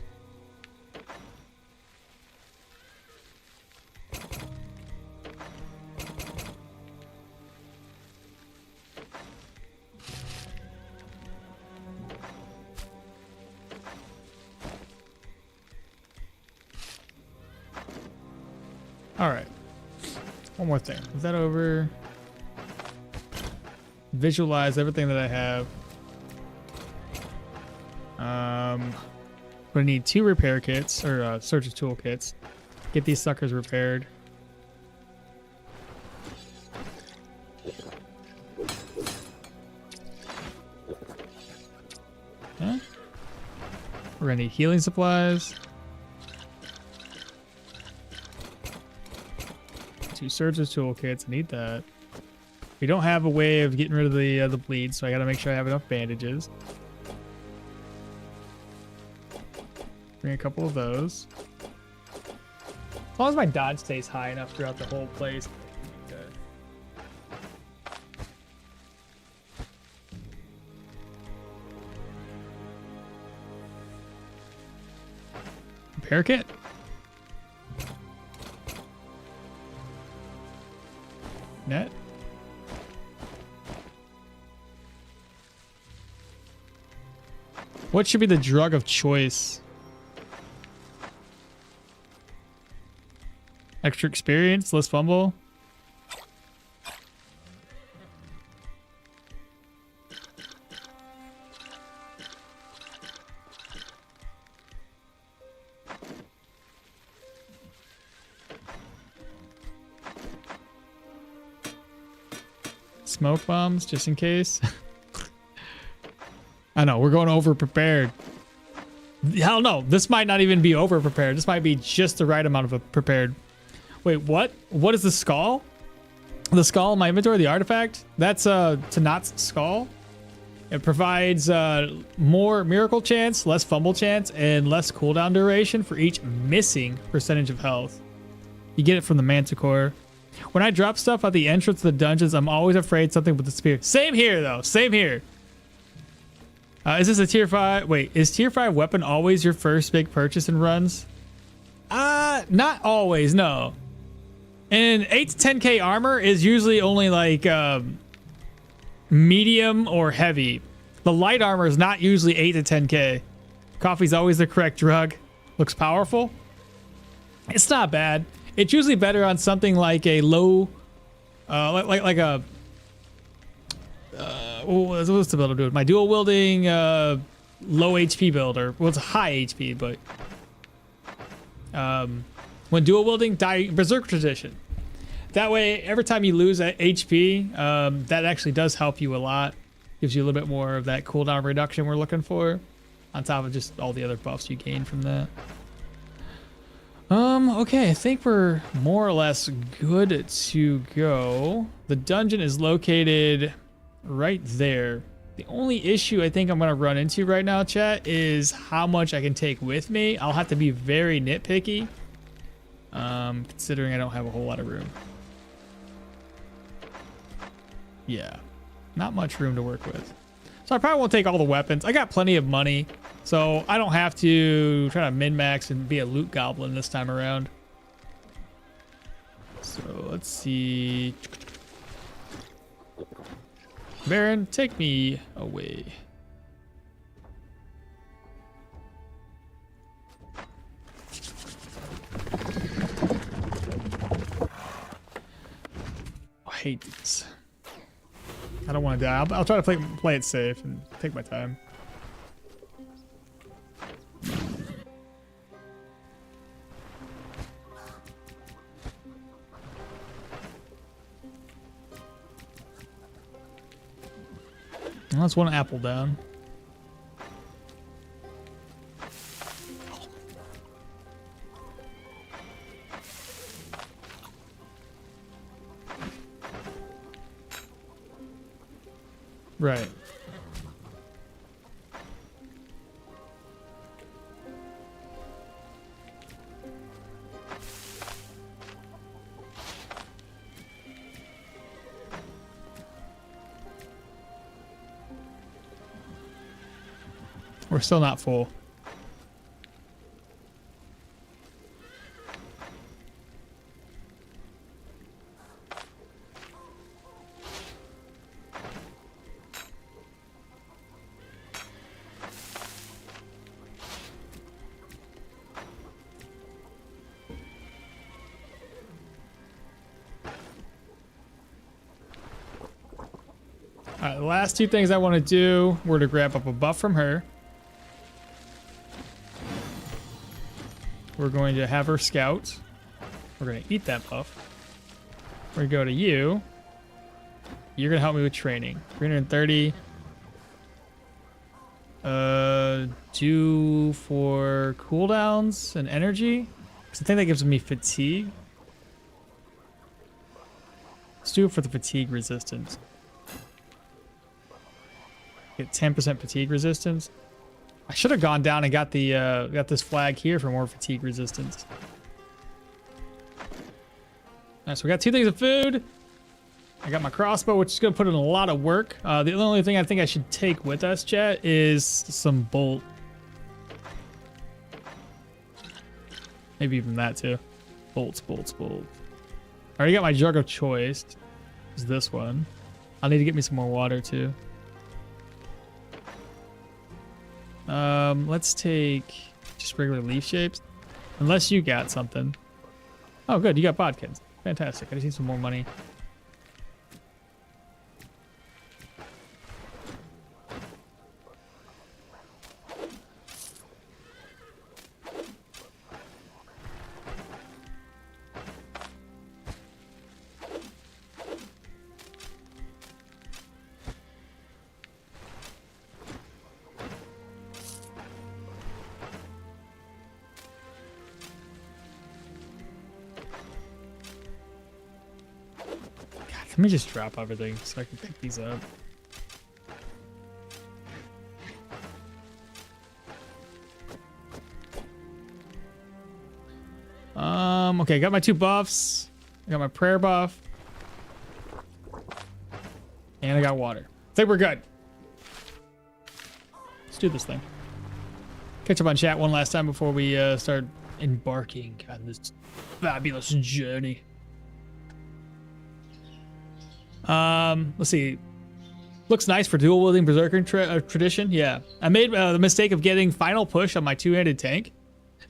All right. One more thing. Is that over? Visualize everything that I have. We're gonna need 2 repair kits or surgeon tool kits. Get these suckers repaired. Huh? We're gonna need healing supplies. 2 surgeon's tool kits. I need that. We don't have a way of getting rid of the bleed, so I gotta make sure I have enough bandages. Bring a couple of those. As long as my dodge stays high enough throughout the whole place. Good. Repair kit. Net. What should be the drug of choice? Extra experience, less fumble. Smoke bombs, just in case. I know, we're going over prepared. Hell no, this might not even be over prepared. This might be just the right amount of prepared. Wait, what? What is the skull? The skull in my inventory, the artifact? That's Tanat's skull. It provides more miracle chance, less fumble chance, and less cooldown duration for each missing percentage of health. You get it from the Manticore. When I drop stuff at the entrance of the dungeons, I'm always afraid something will disappear. Same here, though. Same here. Is this a tier 5? Wait, is tier 5 weapon always your first big purchase in runs? Not always, no. And 8 to 10k armor is usually only like medium or heavy. The light armor is not usually 8 to 10k. Coffee's always the correct drug. Looks powerful. It's not bad. It's usually better on something like a low, like a. What's the build I'm doing? My dual wielding low HP builder. Well, it's a high HP, but when dual wielding, berserk tradition. That way, every time you lose HP, that actually does help you a lot. Gives you a little bit more of that cooldown reduction we're looking for, on top of just all the other buffs you gain from that. Okay, I think we're more or less good to go. The dungeon is located right there. The only issue I think I'm gonna run into right now, chat, is how much I can take with me. I'll have to be very nitpicky, considering I don't have a whole lot of room. Yeah, not much room to work with. So I probably won't take all the weapons. I got plenty of money, so I don't have to try to min-max and be a loot goblin this time around. So let's see. Baron, take me away. I hate these. I don't want to die. I'll try to play it safe and take my time. Well, that's one apple down. Right. We're still not full. All right, the last two things I want to do were to grab up a buff from her. We're going to have her scout. We're going to eat that buff. We're going to go to you. You're going to help me with training. 330. Do for cooldowns and energy. Because I think that gives me fatigue. Let's do it for the fatigue resistance. Get 10% fatigue resistance. I should have gone down and got the got this flag here for more fatigue resistance. Alright, so we got 2 things of food. I got my crossbow, which is gonna put in a lot of work. The only thing I think I should take with us, chat, is some bolt. Maybe even that too. Bolts. I already got my jug of choice. Is this one? I'll need to get me some more water too. Let's take just regular leaf shapes. Unless you got something. Oh, good. You got bodkins. Fantastic. I just need some more money. Let me just drop everything so I can pick these up. Okay, got my 2 buffs. I got my prayer buff. And I got water. I think we're good. Let's do this thing. Catch up on chat one last time before we start embarking on this fabulous journey. Let's see. Looks nice for dual wielding berserker tradition. Yeah, I made the mistake of getting final push on my 2-handed tank,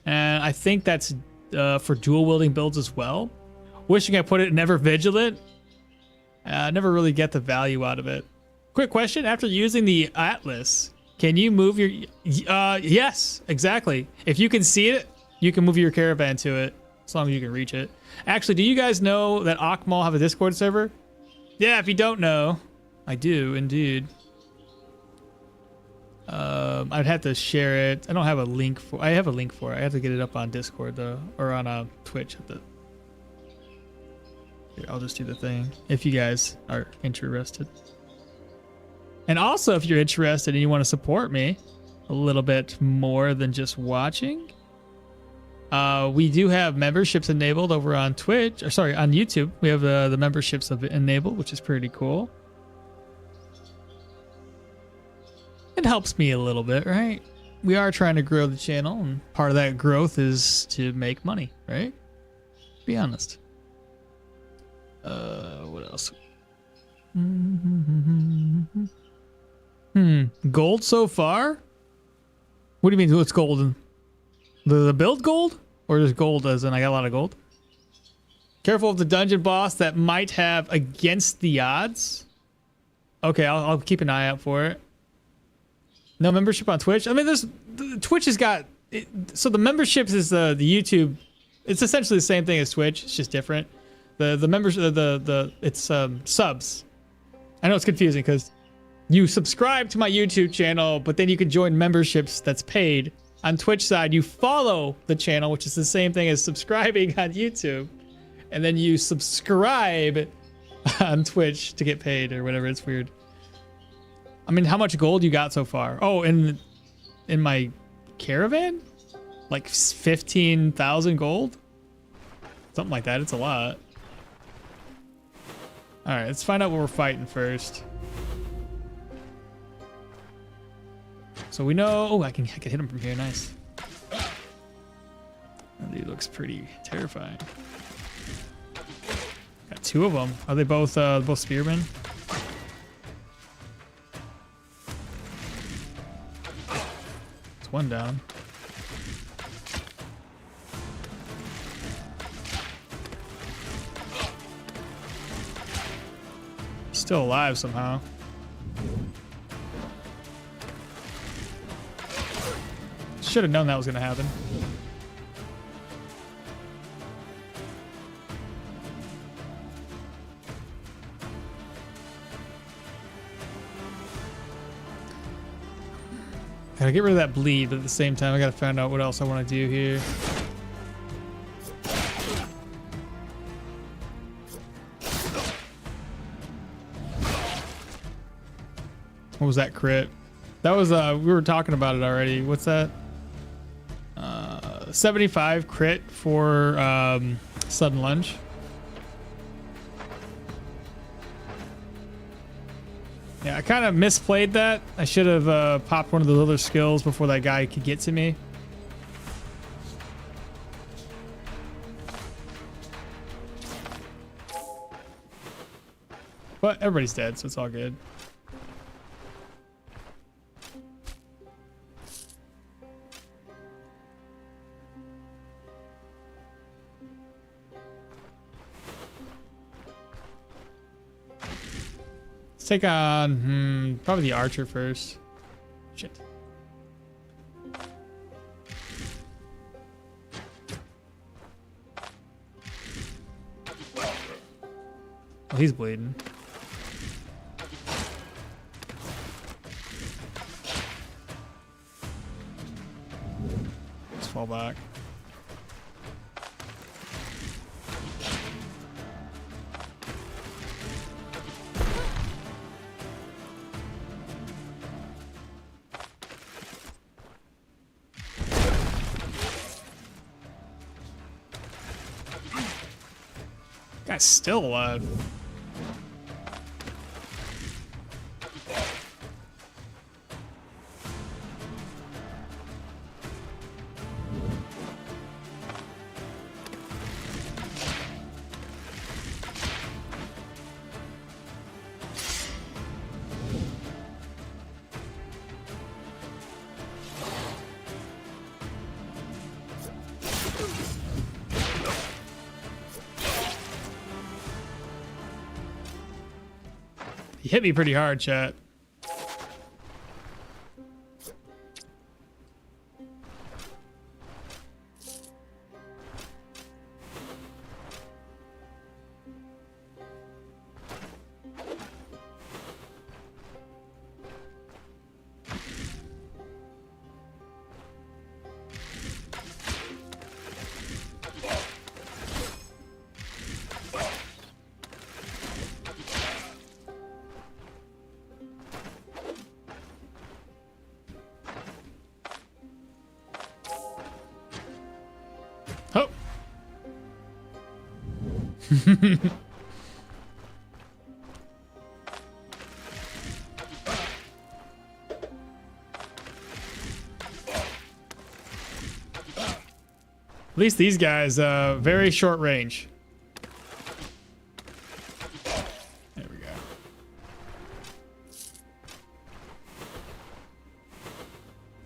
and I think that's for dual wielding builds as well. Wishing I put it never vigilant. I never really get the value out of it. Quick question: after using the Atlas, can you move your? Yes, exactly. If you can see it, you can move your caravan to it as long as you can reach it. Actually, do you guys know that okmall have a Discord server? Yeah, if you don't know, I do indeed. I'd have to share it. I don't have a link for. I have a link for it. I have to get it up on Discord though, or on Twitch. Here, I'll just do the thing if you guys are interested. And also, if you're interested and you want to support me a little bit more than just watching, we do have memberships enabled over on Twitch, or sorry, on YouTube. We have the memberships enabled, which is pretty cool. It helps me a little bit, right? We are trying to grow the channel, and part of that growth is to make money, right? Be honest. What else? Gold so far? What do you mean what's golden? The build gold? Or just gold as in I got a lot of gold? Careful of the dungeon boss that might have against the odds. Okay, I'll keep an eye out for it. No membership on Twitch? I mean, Twitch has got... so the memberships is the YouTube... It's essentially the same thing as Twitch. It's just different. The members... it's subs. I know it's confusing because you subscribe to my YouTube channel, but then you can join memberships that's paid. On Twitch side, you follow the channel, which is the same thing as subscribing on YouTube. And then you subscribe on Twitch to get paid or whatever. It's weird. I mean, how much gold you got so far? Oh, in my caravan? Like 15,000 gold? Something like that. It's a lot. All right, let's find out what we're fighting first. So we know, oh, I can hit him from here. Nice. That dude looks pretty terrifying. Got two of them. Are they both spearmen? It's one down. He's still alive somehow. Should have known that was going to happen. Gotta get rid of that bleed, but at the same time, I gotta find out what else I want to do here. What was that crit? That was, we were talking about it already. What's that? 75 crit for sudden lunge. Yeah, I kind of misplayed that. I should have popped one of those other skills before that guy could get to me. But everybody's dead, so it's all good. Take on probably the archer first. Shit. Oh, he's bleeding. Let's fall back. Guy's still alive. He hit me pretty hard, chat. Oh. At least these guys, very short range. There we go.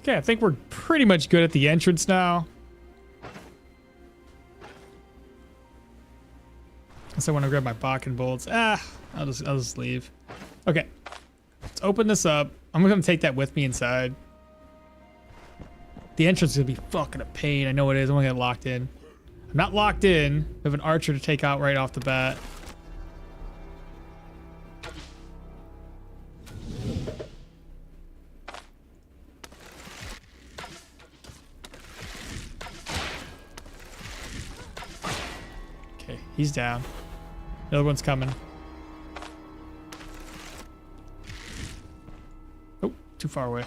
Okay, I think we're pretty much good at the entrance now. Unless I want to grab my Bakken bolts. I'll just leave. Okay, let's open this up. I'm gonna take that with me inside. The entrance is gonna be fucking a pain. I know it is. I'm gonna get locked in. I'm not locked in. We have an archer to take out right off the bat. He's down. The other one's coming. Oh, too far away.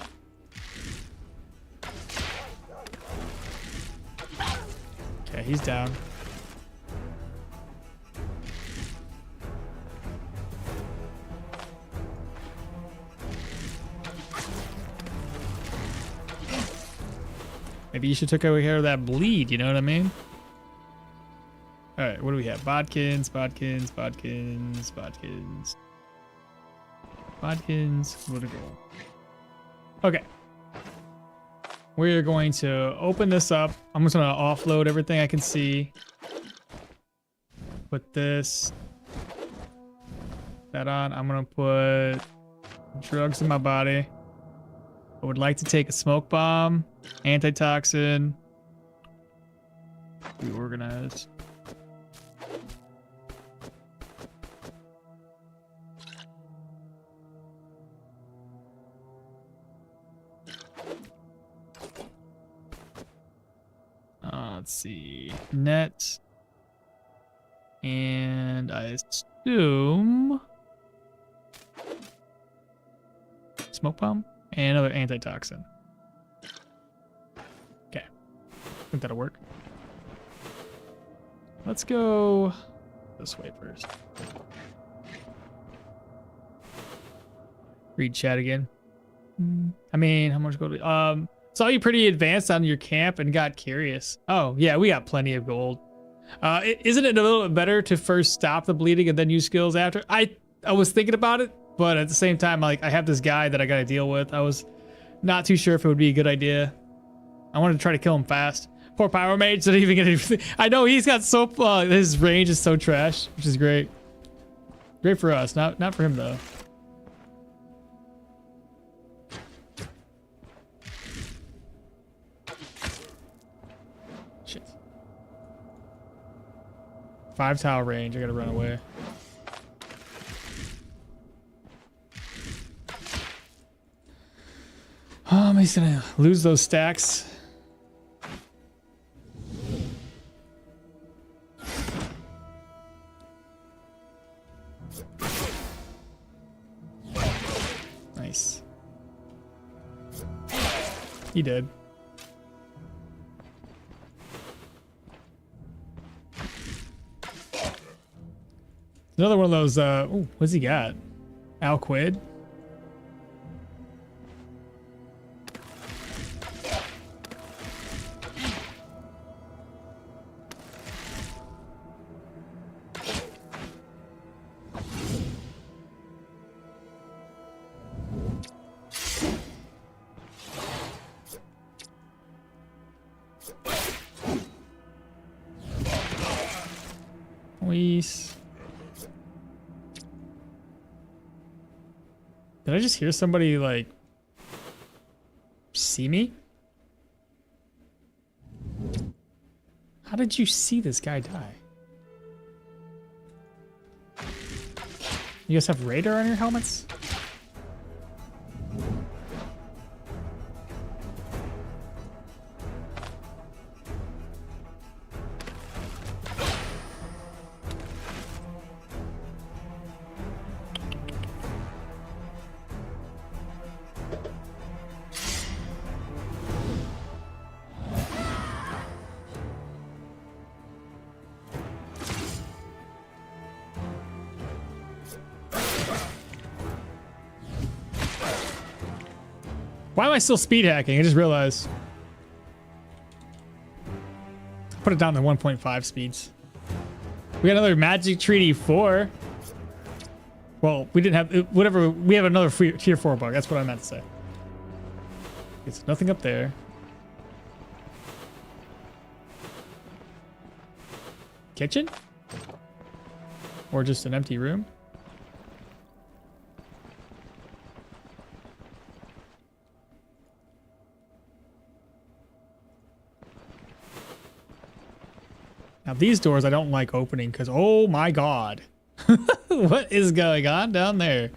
Okay, he's down. Maybe you should take away care of that bleed, you know what I mean? Alright, what do we have? Bodkins. What a goal. Okay. We're going to open this up. I'm just going to offload everything I can see. Put that on. I'm going to put drugs in my body. I would like to take a smoke bomb, antitoxin. Be organized. Let's see. Net. And I assume smoke bomb and another antitoxin. Okay. I think that'll work. Let's go this way first. Read chat again. I mean, how much gold? Saw you pretty advanced on your camp and got curious. Oh, yeah, we got plenty of gold. Isn't it a little bit better to first stop the bleeding and then use skills after? I was thinking about it, but at the same time, like, I have this guy that I gotta deal with. I was not too sure if it would be a good idea. I wanted to try to kill him fast. Poor Power Mage didn't even get anything. I know he's got so his range is so trash, which is great. Great for us, not for him though. Shit. 5 tile range. I gotta run away. He's gonna lose those stacks. Nice. He did. Another one of those, ooh, what's he got? Alquid. Did I just hear somebody, like, see me? How did you see this guy die? You guys have radar on your helmets? Why am I still speed hacking? I just realized. Put it down to 1.5 speeds. We got another Magic Treaty 4. Well, we didn't have whatever. We have another tier 4 bug. That's what I meant to say. It's nothing up there. Kitchen? Or just an empty room? Now these doors I don't like opening because, oh my god. What is going on down there?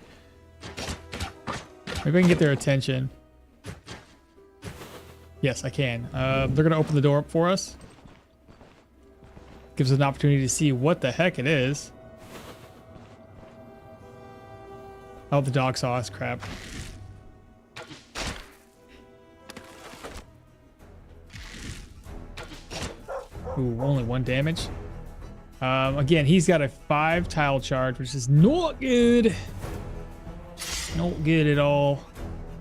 Maybe I can get their attention. Yes, I can. They're going to open the door up for us. Gives us an opportunity to see what the heck it is. Oh, the dog saw us. Crap. Ooh, only 1 damage. Again, he's got a 5 tile charge, which is not good. Not good at all.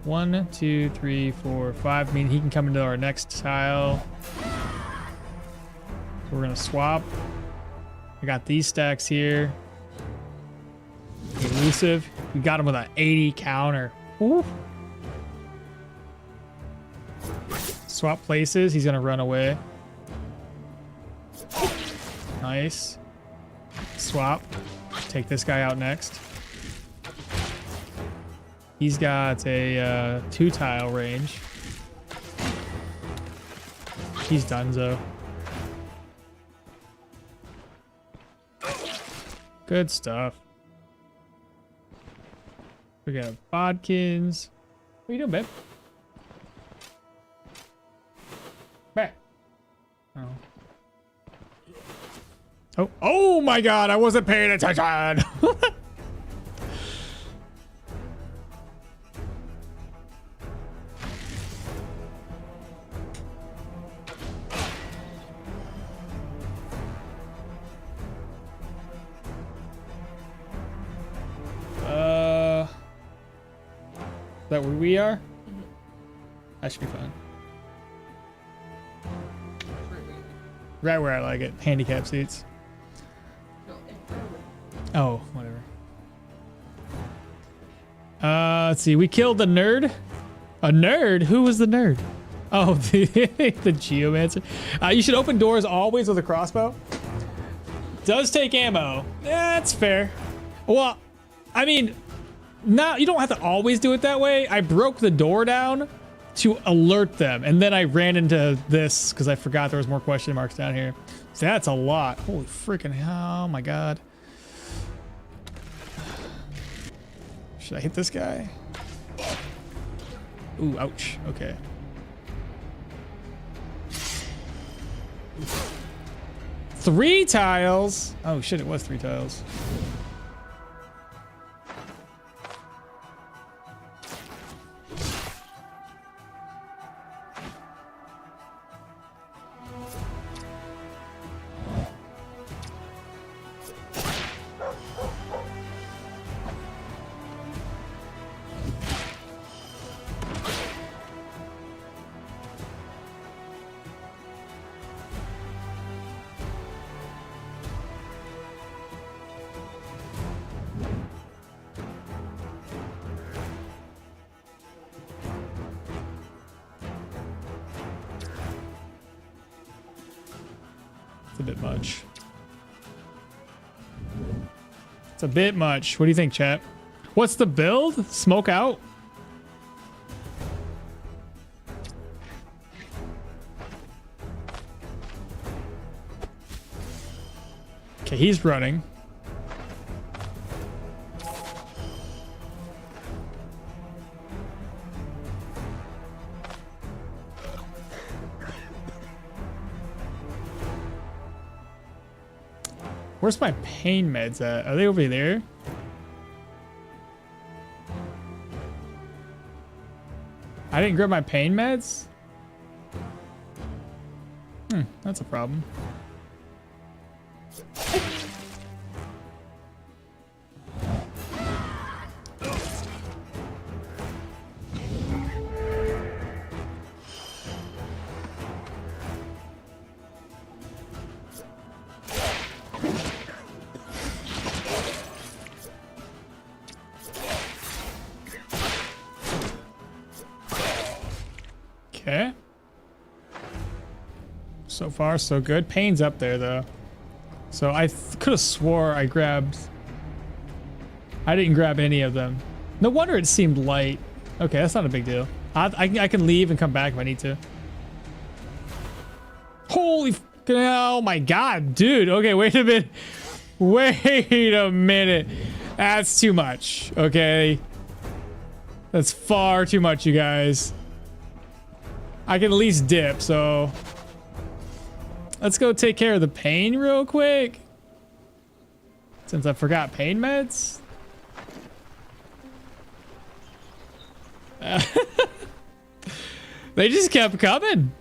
1, 2, 3, 4, 5. I mean, he can come into our next tile. So we're gonna swap. I got these stacks here. Elusive. We got him with an 80 counter. Ooh. Swap places. He's gonna run away. Nice. Swap. Take this guy out next. He's got a 2 tile range. He's donezo. Good stuff. We got bodkins. What you doing, babe? Back. Oh. Oh, oh my God, I wasn't paying attention. Is that where we are? Mm-hmm. That should be fun. Right where I like it. Handicap seats. No, in front of it. Oh, whatever. Let's see. We killed the nerd. A nerd? Who was the nerd? Oh, the geomancer. You should open doors always with a crossbow. Does take ammo. That's fair. Well, I mean, no, you don't have to always do it that way. I broke the door down to alert them, and then I ran into this because I forgot there was more question marks down here. So that's a lot. Holy freaking hell! Oh my God. Should I hit this guy? Ooh, ouch. Okay. Three tiles. Oh shit! It was 3 tiles. It's a bit much. It's a bit much. What do you think, chat? What's the build? Smoke out? Okay, he's running. Where's my pain meds at? Are they over there? I didn't grab my pain meds? That's a problem. Okay. So far, so good. Pain's up there, though. So I could have swore I grabbed... I didn't grab any of them. No wonder it seemed light. Okay, that's not a big deal. I can leave and come back if I need to. Holy... Oh my God, dude. Okay, wait a minute. Wait a minute. That's too much, okay? That's far too much, you guys. I can at least dip, so... Let's go take care of the pain real quick. Since I forgot pain meds. They just kept coming.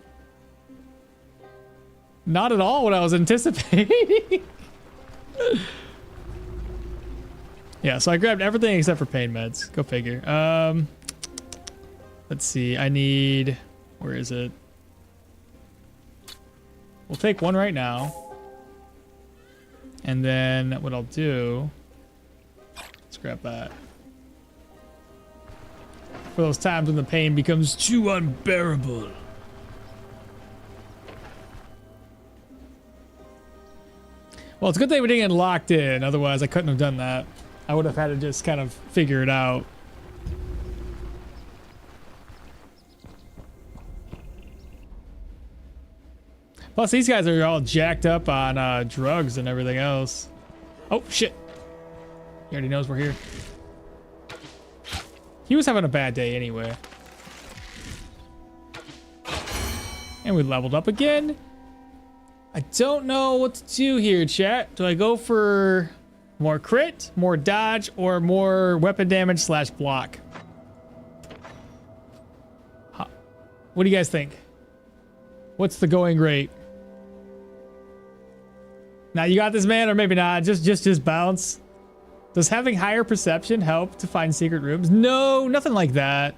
Not at all what I was anticipating. Yeah, so I grabbed everything except for pain meds. Go figure. Let's see. I need... Where is it? We'll take one right now. And then what I'll do... Let's grab that. For those times when the pain becomes too unbearable. Well, it's a good thing we didn't get locked in. Otherwise, I couldn't have done that. I would have had to just kind of figure it out. Plus, these guys are all jacked up on drugs and everything else. Oh, shit. He already knows we're here. He was having a bad day anyway. And we leveled up again. I don't know what to do here, chat. Do I go for more crit, more dodge, or more weapon damage slash block? What do you guys think? What's the going rate? Now you got this, man, or maybe not. Just bounce. Does having higher perception help to find secret rooms? No, nothing like that.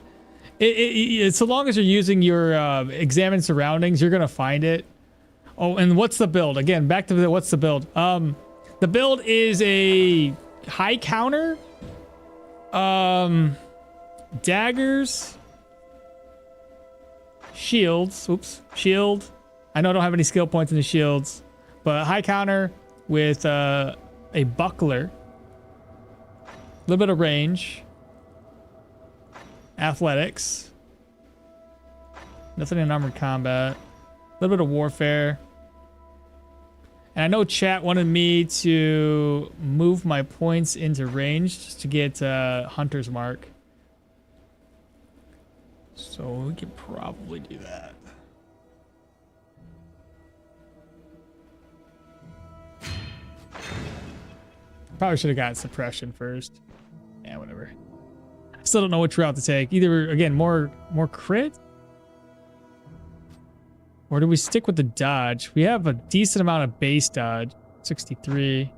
So long as you're using your examine surroundings, you're gonna find it. Oh, and what's the build? Again, back to the what's the build? The build is a high counter, daggers, shields. Oops, shield. I know I don't have any skill points in the shields, but high counter with a buckler. A little bit of range. Athletics. Nothing in armored combat. A little bit of warfare. And I know chat wanted me to move my points into range just to get Hunter's Mark. So we could probably do that. Probably should have got suppression first. Yeah, whatever. I still don't know which route to take. Either, again, more crit? Or do we stick with the dodge? We have a decent amount of base dodge. 63.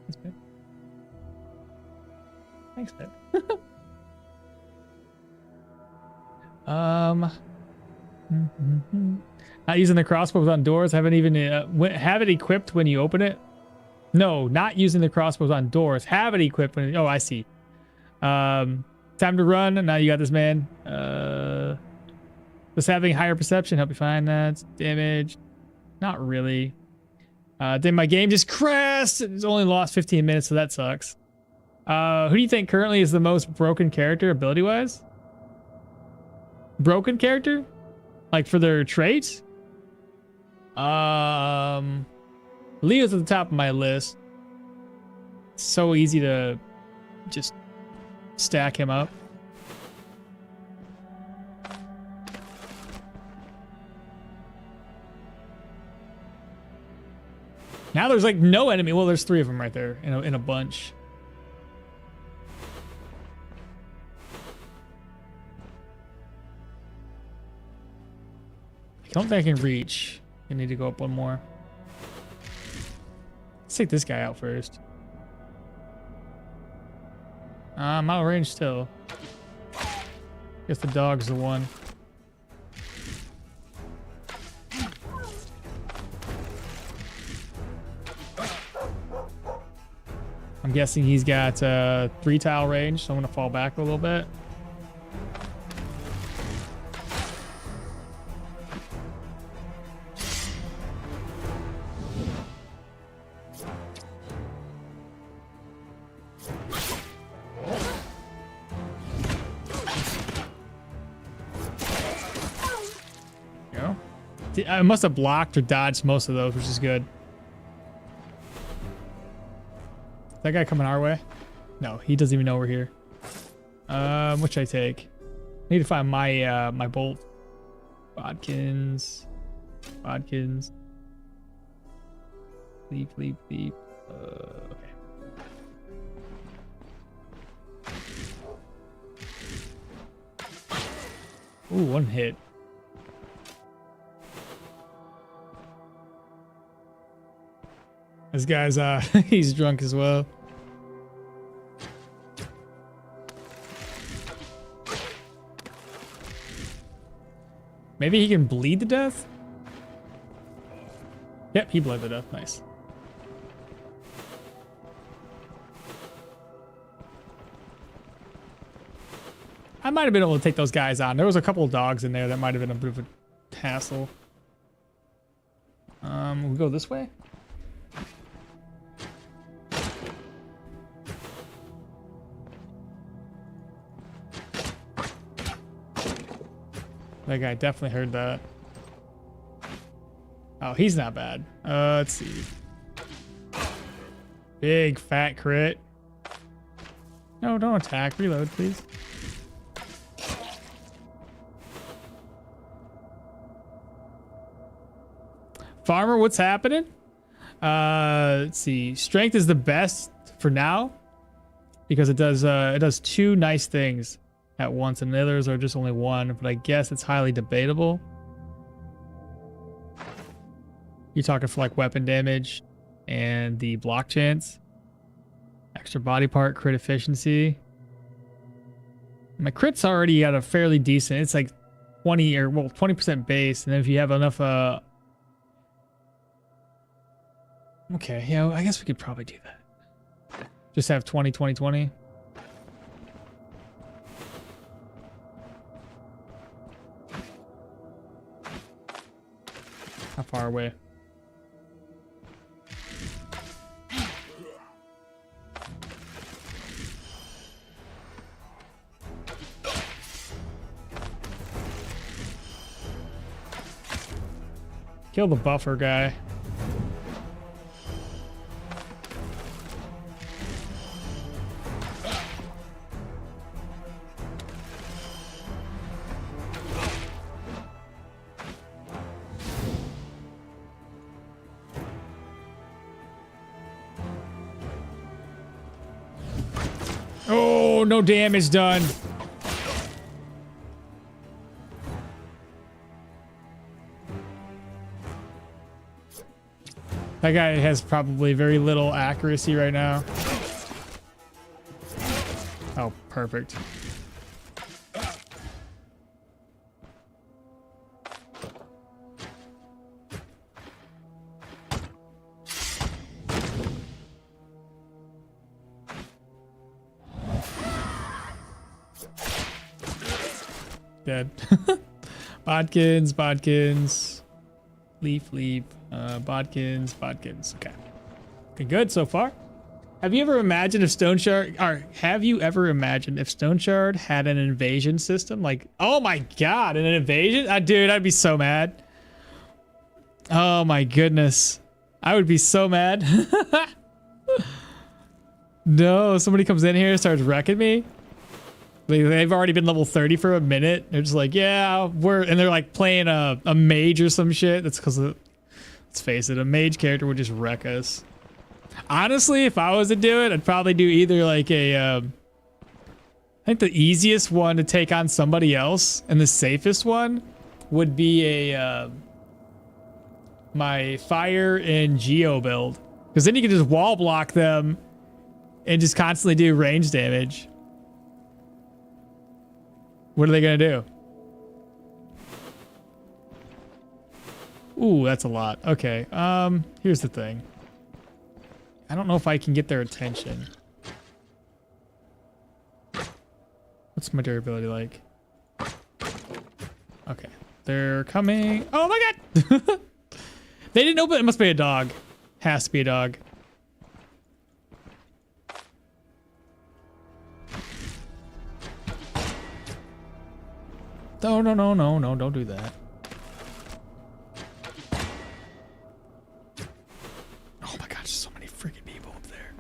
That's good. Thanks, babe. Not using the crossbows on doors. Haven't even have it equipped when you open it. No, not using the crossbows on doors. Have it equipped when. Oh, I see. Time to run. Now you got this, man. Does having higher perception help you find that damage? Not really. Then my game just crashed. It's only lost 15 minutes, so that sucks. Who do you think currently is the most broken character ability-wise? Broken character? Like for their traits? Leo's at the top of my list. It's so easy to just stack him up. Now there's like no enemy. Well, there's 3 of them right there in a bunch. I don't think I can reach. I need to go up one more. Let's take this guy out first. I'm out of range still. Guess the dog's the one. I'm guessing he's got 3 tile range, so I'm gonna fall back a little bit. I must have blocked or dodged most of those, which is good. That guy coming our way? No, he doesn't even know we're here. What should I take? Need to find my my bolt. Bodkins. Leap. Okay. Ooh, one hit. This guy's he's drunk as well. Maybe he can bleed to death? Yep, he bled to death. Nice. I might have been able to take those guys on. There was a couple of dogs in there that might have been a bit of a hassle. We'll go this way. That guy definitely heard that. Oh, he's not bad. Let's see. Big fat crit. No, don't attack. Reload, please. Farmer, what's happening? Let's see. Strength is the best for now because it does two nice things at once, and the others are just only one. But I guess it's highly debatable. You're talking for like weapon damage and the block chance, extra body part, crit efficiency. My crit's already got a fairly decent. It's like 20 or well 20% base, and then if you have enough okay, yeah, I guess we could probably do that. Just have 20, 20, 20. How far away? Kill the buffer guy. Oh, no damage done. That guy has probably very little accuracy right now. Oh, perfect. Dead. Bodkins. Leaf. Bodkins. Okay. Okay, good so far. Have you ever imagined if Stoneshard, or have you ever imagined if Stoneshard had an invasion system? Like, oh my god, an invasion? Dude, I'd be so mad. Oh my goodness. I would be so mad. No, somebody comes in here and starts wrecking me. They've already been level 30 for a minute. They're just like, yeah, and they're like playing a mage or some shit. That's because, let's face it, a mage character would just wreck us. Honestly, if I was to do it, I'd probably do either like I think the easiest one to take on somebody else and the safest one would be my fire and geo build. Because then you can just wall block them and just constantly do range damage. What are they gonna do? Ooh, that's a lot. Okay, here's the thing. I don't know if I can get their attention. What's my durability like? Okay, they're coming. Oh my god! They didn't open it. It must be a dog. Has to be a dog. No, don't do that. Oh my gosh, there's so many freaking people up there.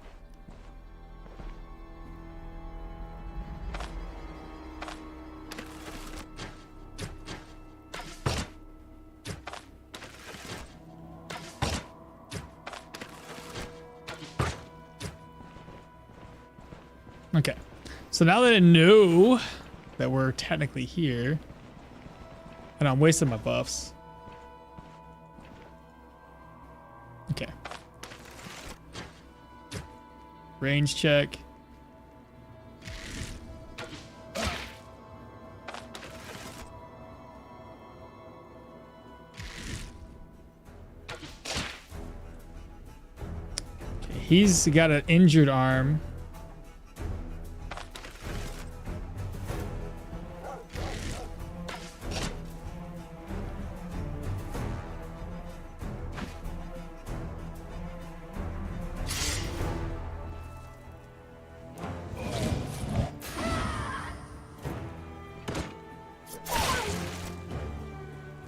Okay. So now that I know that we're technically here, and I'm wasting my buffs. Okay. Range check. Okay, he's got an injured arm.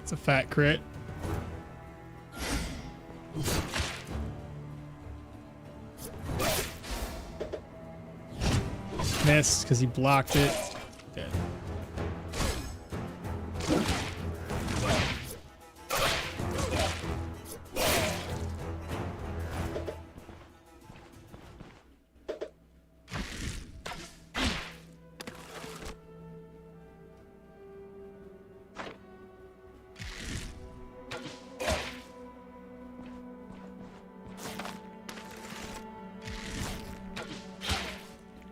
It's a fat crit. Missed because he blocked it. Dead.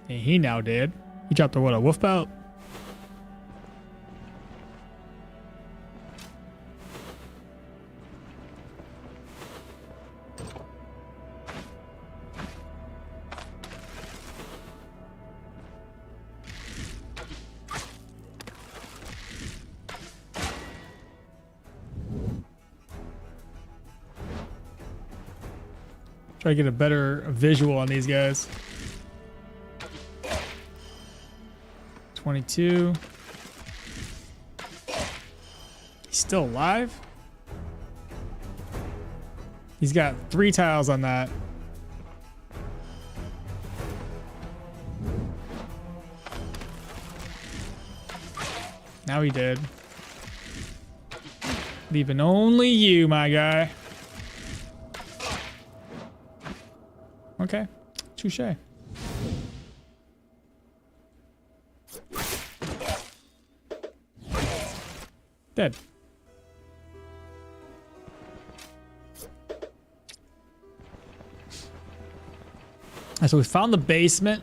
And he now dead. He dropped a what, a wolf belt? Try to get a better visual on these guys. 22. He's still alive? He's got 3 tiles on that. Now he did. Leaving only you, my guy. Okay. Touche. Dead. So we found the basement.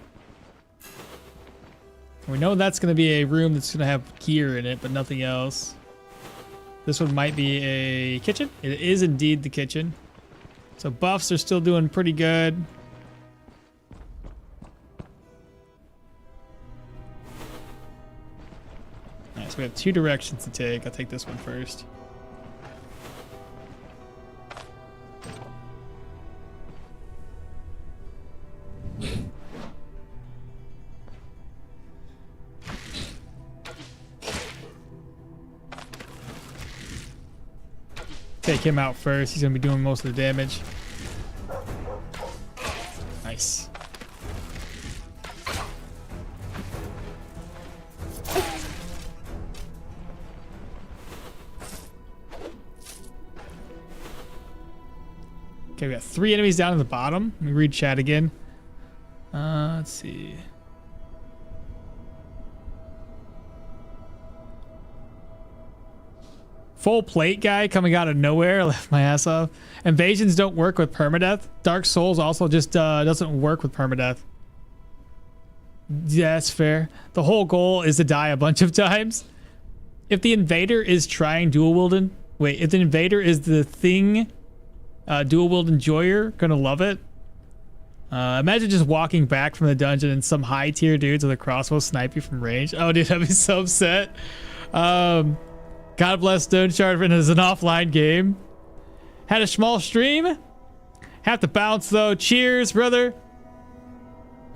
We know that's going to be a room that's going to have gear in it, but nothing else. This one might be a kitchen. It is indeed the kitchen. So buffs are still doing pretty good. Alright, so we have 2 directions to take. I'll take this one first. Take him out first. He's going to be doing most of the damage. Nice. Okay, we got 3 enemies down at the bottom. Let me read chat again. Let's see. Full plate guy coming out of nowhere. Left my ass off. Invasions don't work with permadeath. Dark Souls also just doesn't work with permadeath. Yeah, that's fair. The whole goal is to die a bunch of times. If the invader is trying dual wielding, if the invader is the thing, dual wield enjoyer, gonna love it. Imagine just walking back from the dungeon and some high tier dudes with a crossbow snipe you from range. Oh, dude, I'd be so upset. God bless Stoneshard as an offline game. Had a small stream. Have to bounce though. Cheers, brother.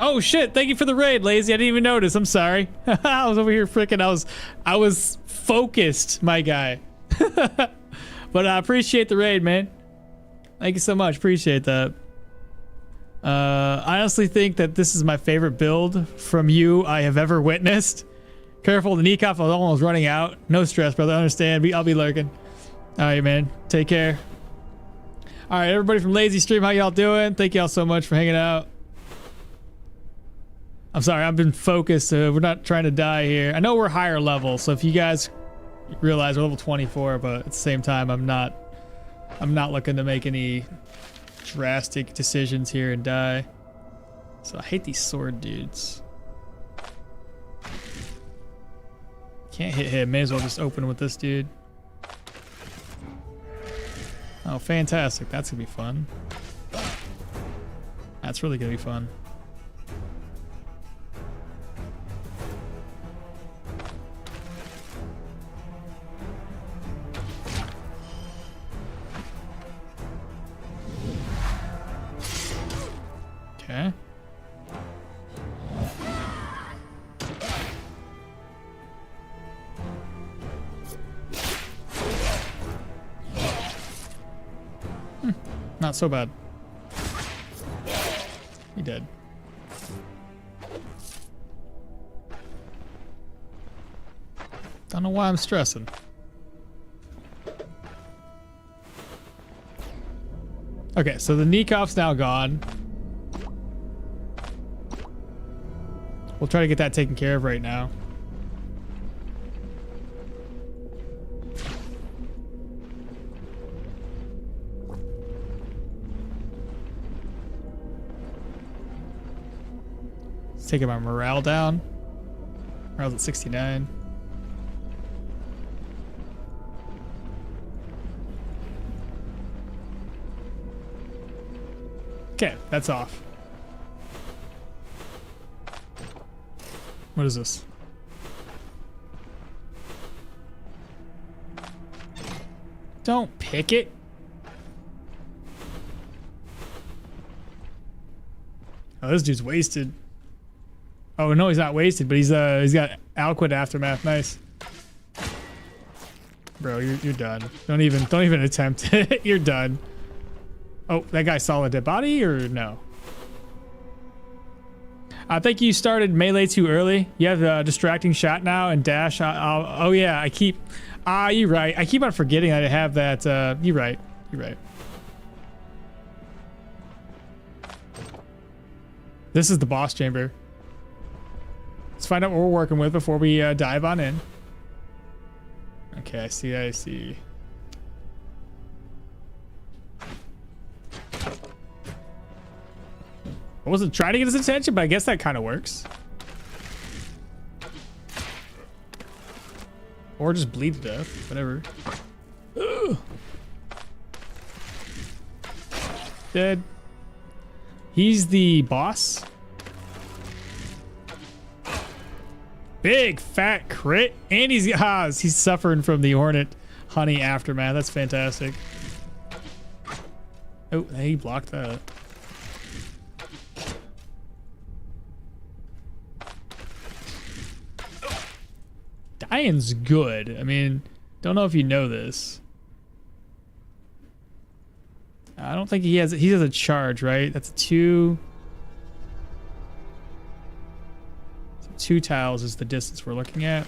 Oh shit! Thank you for the raid, Lazy. I didn't even notice. I'm sorry. I was over here freaking. I was focused, my guy. But I appreciate the raid, man. Thank you so much. Appreciate that. I honestly think that this is my favorite build from you I have ever witnessed. Careful, the kneecap was almost running out. No stress, brother. I understand. I'll be lurking. All right, man. Take care. All right, everybody from Lazy Stream, how y'all doing? Thank y'all so much for hanging out. I'm sorry, I've been focused. We're not trying to die here. I know we're higher level, so if you guys realize we're level 24, but at the same time, I'm not looking to make any drastic decisions here and die. So I hate these sword dudes. Can't hit him. May as well just open with this dude. Oh, fantastic. That's gonna be fun. That's really gonna be fun. Okay. Not so bad. He dead. Don't know why I'm stressing. Okay, so the Nikov's now gone. We'll try to get that taken care of right now. Let's take my morale down. Morale's at 69. Okay, that's off. What is this? Don't pick it. Oh, this dude's wasted. Oh no, he's not wasted, but he's got Alquid Aftermath. Nice. Bro, you're done. Don't even attempt it. You're done. Oh, that guy saw a dead body or no? I think you started melee too early. You have the distracting shot now and dash. Oh yeah, I keep. You're right. I keep on forgetting that I have that. You're right. You're right. This is the boss chamber. Let's find out what we're working with before we dive on in. Okay, I see. I see. I wasn't trying to get his attention, but I guess that kind of works. Or just bleed to death, whatever. Ugh. Dead. He's the boss. Big fat crit, and he's suffering from the hornet honey aftermath. That's fantastic. Oh, he blocked that. Dying's good. I mean, don't know if you know this. I don't think he has a charge, right? That's two. So 2 tiles is the distance we're looking at.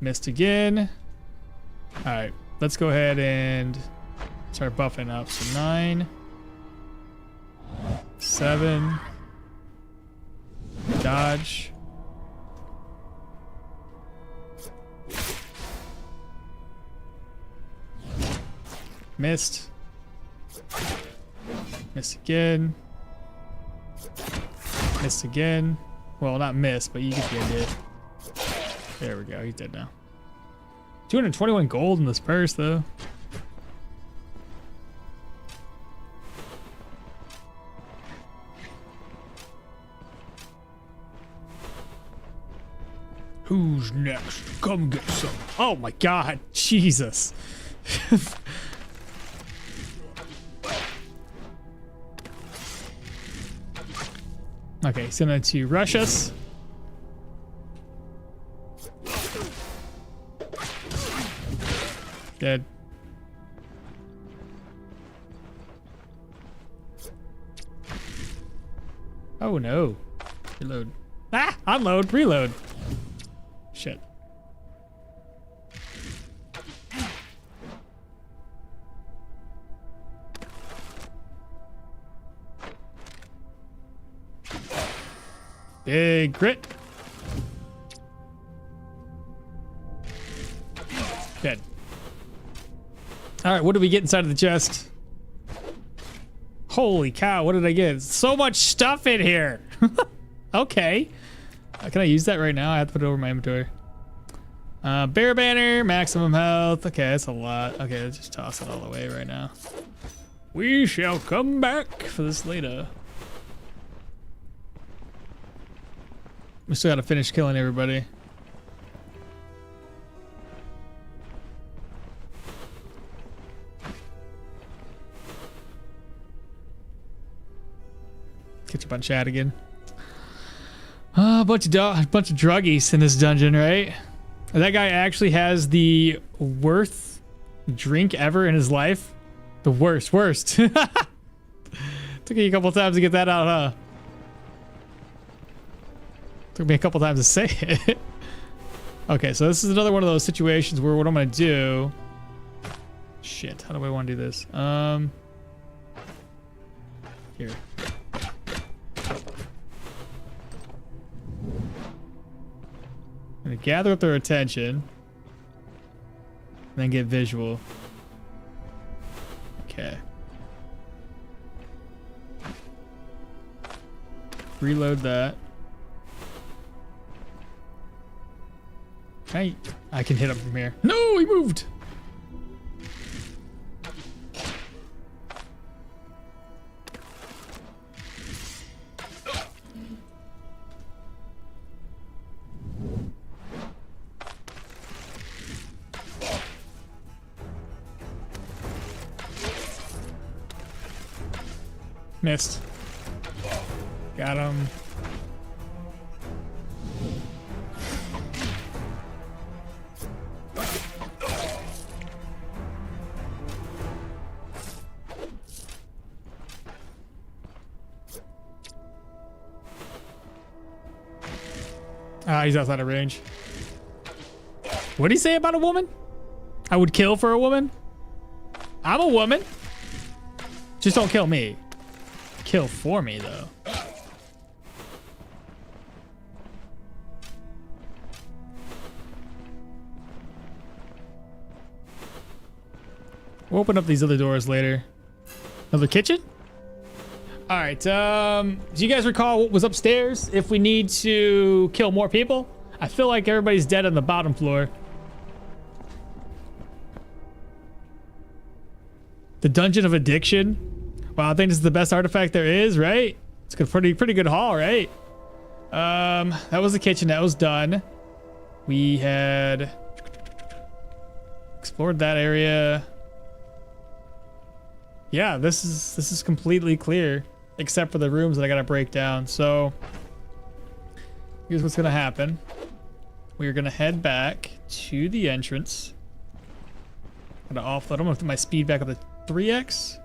Missed again. All right, let's go ahead and start buffing up. So 9, 7. Dodge. Missed. Missed again. Missed again. Well, not missed, but you get the idea. There we go. He's dead now. 221 gold in this purse, though. Who's next? Come get some. Oh my god, Jesus. Okay, he's going to rush us. Dead. Oh no. Reload. Ah! Unload. Reload. Shit. Big crit. Good. All right, what did we get inside of the chest? Holy cow, what did I get? So much stuff in here. Okay. Can I use that right now? I have to put it over my inventory. Bear banner, maximum health. Okay, that's a lot. Okay, let's just toss it all away right now. We shall come back for this later. We still gotta finish killing everybody. Catch up on chat again. A bunch of druggies in this dungeon, right? That guy actually has the worst drink ever in his life. The worst. Took me a couple times to get that out, huh? Took me a couple times to say it. Okay, so this is another one of those situations where what I'm gonna do. Shit, how do I want to do this? Here. I'm gonna gather up their attention, and then get visual. Okay. Reload that. I can hit him from here. No, he moved. Missed. Got him. Ah, he's outside of range. What did he say about a woman? I would kill for a woman? I'm a woman. Just don't kill me. Kill for me, though. We'll open up these other doors later. Another kitchen? All right, do you guys recall what was upstairs if we need to kill more people? I feel like everybody's dead on the bottom floor. The Dungeon of Addiction. Wow, I think this is the best artifact there is, right? It's a pretty good haul, right? That was the kitchen, that was done. We had explored that area. Yeah, this is completely clear, except for the rooms that I gotta break down. So here's what's gonna happen. We're gonna head back to the entrance. Gonna offload. I'm gonna put my speed back up to 3x.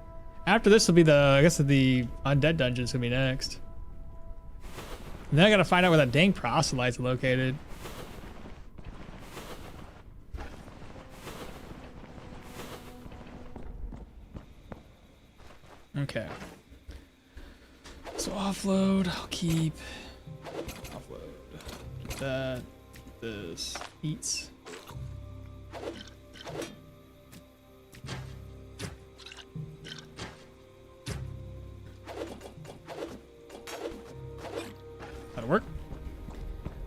After this will be the, I guess the undead dungeon's gonna be next. And then I gotta find out where that dang proselyte's located. Okay. So offload, I'll keep. Offload. Keep that. This. Eats. That'll work.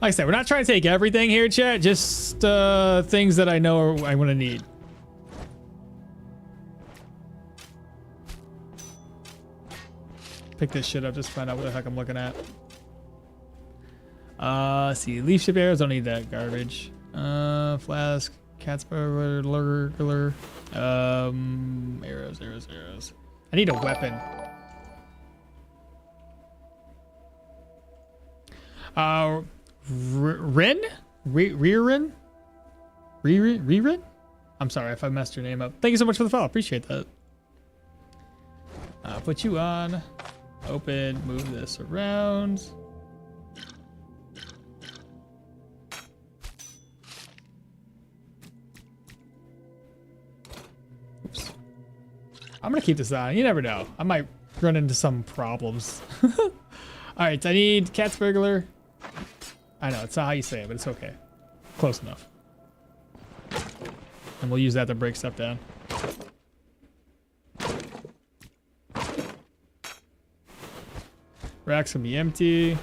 Like I said, we're not trying to take everything here, chat. Just things that I know I want to need. Pick this shit up, just find out what the heck I'm looking at. Let's see, leaf ship arrows, don't need that garbage. Flask, cat's burglar, arrows. I need a weapon. Rin? Ririn? I'm sorry if I messed your name up. Thank you so much for the follow, appreciate that. Put you on. Open, move this around. Oops. I'm gonna keep this on. You never know. I might run into some problems. All right, I need cat's burglar. I know, it's not how you say it, but it's okay. Close enough. And we'll use that to break stuff down. Racks can be empty.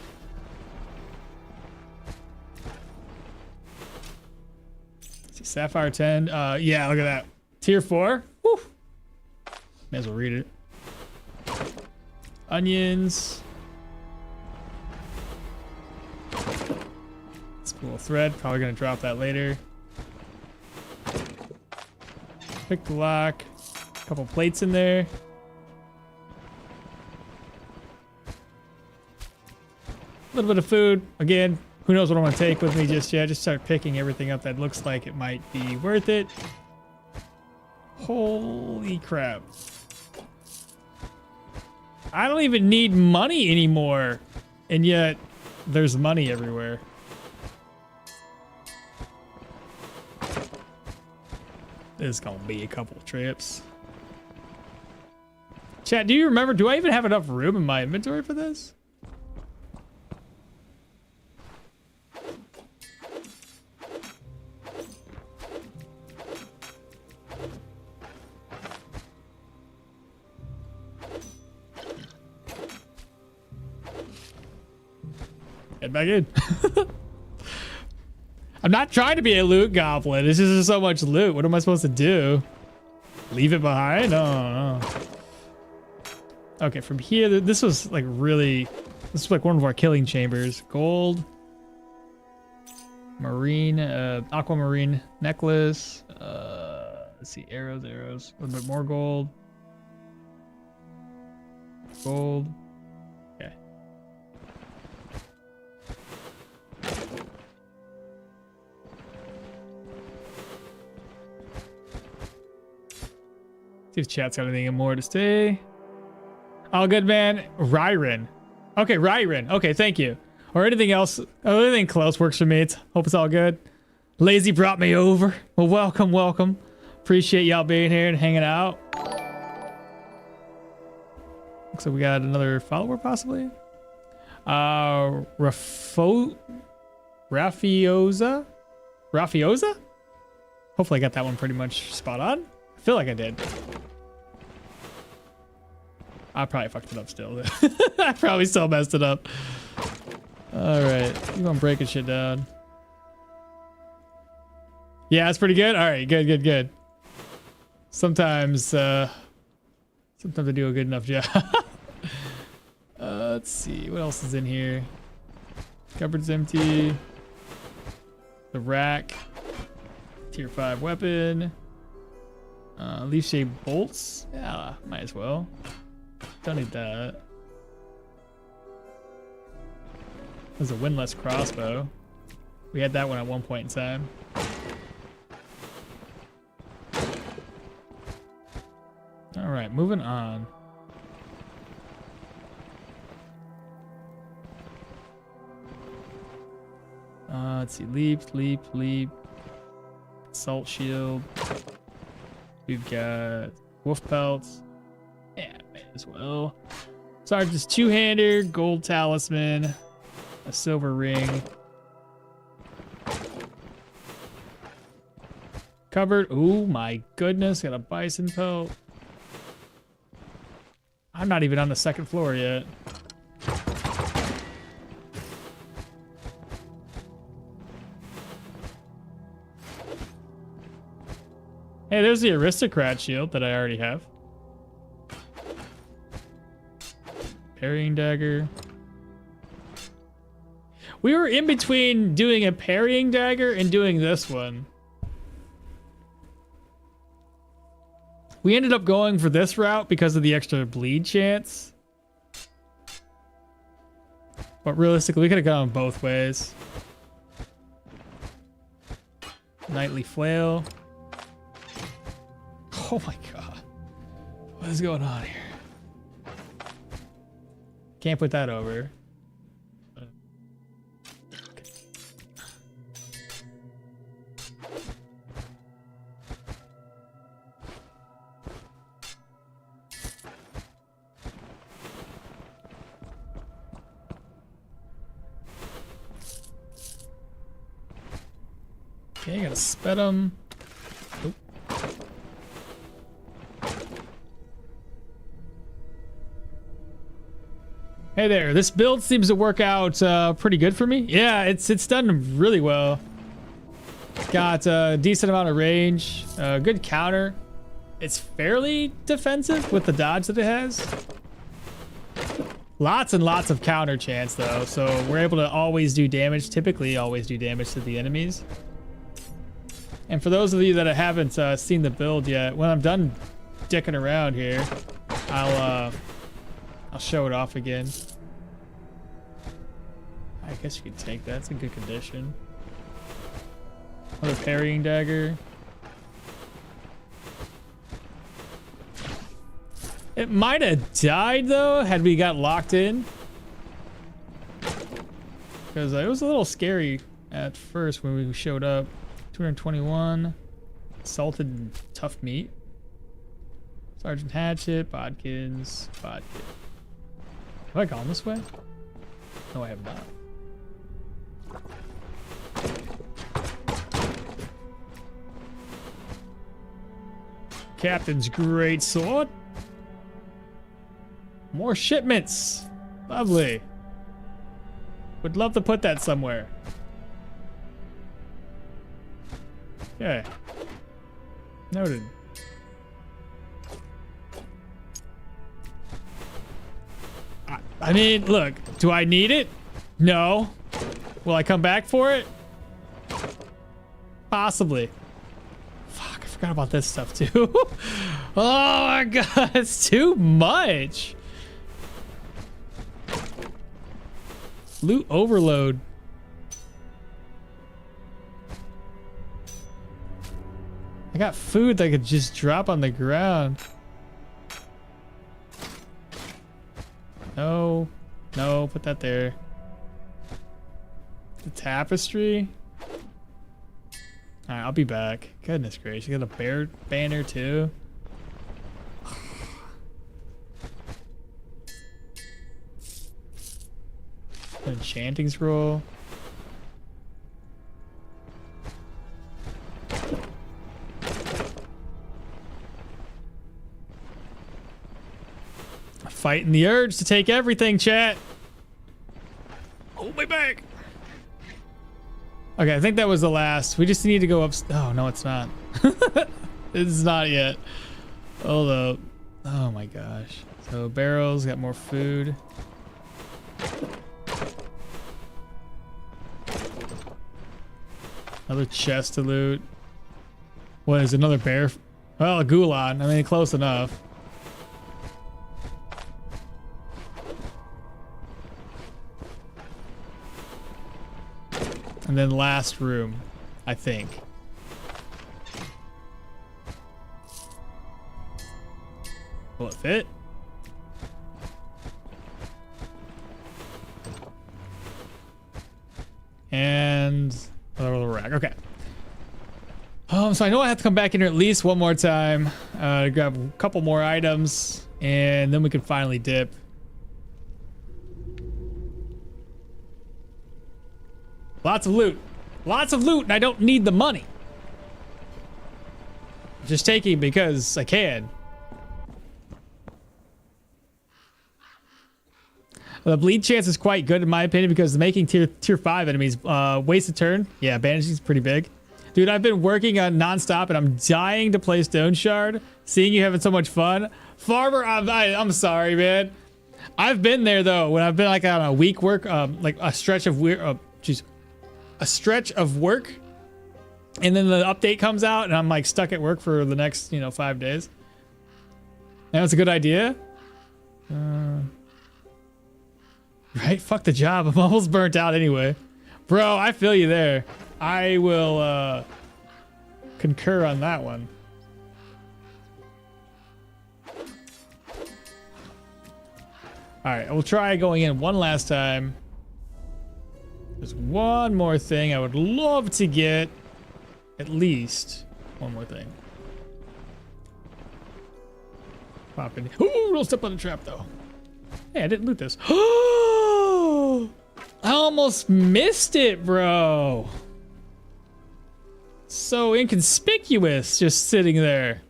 Let's see, Sapphire 10. Yeah, look at that. Tier 4. Woo. May as well read it. Onions. Spool of thread. Probably gonna drop that later. Pick the lock. A couple plates in there. A little bit of food. Again, who knows what I'm gonna take with me just yet. Just start picking everything up that looks like it might be worth it. Holy crap. I don't even need money anymore. And yet, there's money everywhere. This is gonna be a couple trips. Chat, do you remember, do I even have enough room in my inventory for this? Head back in. I'm not trying to be a loot goblin. It's just so much loot. What am I supposed to do? Leave it behind? No. Okay, from here, this was like really... This is like one of our killing chambers. Gold. Marine, aquamarine necklace. Let's see, arrows. A little bit more gold. Gold. Okay. See if chat's got anything more to say. All good, man. Ryron. Okay, Ryron. Okay, thank you. Or anything else. Anything close works for me. Hope it's all good. Lazy brought me over. Well, welcome. Appreciate y'all being here and hanging out. Looks like we got another follower, possibly. Raffiosa? Hopefully I got that one pretty much spot on. I feel like I did. I probably fucked it up still. I probably still messed it up. All right, keep on breaking shit down. Yeah, it's pretty good. All right, good. Sometimes I do a good enough job. Let's see, what else is in here? Cupboard's empty. The rack. Tier 5 weapon. Leaf-shaped bolts. Yeah, might as well. Don't need that. There's a windlass crossbow. We had that one at one point in time. All right, moving on. Let's see, leap. Salt shield. We've got wolf pelts. Yeah, may as well. Sergeant's two-hander, gold talisman, a silver ring. Cupboard. Oh my goodness, got a bison pelt. I'm not even on the second floor yet. Hey, there's the aristocrat shield that I already have. Parrying dagger. We were in between doing a parrying dagger and doing this one. We ended up going for this route because of the extra bleed chance. But realistically, we could have gone both ways. Nightly flail. Oh my god. What is going on here? Can't put that over. Okay. Okay, gotta sped him. Oop. Hey there, this build seems to work out pretty good for me. Yeah, it's done really well. Got a decent amount of range, good counter. It's fairly defensive with the dodge that it has. Lots and lots of counter chance though, so we're able to always do damage, typically always do damage to the enemies. And for those of you that haven't seen the build yet, when I'm done dicking around here, I'll show it off again. I guess you could take that. It's in good condition. Another parrying dagger. It might have died though had we got locked in, because it was a little scary at first when we showed up. 221 salted and tough meat. Sergeant Hatchet, Bodkins, Bodkin. Have I gone this way? No, I have not. Captain's great sword. More shipments. Lovely. Would love to put that somewhere. Okay. Noted. I mean, look, do I need it? No. Will I come back for it? Possibly. Fuck, I forgot about this stuff too. Oh my god, it's too much. Loot overload. I got food that could just drop on the ground. No, no, put that there. The tapestry. All right, I'll be back. Goodness gracious, you got a bear banner too. Enchanting scroll. Fighting the urge to take everything, chat. Hold me back. Okay, I think that was the last. We just need to go up. Oh, no, it's not. It's not yet. Hold up. Oh my gosh. So barrels, got more food. Another chest to loot. What is another bear? Well, a Gulan. I mean, close enough. And then last room, I think. Will it fit? And another little rack. Okay. So I know I have to come back in here at least one more time, grab a couple more items, and then we can finally dip. Lots of loot. Lots of loot, and I don't need the money. I'm just taking because I can. The bleed chance is quite good in my opinion because making tier 5 enemies waste a turn. Yeah, bandaging is pretty big. Dude, I've been working on nonstop and I'm dying to play Stoneshard. Seeing you having so much fun. Farmer, I'm sorry, man. I've been there though when I've been like on a week work, like a stretch of a stretch of work, and then the update comes out and I'm like stuck at work for the next 5 days. That's a good idea. Right? Fuck the job. I'm almost burnt out anyway. Bro, I feel you there. I will concur on that one. Alright, we'll try going in one last time. There's one more thing I would love to get. At least one more thing. Pop in. Ooh, don't step on the trap though. Hey, I didn't loot this. I almost missed it, bro. So inconspicuous, just sitting there.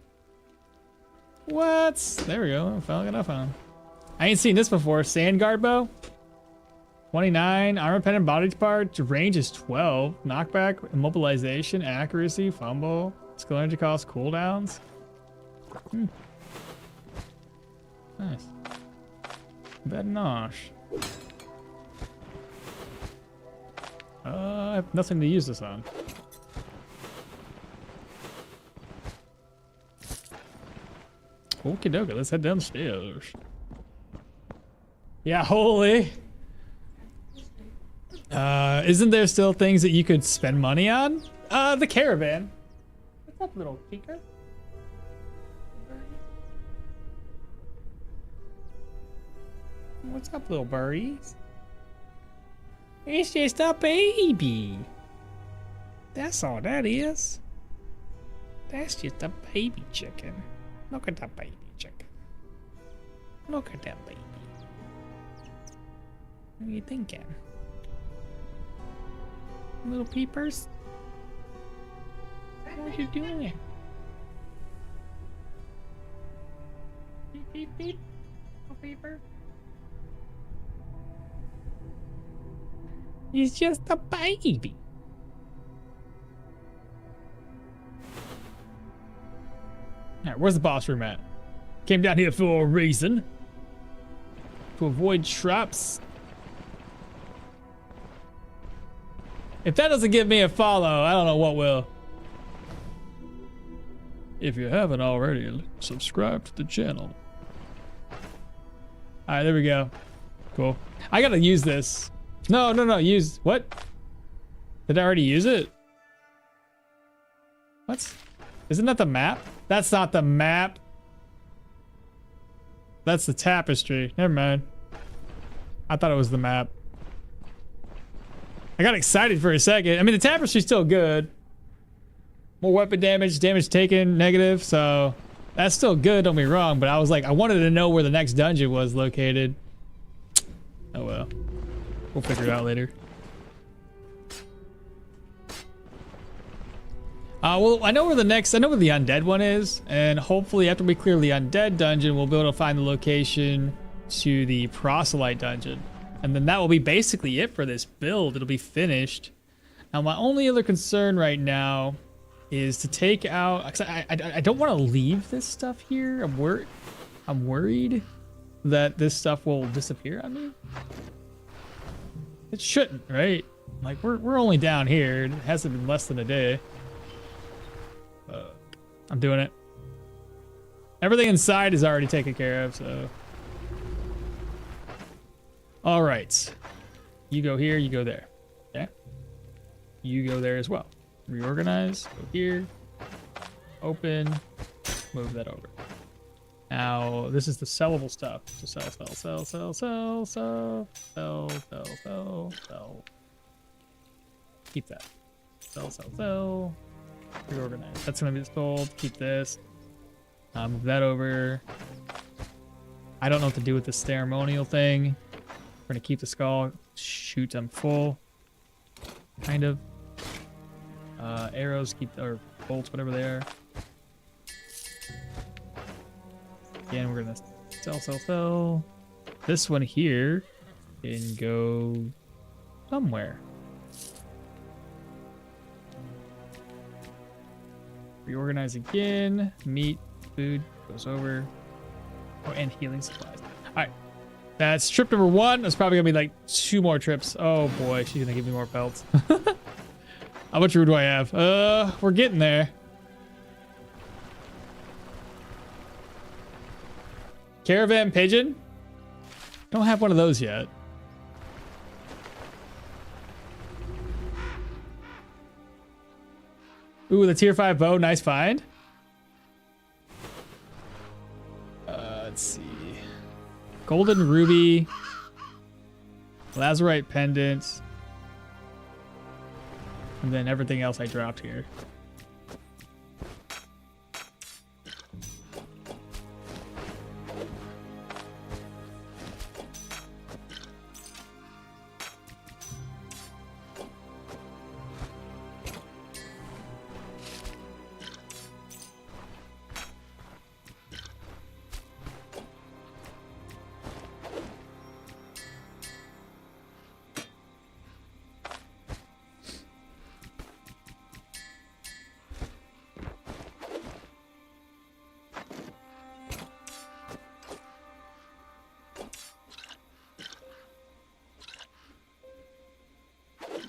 What? There we go. Found enough on. I ain't seen this before. Sand guard bow. 29. Armor pendant body part. Range is 12. Knockback, immobilization, accuracy, fumble. Skill energy cost, cooldowns. Nice. Bednosh. I have nothing to use this on. Okie dokie, let's head downstairs. Yeah, holy. Isn't there still things that you could spend money on? The caravan. What's up, little peeker? What's up, little birdies? It's just a baby. That's all that is. That's just a baby chicken. Look at that baby chicken. Look at that baby. What are you thinking? Little peepers? What are you doing? Beep, beep, beep. Little peeper. He's just a baby. Alright, where's the boss room at? Came down here for a reason. To avoid traps. If that doesn't give me a follow, I don't know what will. If you haven't already, subscribe to the channel. Alright, there we go. Cool. I gotta use this. No, use what? Did I already use it? What? Isn't that the map? That's not the map. That's the tapestry. Never mind. I thought it was the map. I got excited for a second. I mean, the tapestry's still good. More weapon damage, damage taken, negative, so that's still good, don't be wrong, but I was like, I wanted to know where the next dungeon was located. Oh well. We'll figure it out later. Well, I know where the undead one is, and hopefully after we clear the undead dungeon, we'll be able to find the location to the proselyte dungeon. And then that will be basically it for this build. It'll be finished. Now, my only other concern right now is to take out, 'cause I don't want to leave this stuff here. I'm worried that this stuff will disappear on me. It shouldn't, right? Like, we're only down here. It hasn't been less than a day. I'm doing it. Everything inside is already taken care of, so. All right. You go here, you go there. Okay? You go there as well. Reorganize, go here. Open, move that over. Now, this is the sellable stuff. So sell. Keep that. Sell. Reorganize. That's gonna be sold. Keep this. Move that over. I don't know what to do with this ceremonial thing. We're gonna keep the skull. Shoot, I'm full. Kind of. Arrows, or bolts, whatever they are. Again, we're gonna sell. This one here can go somewhere. Reorganize again. Meat, food goes over. Oh, and healing supplies. All right, that's trip number 1. That's probably gonna be like 2 more trips. Oh boy, she's gonna give me more pelts. How much room do I have? We're getting there. Caravan pigeon? Don't have one of those yet. Ooh, the tier 5 bow, nice find. Let's see. Golden ruby. Lazurite pendant. And then everything else I dropped here.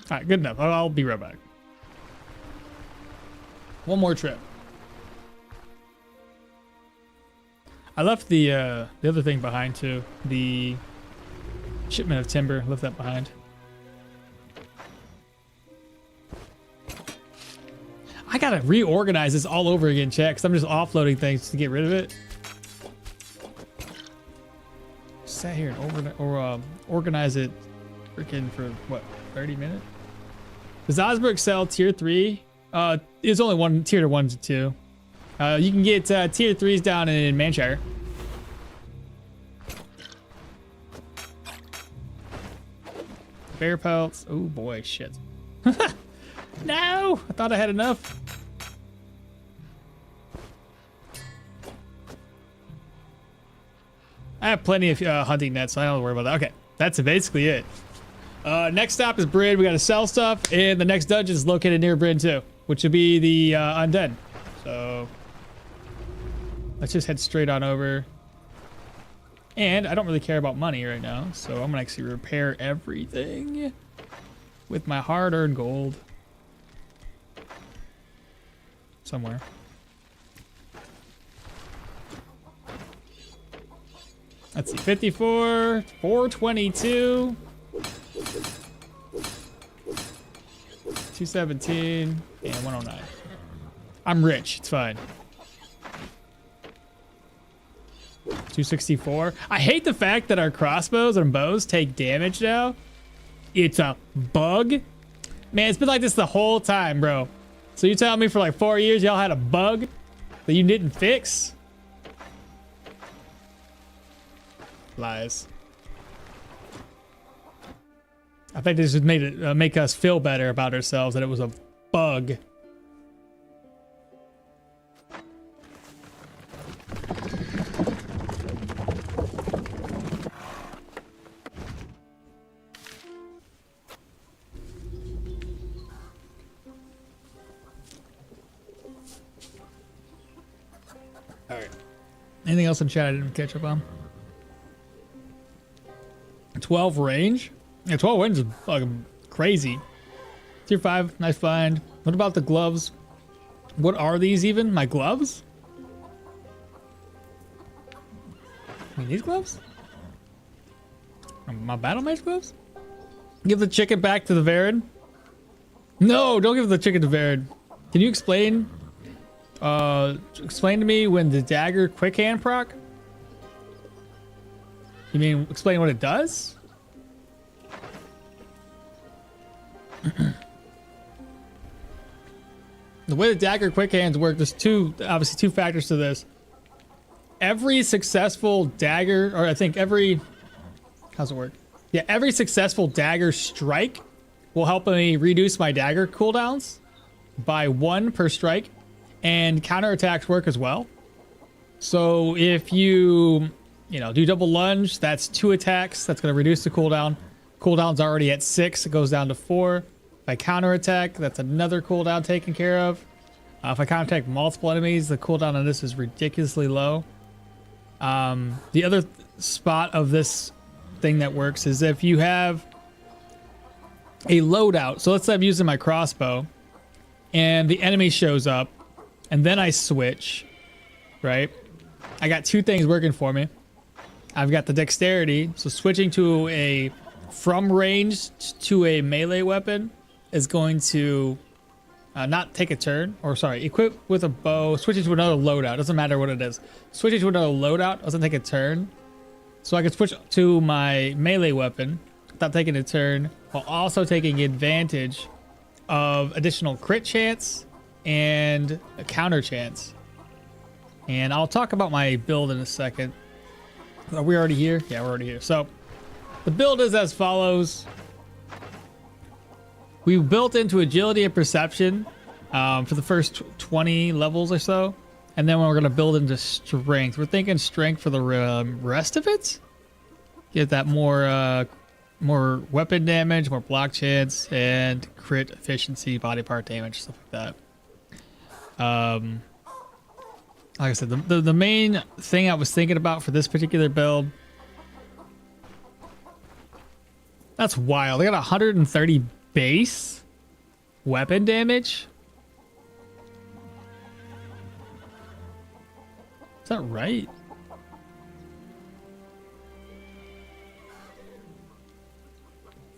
All right, good enough. I'll be right back. One more trip. I left the other thing behind too. The shipment of timber. Left that behind. I gotta reorganize this all over again, chat, because I'm just offloading things to get rid of it. Sat here and organize it freaking for what, 30 minutes? Does Osberg sell tier 3? It's only one tier to 1 to 2. You can get tier 3s down in Manshire. Bear pelts. Oh boy, shit. No! I thought I had enough. I have plenty of hunting nets, so I don't worry about that. Okay, that's basically it. Next stop is Bryn. We gotta sell stuff, and the next dungeon is located near Bryn too, which would be the undead. So let's just head straight on over. And I don't really care about money right now, so I'm gonna actually repair everything with my hard-earned gold somewhere. Let's see, 54, 422, 217, and 109. I'm rich, it's fine. 264. I hate the fact that our crossbows and bows take damage now. It's a bug. Man, it's been like this the whole time, bro. So you telling me for like 4 years y'all had a bug that you didn't fix? Lies. I think this would make us feel better about ourselves that it was a bug. All right. Anything else in chat I didn't catch up on? 12 range? Yeah, 12 range is fucking crazy. Tier 5, nice find. What about the gloves? What are these even? My gloves? I mean, these gloves? My battle mage gloves? Give the chicken back to the Varid? No, don't give the chicken to Varid. Can you explain to me when the dagger quick hand proc? You mean explain what it does? The way the dagger quick hands work, there's obviously two factors to this. Every successful dagger, or I think how's it work? Yeah, every successful dagger strike will help me reduce my dagger cooldowns by 1 per strike, and counterattacks work as well. So if you do double lunge, that's 2 attacks. That's going to reduce the cooldown. Cooldown's already at 6. It goes down to 4. If I counterattack, that's another cooldown taken care of. If I counterattack multiple enemies, the cooldown on this is ridiculously low. The other spot of this thing that works is if you have a loadout. So let's say I'm using my crossbow and the enemy shows up and then I switch, right? I got 2 things working for me. I've got the dexterity, so switching to a from range to a melee weapon is going to not take a turn, or sorry, equip with a bow, switching to another loadout, doesn't matter what it is. Switching to another loadout doesn't take a turn. So I can switch to my melee weapon without taking a turn, while also taking advantage of additional crit chance and a counter chance. And I'll talk about my build in a second. Are we already here? Yeah, we're already here. So the build is as follows. We built into agility and perception for the first 20 levels or so. And then we're going to build into strength. We're thinking strength for the rest of it. Get that more weapon damage, more block chance, and crit efficiency, body part damage, stuff like that. Like I said, the main thing I was thinking about for this particular build, that's wild. They got 130 base weapon damage? Is that right?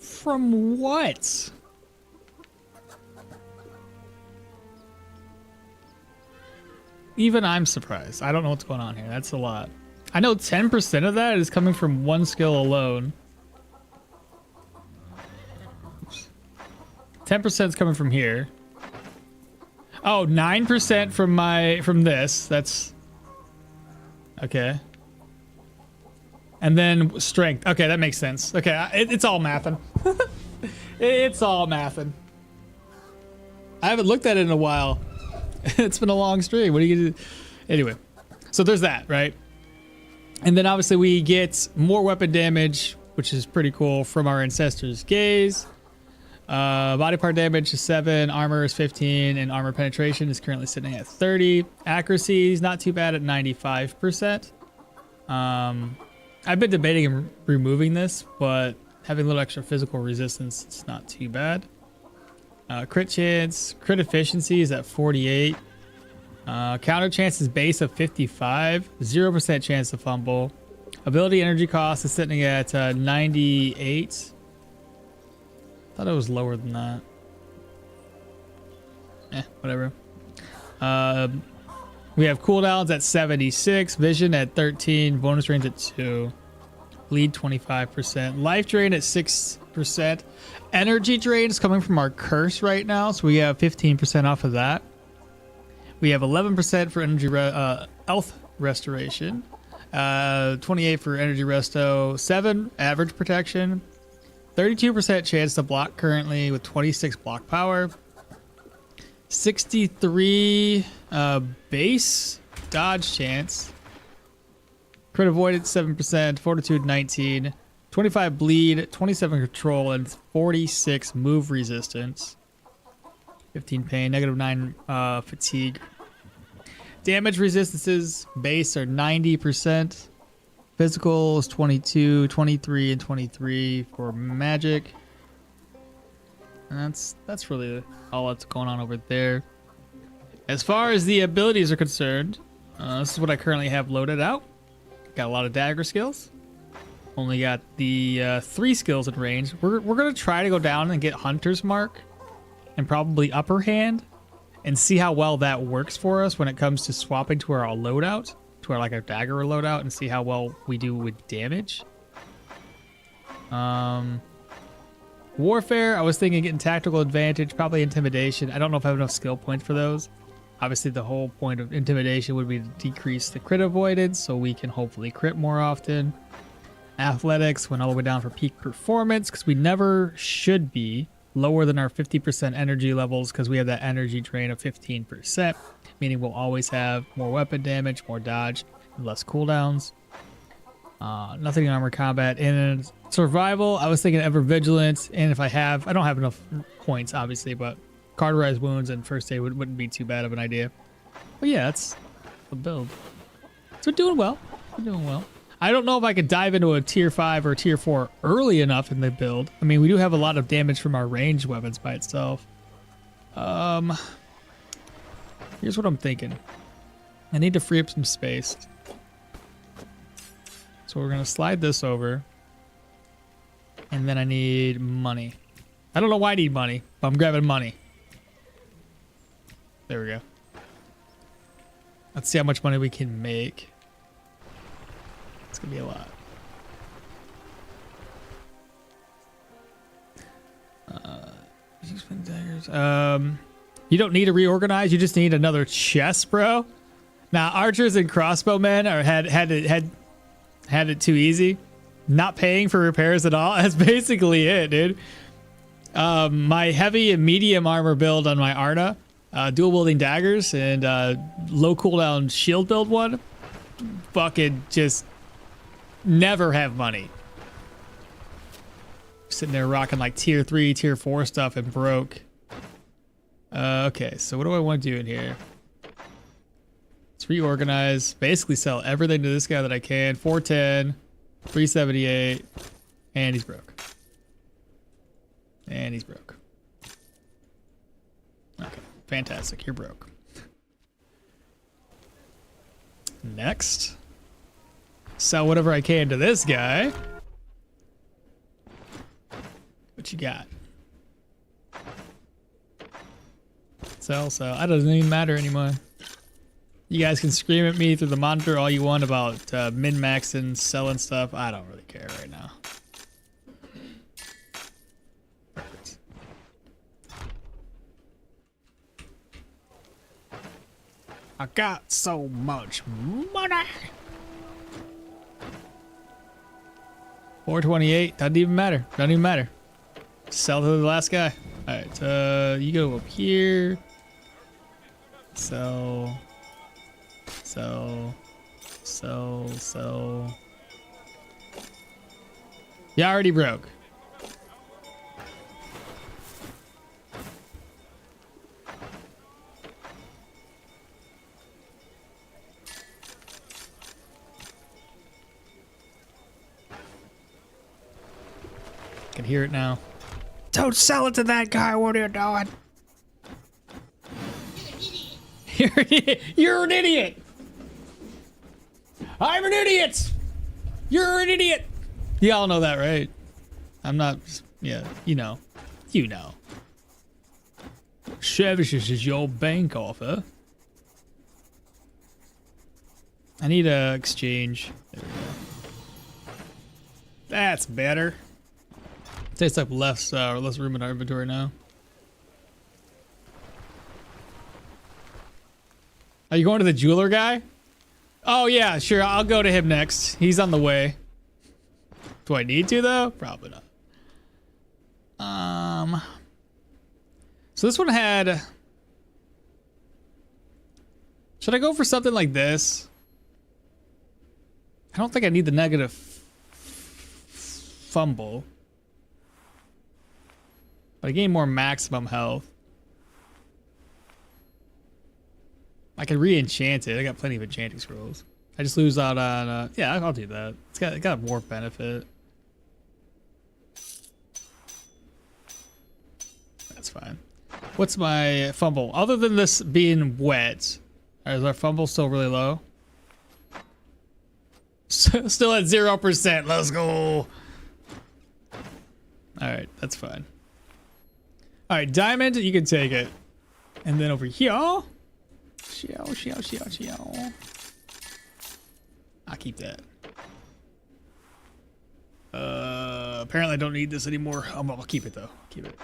From what? Even I'm surprised. I don't know what's going on here. That's a lot. I know 10% of that is coming from one skill alone. 10% is coming from here. Oh, 9% from this. That's okay. And then strength. Okay, that makes sense. Okay, it's all mathing. It's all mathing. I haven't looked at it in a while. It's been a long stream. What are you gonna do? Anyway, so there's that, right? And then obviously we get more weapon damage, which is pretty cool, from our Ancestor's Gaze. Body part damage is 7, armor is 15, and armor penetration is currently sitting at 30. Accuracy is not too bad at 95%. I've been debating removing this, but having a little extra physical resistance, it's not too bad. Crit chance, crit efficiency is at 48. Counter chance is base of 55. 0% chance to fumble. Ability energy cost is sitting at 98. Thought it was lower than that. Whatever. We have cooldowns at 76, vision at 13, bonus range at 2, bleed 25%, life drain at 6%. Energy drain is coming from our curse right now, so we have 15% off of that. We have 11% for energy health restoration, 28 for energy resto, 7 average protection, 32% chance to block currently with 26 block power. 63 base dodge chance, crit avoidance 7%, fortitude 19, 25 bleed, 27 control, and 46 move resistance, 15 pain, -9 fatigue. Damage resistances base are 90%, physical is 22, 23, and 23 for magic. And that's really all that's going on over there. As far as the abilities are concerned, this is what I currently have loaded out. Got a lot of dagger skills. Only got the 3 skills in range. We're gonna try to go down and get Hunter's Mark and probably Upper Hand and see how well that works for us when it comes to swapping to our loadout, to our like our dagger loadout, and see how well we do with damage. Warfare, I was thinking getting tactical advantage, probably intimidation. I don't know if I have enough skill points for those. Obviously, the whole point of intimidation would be to decrease the crit avoidance, so we can hopefully crit more often. Athletics went all the way down for peak performance, because we never should be lower than our 50% energy levels, because we have that energy drain of 15%, meaning we'll always have more weapon damage, more dodge, and less cooldowns. Nothing in armor combat. And in survival, I was thinking ever vigilant, and if I don't have enough points, obviously, but cauterized wounds and first aid wouldn't be too bad of an idea. But yeah, that's the build. So we're doing well. We're doing well. I don't know if I could dive into a tier 5 or tier 4 early enough in the build. I mean, we do have a lot of damage from our ranged weapons by itself. Here's what I'm thinking. I need to free up some space. So we're going to slide this over. And then I need money. I don't know why I need money, but I'm grabbing money. There we go. Let's see how much money we can make. It's going to be a lot. You don't need to reorganize. You just need another chest, bro. Now, archers and crossbowmen had it too easy. Not paying for repairs at all. That's basically it, dude. My heavy and medium armor build on my Arna, dual wielding daggers, and low cooldown shield build one, fucking just never have money. Sitting there rocking like tier 3, tier 4 stuff and broke. Okay, so what do I want to do in here? Let's reorganize. Basically sell everything to this guy that I can. 410, 378, and he's broke. And he's broke. Fantastic. You're broke. Next. Sell whatever I can to this guy. What you got? Sell. It doesn't even matter anymore. You guys can scream at me through the monitor all you want about min-maxing, selling stuff. I don't really care right now. Perfect. I got so much money. 428. Doesn't even matter. Doesn't even matter. Sell to the last guy. All right. You go up here. So. You already broke. Can hear it now. Don't sell it to that guy. What are you doing? You're an idiot. I'm an idiot. You're an idiot. Y'all know that, right? I'm not. Yeah, you know. You know. Services is your bank offer. I need a exchange. There we go. That's better. Takes up less room in our inventory now. Are you going to the jeweler guy? Oh yeah, sure. I'll go to him next. He's on the way. Do I need to though? Probably not. So this one had. Should I go for something like this? I don't think I need the negative fumble. But I gain more maximum health. I can re-enchant it. I got plenty of enchanting scrolls. I just lose out on, yeah, I'll do that. It got more benefit. That's fine. What's my fumble? Other than this being wet, is our fumble still really low? Still at 0%. Let's go. All right, that's fine. All right, diamond, you can take it. And then over here, I'll keep that. Apparently I don't need this anymore. I'll keep it though. Keep it.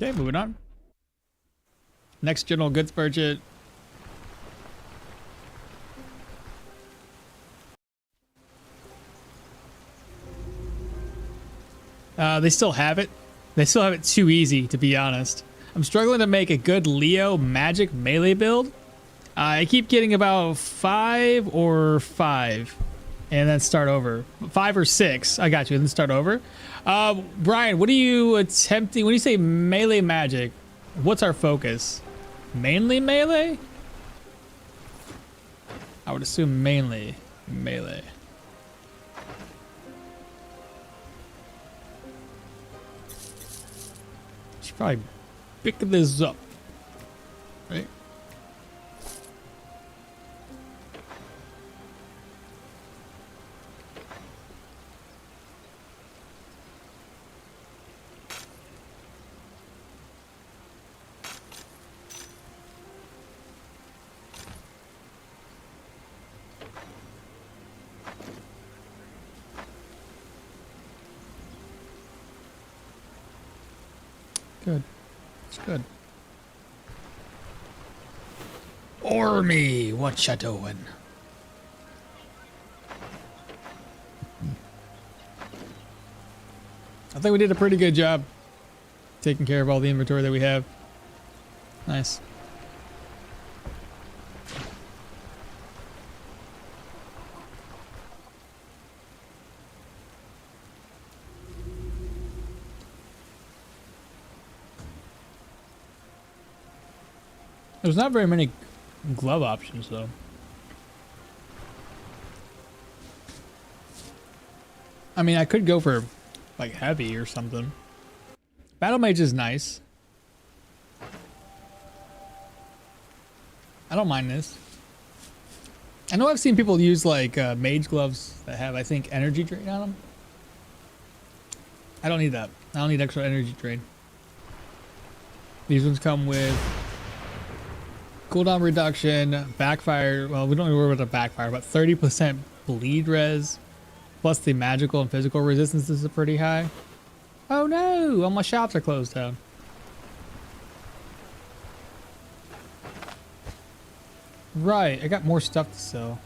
Okay, moving on. Next general goods purchase. They still have it. They still have it too easy, to be honest. I'm struggling to make a good Leo magic melee build. I keep getting about 5 or 5 and then start over. 5 or 6. I got you. And then start over. Brian, what are you attempting? When you say melee magic, what's our focus? Mainly melee? I would assume mainly melee. Should probably pick this up, right? Good. It's good. Ormy, what you doing? I think we did a pretty good job taking care of all the inventory that we have. Nice. There's not very many glove options, though. I mean, I could go for, like, heavy or something. Battle Mage is nice. I don't mind this. I know I've seen people use like mage gloves that have, I think, energy drain on them. I don't need that. I don't need extra energy drain. These ones come with cooldown reduction, backfire. Well, we don't need to worry about the backfire, but 30% bleed res. Plus the magical and physical resistances are pretty high. Oh no, all my shops are closed down. Right, I got more stuff to sell.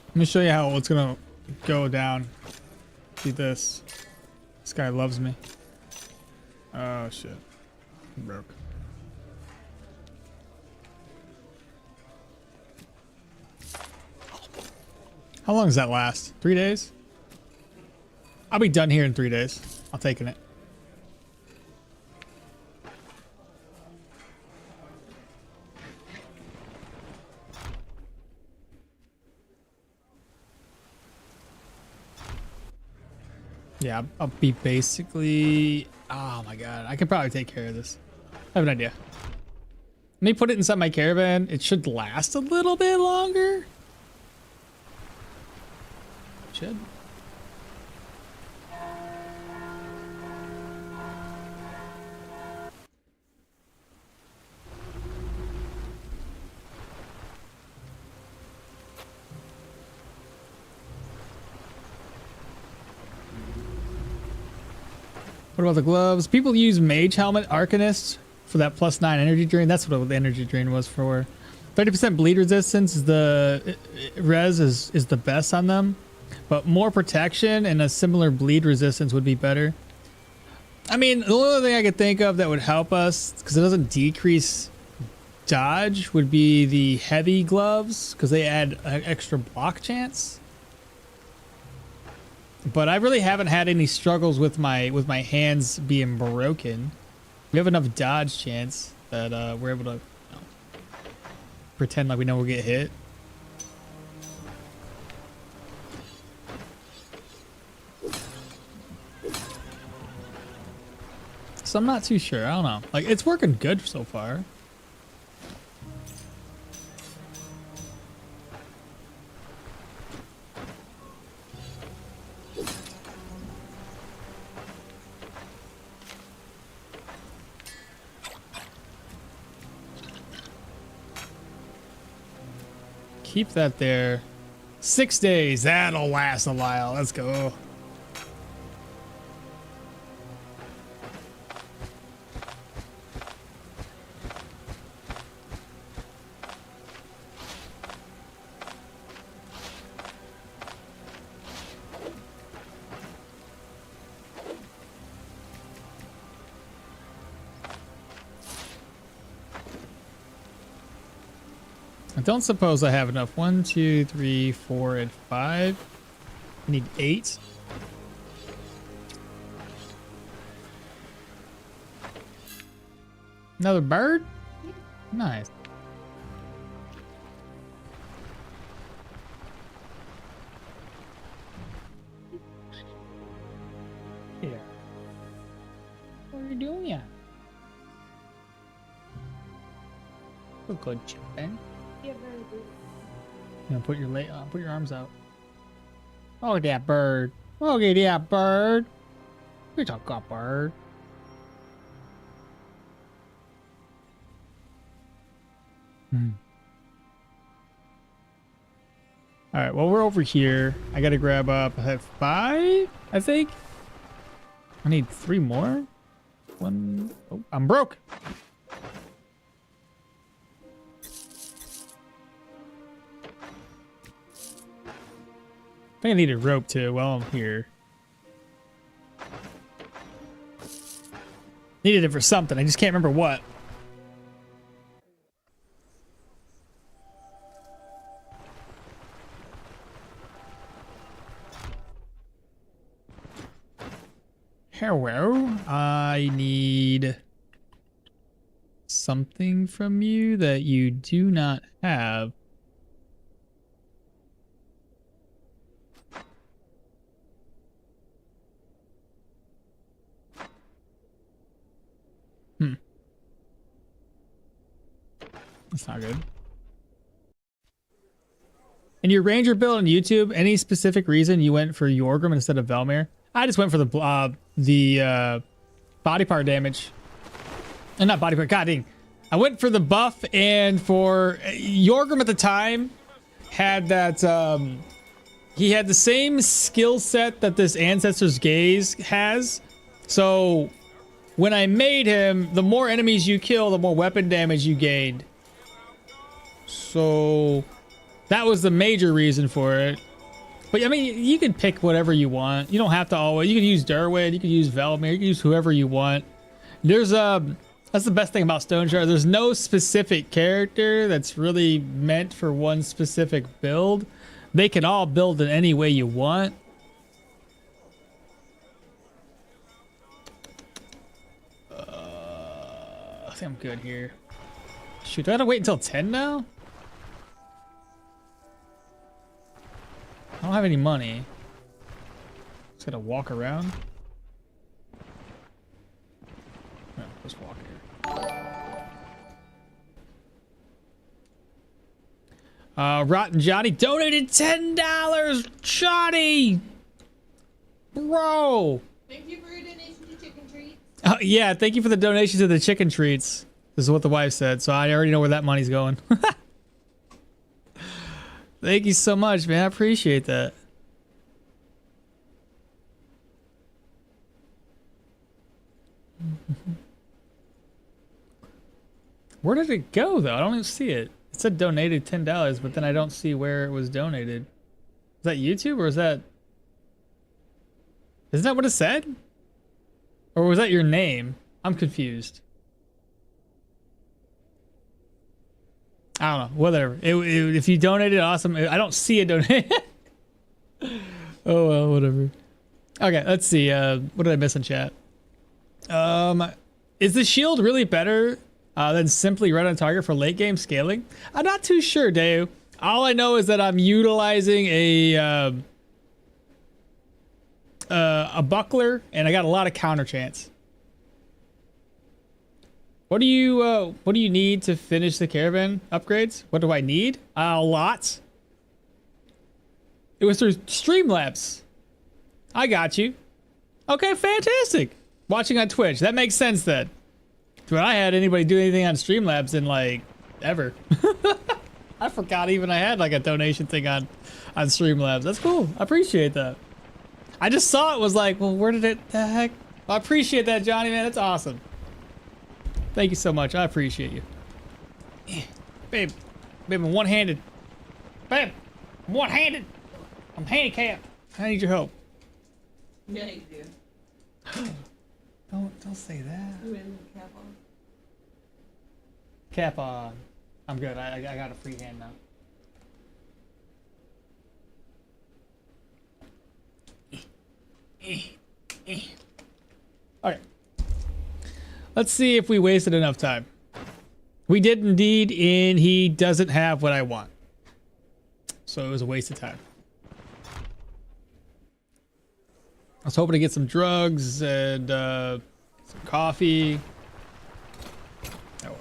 Let me show you how it's gonna go down. See this. This guy loves me. Oh shit. Broke. How long does that last? 3 days? I'll be done here in 3 days. I'll take it. Yeah, I'll be basically... Oh my god, I can probably take care of this. I have an idea. Let me put it inside my caravan. It should last a little bit longer. Should. What about the gloves? People use Mage Helmet Arcanist for that +9 energy drain. That's what the energy drain was for. 30% bleed resistance is the res is the best on them, but more protection and a similar bleed resistance would be better. I mean, the only other thing I could think of that would help us, because it doesn't decrease dodge, would be the heavy gloves, because they add an extra block chance. But I really haven't had any struggles with my hands being broken. We have enough dodge chance that we're able to pretend like we know we'll get hit. So I'm not too sure. I don't know. Like, it's working good so far. Keep that there. 6 days. That'll last a while. Let's go. I don't suppose I have enough. 1, 2, 3, 4, and 5. I need 8. Another bird? Nice. Here. What are you doing here? Good chicken. You know, put your arms out. Oh, look at that bird. Oh, look at that bird. Look at that bird. All right, well, we're over here. I got to grab up. I have 5, I think. I need 3 more. 1. Oh, I'm broke. I think I need a rope too while I'm here. Needed it for something. I just can't remember what. Hello. I need something from you that you do not have. That's not good. And your ranger build on YouTube, any specific reason you went for Yorgrim instead of Velmir? I just went for the body part damage. And not body part, god dang. I went for the buff, and for Yorgrim at the time had that he had the same skill set that this Ancestor's Gaze has. So when I made him, the more enemies you kill, the more weapon damage you gained. So that was the major reason for it. But I mean, you can pick whatever you want. You don't have to always. You can use Derwin, you can use Velmir, you can use whoever you want. There's that's the best thing about Stoneshard. There's no specific character that's really meant for one specific build. They can all build in any way you want. I think I'm good here. Shoot, do I have to wait until 10 now? I don't have any money. Just gotta walk around. No, just walk here. Rotten Johnny donated $10. Johnny, bro. Thank you for your donation to Chicken Treats. Yeah, thank you for the donation to the chicken treats. This is what the wife said, so I already know where that money's going. Thank you so much, man. I appreciate that. Where did it go, though? I don't even see it. It said donated $10, but then I don't see where it was donated. Is that YouTube, or is that... Isn't that what it said? Or was that your name? I'm confused. I don't know. Whatever. If you donated, awesome. I don't see a donate. Oh well, whatever. Okay, let's see. What did I miss in chat? Is the shield really better than simply right on target for late game scaling? I'm not too sure, Dave. All I know is that I'm utilizing a buckler, and I got a lot of counter chance. What do you need to finish the caravan upgrades? What do I need? A lot. It was through Streamlabs. I got you. Okay, fantastic. Watching on Twitch. That makes sense then. But I had anybody do anything on Streamlabs in like ever. I forgot even I had like a donation thing on Streamlabs. That's cool. I appreciate that. I just saw it, was like, well, where did it, the heck? I appreciate that, Johnny, man. That's awesome. Thank you so much. I appreciate you. Babe, I'm one-handed. Babe, I'm one-handed. I'm handicapped. I need your help. Yeah, you do. Don't say that. You in the cap on? Cap on. I'm good. I got a free hand now. All right. Let's see if we wasted enough time. We did indeed, and he doesn't have what I want. So it was a waste of time. I was hoping to get some drugs and some coffee. Oh well.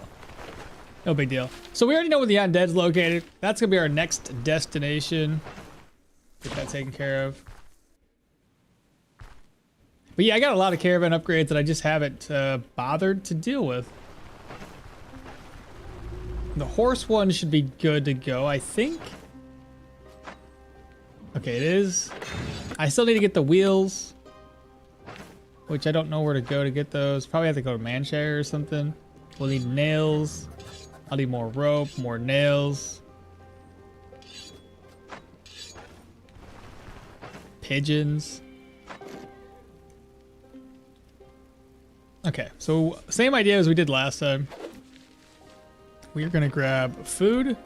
No big deal. So we already know where the undead's located. That's going to be our next destination. Get that taken care of. But yeah, I got a lot of caravan upgrades that I just haven't bothered to deal with. The horse one should be good to go, I think. Okay, it is. I still need to get the wheels, which I don't know where to go to get those. Probably have to go to Manshire or something. We'll need nails. I'll need more rope, more nails. Pigeons. Okay, so same idea as we did last time. We are gonna grab food.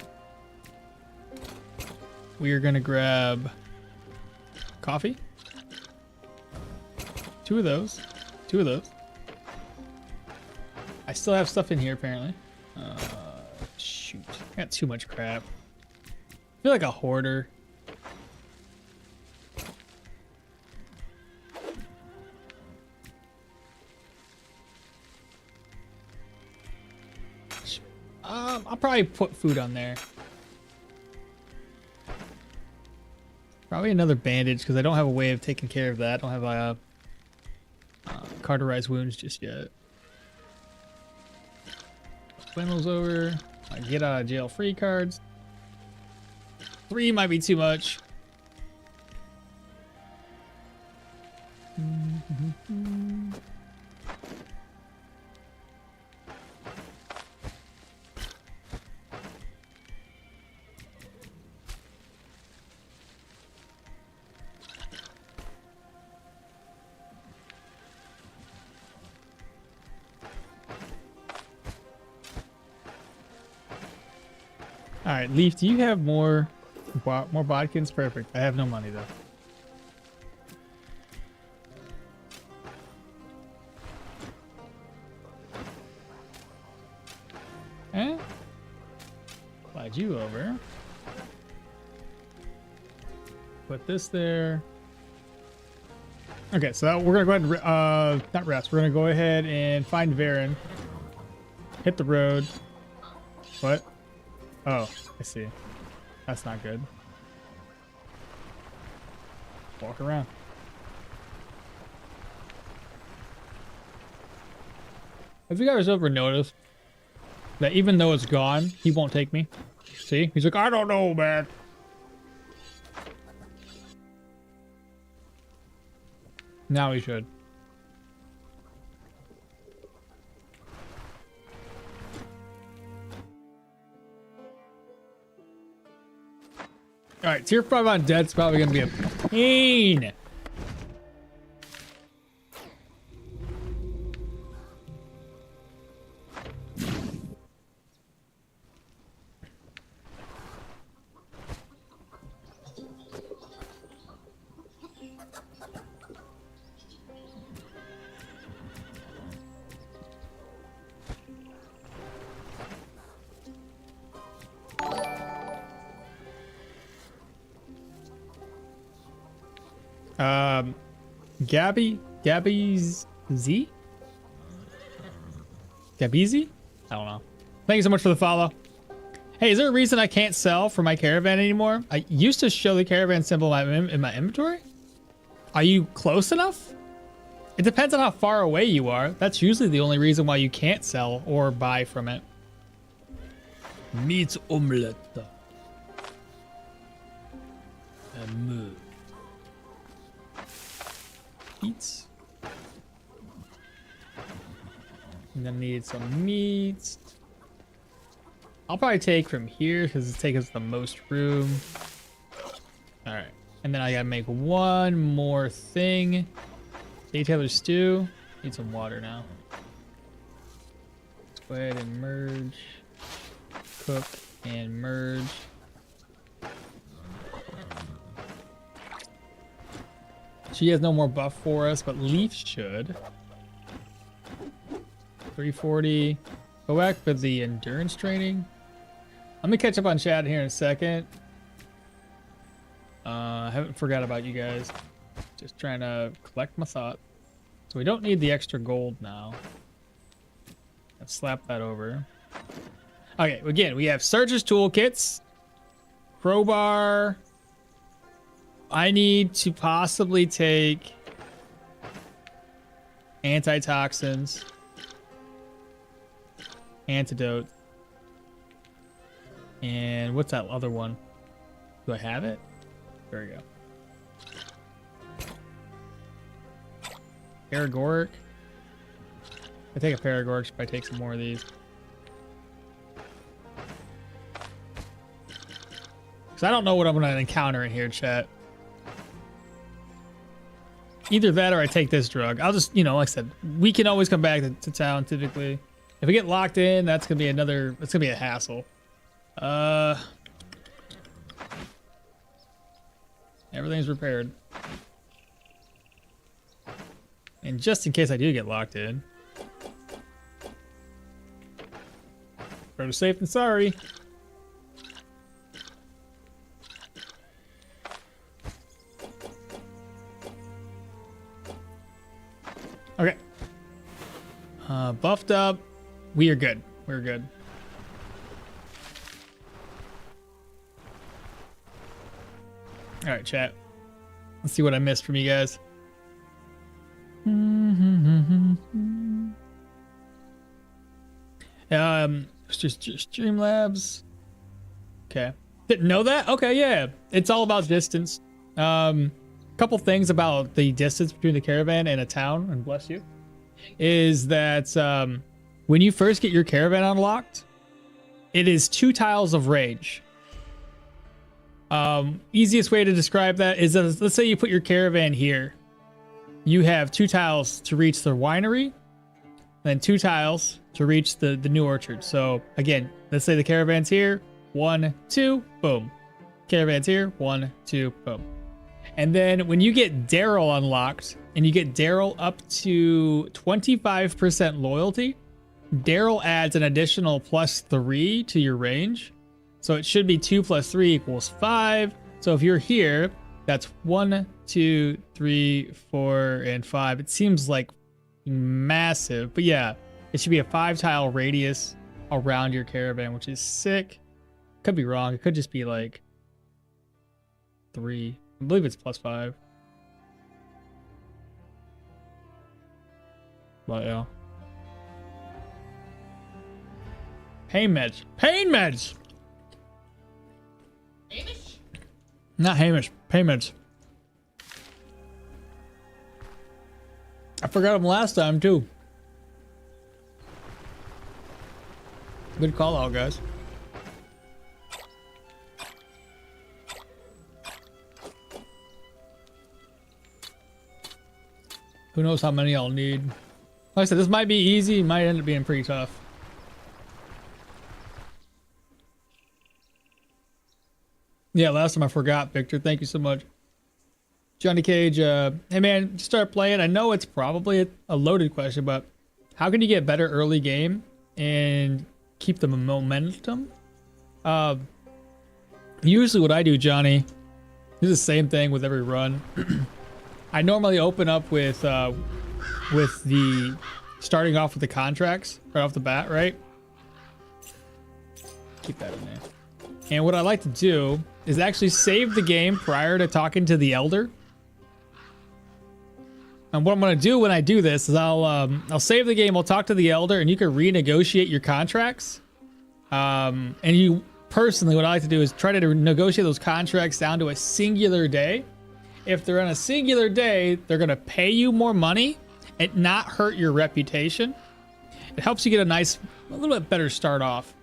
We are gonna grab coffee. Two of those. I still have stuff in here apparently. Shoot. I got too much crap. I feel like a hoarder. I'll probably put food on there. Probably another bandage because I don't have a way of taking care of that. I don't have a cauterized wounds just yet. Flannels over. I get out of jail free cards. 3 might be too much. All right, Leaf, do you have more bodkins? Perfect. I have no money though. Eh? Slide you over. Put this there. Okay, so we're gonna go ahead and not rest. We're gonna go ahead and find Varen. Hit the road. What? Oh, I see. That's not good. Walk around. Have you guys ever noticed that even though it's gone, he won't take me? See? He's like, I don't know, man. Now he should. Alright, tier 5 on dead's probably gonna be a pain. Gabby's Z? Gabby? I don't know. Thank you so much for the follow. Hey, is there a reason I can't sell for my caravan anymore? I used to show the caravan symbol in my inventory. Are you close enough? It depends on how far away you are. That's usually the only reason why you can't sell or buy from it. Meat omelette. And eats. And then need some meat. I'll probably take from here because it takes us the most room. All right, and then I gotta make one more thing. Detailer stew. Need some water now. Let's go ahead and merge. Cook and merge. She has no more buff for us, but Leaf should. 340. Go back for the endurance training. Let me catch up on chat here in a second. I haven't forgot about you guys. Just trying to collect my thought. So we don't need the extra gold now. Let's slap that over. Okay, again, we have Surge's toolkits, crowbar. I need to possibly take antitoxins, antidote, and what's that other one? Do I have it? There we go. Paragoric. I take a Paragoric if I take some more of these. Because I don't know what I'm going to encounter in here, chat. Either that or I take this drug. I'll just, you know, like I said, we can always come back to town typically. If we get locked in, that's going to be another, it's going to be a hassle. Everything's repaired. And just in case I do get locked in. Better safe than sorry. Okay. Buffed up. We are good. We're good. All right, chat. Let's see what I missed from you guys. It's just Streamlabs. Okay. Didn't know that? Okay, yeah. It's all about distance. Couple things about the distance between the caravan and a town, and bless you, is that when you first get your caravan unlocked, it is 2 tiles of range. Easiest way to describe that is that, let's say you put your caravan here. You have 2 tiles to reach the winery, then 2 tiles to reach the new orchard. So again, let's say the caravan's here, 1, 2, boom. Caravan's here, 1, 2, boom. And then when you get Daryl unlocked and you get Daryl up to 25% loyalty, Daryl adds an additional +3 to your range. So it should be 2 + 3 = 5. So if you're here, that's 1, 2, 3, 4, and 5. It seems like massive, but yeah, it should be a 5-tile radius around your caravan, which is sick. Could be wrong. It could just be like 3. I believe it's +5. But yeah. Pain meds. Pain meds! Hamish? Not Hamish. Pain meds. I forgot them last time too. Good call out, guys. Who knows how many I'll need. Like I said, this might be easy, might end up being pretty tough. Yeah, last time I forgot, Victor. Thank you so much. Johnny Cage, hey man, just start playing. I know it's probably a loaded question, but how can you get better early game and keep the momentum? Usually what I do, Johnny, is the same thing with every run. I normally open up with the starting off with the contracts right off the bat, right? Keep that in there. And what I like to do is actually save the game prior to talking to the elder. And what I'm gonna do when I do this is I'll save the game, I'll talk to the elder, and you can renegotiate your contracts. And you personally, what I like to do is try to negotiate those contracts down to a singular day. If they're on a singular day, they're gonna pay you more money and not hurt your reputation. It helps you get a little bit better start off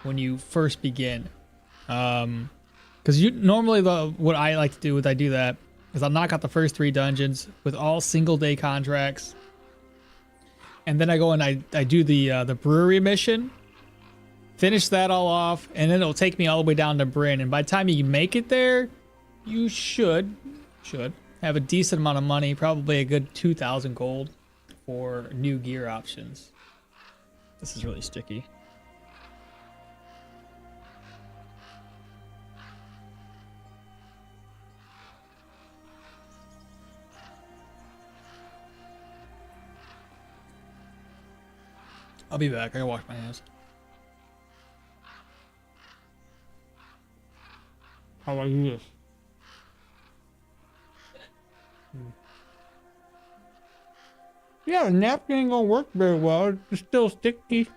when you first begin. Because you normally what I like to do when I do that is I'll knock out the first 3 dungeons with all single day contracts, and then I go and I do the brewery mission, finish that all off, and then it'll take me all the way down to Bryn. And by the time you make it there, you should have a decent amount of money, probably a good 2,000 gold for new gear options. This is really sticky. I'll be back. I gotta wash my hands. How do I do this? Yeah, the napkin ain't gonna work very well. It's still sticky.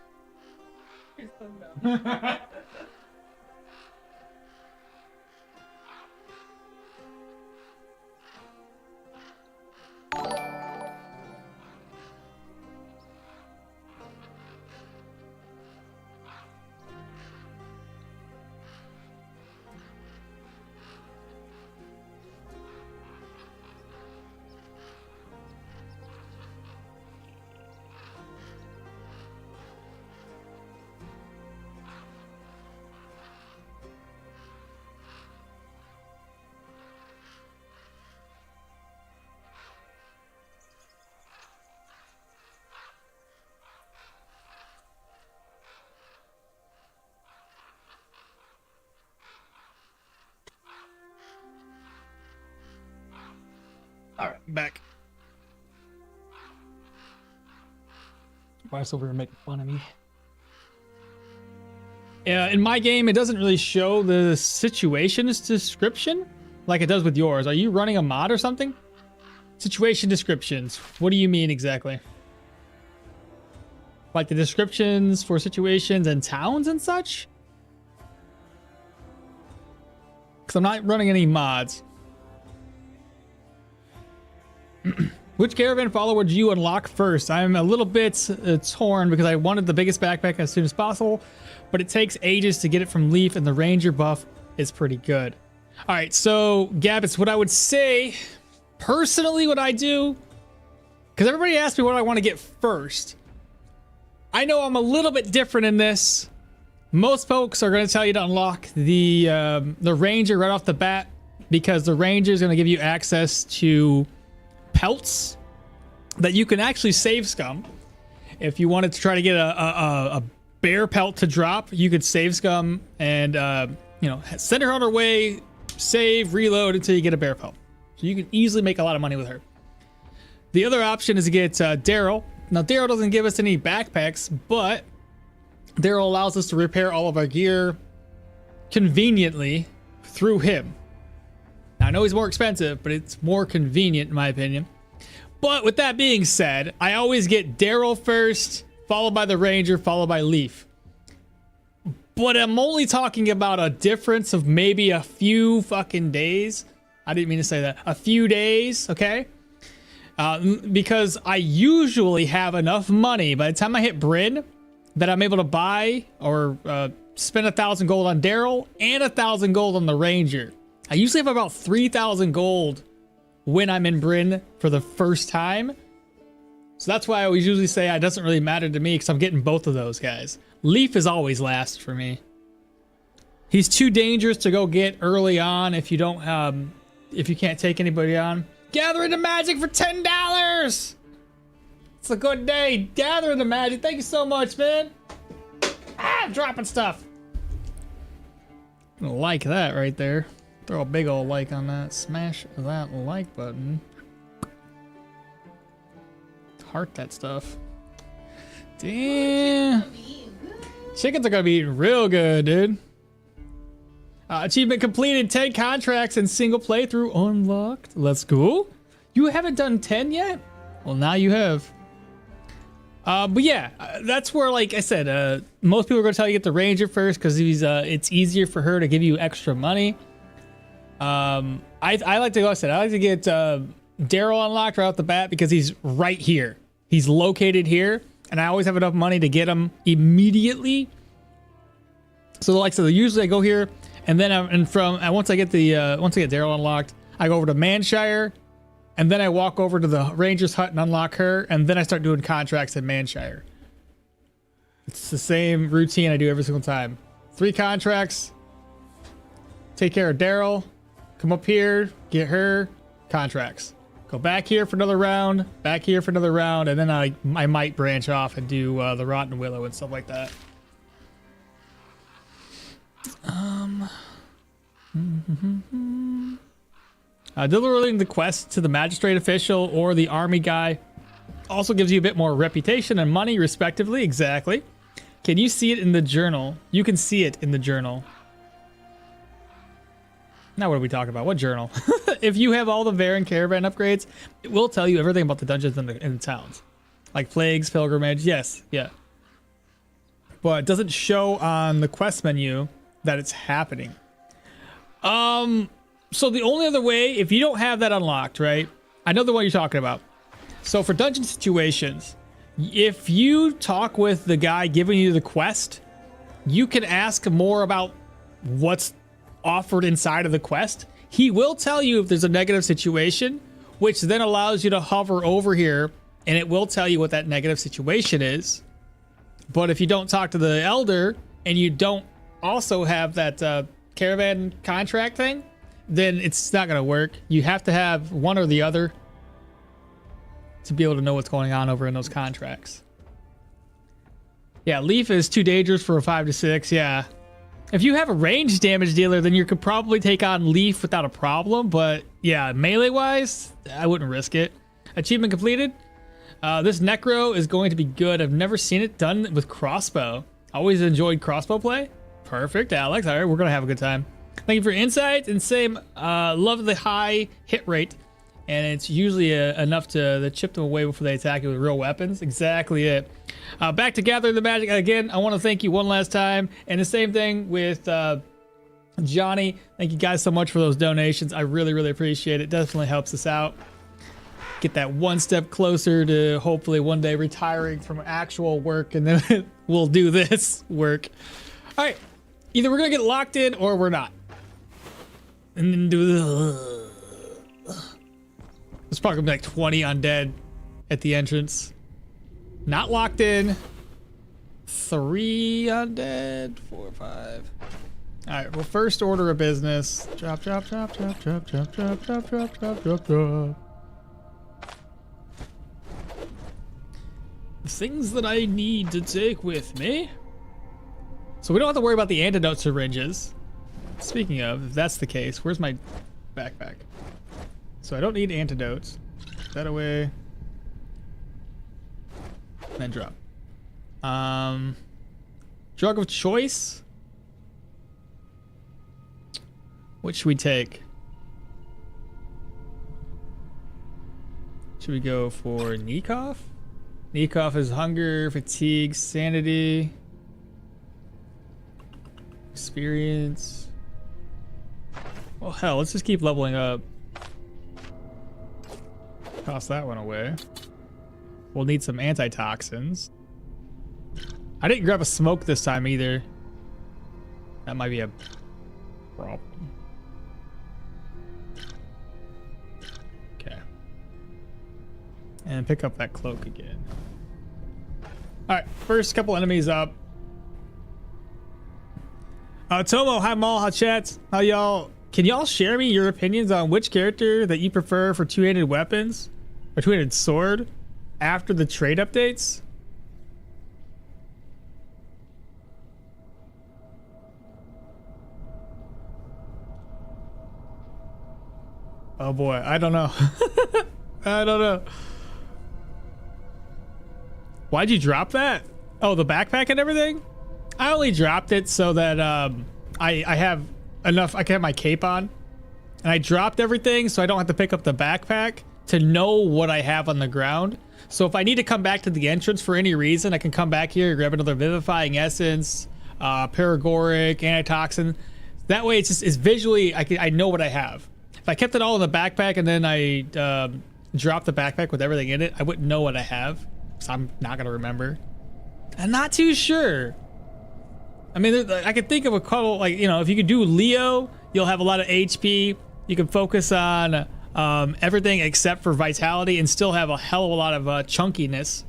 All right, I'm back. Wife's over here making fun of me. In my game, it doesn't really show the situations description like it does with yours. Are you running a mod or something? Situation descriptions. What do you mean exactly? Like the descriptions for situations and towns and such? Because I'm not running any mods. Which caravan follower do you unlock first? I'm a little bit torn because I wanted the biggest backpack as soon as possible, but it takes ages to get it from Leaf, and the Ranger buff is pretty good. All right, so Gabbits, what I would say, personally what I do, because everybody asks me what I want to get first. I know I'm a little bit different in this. Most folks are going to tell you to unlock the Ranger right off the bat, because the Ranger is going to give you access to pelts that you can actually save scum. If you wanted to try to get a bear pelt to drop, you could save scum and send her on her way, save, reload until you get a bear pelt. So you can easily make a lot of money with her. The other option is to get Daryl. Now Daryl doesn't give us any backpacks, but Daryl allows us to repair all of our gear conveniently through him. Now, I know he's more expensive, but it's more convenient in my opinion. But with that being said, I always get Daryl first, followed by the Ranger, followed by Leaf. But I'm only talking about a difference of maybe a few fucking days. I didn't mean to say that. A few days, okay? Because I usually have enough money by the time I hit Bryn that I'm able to buy or spend 1,000 gold on Daryl and 1,000 gold on the Ranger. I usually have about 3,000 gold when I'm in Bryn for the first time. So that's why I always usually say it doesn't really matter to me, because I'm getting both of those guys. Leaf is always last for me. He's too dangerous to go get early on if you don't if you can't take anybody on. Gathering the magic for $10. It's a good day. Gathering the magic. Thank you so much, man. I'm dropping stuff. Like that right there. Throw a big old like on that. Smash that like button. Heart that stuff. Damn. Chickens are gonna be eating real good, dude. Achievement completed. 10 contracts and single playthrough unlocked. Let's go. You haven't done 10 yet? Well, now you have. But yeah, that's where, like I said, most people are gonna tell you to get the Ranger first because he's it's easier for her to give you extra money. I like to go. I said I like to get Daryl unlocked right off the bat because he's right here. He's located here, and I always have enough money to get him immediately. So like so, usually I go here, and then once I get Daryl unlocked, I go over to Manshire, and then I walk over to the Ranger's hut and unlock her, and then I start doing contracts in Manshire. It's the same routine I do every single time. 3 contracts. Take care of Daryl. Come up here, get her, contracts. Go back here for another round, back here for another round, and then I might branch off and do the Rotten Willow and stuff like that. Delivering the quest to the magistrate official or the army guy also gives you a bit more reputation and money, respectively. Exactly. Can you see it in the journal? You can see it in the journal. Now what are we talking about? What journal? If you have all the Varen caravan upgrades, it will tell you everything about the dungeons in the towns. Like plagues, pilgrimage, yes, yeah. But it doesn't show on the quest menu that it's happening. So the only other way, if you don't have that unlocked, right? I know the one you're talking about. So for dungeon situations, if you talk with the guy giving you the quest, you can ask more about what's offered inside of the quest. He will tell you if there's a negative situation, which then allows you to hover over here and it will tell you what that negative situation is. But if you don't talk to the elder and you don't also have that caravan contract thing, then it's not going to work. You have to have one or the other to be able to know what's going on over in those contracts. Yeah, Leaf is too dangerous for a 5 to 6. Yeah. If you have a range damage dealer, then you could probably take on Leaf without a problem. But yeah, melee-wise, I wouldn't risk it. Achievement completed. This Necro is going to be good. I've never seen it done with crossbow. Always enjoyed crossbow play. Perfect, Alex. All right, we're going to have a good time. Thank you for your insights. And same, love the high hit rate. And it's usually enough to chip them away before they attack you with real weapons. Exactly it. Back to gathering the magic. Again, I want to thank you one last time. And the same thing with Johnny. Thank you guys so much for those donations. I really, really appreciate it. Definitely helps us out. Get that one step closer to hopefully one day retiring from actual work. And then we'll do this work. All right. Either we're going to get locked in or we're not. And then do the... There's probably gonna be like 20 undead at the entrance. Not locked in. 3 undead. 4, 5. All right. Well, first order of business. Drop, drop, drop, drop, drop, drop, drop, drop, drop, drop, drop, drop. The things that I need to take with me. So we don't have to worry about the antidote syringes. Speaking of, if that's the case, where's my backpack? So I don't need antidotes. Put that away. And then drop. Drug of choice. What should we take? Should we go for Nikov? Nikov is hunger, fatigue, sanity, experience. Well, hell, let's just keep leveling up. Toss that one away. We'll need some antitoxins. I didn't grab a smoke this time either. That might be a problem. Okay. And pick up that cloak again. Alright, first couple enemies up. Tomo, hi Maul, hi chat. How y'all? Can y'all share me your opinions on which character that you prefer for two-handed weapons or two-handed sword after the trade updates? Oh boy, I don't know. I don't know. Why'd you drop that? Oh, the backpack and everything? I only dropped it so that I have enough, I can have my cape on. And I dropped everything so I don't have to pick up the backpack to know what I have on the ground. So if I need to come back to the entrance for any reason, I can come back here, grab another Vivifying Essence, Paragoric, Antitoxin. That way it's just, it's visually, I know what I have. If I kept it all in the backpack and then I dropped the backpack with everything in it, I wouldn't know what I have. So I'm not gonna remember. I'm not too sure. I mean, I could think of a couple, like, you know, if you could do Leo, you'll have a lot of HP. You can focus on everything except for vitality and still have a hell of a lot of chunkiness.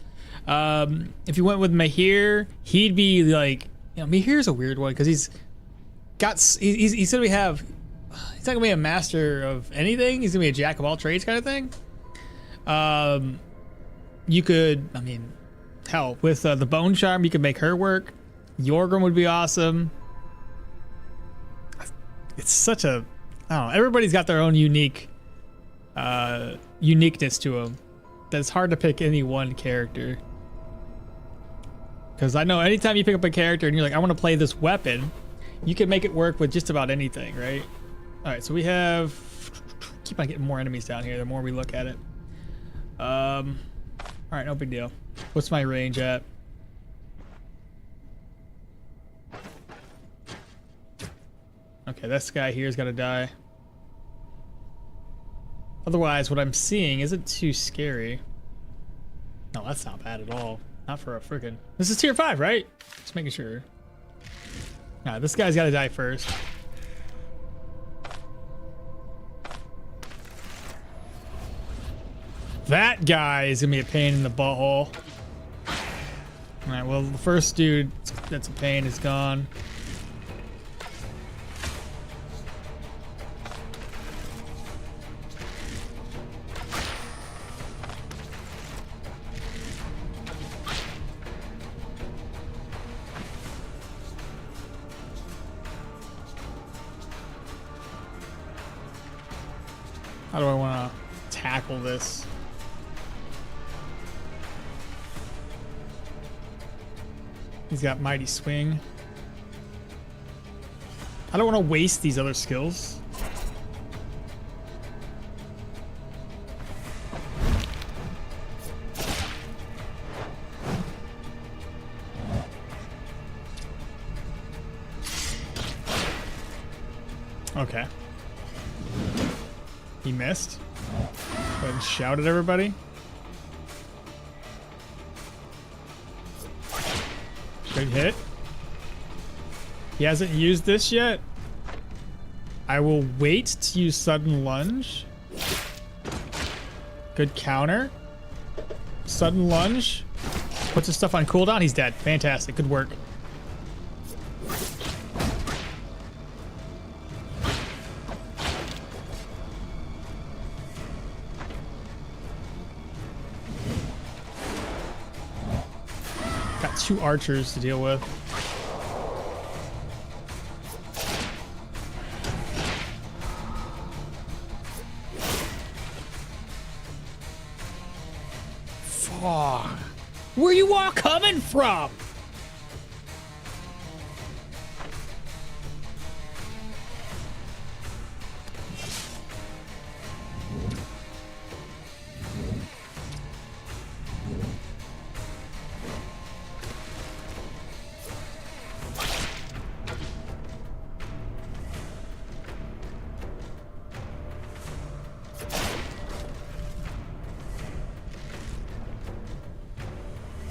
If you went with Mahir, he'd be like, you know, Mahir's a weird one because he's gonna have, he's not gonna be a master of anything. He's gonna be a jack of all trades kind of thing. You could, I mean, hell, with the Bone Charm, you could make her work. Yorgrim would be awesome. It's such a, I don't know, everybody's got their own unique uniqueness to them. That's hard to pick any one character. Because I know anytime you pick up a character and you're like, I want to play this weapon, you can make it work with just about anything, right? All right, so we have, keep on getting more enemies down here the more we look at it. All right, no big deal. What's my range at? Okay, this guy here's gotta die. Otherwise, what I'm seeing isn't too scary. No, that's not bad at all. Not for a friggin'... This is tier 5, right? Just making sure. Nah, this guy's gotta die first. That guy is gonna be a pain in the butthole. Alright, well, the first dude that's a pain is gone. How do I want to tackle this? He's got mighty swing. I don't want to waste these other skills. Okay. He missed. Go ahead and shout at everybody. Good hit. He hasn't used this yet. I will wait to use sudden lunge. Good counter. Sudden lunge. Puts his stuff on cooldown. He's dead. Fantastic. Good work. Got 2 archers to deal with. Fuck. Where you all coming from?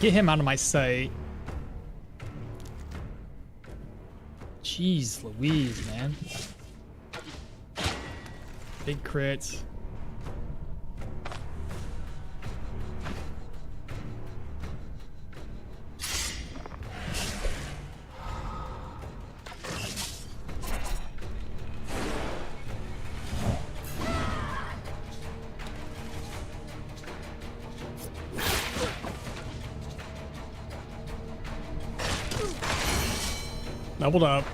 Get him out of my sight. Jeez Louise, man. Big crits. Doubled up.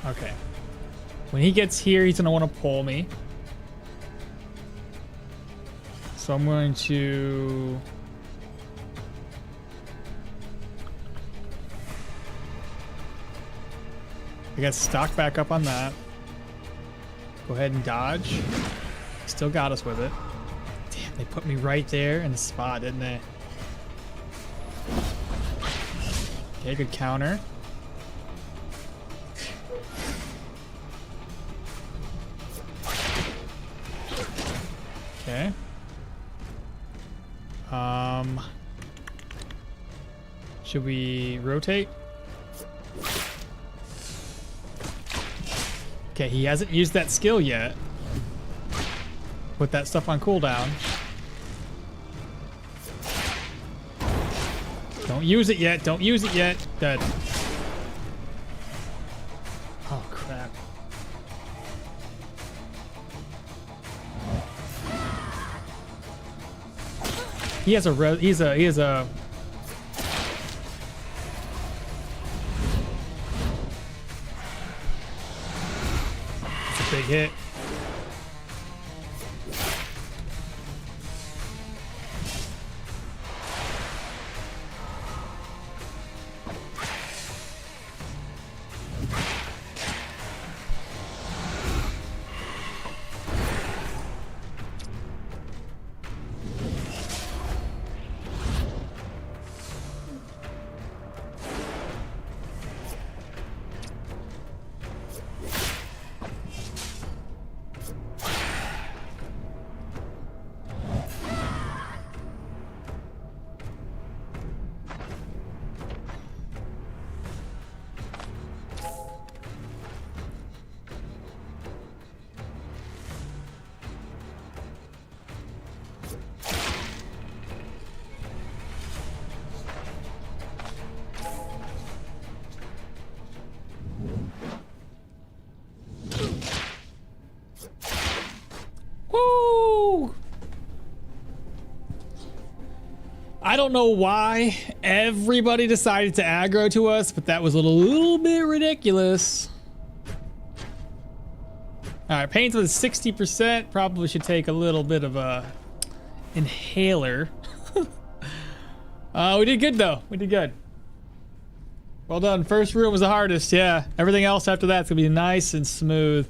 Okay. When he gets here, he's gonna want to pull me. So I'm going to... I got stock back up on that. Go ahead and dodge. Still got us with it. Damn, they put me right there in the spot, didn't they? Okay, good counter. Okay. Should we rotate? Okay, he hasn't used that skill yet. Put that stuff on cooldown. Don't use it yet. Don't use it yet. Dead. Oh crap. He has a big hit. I don't know why everybody decided to aggro to us, but that was a little bit ridiculous. All right, pain's with 60%. Probably should take a little bit of a inhaler. We did good though. We did good. Well done. First room was the hardest. Yeah. Everything else after that's gonna be nice and smooth.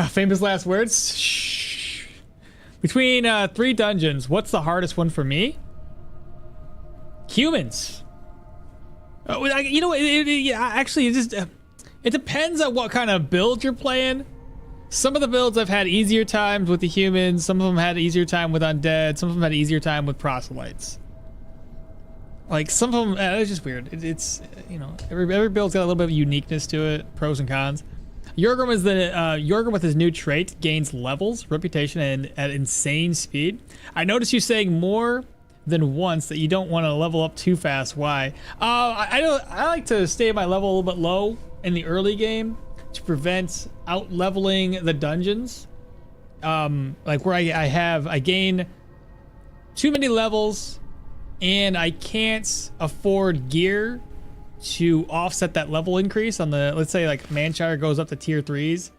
Famous last words. Shh. Between 3 dungeons, what's the hardest one for me? Humans. You know, actually, it depends on what kind of build you're playing. Some of the builds I've had easier times with the humans. Some of them had easier time with undead. Some of them had easier time with proselytes. Like some of them, it's just weird. It's you know, every build's got a little bit of uniqueness to it, pros and cons. Jorgrim is Jorgrim with his new trait gains levels, reputation, and at insane speed. I noticed you saying more than once that you don't want to level up too fast. Why? I like to stay my level a little bit low in the early game to prevent out leveling the dungeons. Like where I gain too many levels and I can't afford gear to offset that level increase on the, let's say like Manshire goes up to tier 3s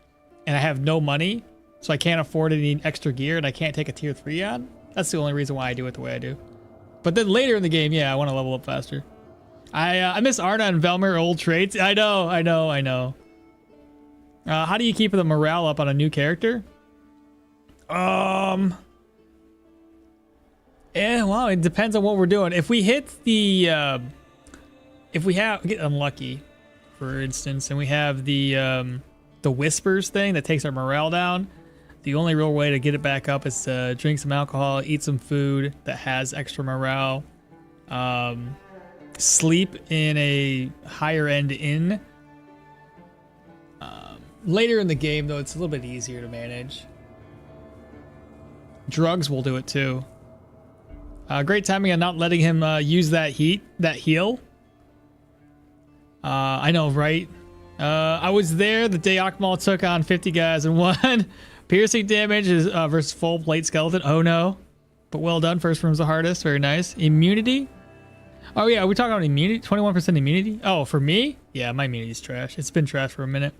and I have no money, so I can't afford any extra gear and I can't take a tier 3 on. That's the only reason why I do it the way I do. But then later in the game, yeah, I want to level up faster. I miss Arna and Velmer old traits. I know. How do you keep the morale up on a new character? Yeah, well, it depends on what we're doing. If we hit the, if we get unlucky, for instance, and we have the whispers thing that takes our morale down, the only real way to get it back up is to drink some alcohol, eat some food that has extra morale, sleep in a higher end inn. Later in the game, though, it's a little bit easier to manage. Drugs will do it too. Great timing on not letting him use that heal. I know, right? I was there the day okmall took on 50 guys and won. Piercing damage is versus full plate skeleton. Oh no. But well done. First room's the hardest. Very nice. Immunity. Oh yeah, are we talking about immunity? 21% immunity? Oh, for me? Yeah, my immunity's trash. It's been trash for a minute.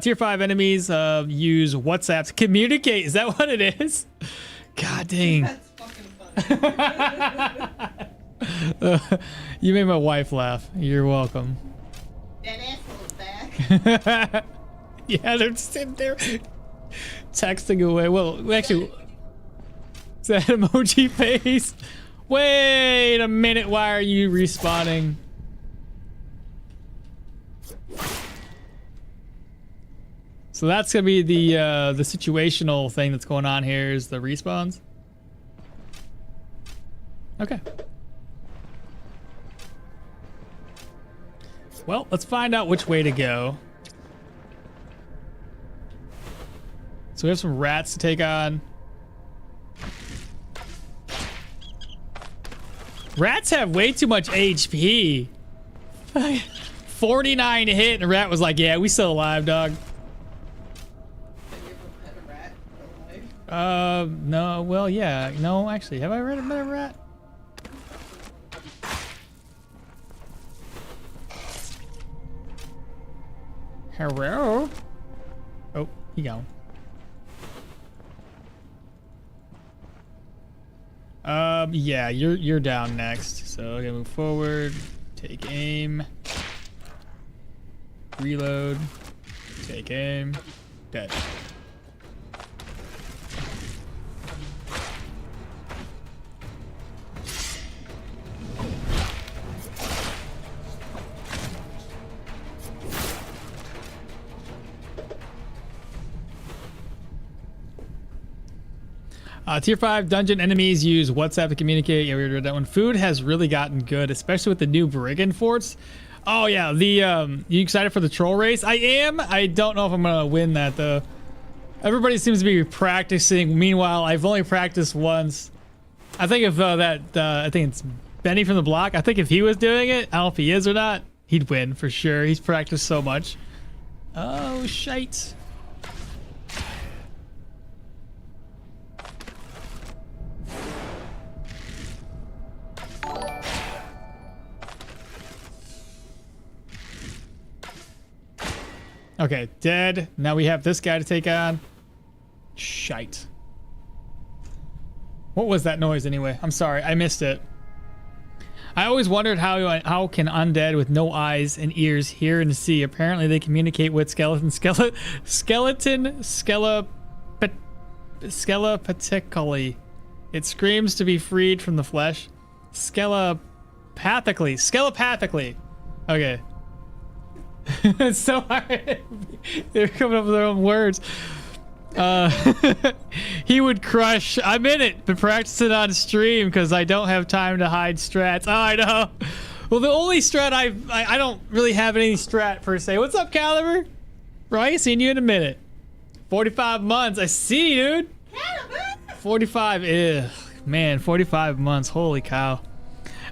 Tier 5 enemies use WhatsApp to communicate. Is that what it is? God dang. That's fucking funny. You made my wife laugh. You're welcome. That asshole's back. Yeah, they're sitting there texting away. Well, actually, is that emoji face? Wait a minute. Why are you respawning? So that's gonna be the situational thing that's going on here is the respawns. Okay. Well, let's find out which way to go. So we have some rats to take on. Rats have way too much HP. 49 hit and a rat was like, yeah, we still alive, dog. Have you ever pet a rat in real life? No, well, yeah. No, actually, have I met a rat? Hello? Oh, he gone. Yeah, you're down next. So I'm gonna move forward, take aim, reload, take aim, dead. Tier 5 dungeon enemies use WhatsApp to communicate. Yeah, we already read that one. Food has really gotten good, especially with the new brigand forts. Oh yeah, you excited for the troll race? I am. I don't know if I'm gonna win that though. Everybody seems to be practicing. Meanwhile, I've only practiced once. I think if I think it's Benny from the block. I think if he was doing it, I don't know if he is or not, he'd win for sure. He's practiced so much. Oh shite. Okay, dead. Now we have this guy to take on. Shite. What was that noise anyway? I'm sorry, I missed it. I always wondered how can undead with no eyes and ears hear and see? Apparently they communicate with skelepatically. It screams to be freed from the flesh. Skelepathically. Okay. It's so hard. They're coming up with their own words. He would crush. I'm in it, but practicing on stream because I don't have time to hide strats. Oh, I know. Well, the only strat I don't really have any strat per se. What's up, Caliber? Right, seen you in a minute. 45 months. I see, dude. Caliber. 45. Ugh, man, 45 months. Holy cow.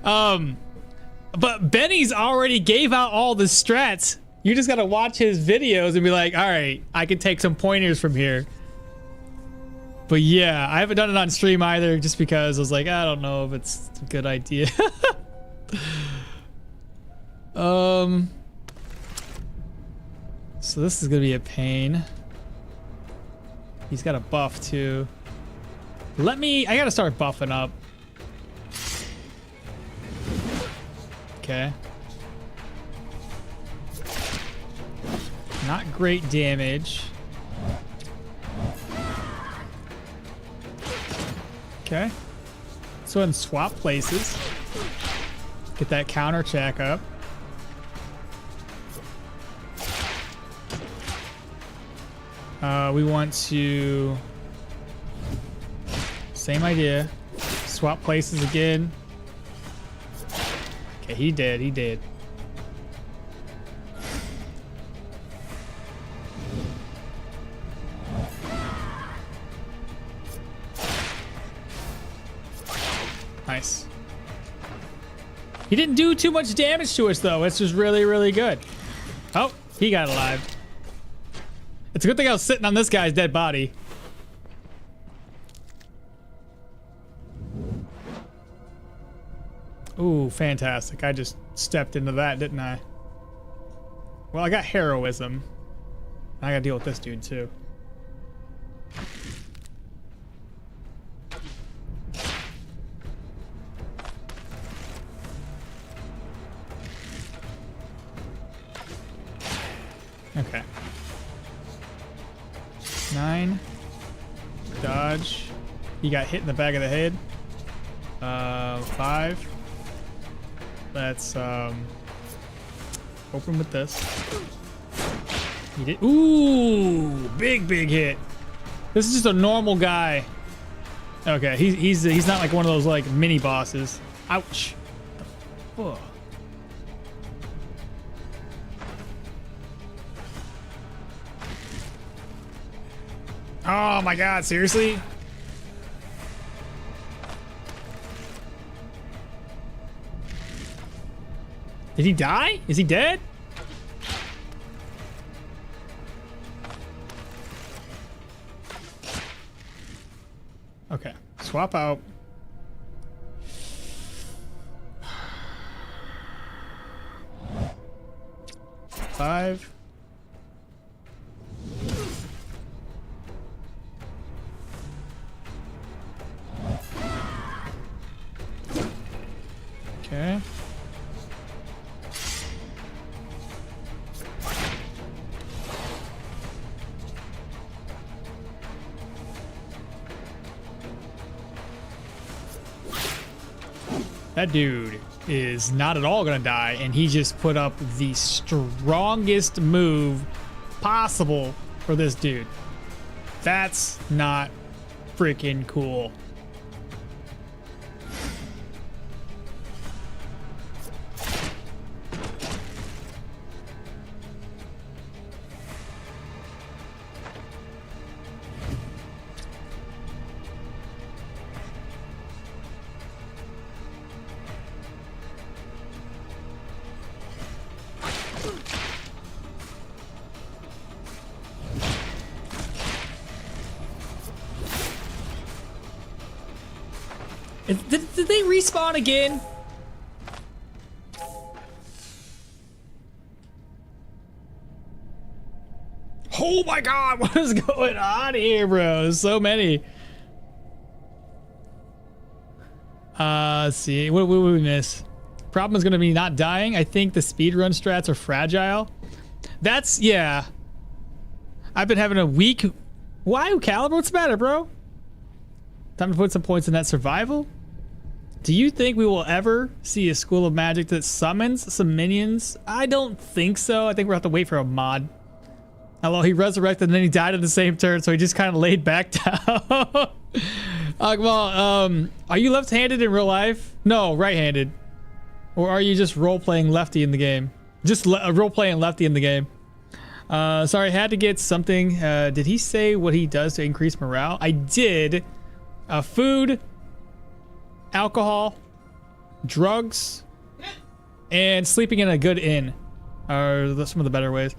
But Benny's already gave out all the strats. You just gotta watch his videos and be like, all right, I can take some pointers from here. But yeah, I haven't done it on stream either just because I was like, I don't know if it's a good idea. So this is gonna be a pain. He's got a buff too. I gotta start buffing up. Okay. Not great damage. Okay. Let's go ahead and swap places. Get that counter check up. We want to... Same idea. Swap places again. Okay, he did. Nice. He didn't do too much damage to us though. It's just really, really good. Oh, he got alive. It's a good thing I was sitting on this guy's dead body. Ooh, fantastic. I just stepped into that, didn't I? Well, I got heroism. I gotta deal with this dude too. Okay. 9. Dodge. He got hit in the back of the head. 5. Let's open with this. He did. Ooh, big hit. This is just a normal guy. Okay, he's not like one of those like mini bosses. Ouch. The fuck? Oh my god, seriously? Did he die? Is he dead? Okay, swap out. Five. Okay. That dude is not at all gonna die, and he just put up the strongest move possible for this dude. That's not freaking cool. Did they respawn again? Oh my god, what is going on here, bro? There's so many. Let's see. What did we miss? Problem is going to be not dying. I think the speedrun strats are fragile. That's, yeah. I've been having a week. Why, Caliber? What's the matter, bro? Time to put some points in that survival. Do you think we will ever see a School of Magic that summons some minions? I don't think so. I think we'll have to wait for a mod. Hello, he resurrected and then he died in the same turn, so he just kind of laid back down. Well, are you left-handed in real life? No, right-handed. Or are you just role-playing lefty in the game? Just role-playing lefty in the game. Sorry, I had to get something. Did he say what he does to increase morale? I did. Food, alcohol, drugs, and sleeping in a good inn are some of the better ways.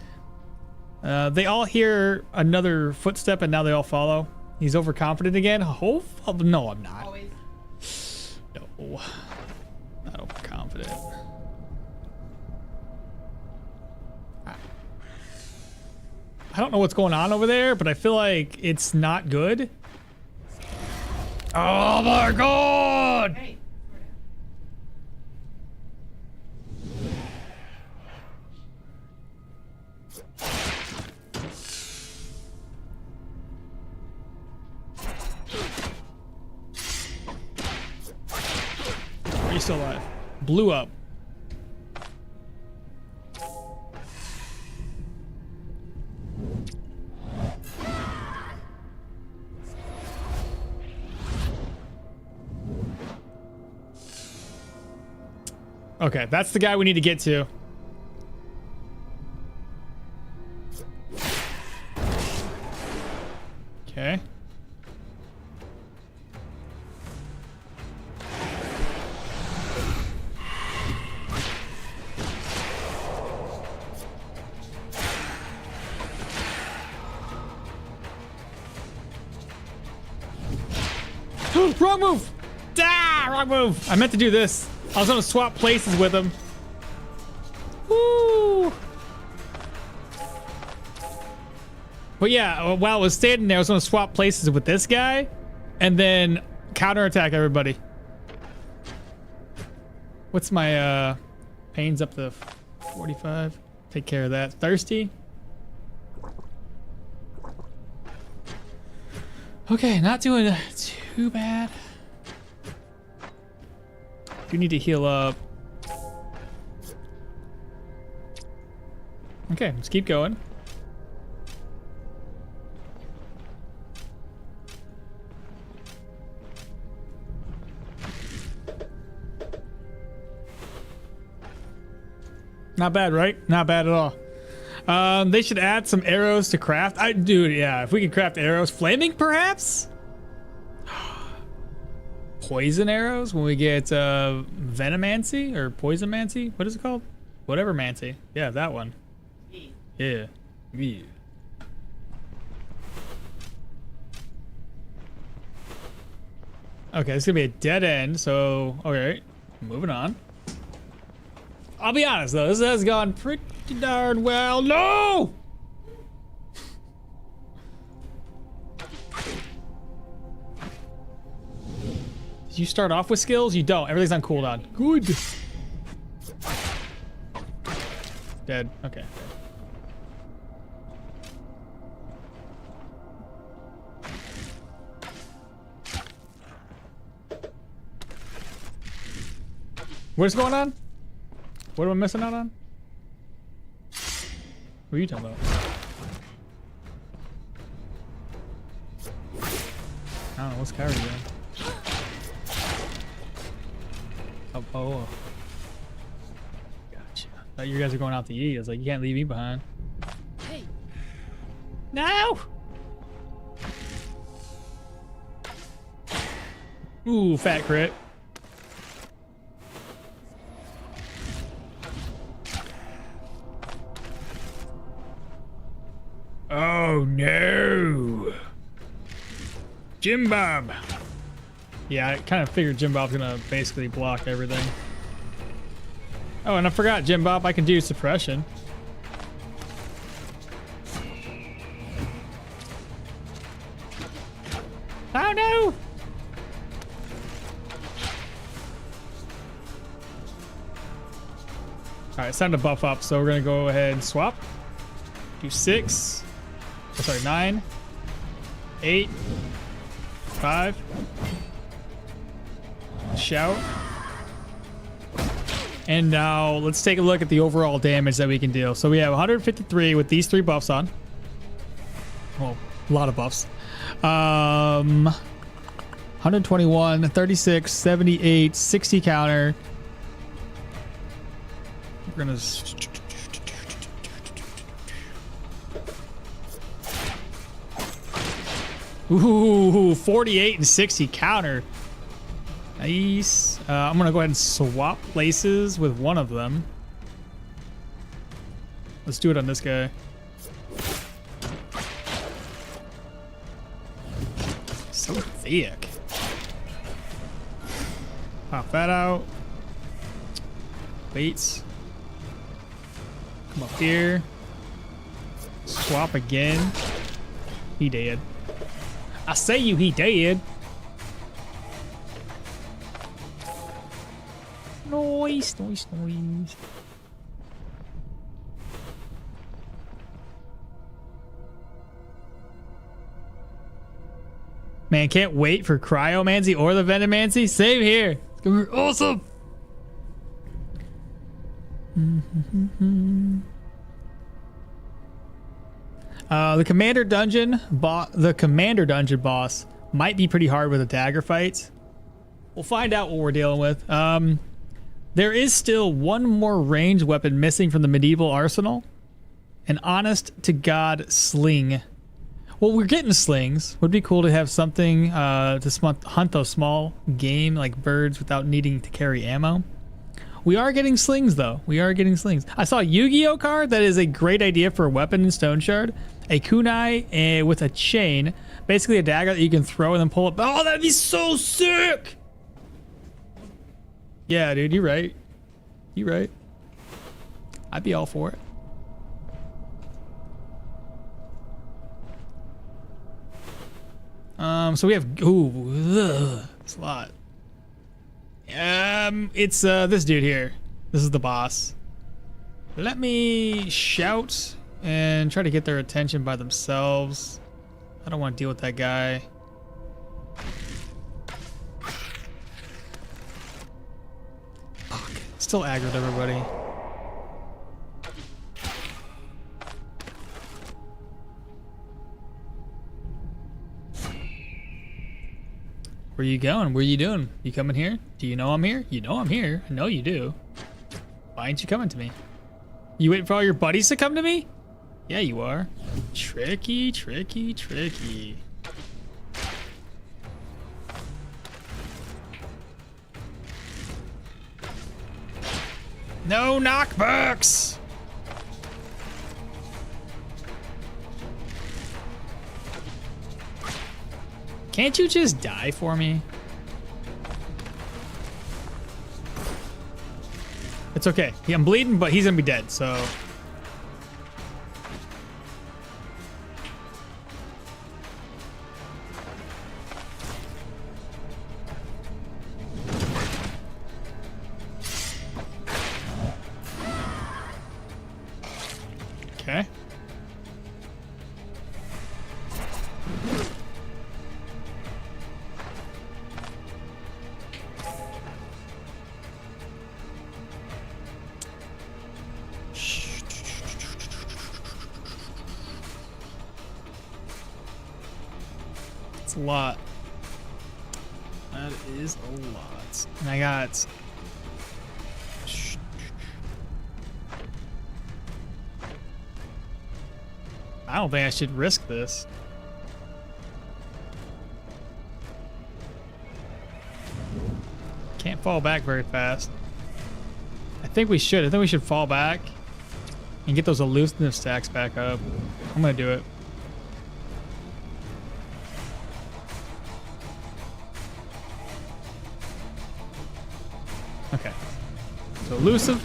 They all hear another footstep and now they all follow. He's overconfident again. Oh, no, I'm not. Always. No, not overconfident. I don't know what's going on over there, but I feel like it's not good. Oh my god! Hey. Are you still alive? Blew up. Okay, that's the guy we need to get to. Okay. Wrong move! Ah, wrong move! I meant to do this. I was gonna swap places with him. Woo! But yeah, while I was standing there, I was gonna swap places with this guy and then counterattack everybody. What's my pains up to 45? Take care of that. Thirsty? Okay, not doing too bad. You need to heal up. Okay, let's keep going. Not bad, right? Not bad at all. They should add some arrows to craft. Dude, yeah, if we could craft arrows. Flaming, perhaps? Poison arrows when we get Venomancy or Poisonmancy? What is it called? Whatever Mancy. Yeah, that one. Yeah. Yeah. Okay, it's gonna be a dead end, so alright. Moving on. I'll be honest though, this has gone pretty darn well. No! Did you start off with skills? You don't. Everything's on cooldown. Good. Dead. Okay. What's going on? What am I missing out on? What are you talking about? I don't know. What's Kyrie doing? Oh. Gotcha. I thought you guys are going out to eat. I was like, you can't leave me behind. Hey. No! Ooh, fat crit. Oh no! Jim Bob! Yeah, I kind of figured Jim Bob's gonna basically block everything. Oh, and I forgot, Jim Bob, I can do suppression. No! Alright, it's time to buff up, so we're gonna go ahead and swap. Do 6. Oh, sorry, 9. 8. 5. Shout. And now let's take a look at the overall damage that we can deal. So we have 153 with these 3 buffs on. Well, a lot of buffs. 121, 36, 78, 60 counter. We're gonna ooh, 48 and 60 counter. Nice. I'm gonna go ahead and swap places with one of them. Let's do it on this guy. So thick. Pop that out. Weights. Come up here. Swap again. He dead. I say you, he dead. Noise, noise, noise. Man, can't wait for Cryomancy or the Venomancy. Same here. It's gonna be awesome. The Commander Dungeon boss might be pretty hard with the dagger fights. We'll find out what we're dealing with. There is still one more ranged weapon missing from the medieval arsenal. An honest to God sling. Well, we're getting slings. Would be cool to have something to hunt those small game like birds without needing to carry ammo. We are getting slings though. We are getting slings. I saw a Yu-Gi-Oh card that is a great idea for a weapon in Stoneshard. A kunai with a chain. Basically a dagger that you can throw and then pull up. Oh, that'd be so sick! Yeah, dude, you're right. You're right. I'd be all for it. So we have, it's a lot. It's this dude here. This is the boss. Let me shout and try to get their attention by themselves. I don't want to deal with that guy. Fuck. Still aggroed everybody. Where you going? Where you doing? You coming here? Do you know I'm here? You know I'm here. I know you do. Why ain't you coming to me? You waiting for all your buddies to come to me? Yeah, you are. Tricky, tricky, tricky. No knockbacks! Can't you just die for me? It's okay. Yeah, I'm bleeding, but he's gonna be dead, so. Okay. It's a lot. That is a lot. And I got... I don't think I should risk this. Can't fall back very fast. I think we should. I think we should fall back and get those elusiveness stacks back up. I'm gonna do it. Okay. So elusive.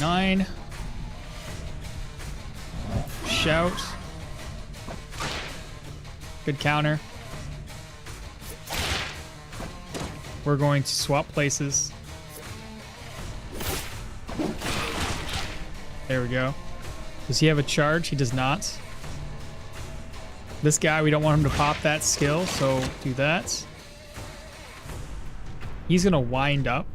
9. Good counter. We're going to swap places. There we go. Does he have a charge? He does not. This guy, we don't want him to pop that skill, so do that. He's gonna wind up.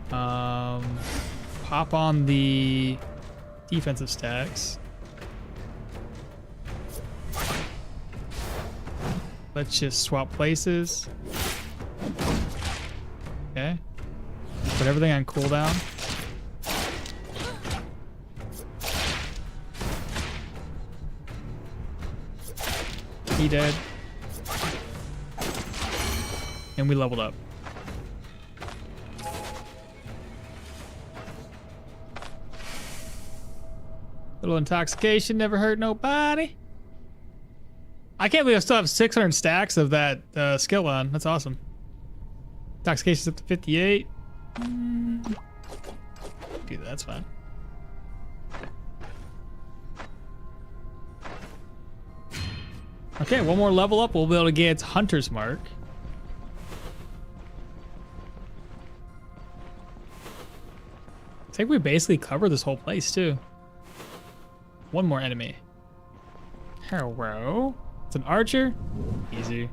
Pop on the defensive stacks. Let's just swap places. Okay. Put everything on cooldown. He dead. And we leveled up. Little intoxication never hurt nobody. I can't believe I still have 600 stacks of that skill on. That's awesome. Intoxication's up to 58. Dude, that's fine. Okay, one more level up. We'll be able to get Hunter's Mark. I think we basically covered this whole place, too. One more enemy. Hello. It's an archer. Easy.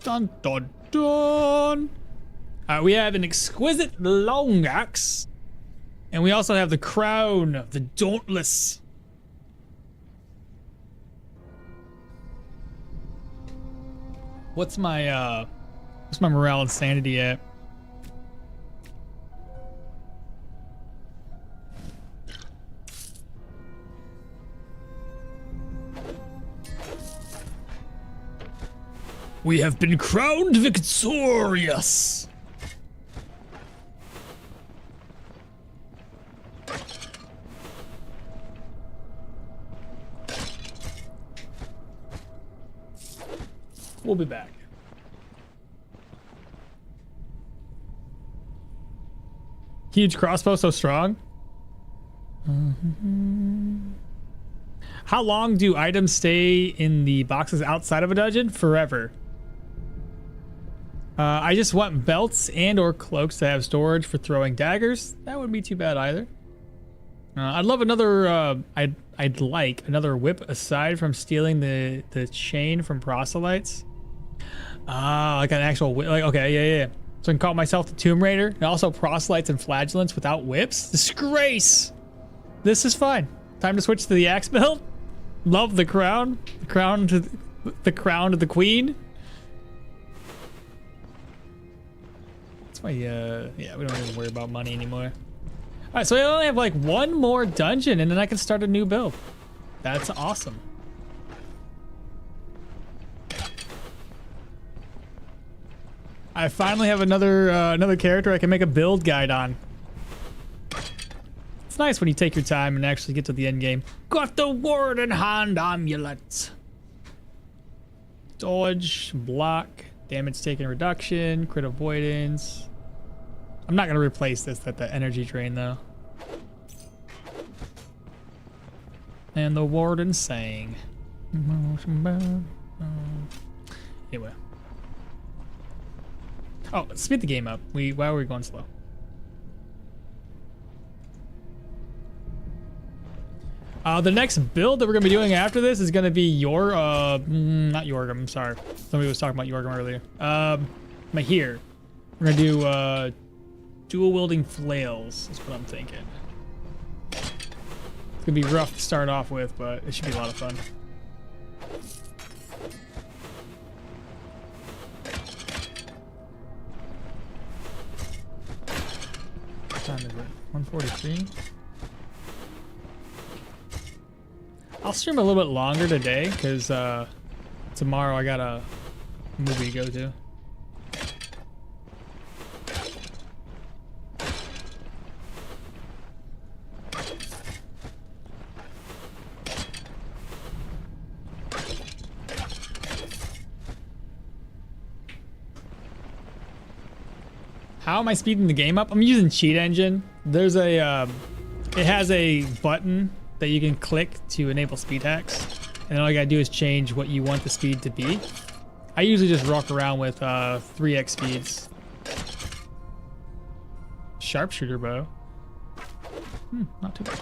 Dun dun dun. We have an exquisite long axe. And we also have the crown of the Dauntless. What's my morale and sanity at? We have been crowned victorious. We'll be back. Huge crossbow, so strong. How long do items stay in the boxes outside of a dungeon? Forever. I just want belts and or cloaks to have storage for throwing daggers. That wouldn't be too bad either. I'd love another, I'd like another whip aside from stealing the chain from proselytes. Like an actual whip. Like, okay, yeah. So I can call myself the Tomb Raider and also proselytes and flagellants without whips. Disgrace. This is fine. Time to switch to the axe build. Love the crown. The crown to the queen. That's why, yeah, we don't even worry about money anymore. All right, so I only have like one more dungeon and then I can start a new build. That's awesome. I finally have another character I can make a build guide on. It's nice when you take your time and actually get to the end game. Got the word in hand amulet. Dodge, block, damage taken reduction, crit avoidance. I'm not gonna replace this at the energy drain though. And the warden sang. Anyway. Oh, let's speed the game up. Why are we going slow? The next build that we're gonna be doing after this is gonna be not Yorgum, I'm sorry. Somebody was talking about Yorgum earlier. Mahir. We're gonna do, dual wielding flails, is what I'm thinking. It's gonna be rough to start off with, but it should be a lot of fun. What time is it? 1:43? I'll stream a little bit longer today, because tomorrow I got a movie to go to. How am I speeding the game up? I'm using Cheat Engine. There's a, it has a button that you can click to enable speed hacks. And all you gotta do is change what you want the speed to be. I usually just rock around with 3x speeds. Sharpshooter bow. Not too bad.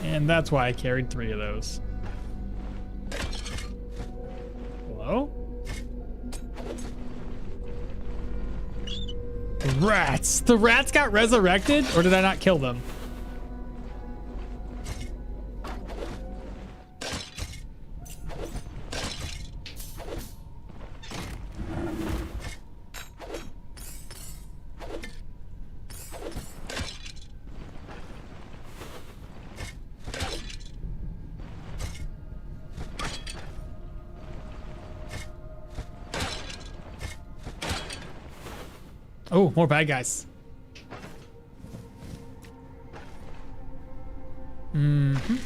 And that's why I carried 3 of those. Hello? Rats! The rats got resurrected? Or did I not kill them? Oh, more bad guys. Mm-hmm.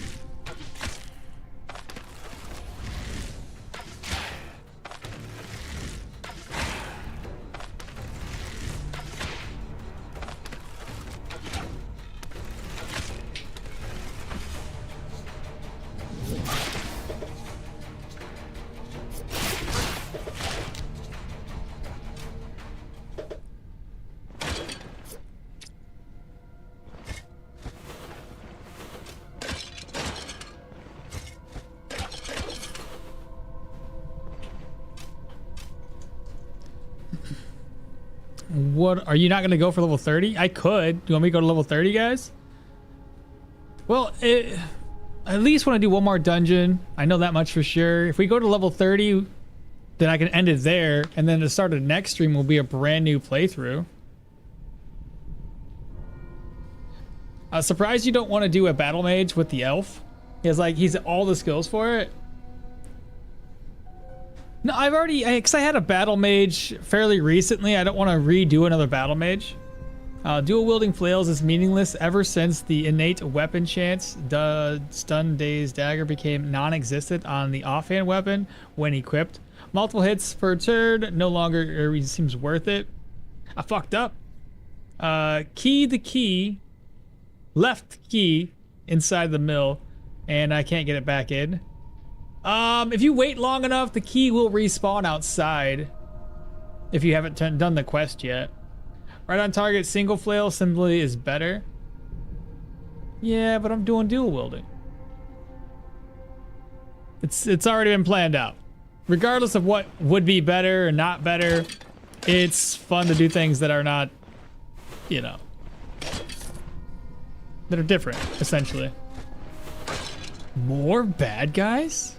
What, are you not gonna go for level 30? I could. Do you want me to go to level 30, guys? Well, at least want to do one more dungeon. I know that much for sure. If we go to level 30, then I can end it there, and then the start of the next stream will be a brand new playthrough. Surprised you don't want to do a battle mage with the elf. He's all the skills for it. No, I've already, because I had a battle mage fairly recently. I don't want to redo another battle mage. Dual wielding flails is meaningless ever since the innate weapon chance. Stun dazed dagger became non-existent on the offhand weapon when equipped. Multiple hits per turn no longer seems worth it. I fucked up. Key the key, left key inside the mill, and I can't get it back in. If you wait long enough, the key will respawn outside. If you haven't done the quest yet. Right on target, single flail simply is better. Yeah, but I'm doing dual wielding. It's already been planned out. Regardless of what would be better or not better, it's fun to do things that are not, you know, that are different, essentially. More bad guys?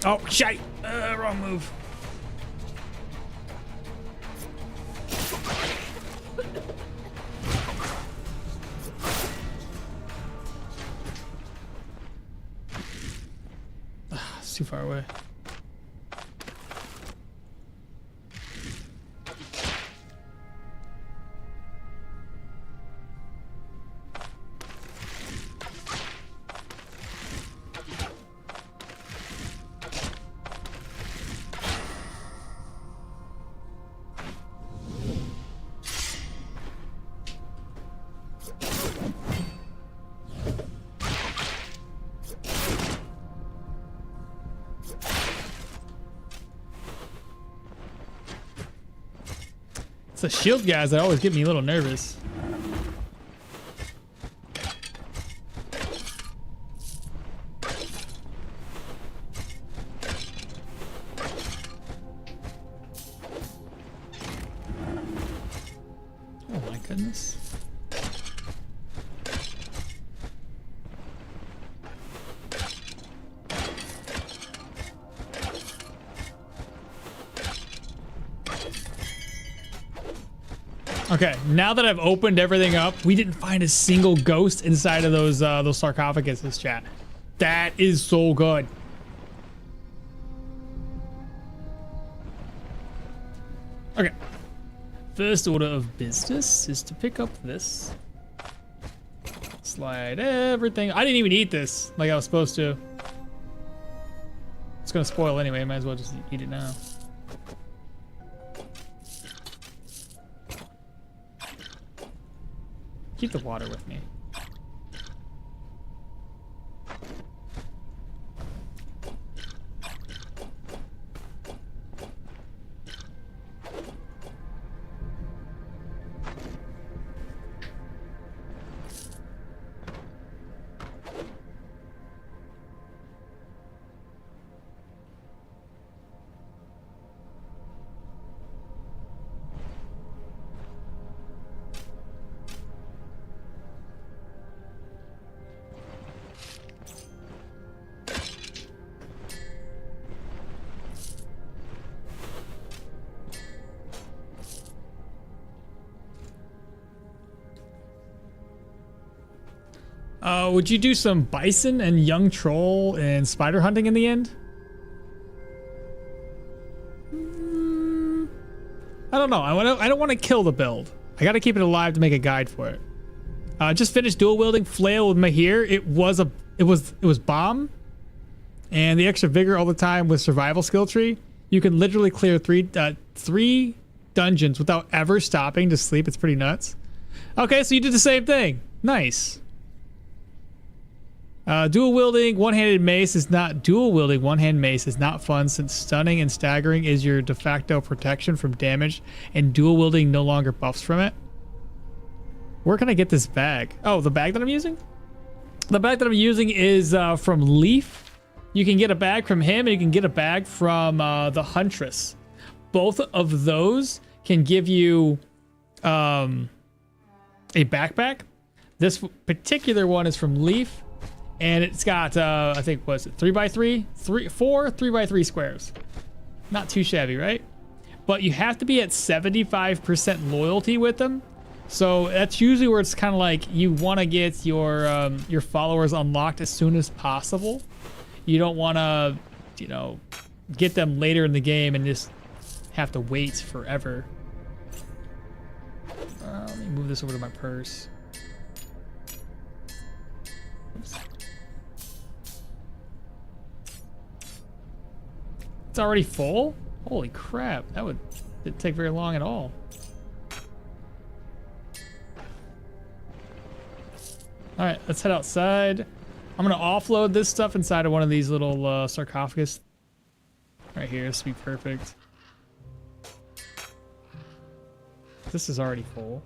Oh, shite! Wrong move. It's too far away. The shield guys that always get me a little nervous. Oh my goodness. Okay, now that I've opened everything up, we didn't find a single ghost inside of those sarcophaguses, chat. That is so good. Okay. First order of business is to pick up this. Slide everything. I didn't even eat this like I was supposed to. It's gonna spoil anyway, might as well just eat it now. Keep the water with me. Would you do some bison and young troll and spider hunting in the end? I don't know. I don't want to kill the build. I got to keep it alive to make a guide for it. Just finished dual wielding flail with Mahir. It was bomb, and the extra vigor all the time with survival skill tree. You can literally clear three dungeons without ever stopping to sleep. It's pretty nuts. Okay, so you did the same thing. Nice. Dual wielding one-handed mace is not fun since stunning and staggering is your de facto protection from damage, and dual wielding no longer buffs from it. Where can I get this bag? Oh, the bag that I'm using? The bag that I'm using is from Leaf. You can get a bag from him, and you can get a bag from the Huntress. Both of those can give you a backpack. This particular one is from Leaf. And it's got, I think, was it 3x3? 4 3x3 squares. Not too shabby, right? But you have to be at 75% loyalty with them. So that's usually where it's kind of like you want to get your followers unlocked as soon as possible. You don't want to, you know, get them later in the game and just have to wait forever. Let me move this over to my purse. Oops. It's already full? Holy crap, that didn't take very long at all. All right, let's head outside. I'm gonna offload this stuff inside of one of these little sarcophagus. Right here, this will be perfect. This is already full.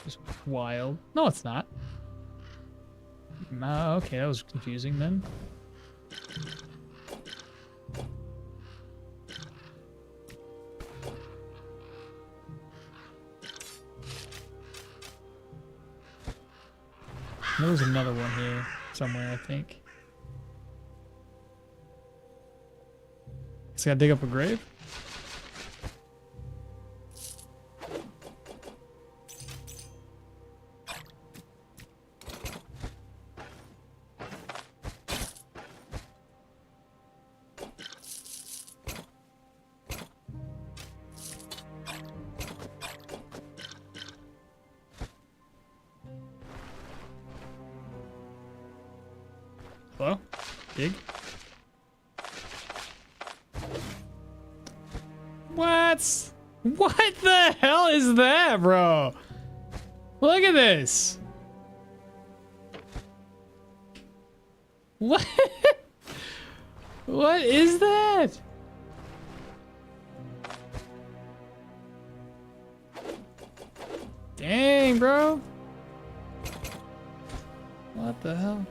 Just wild. No, it's not. Okay, that was confusing then. There was another one here somewhere, I think. Just gotta dig up a grave. Hello? Dig? What? What the hell is that, bro? Look at this. What? What is that? Dang, bro. What the hell?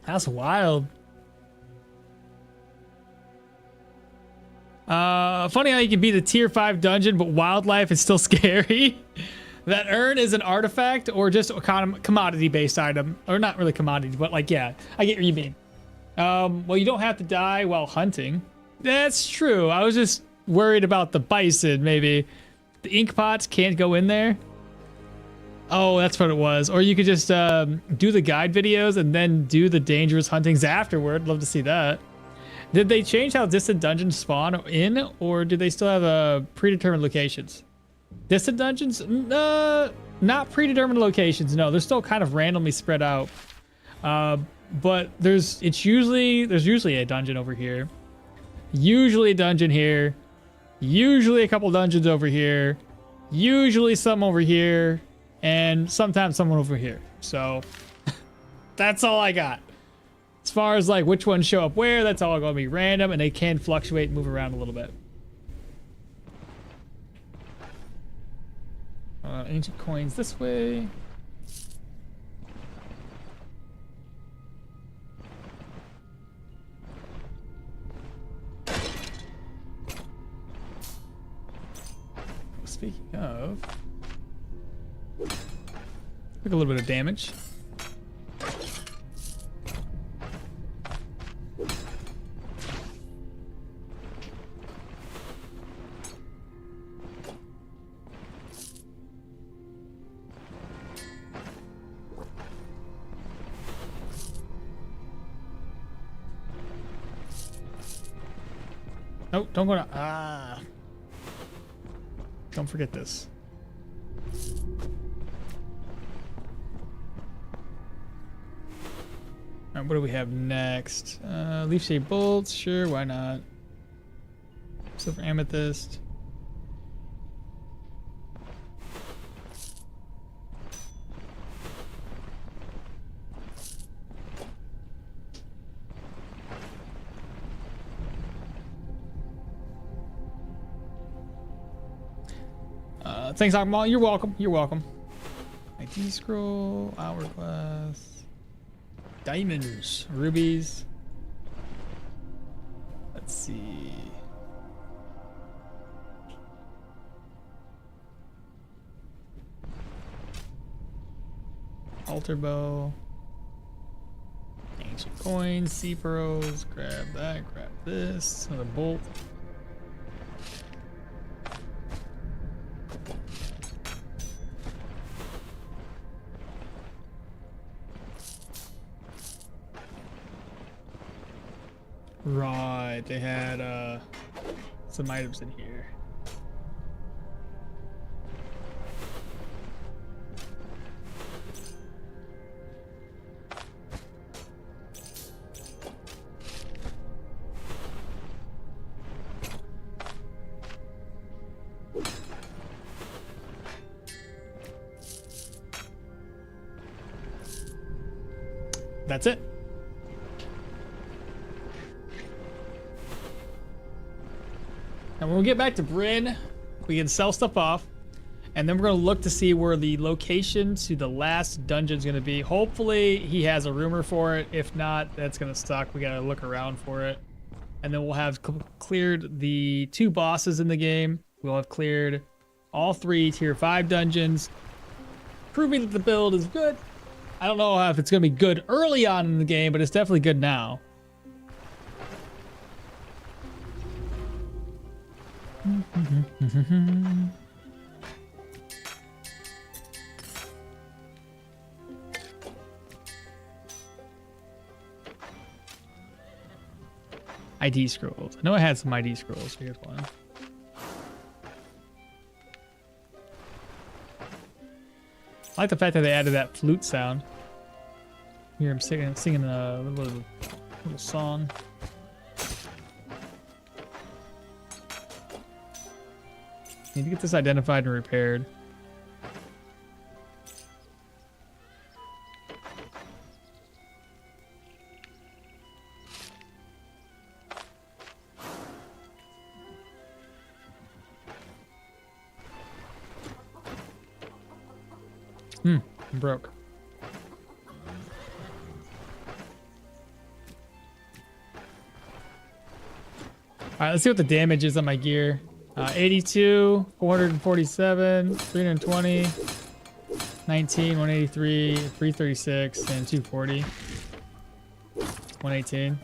That's wild. Funny how you can beat a tier 5 dungeon, but wildlife is still scary. That urn is an artifact or just a commodity-based item. Or not really commodity, but like, yeah, I get what you mean. Well, you don't have to die while hunting. That's true. I was just worried about the bison, maybe. The ink pots can't go in there. Oh, that's what it was. Or you could just do the guide videos and then do the dangerous huntings afterward. Love to see that. Did they change how distant dungeons spawn in, or do they still have predetermined locations? Distant dungeons? Not predetermined locations. No, they're still kind of randomly spread out. But there's usually a dungeon over here. Usually a dungeon here. Usually a couple dungeons over here. Usually some over here. And sometimes someone over here. So that's all I got. As far as like which ones show up where, that's all going to be random, and they can fluctuate and move around a little bit. Ancient coins this way. Speaking of, took a little bit of damage. Oh, don't go to, don't forget this. All right, what do we have next? Leaf shaped bolts, sure, why not? Silver amethyst. Thanks, okmall. You're welcome. You're welcome. ID scroll, hourglass, diamonds, rubies. Let's see. Altar bow, ancient coins, sea pearls. Grab that. Grab this. Another bolt. Right, they had some items in here. That's it. And when we get back to Bryn, we can sell stuff off, and then we're gonna look to see where the location to the last dungeon is gonna be. Hopefully he has a rumor for it. If not, that's gonna suck. We gotta look around for it. And then we'll have cleared the 2 bosses in the game. We'll have cleared all 3 tier 5 dungeons, proving that the build is good. I don't know if it's gonna be good early on in the game, but it's definitely good now. ID scrolls. I know I had some ID scrolls. So here's one. I like the fact that they added that flute sound. Here I'm singing a little song. Need to get this identified and repaired. I'm broke. Alright, let's see what the damage is on my gear. 82, 447, 320, 19, 183, 336, and 240. 118.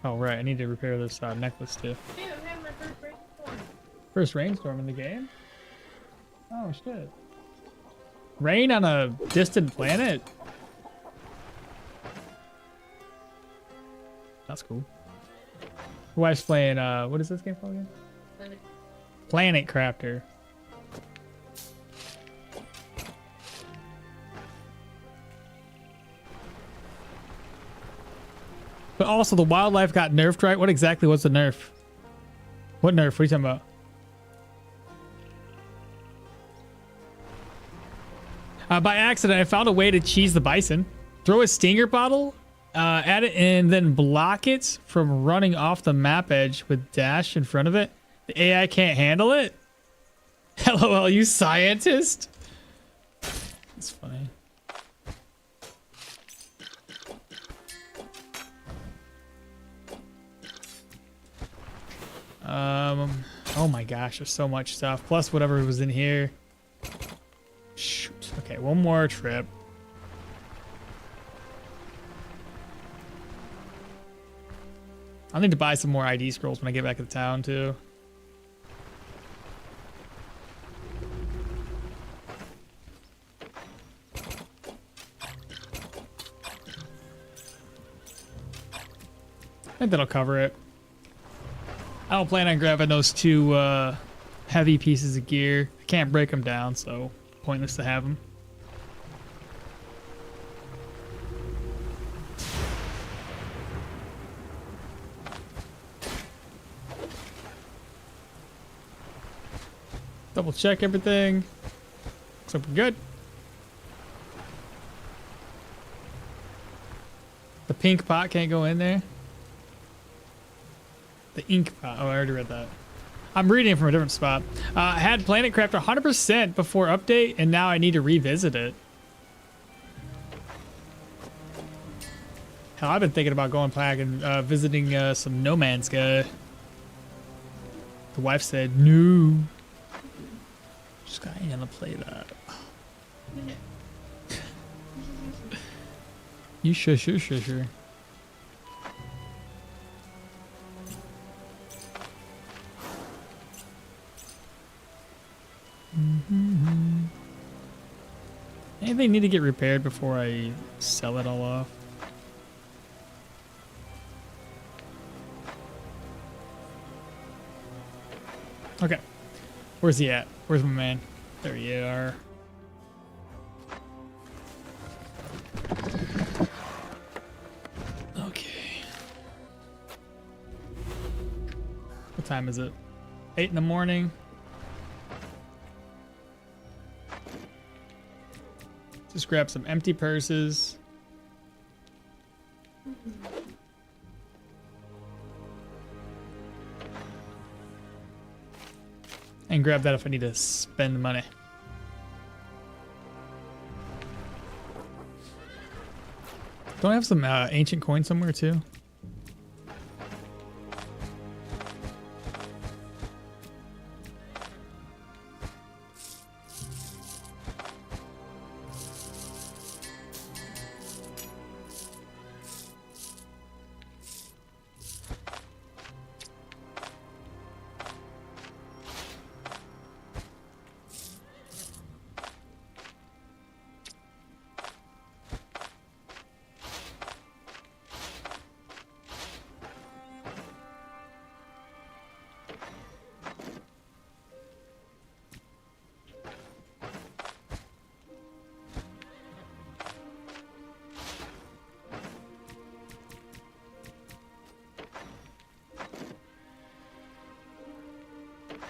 Oh, right. I need to repair this necklace too. Dude, I'm having my first rainstorm. First rainstorm in the game? Oh, shit. Rain on a distant planet? That's cool. My wife's playing, what is this game called again? Planet Crafter. But also the wildlife got nerfed, right? What exactly was the nerf? What nerf? What are you talking about? By accident, I found a way to cheese the bison. Throw a stinger bottle at it and then block it from running off the map edge with dash in front of it. The AI can't handle it? LOL, you scientist? That's funny. Oh my gosh, there's so much stuff. Plus whatever was in here. Shoot. Okay, one more trip. I'll need to buy some more ID scrolls when I get back to town too. I think that'll cover it. I don't plan on grabbing those two heavy pieces of gear. I can't break them down, so pointless to have them. Double check everything. Looks like we're good. The pink pot can't go in there. The ink pot. Oh, I already read that. I'm reading it from a different spot. I had Planet Crafter 100% before update, and now I need to revisit it. Hell, I've been thinking about going back and visiting some No Man's Sky. The wife said, no. Sky ain't gonna play that. You sure. Anything need to get repaired before I sell it all off? Okay. Where's he at? Where's my man? There you are. Okay. What time is it? 8 in the morning. Just grab some empty purses. And grab that if I need to spend money. Don't I have some ancient coin somewhere too?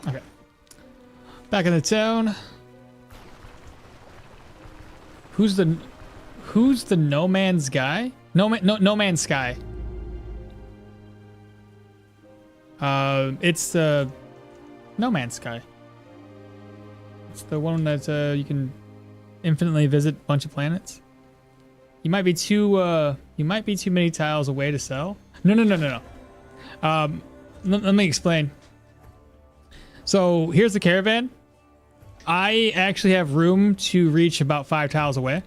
Okay. Back in the town. Who's the No Man's guy? No Man's Sky. It's the No Man's Sky. It's the one that you can infinitely visit a bunch of planets. You might be too many tiles away to sell. No. Let me explain. So here's the caravan. I actually have room to reach about 5 tiles away.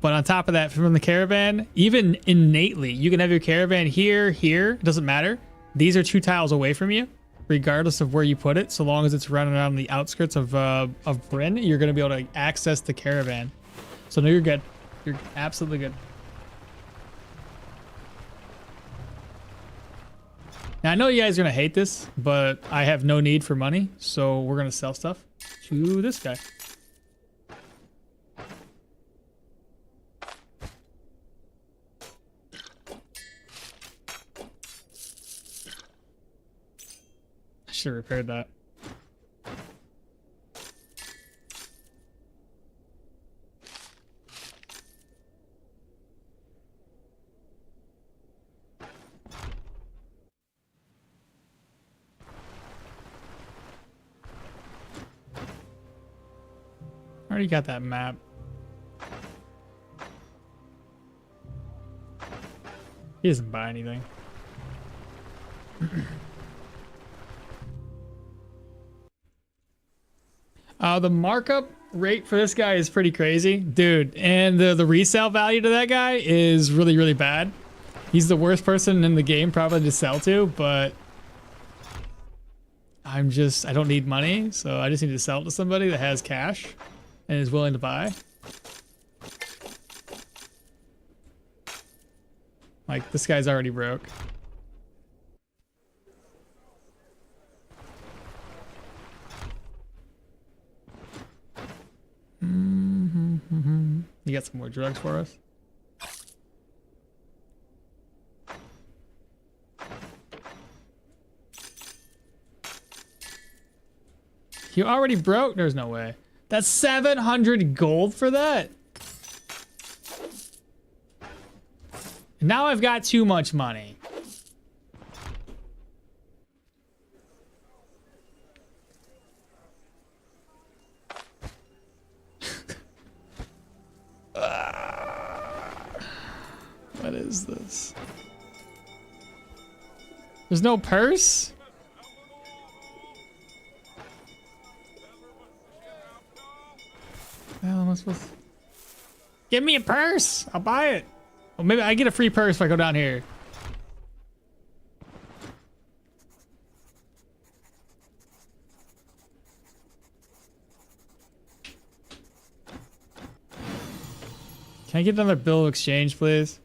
But on top of that, from the caravan, even innately, you can have your caravan here, here. It doesn't matter. These are 2 tiles away from you, regardless of where you put it. So long as it's running around the outskirts of Bryn, you're going to be able to access the caravan. So no, you're good. You're absolutely good. Now, I know you guys are going to hate this, but I have no need for money. So we're going to sell stuff to this guy. I should have repaired that. Already got that map. He doesn't buy anything. The markup rate for this guy is pretty crazy, dude, and the resale value to that guy is really, really bad. He's the worst person in the game probably to sell to, but I don't need money, so I just need to sell it to somebody that has cash and is willing to buy. Like, this guy's already broke. You got some more drugs for us? You already broke? There's no way. That's 700 gold for that? Now I've got too much money. What is this? There's no purse? What the hell am I supposed to... Give me a purse! I'll buy it! Well, maybe I get a free purse if I go down here. Can I get another bill of exchange, please?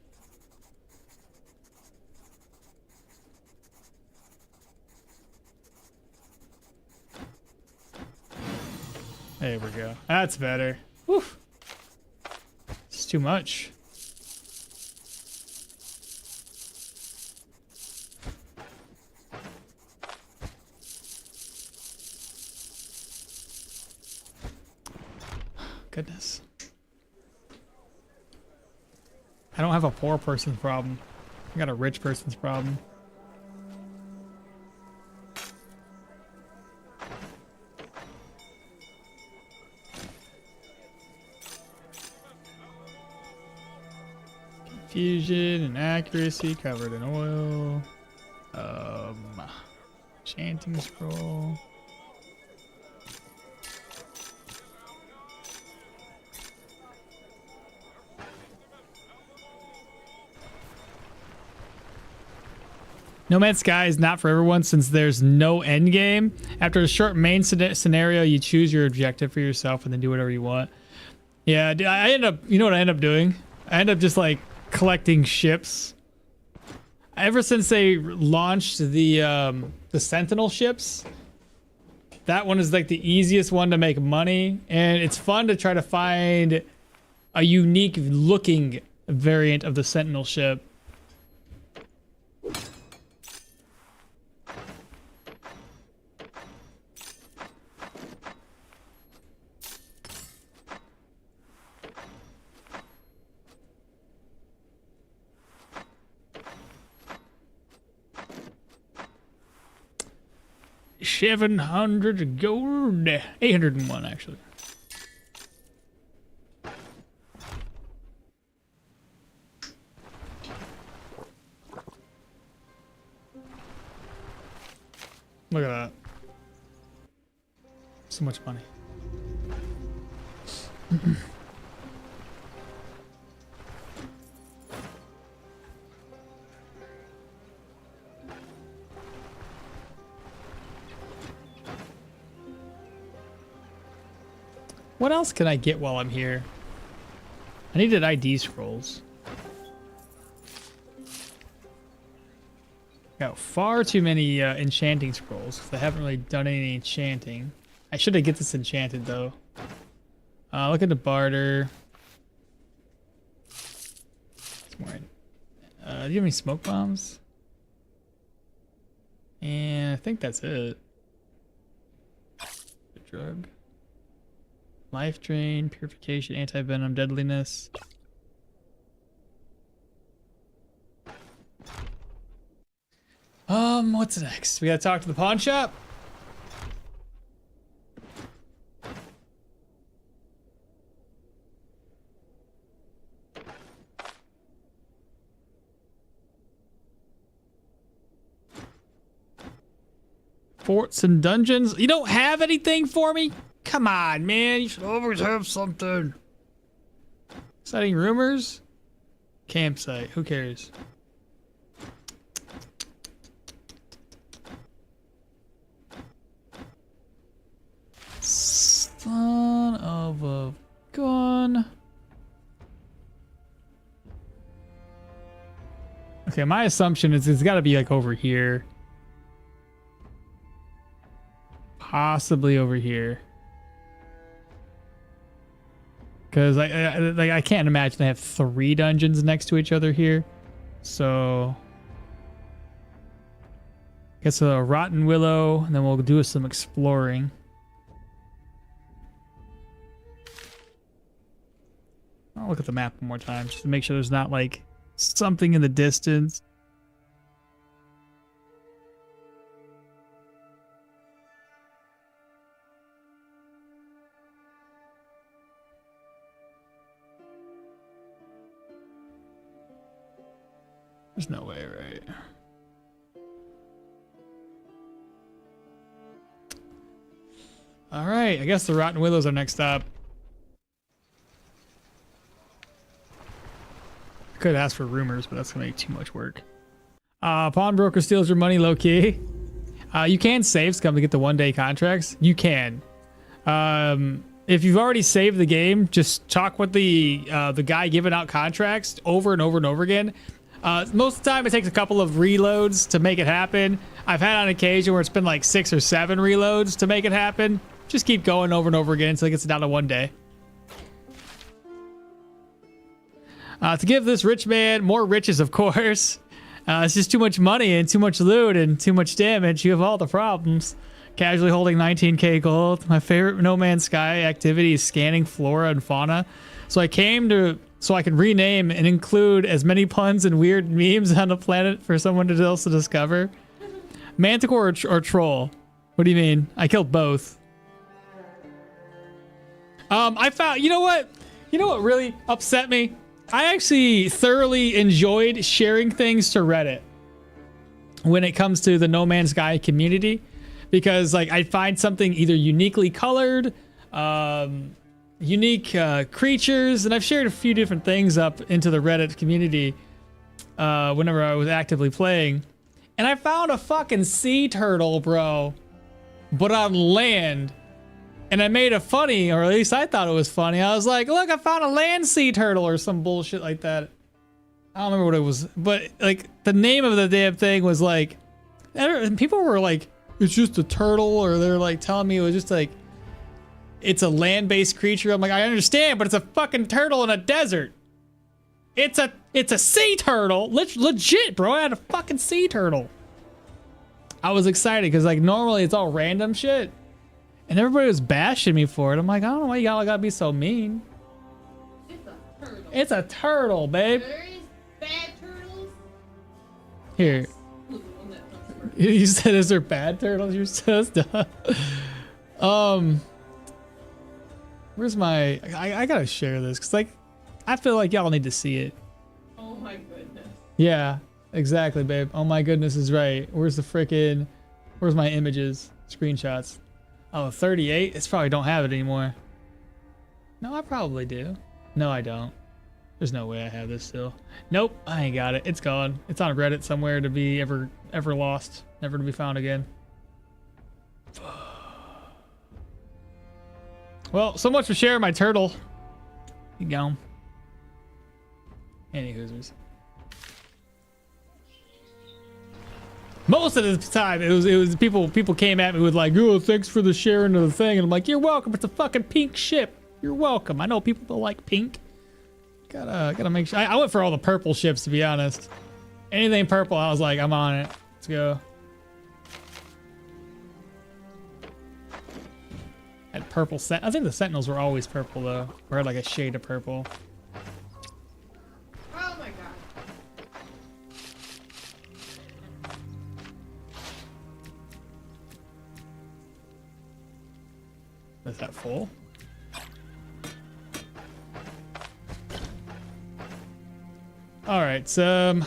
There we go. That's better. Whew. It's too much. Goodness. I don't have a poor person's problem. I got a rich person's problem. Confusion and accuracy covered in oil. Chanting scroll. No Man's Sky is not for everyone since there's no end game. After a short main scenario, you choose your objective for yourself and then do whatever you want. Yeah, I end up, you know what I end up doing? I end up just like collecting ships. Ever since they launched the Sentinel ships, that one is like the easiest one to make money, and it's fun to try to find a unique looking variant of the Sentinel ship. $700 gold, 801 actually. Look at that. So much money. What else can I get while I'm here? I needed ID scrolls. Got far too many enchanting scrolls because I haven't really done any enchanting. I should have get this enchanted though. Look at the barter. Do you have any smoke bombs? And I think that's it. The drug. Life drain, purification, anti-venom, deadliness. What's next? We gotta talk to the pawn shop. Forts and dungeons. You don't have anything for me? Come on, man. You should always have something. Exciting rumors? Campsite. Who cares? Son of a gun. Okay, my assumption is it's got to be like over here. Possibly over here. Because I can't imagine they have 3 dungeons next to each other here. So I guess a Rotten Willow, and then we'll do some exploring. I'll look at the map one more time just to make sure there's not like something in the distance. There's no way, right? All right, I guess the Rotten Willows are next up. I could ask for rumors, but that's gonna make too much work. Pawnbroker steals your money low key. You can save scum to get the 1-day contracts. You can. If you've already saved the game, just talk with the guy giving out contracts over and over and over again. Most of the time it takes a couple of reloads to make it happen. I've had on occasion where it's been like 6 or 7 reloads to make it happen. Just keep going over and over again until it gets down to 1 day. To give this rich man more riches, of course. It's just too much money and too much loot and too much damage. You have all the problems. Casually holding 19k gold. My favorite No Man's Sky activity is scanning flora and fauna. So I can rename and include as many puns and weird memes on the planet for someone else to discover. Manticore or troll? What do you mean? I killed both. I found, you know what really upset me? I actually thoroughly enjoyed sharing things to Reddit when it comes to the No Man's Sky community, because like I find something either uniquely colored, unique creatures, and I've shared a few different things up into the Reddit community whenever I was actively playing, and I found a fucking sea turtle, bro, but on land. And I made it funny, or at least I thought it was funny. I was like, look, I found a land sea turtle or some bullshit like that. I don't remember what it was, but like the name of the damn thing was like, and people were like, it's just a turtle, or they're like telling me it was just like, it's a land-based creature. I'm like, I understand, but it's a fucking turtle in a desert. It's a sea turtle. Legit, bro. I had a fucking sea turtle. I was excited because like normally it's all random shit. And everybody was bashing me for it. I'm like, I don't know why you gotta be so mean. It's a turtle. It's a turtle, babe. There is bad turtles. Here. You said, is there bad turtles? You're so dumb. Where's my... I gotta share this, because like, I feel like y'all need to see it. Oh my goodness. Yeah, exactly, babe. Oh my goodness is right. Where's the frickin'... Where's my images? Screenshots. Oh, 38? It's probably don't have it anymore. No, I probably do. No, I don't. There's no way I have this still. Nope, I ain't got it. It's gone. It's on Reddit somewhere to be ever lost. Never to be found again. Well, so much for sharing my turtle. You go. Any hoosers. Most of the time, it was people came at me with like, oh, thanks for the sharing of the thing, and I'm like, you're welcome. It's a fucking pink ship. You're welcome. I know people don't like pink. Gotta make sure. I went for all the purple ships, to be honest. Anything purple, I was like, I'm on it. Let's go. Had purple set. I think the Sentinels were always purple though, or had like a shade of purple. Oh my god. Is that full? All right, so.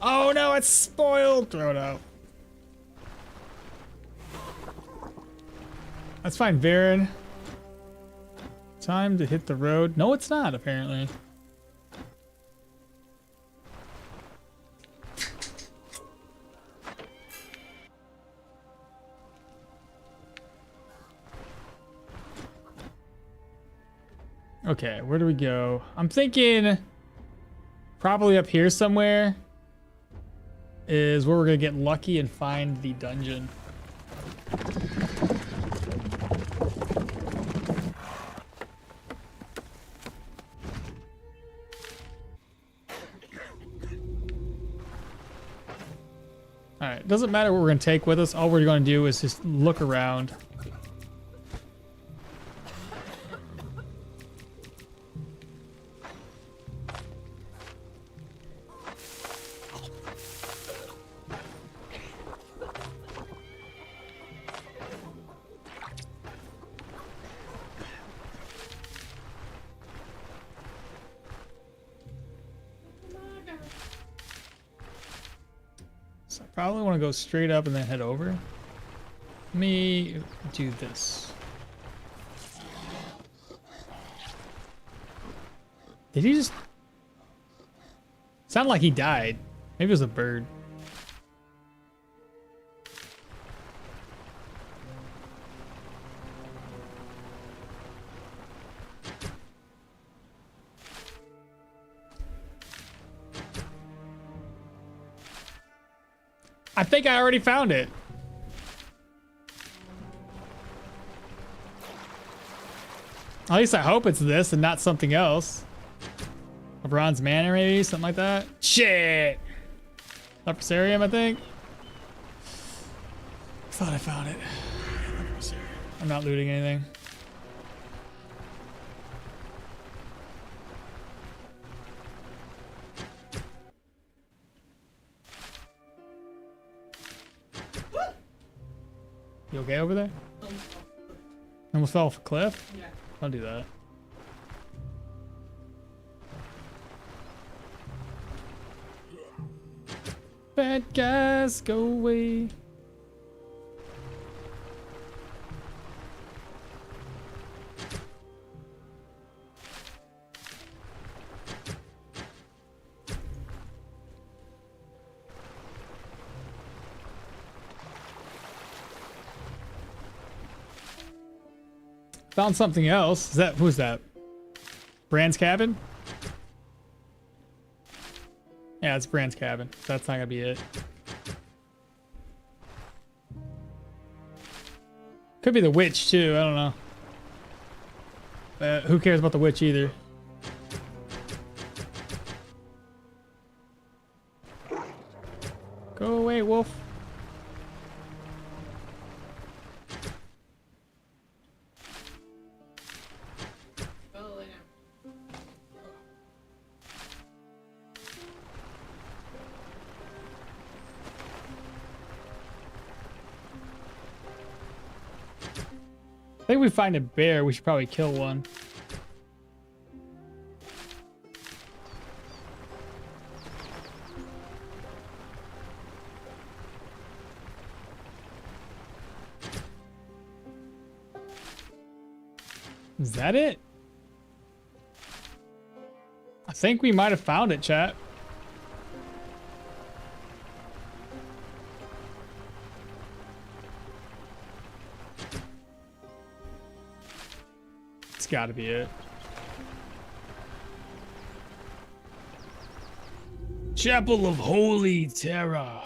Oh no, it's spoiled. Throw it out. That's fine, Varen. Time to hit the road. No, it's not, apparently. Okay, where do we go? I'm thinking probably up here somewhere is where we're gonna get lucky and find the dungeon. All right, doesn't matter what we're gonna take with us. All we're gonna do is just look around. So I probably want to go straight up and then head over. Let me do this. Did he just... Sounded like he died. Maybe it was a bird. I think I already found it. At least I hope it's this and not something else. A bronze manor, maybe? Something like that? Shit! Leprosarium, I think? Thought I found it. I'm not looting anything. You okay over there? Almost fell off a cliff? Yeah. I'll do that. Bad guys, go away. Found something else. Is that, who's that? Brand's cabin? Yeah, it's Brand's cabin. That's not gonna be it. Could be the witch too, I don't know. Who cares about the witch either? Go away, wolf. I think we find a bear, we should probably kill one. Is that it? I think we might have found it, chat. It's gotta be it. Chapel of Holy Terror.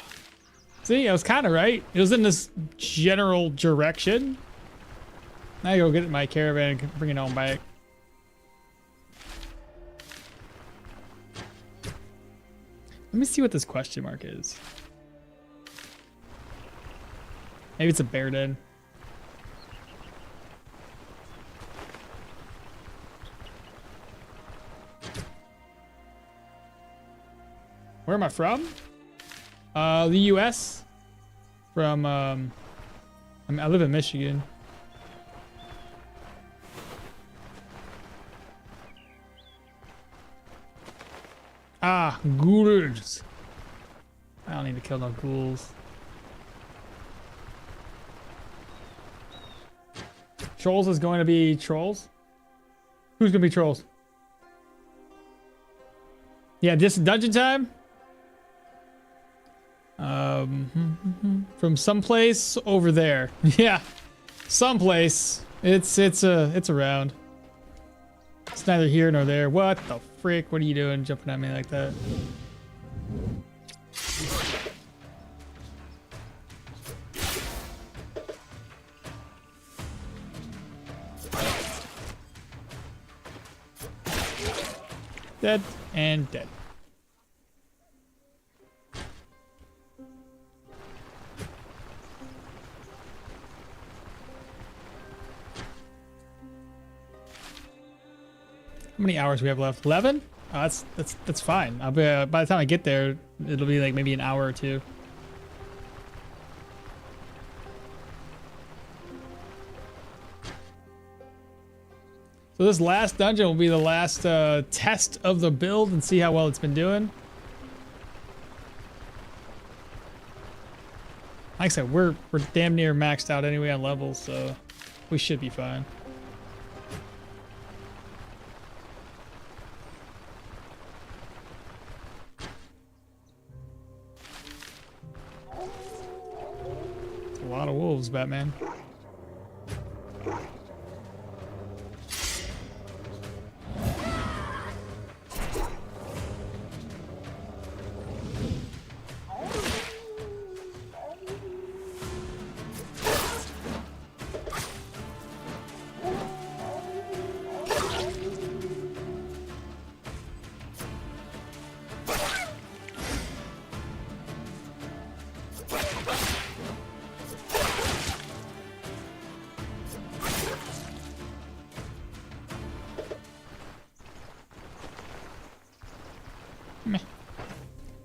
See, I was kind of right. It was in this general direction. Now I go get my caravan and bring it on back. Let me see what this question mark is. Maybe it's a bear den. Where am I from? The U.S. From, I live in Michigan. Ah, ghouls. I don't need to kill no ghouls. Trolls is going to be trolls? Who's going to be trolls? Yeah, this dungeon time? From someplace over there. Yeah, someplace. It's around. It's neither here nor there. What the frick? What are you doing, jumping at me like that? Dead and dead. How many hours we have left? 11? Oh, that's fine. I'll be by the time I get there, it'll be like maybe an hour or two. So this last dungeon will be the last test of the build and see how well it's been doing. Like I said, we're damn near maxed out anyway on levels, so we should be fine. It's a lot of wolves, Batman.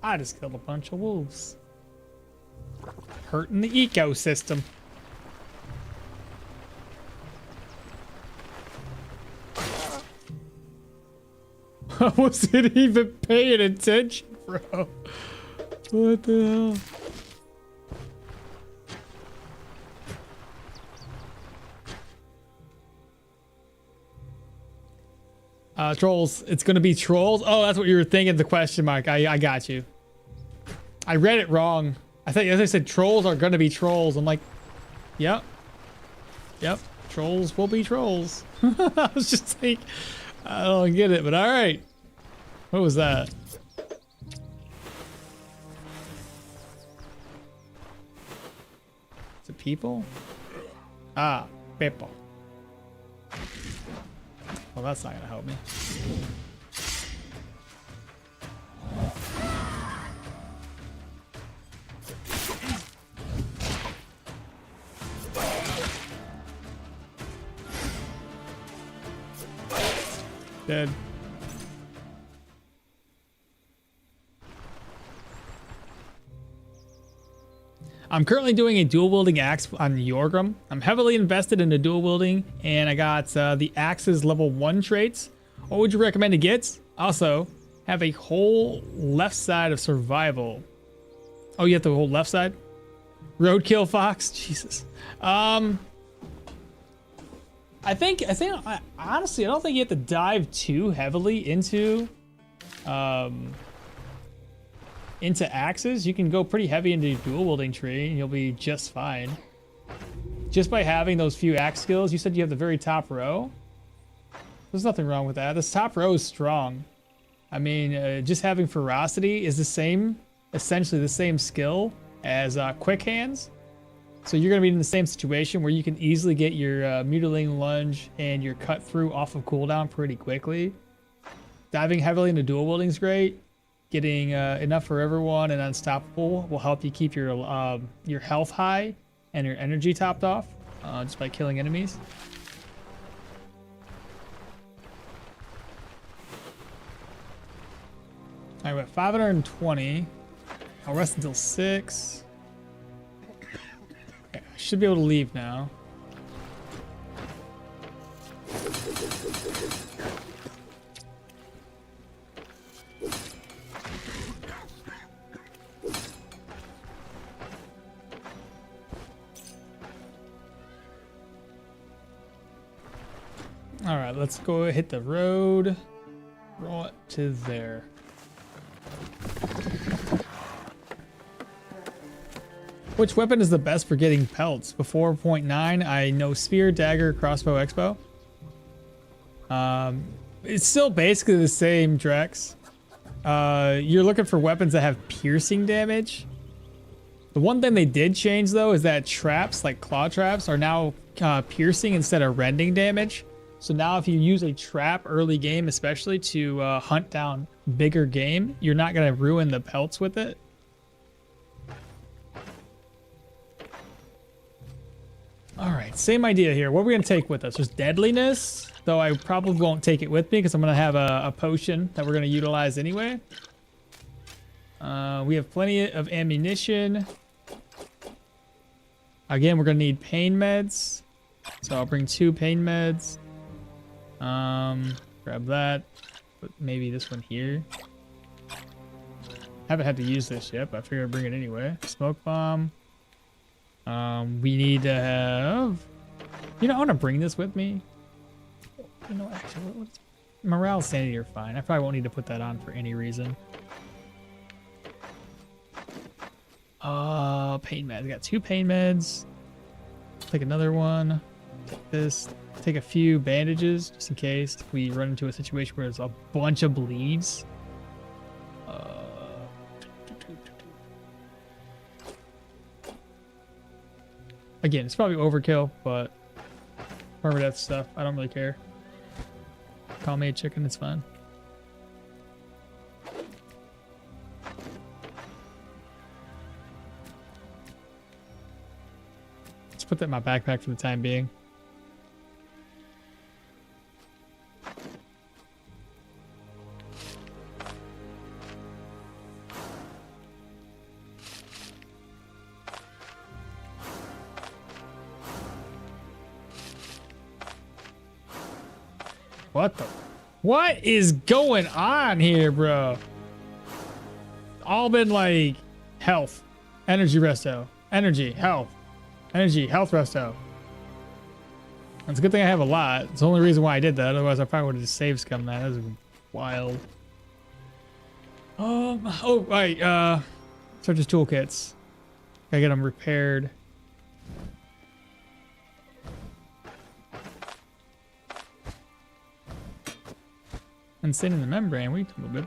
I just killed a bunch of wolves. Hurting the ecosystem. I wasn't even paying attention, bro. What the hell? Trolls. It's gonna be trolls. Oh, that's what you were thinking. The question mark. I got you. I read it wrong. I thought as I said trolls are gonna be trolls. I'm like, yep. Yep. Trolls will be trolls. I was just like, I don't get it, but all right. What was that? Is it people? Ah, people. Well, that's not gonna help me. Dead. I'm currently doing a dual wielding axe on Yorgrim. I'm heavily invested in the dual wielding, and I got the axe's level 1 traits. What would you recommend to get? Also, have a whole left side of survival. Oh, you have the whole left side? Roadkill fox? Jesus. I think honestly, I don't think you have to dive too heavily into axes. You can go pretty heavy into your dual wielding tree and you'll be just fine. Just by having those few axe skills. You said you have the very top row. There's nothing wrong with that. This top row is strong. I mean, just having ferocity is the same, essentially the same skill as quick hands. So you're going to be in the same situation where you can easily get your mutilating lunge and your cut through off of cooldown pretty quickly. Diving heavily into dual wielding is great. Getting enough for everyone and unstoppable will help you keep your health high and your energy topped off just by killing enemies. All right, we're at 520. I'll rest until 6. Okay, I should be able to leave now. All right, let's go hit the road. Roll it to there. Which weapon is the best for getting pelts? Before 0.9, I know spear, dagger, crossbow, Xbow. It's still basically the same, Drex. You're looking for weapons that have piercing damage. The one thing they did change though is that traps, like claw traps, are now piercing instead of rending damage. So now if you use a trap early game, especially to hunt down bigger game, you're not going to ruin the pelts with it. All right, same idea here. What are we going to take with us? Just deadliness, though I probably won't take it with me because I'm going to have a potion that we're going to utilize anyway. We have plenty of ammunition. Again, we're going to need pain meds. So I'll bring 2 pain meds. Grab that. Put maybe this one here. Haven't had to use this yet, but I figured I'd bring it anyway. Smoke bomb. We need to have... You know, I want to bring this with me. You know, actually, what's... Morale, sanity are fine. I probably won't need to put that on for any reason. Pain meds. I got 2 pain meds. Take another one. Take this. Take a few bandages just in case we run into a situation where there's a bunch of bleeds. Again, it's probably overkill, but permadeath stuff, I don't really care. Call me a chicken, it's fine. Let's put that in my backpack for the time being. What is going on here, bro? All been like health, energy resto, energy, health, energy, health resto. It's a good thing I have a lot. It's the only reason why I did that. Otherwise, I probably would have just save scum that. That was wild. Oh, right. Search his toolkits. Gotta get them repaired. Insane in the membrane. We a little bit.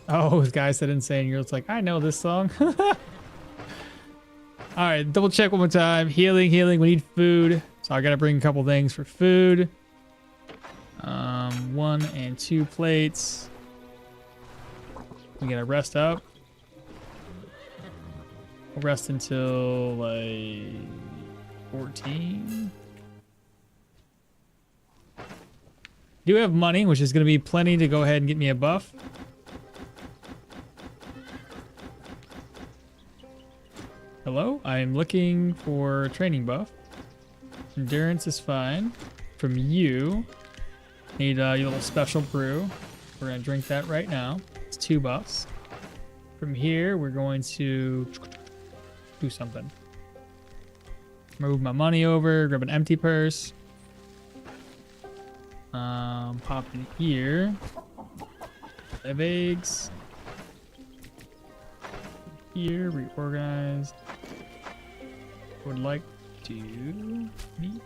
Oh, this guy said insane. You're just like, I know this song. All right, double check one more time. Healing, healing. We need food, so I gotta bring a couple things for food. 1 and 2 plates. We gotta rest up. We'll rest until like 14. Do have money, which is going to be plenty to go ahead and get me a buff. Hello, I'm looking for a training buff. Endurance is fine. From you, need your little special brew. We're going to drink that right now. It's 2 buffs. From here, we're going to do something. Move my money over, grab an empty purse. Pop in here. I have eggs. Here, reorganize. Would like do meat.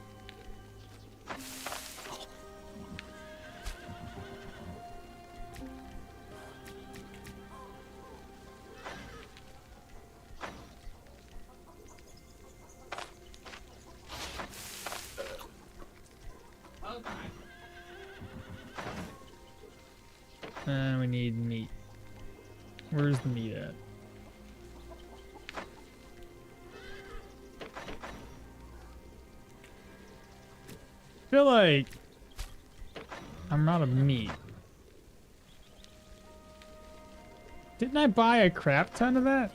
And we need meat. Where's the meat at? I feel like I'm out of meat. Didn't I buy a crap ton of that?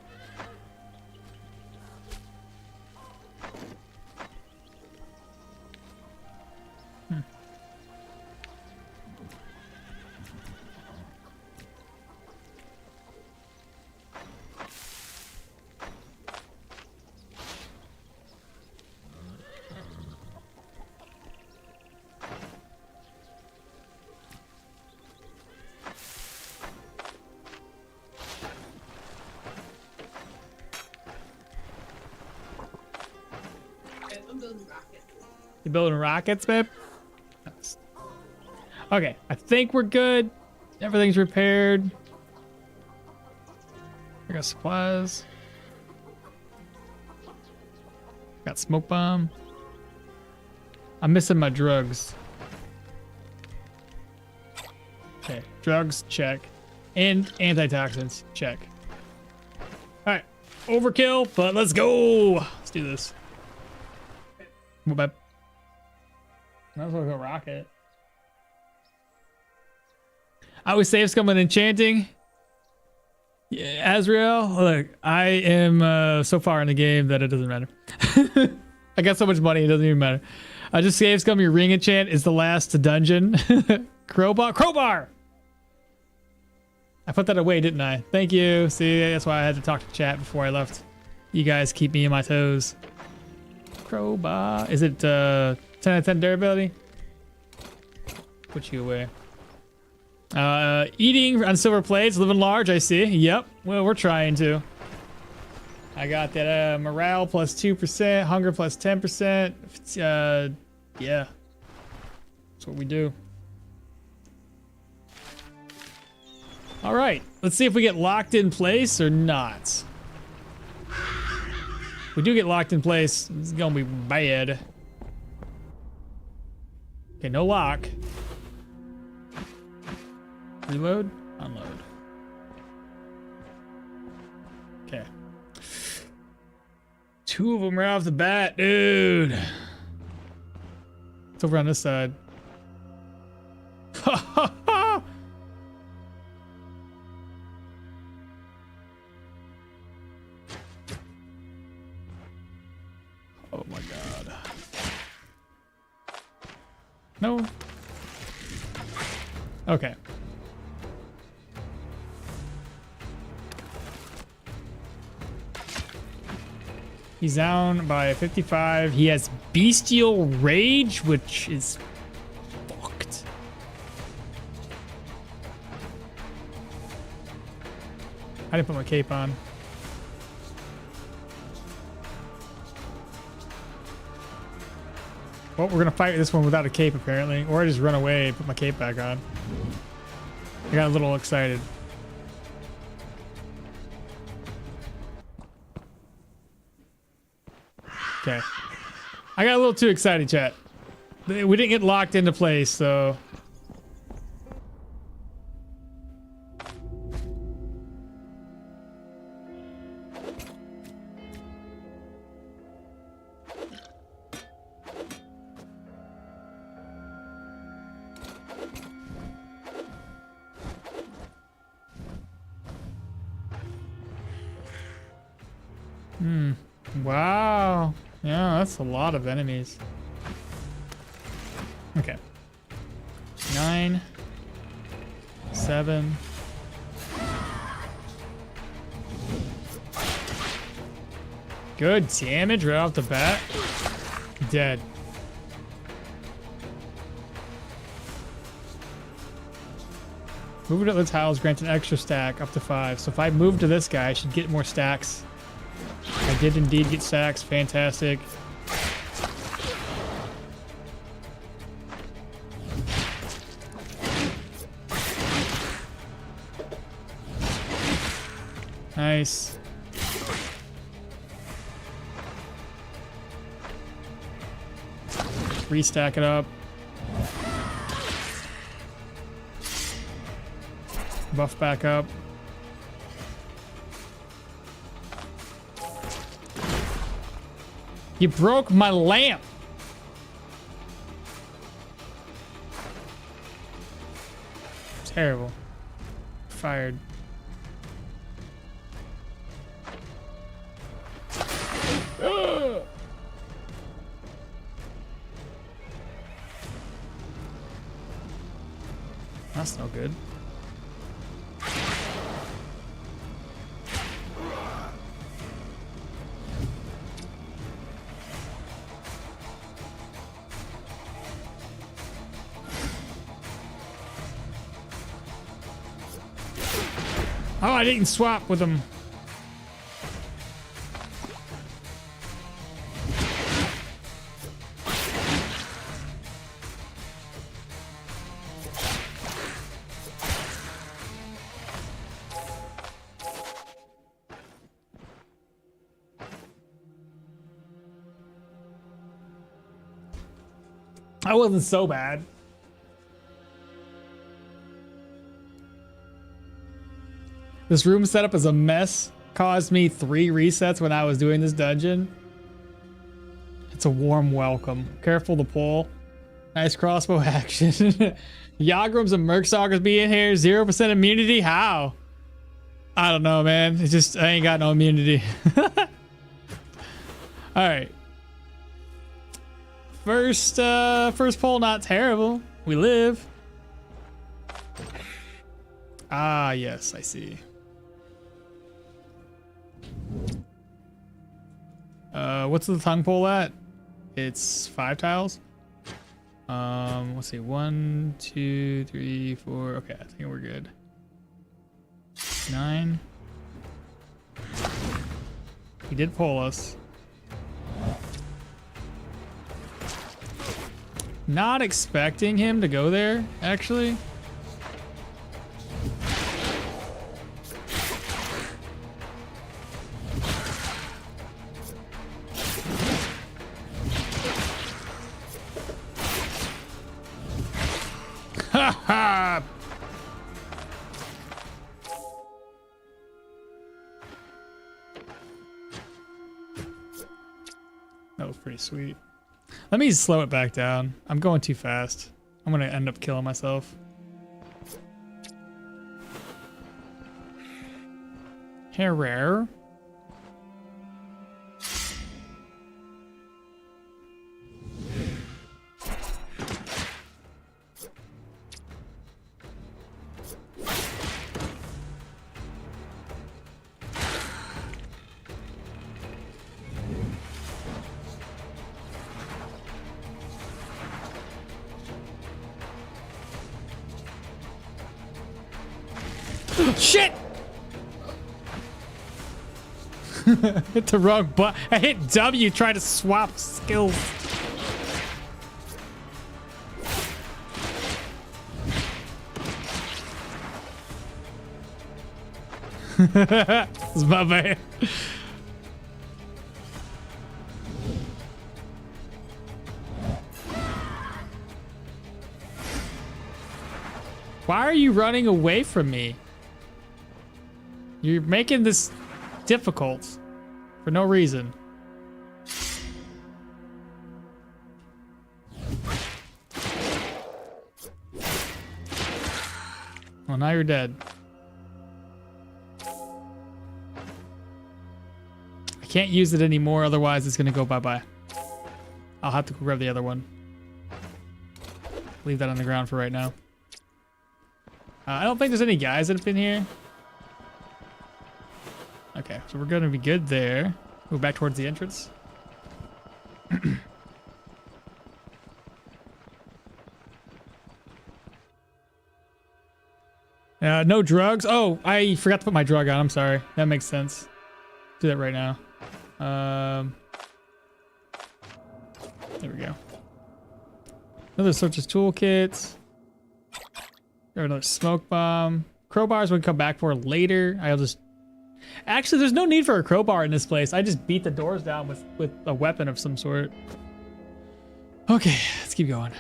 I'm building rockets. You building rockets, babe? Nice. Okay, I think we're good. Everything's repaired. I got supplies. Got smoke bomb. I'm missing my drugs. Okay, drugs, check. And antitoxins, check. Alright, overkill, but let's go. Let's do this. What about? Might as well go rocket. I was safe scumming enchanting. Yeah, Azrael, look, I am so far in the game that it doesn't matter. I got so much money, it doesn't even matter. I just save scum your ring enchant is the last dungeon. Crowbar! I put that away, didn't I? Thank you. See, that's why I had to talk to chat before I left. You guys keep me on my toes. Crowbar. Is it 10 out of 10 durability? Put you away. Eating on silver plates, living large, I see. Yep. Well, we're trying to. I got that morale plus 2%, hunger plus 10%. Yeah. That's what we do. All right. Let's see if we get locked in place or not. If we do get locked in place, it's gonna be bad. Okay, no lock. Reload, unload. Okay. 2 of them right off the bat, dude. It's over on this side. Oh my god. No. Okay. He's down by 55. He has bestial rage, which is fucked. I didn't put my cape on. Well, we're gonna fight this one without a cape apparently, or I just run away and put my cape back on. I got a little excited. Okay. I got a little too excited, chat. We didn't get locked into place, so. Wow. Yeah, that's a lot of enemies. Okay. 9, 7. Good damage right off the bat. Dead. Moving to the tiles grants an extra stack up to 5. So if I move to this guy, I should get more stacks. I did indeed get stacks. Fantastic. Nice. Restack it up. Buff back up. You broke my lamp. Terrible. Fired. Ugh. That's no good. Oh, I didn't swap with him. That wasn't so bad. This room setup is a mess. Caused me 3 resets when I was doing this dungeon. It's a warm welcome. Careful the pole. Nice crossbow action. Yagrams and Merkstalkers being here. 0% immunity? How? I don't know, man. It's just, I ain't got no immunity. Alright. First poll, not terrible. We live. Ah, yes, I see. What's the tongue pole at? It's 5 tiles. Let's see. 1, 2, 3, 4. Okay, I think we're good. 9. He did pull us. Not expecting him to go there, actually. Ha! That was pretty sweet. Let me slow it back down. I'm going too fast. I'm gonna end up killing myself. Rare. Shit! Hit the wrong button. I hit W, trying to swap skills. This is my bad. Why are you running away from me? You're making this difficult for no reason. Well, now you're dead. I can't use it anymore, otherwise it's gonna go bye-bye. I'll have to go grab the other one. Leave that on the ground for right now. I don't think there's any guys that have been here. Okay, so we're gonna be good there. Move back towards the entrance. No drugs. Oh, I forgot to put my drug on. I'm sorry. That makes sense. Do that right now. There we go. Another searcher's toolkit. Another smoke bomb. Crowbars we can come back for later. I'll just Actually, there's no need for a crowbar in this place. I just beat the doors down with a weapon of some sort. Okay, let's keep going.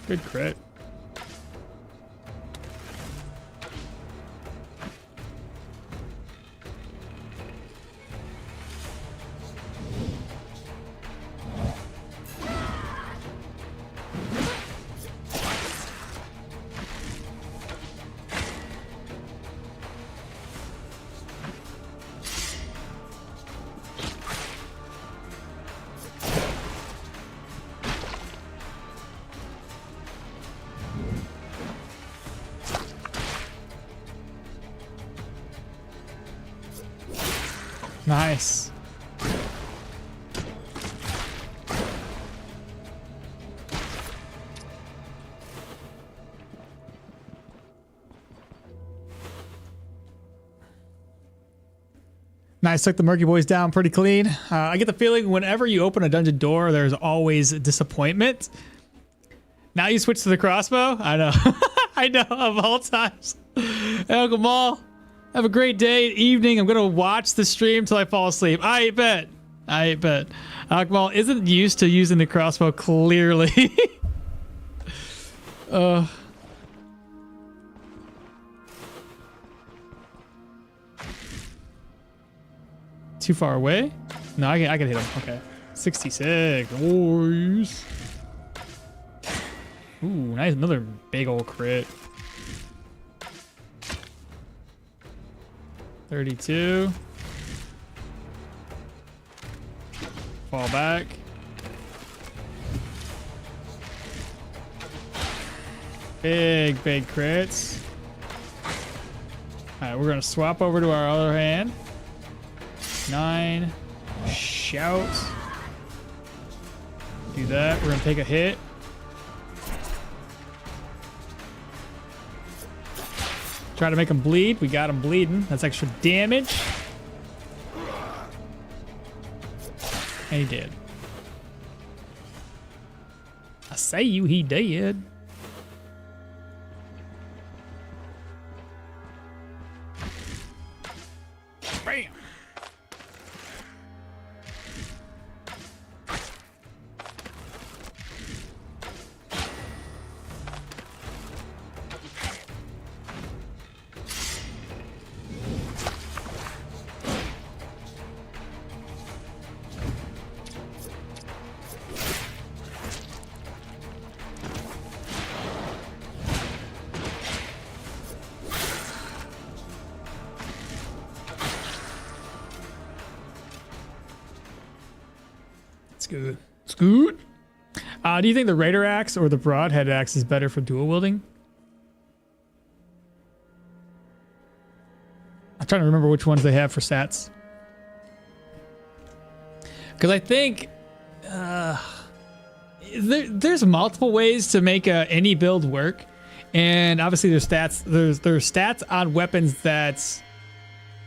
Good crit. Nice. Nice, took the Murky Boys down pretty clean. I get the feeling whenever you open a dungeon door, there's always disappointment. Now you switch to the crossbow? I know. I know, of all times. Okmall, have a great day, evening. I'm going to watch the stream till I fall asleep. I bet. Okmall isn't used to using the crossbow, clearly. Too far away? No, I can hit him. Okay. 66. Nice. Ooh, nice. Another big old crit. 32. Fall back. Big crits. All right, we're going to swap over to our other hand. 9. Shout. Do that. We're going to take a hit. Try to make him bleed. We got him bleeding. That's extra damage. And he did. I say you, he did. Bam. Good. It's good. Do you think the Raider axe or the broadhead axe is better for dual wielding? I'm trying to remember which ones they have for stats. Because I think there's multiple ways to make any build work, and obviously there's stats. There's stats on weapons that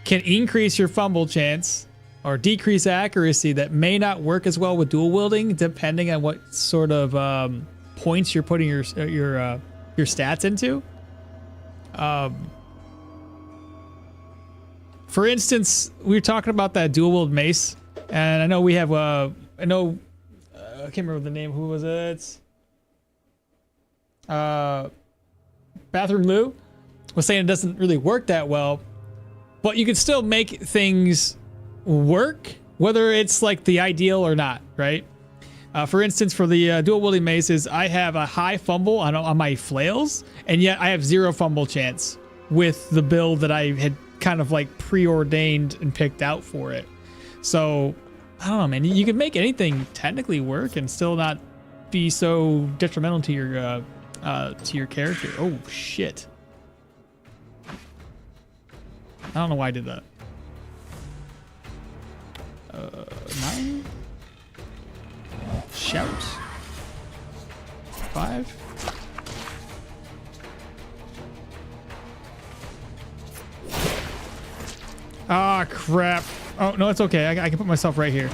can increase your fumble chance or decrease accuracy that may not work as well with dual wielding, depending on what sort of points you're putting your stats into. For instance, we were talking about that dual wield mace, and I know we have I can't remember the name. Who was it? Bathroom Lou was saying it doesn't really work that well, but you can still make things work, whether it's like the ideal or not, right? For instance, for the dual wielding maces, I have a high fumble on my flails, and yet I have 0 fumble chance with the build that I had kind of like preordained and picked out for it. So I don't know, man. You can make anything technically work and still not be so detrimental to your character. Oh shit! I don't know why I did that. 9. Shout. 5. Ah, crap. Oh, no, it's okay. I can put myself right here.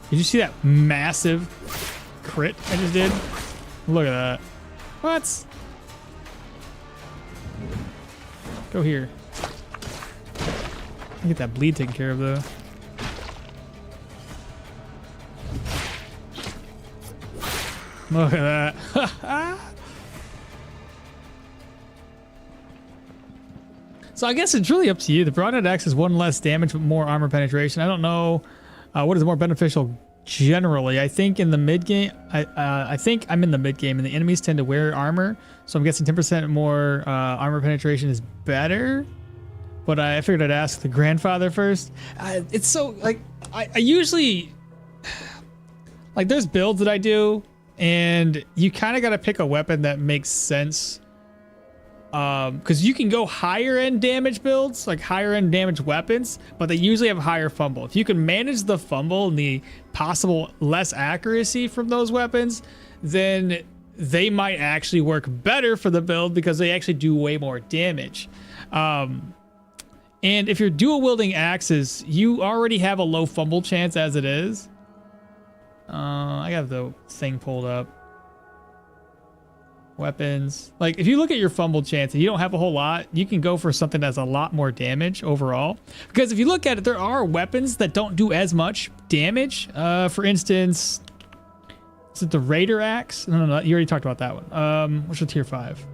Did you see that massive crit I just did? Look at that. What? Go here. Get that bleed taken care of, though. Look at that. So I guess it's really up to you. The broadhead axe is 1 less damage but more armor penetration. I don't know what is more beneficial generally. I think in the mid game, I think I'm in the mid game, and the enemies tend to wear armor, so I'm guessing 10% more armor penetration is better. But I figured I'd ask the grandfather first. It's so like I usually like there's builds that I do, and you kind of got to pick a weapon that makes sense. Because you can go higher end damage builds, like higher end damage weapons, but they usually have higher fumble. If you can manage the fumble and the possible less accuracy from those weapons, then they might actually work better for the build because they actually do way more damage. And if you're dual wielding axes, you already have a low fumble chance as it is. I have the thing pulled up. Weapons. Like if you look at your fumble chance and you don't have a whole lot, you can go for something that's a lot more damage overall. Because if you look at it, there are weapons that don't do as much damage. For instance, is it the Raider Axe? No, you already talked about that one. What's the tier 5?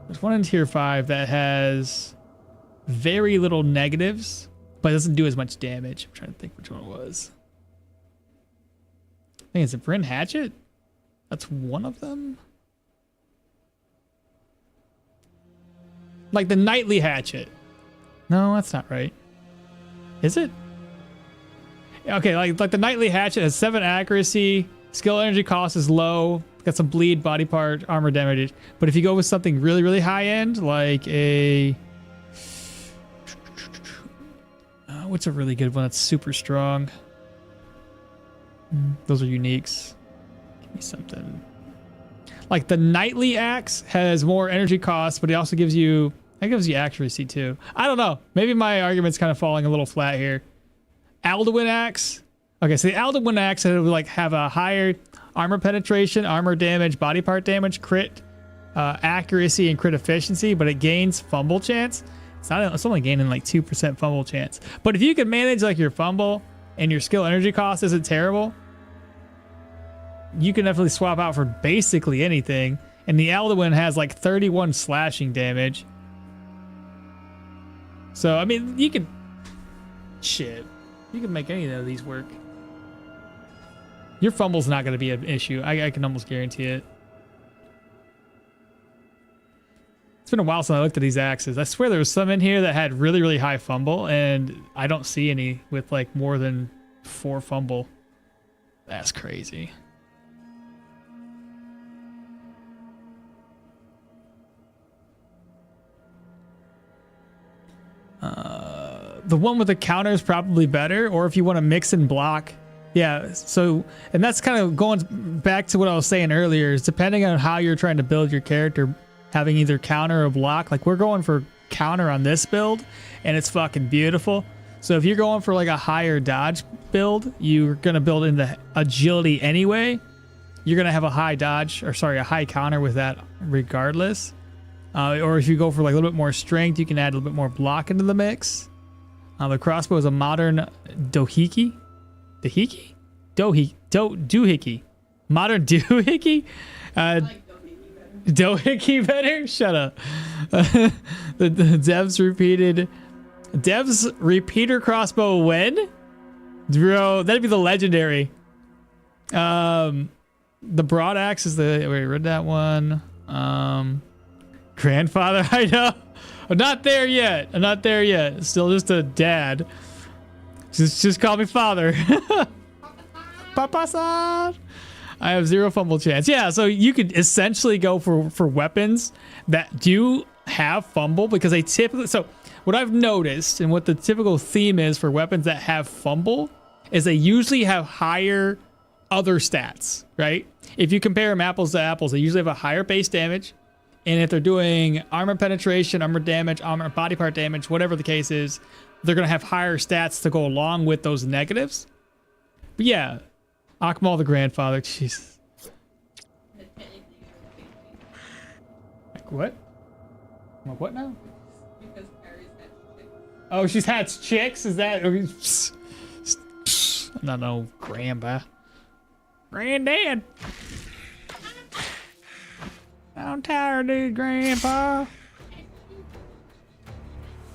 There's one in tier 5 that has very little negatives, but doesn't do as much damage. I'm trying to think which one it was. I think it's a Bryn Hatchet. That's one of them. Like the Knightly Hatchet. No, that's not right. Is it? Okay, like the Knightly Hatchet has 7 accuracy, skill energy cost is low, got some bleed, body part, armor damage. But if you go with something really, really high end, like a... what's a really good one that's super strong? Those are uniques. Give me something. Like the Knightly Axe has more energy cost, but it also gives you... That gives you accuracy too. I don't know. Maybe my argument's kind of falling a little flat here. Alduin Axe. Okay, so the Alduin Axe would like have a higher armor penetration, armor damage, body part damage, crit, accuracy, and crit efficiency, but it gains fumble chance. It's only gaining like 2% fumble chance. But if you can manage like your fumble and your skill energy cost isn't terrible, you can definitely swap out for basically anything. And the Alduin has like 31 slashing damage. So, I mean, you can... Shit. You can make any of these work. Your fumble's not going to be an issue. I can almost guarantee it. It's been a while since I looked at these axes. I swear there was some in here that had really, really high fumble, and I don't see any with like more than 4 fumble. That's crazy. The one with the counter is probably better, or if you want to mix and block. Yeah, so, and that's kind of going back to what I was saying earlier, is depending on how you're trying to build your character, having either counter or block. Like we're going for counter on this build, and it's fucking beautiful. So if you're going for like a higher dodge build, you're going to build into agility anyway. You're going to have a high dodge, or sorry, a high counter with that regardless. Or if you go for like a little bit more strength, you can add a little bit more block into the mix. The crossbow is a modern doohickey. Doohickey? Doohickey. Modern doohickey? I like Doohickey better? Shut up. the devs repeater crossbow when? Bro, that'd be the legendary. The broad axe is the... Wait, read that one. Grandfather, I know. I'm not there yet. I'm not there yet. Still just a dad. Just call me father. Papa-san. I have 0 fumble chance. Yeah, so you could essentially go for weapons that do have fumble, because they typically... So what I've noticed and what the typical theme is for weapons that have fumble is they usually have higher other stats, right? If you compare them apples to apples, they usually have a higher base damage And if they're doing armor penetration, armor damage, armor body part damage, whatever the case is, they're going to have higher stats to go along with those negatives. But yeah, Okmall the grandfather. Jesus. Like what? Like what now? Because Carrie's had chicks. Oh, she's had chicks? Is that... not no grandpa. Granddad. I'm tired, dude, Grandpa.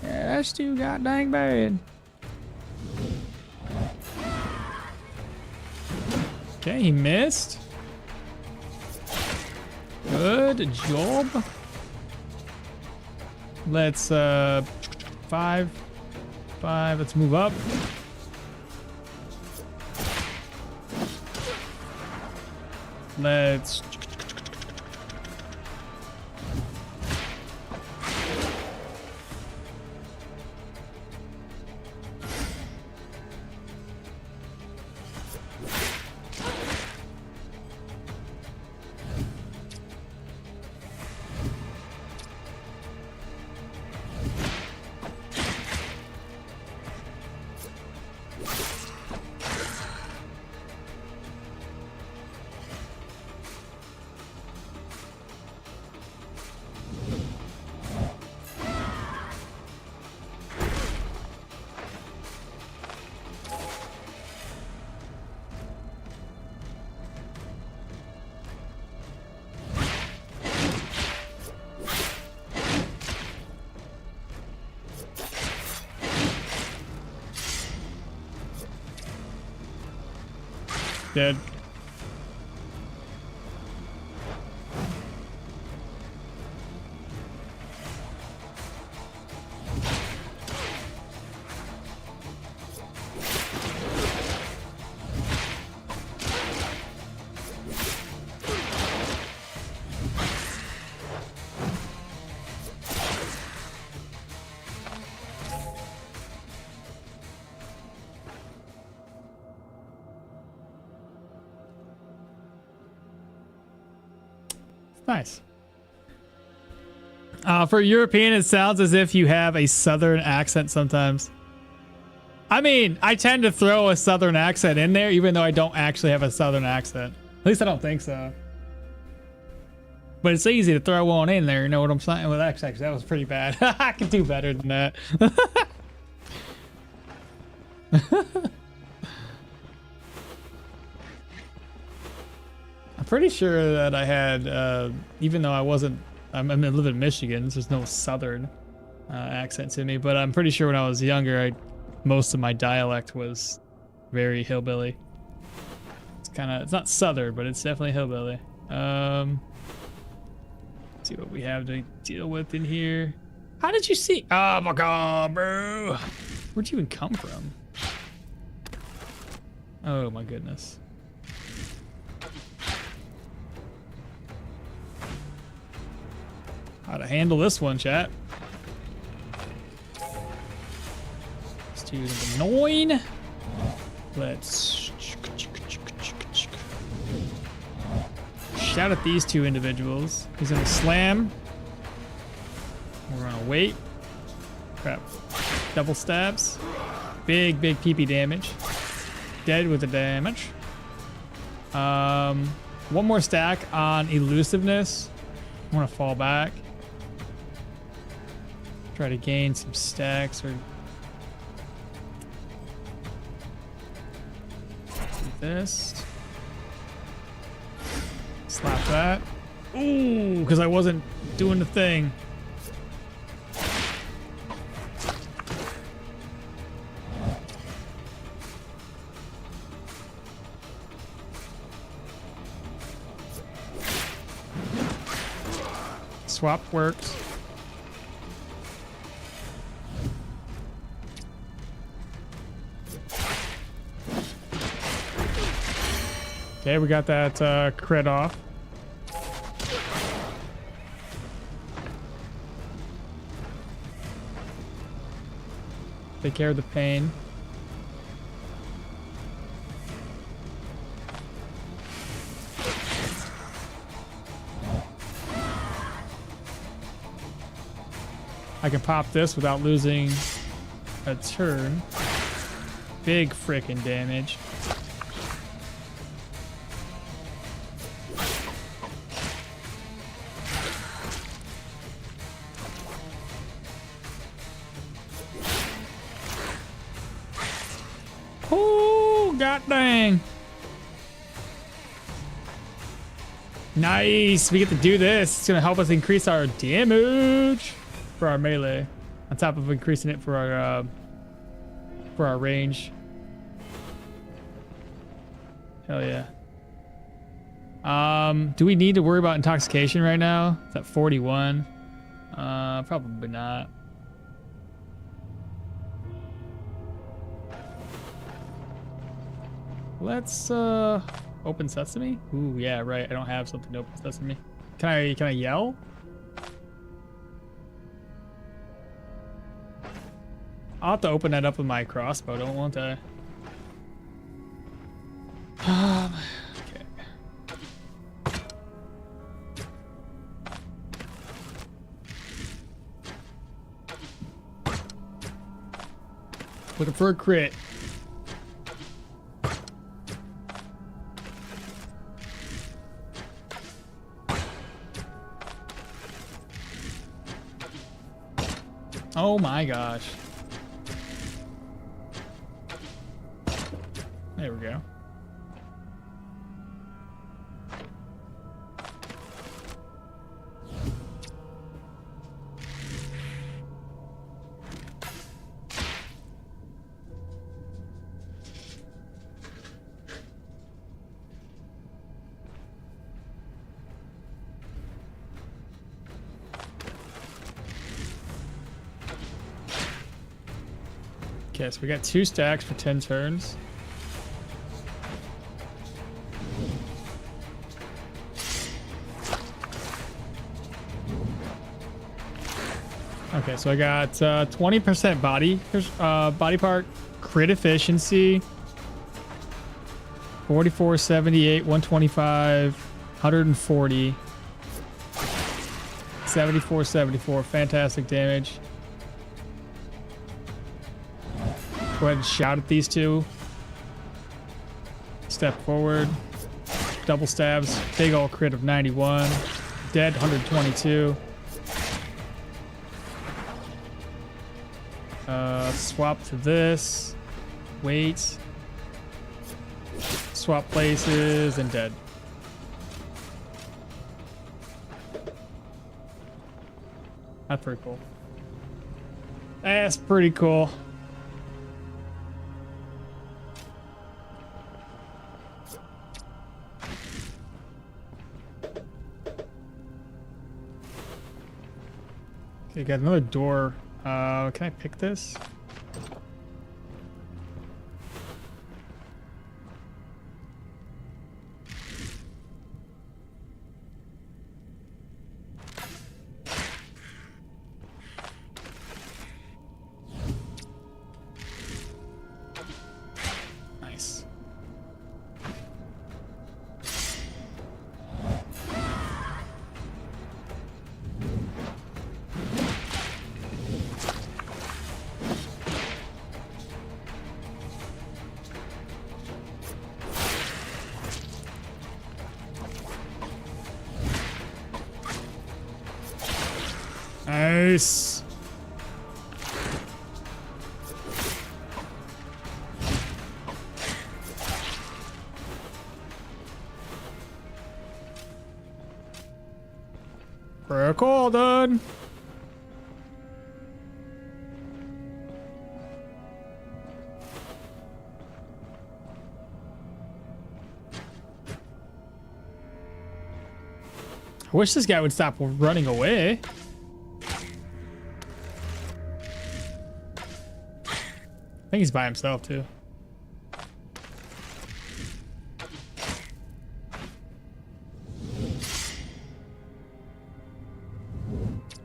Yeah, that's too goddamn bad. Okay, he missed. Good job. Let's, 5. Let's move up. Let's... Dead. Nice. For European, it sounds as if you have a southern accent sometimes. I mean, I tend to throw a southern accent in there, even though I don't actually have a southern accent. At least I don't think so. But it's easy to throw one in there, you know what I'm saying? Well, actually, that was pretty bad. I can do better than that. I'm pretty sure that I had, even though I live in Michigan, so there's no southern accent to me, but I'm pretty sure when I was younger, most of my dialect was very hillbilly. It's not southern, but it's definitely hillbilly. Let's see what we have to deal with in here. How did you see? Oh my god, bro. Where'd you even come from? Oh my goodness. How to handle this one, chat. Let's do the 9. Let's shout at these two individuals. He's gonna slam. We're gonna wait. Crap. Double stabs. Big PP damage. Dead with the damage. One more stack on elusiveness. I want to fall back. Try to gain some stacks or do this. Slap that. Ooh, because I wasn't doing the thing. Swap works. Okay, we got that crit off. Take care of the pain. I can pop this without losing a turn. Big frickin' damage. Oh, god dang. Nice, we get to do this. It's gonna help us increase our damage for our melee, on top of increasing it for our range. Hell yeah. Do we need to worry about intoxication right now? It's at 41. Probably not. Let's open sesame. Ooh, yeah, right. I don't have something to open sesame. Can I yell? I'll have to open that up with my crossbow, don't want I? Okay. Looking for a crit. Oh my gosh. There we go. Okay, so we got 2 stacks for 10 turns. Okay, so I got 20% body part crit efficiency, 44, 78, 125, 140, 74, 74. Fantastic damage. Go ahead and shout at these two. Step forward. Double stabs. Big ol' crit of 91. Dead 122. Swap to this. Wait. Swap places and dead. That's pretty cool. That's pretty cool. Okay, got another door. Can I pick this? Nice. Nice. Pretty cool, dude. I wish this guy would stop running away. I think he's by himself too.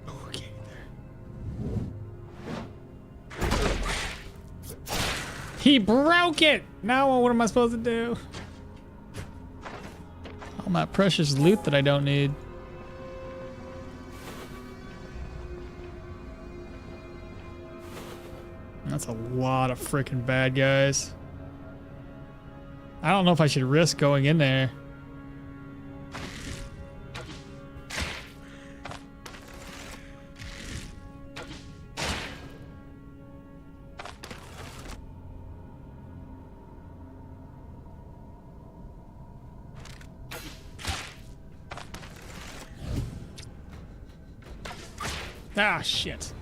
Okay. He broke it! Now what am I supposed to do? All my precious loot that I don't need. That's a lot of freaking bad guys. I don't know if I should risk going in there. Ah, shit.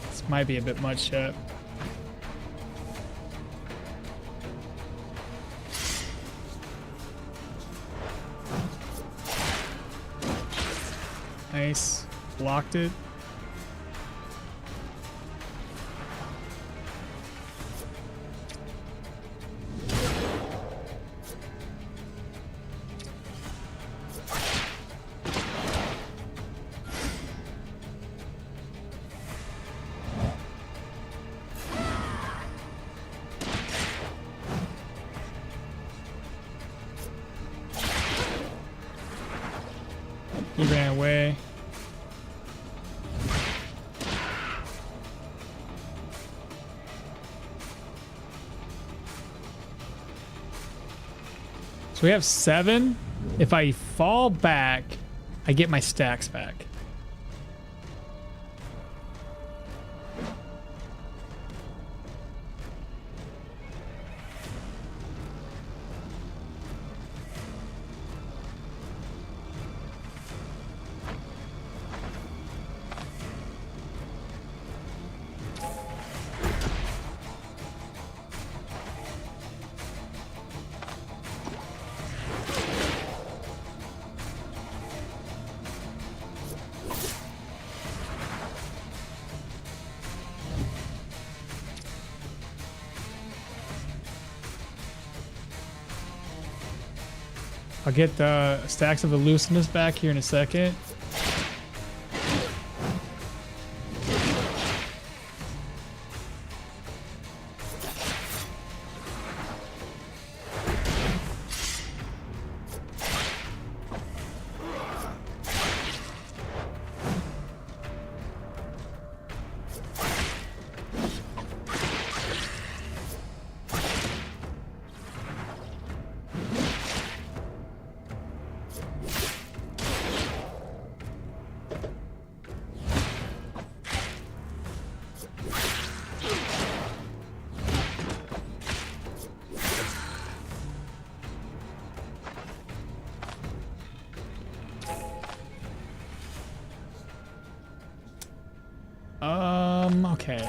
This might be a bit much, chat. Nice. Blocked it. He ran away. So we have 7. If I fall back, I get my stacks back. I'll get the stacks of elusiveness back here in a second. Okay.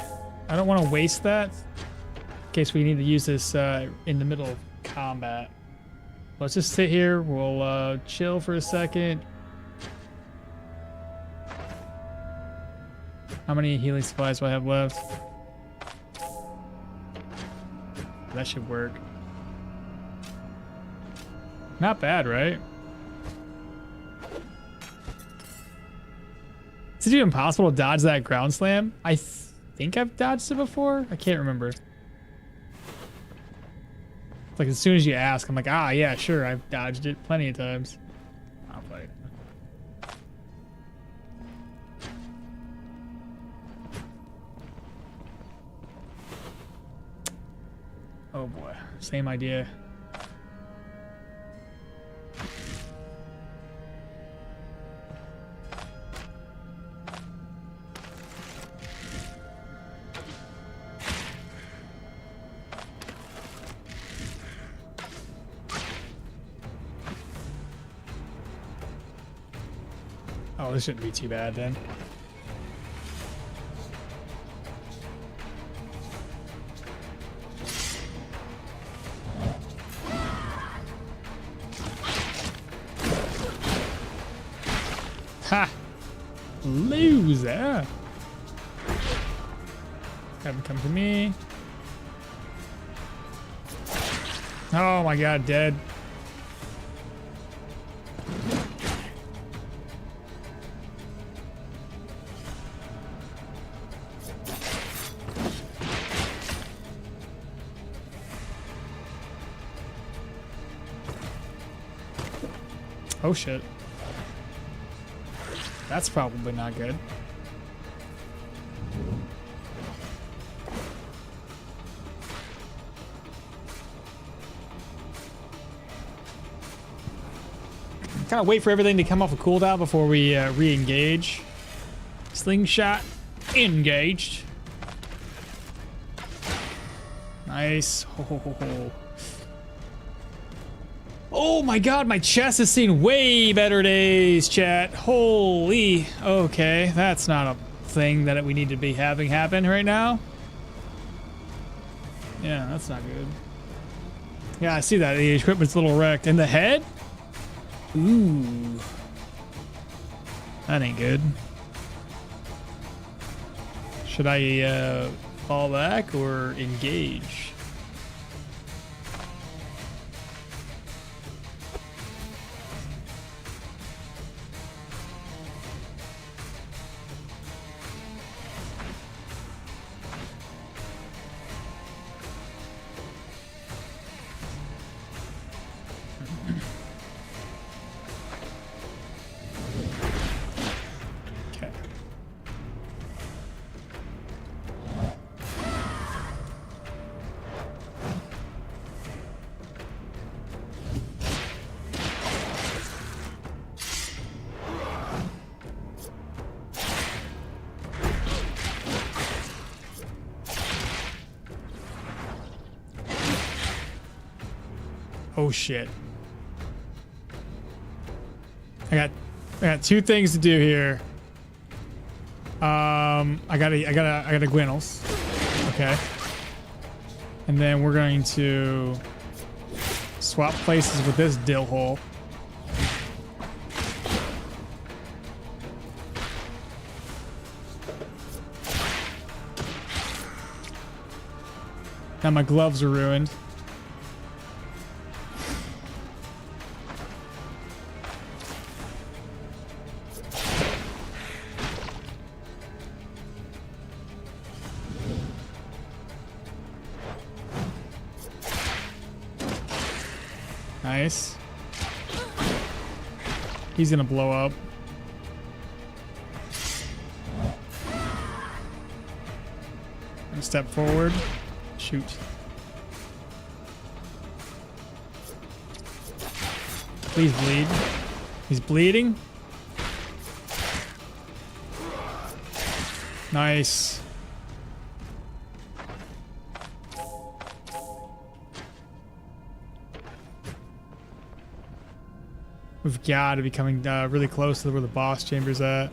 I don't want to waste that in case we need to use this in the middle of combat. Let's just sit here. We'll chill for a second. How many healing supplies do I have left? That should work. Not bad, right? Is it even possible to dodge that ground slam? I think I've dodged it before. I can't remember. It's like as soon as you ask, I'm like, ah, yeah, sure, I've dodged it plenty of times. I'll play. Oh boy, same idea. Oh, this shouldn't be too bad then. Ha! Loser! Have him come to me. Oh my god, dead. Oh shit. That's probably not good. Kind of wait for everything to come off a cooldown before we re-engage. Slingshot engaged. Nice. Ho, ho, ho, ho. Oh my god, my chest has seen way better days, chat. Holy. Okay, that's not a thing that we need to be having happen right now. Yeah, that's not good. Yeah, I see that. The equipment's a little wrecked. And the head? Ooh. That ain't good. Should I fall back or engage? Oh shit. I got two things to do here. I gotta Gwinnels. Okay. And then we're going to swap places with this dill hole. Now my gloves are ruined. Nice. He's gonna blow up. Step forward. Shoot. Please bleed. He's bleeding. Nice. We've got to be coming really close to where the boss chamber's at.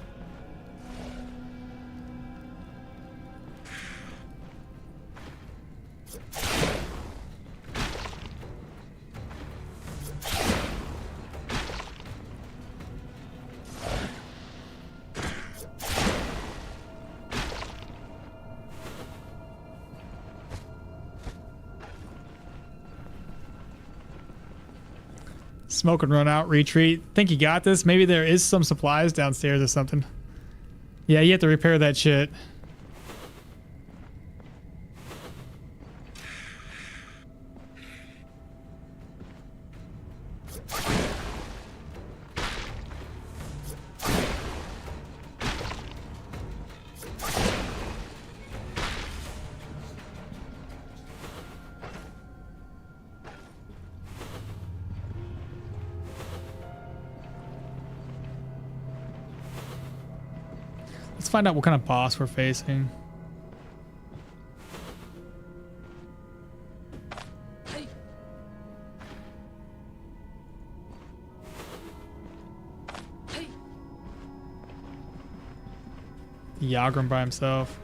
Smoke and run out, retreat. Think you got this? Maybe there is some supplies downstairs or something. Yeah, you have to repair that shit. Let's find out what kind of boss we're facing. Yagram by himself.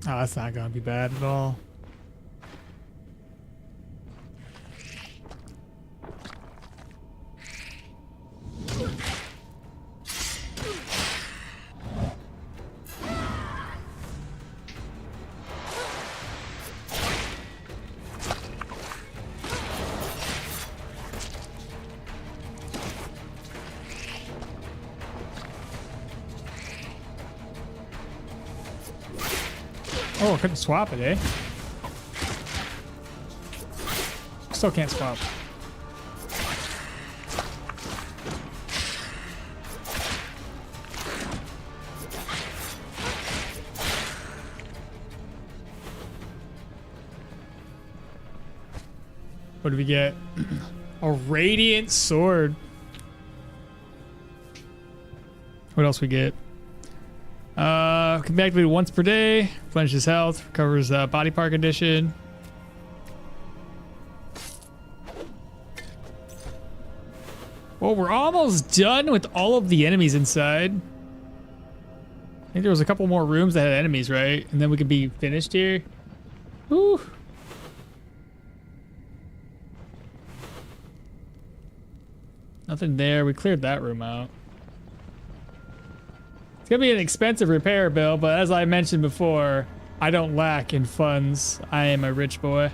Oh, that's not gonna be bad at all. Oh, I couldn't swap it, eh? Still can't swap. What do we get? A radiant sword. What else we get? Can be activated once per day. Replenishes health. Recovers body part condition. Well, we're almost done with all of the enemies inside. I think there was a couple more rooms that had enemies, right? And then we could be finished here. Whew. Nothing there. We cleared that room out. It's gonna be an expensive repair bill, but as I mentioned before, I don't lack in funds. I am a rich boy.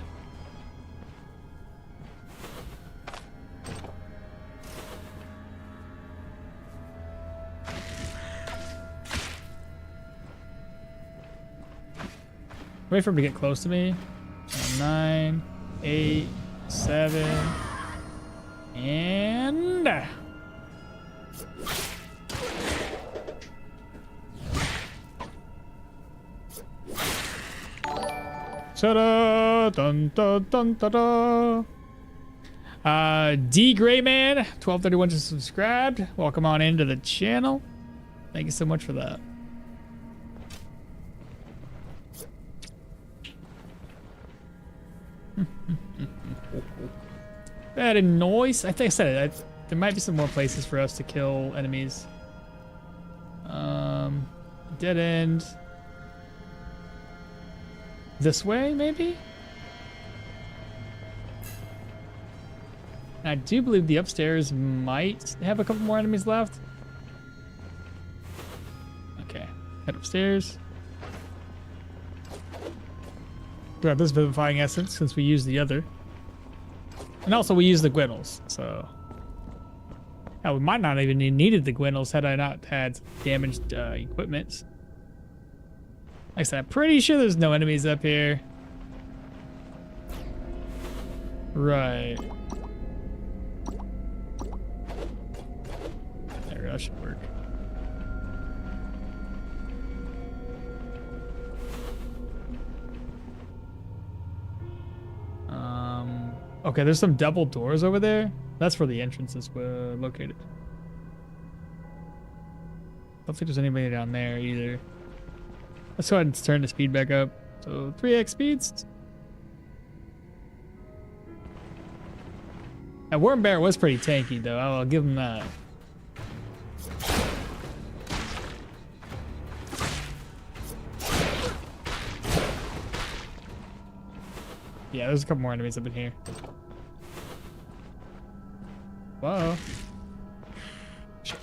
Wait for him to get close to me. 9, 8, 7, and ta-da! Dun dun dun da da. D Grayman 1231 just subscribed. Welcome on into the channel. Thank you so much for that. Bad and noise. I think I said it. There might be some more places for us to kill enemies. Dead end. This way, maybe? I do believe the upstairs might have a couple more enemies left. Okay, head upstairs. Grab this vivifying essence since we used the other. And also we used the Gwinnels, so... Hell, we might not even needed the Gwinnels had I not had damaged equipment. Like I said, I'm pretty sure there's no enemies up here. Right. There, that should work. Okay, there's some double doors over there. That's where the entrance is located. Don't think there's anybody down there either. Let's go ahead and turn the speed back up. So 3x speeds. That Worm Bear was pretty tanky though. I'll give him that. Yeah, there's a couple more enemies up in here. Whoa. Shit.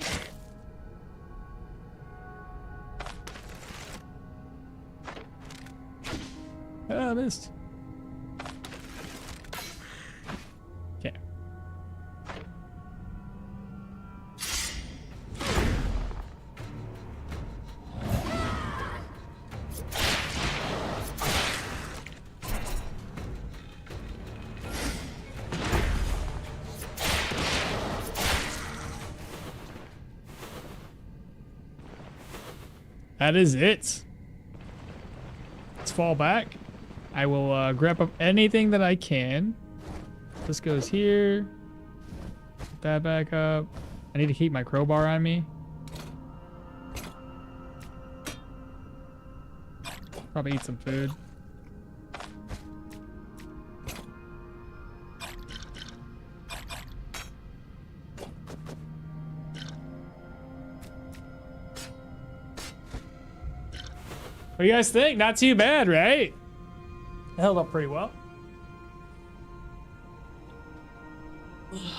Ah, I missed. Okay. That is it. Let's fall back. I will grab up anything that I can. This goes here. Put that back up. I need to keep my crowbar on me. Probably eat some food. What do you guys think? Not too bad, right? It held up pretty well.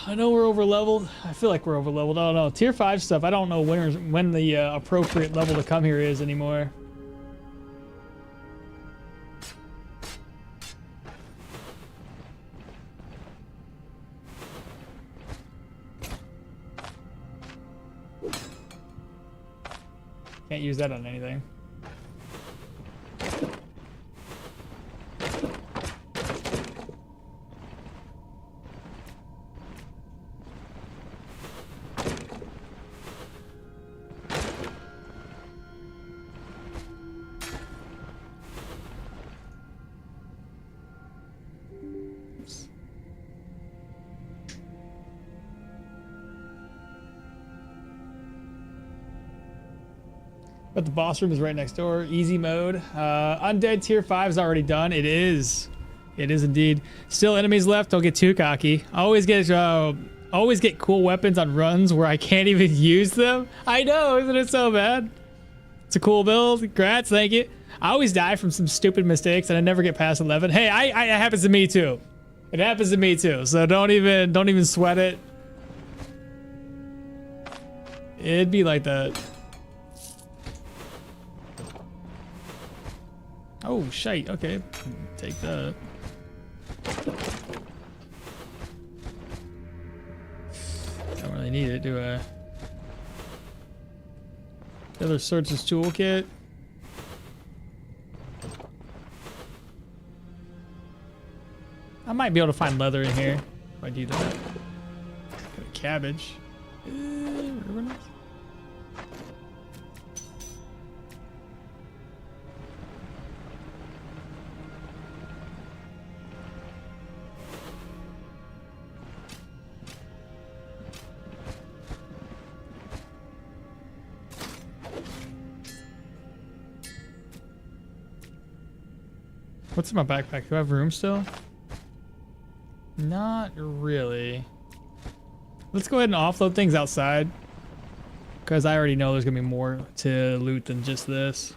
I know we're over leveled. I feel like we're over leveled. I don't know. Tier 5 stuff, I don't know when the appropriate level to come here is anymore. Can't use that on anything. But the boss room is right next door. Easy mode. Undead tier 5 is already done. It is. It is indeed. Still enemies left. Don't get too cocky. Always get cool weapons on runs where I can't even use them. I know, isn't it so bad? It's a cool build. Congrats, thank you. I always die from some stupid mistakes and I never get past 11. Hey, it happens to me too. It happens to me too. So don't even sweat it. It'd be like that. Oh, shite. Okay. Take that. Don't really need it, do I? The other Swords' toolkit. I might be able to find leather in here if I do that. Got a cabbage. What's in my backpack? Do I have room still? Not really. Let's go ahead and offload things outside. Because I already know there's going to be more to loot than just this.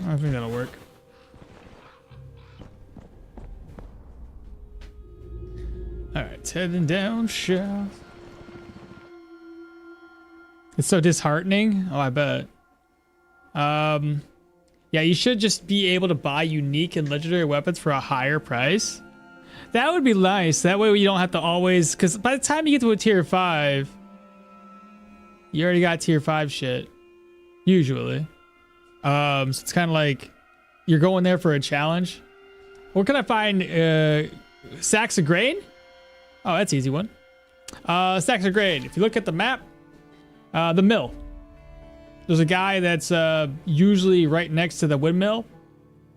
I think that'll work. Alright, heading down shaft. It's so disheartening. Oh, I bet. Yeah, you should just be able to buy unique and legendary weapons for a higher price. That would be nice. That way you don't have to always... Because by the time you get to a tier 5, you already got tier 5 shit. Usually. So it's kind of like you're going there for a challenge. Where can I find sacks of grain? Oh, that's an easy one. Sacks of grain. If you look at the map, the mill. There's a guy that's usually right next to the windmill.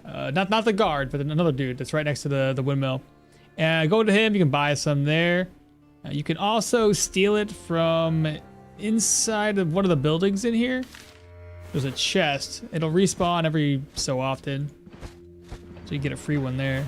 Not the guard, but another dude that's right next to the windmill. And go to him. You can buy some there. You can also steal it from inside of one of the buildings in here. There's a chest. It'll respawn every so often. So you get a free one there.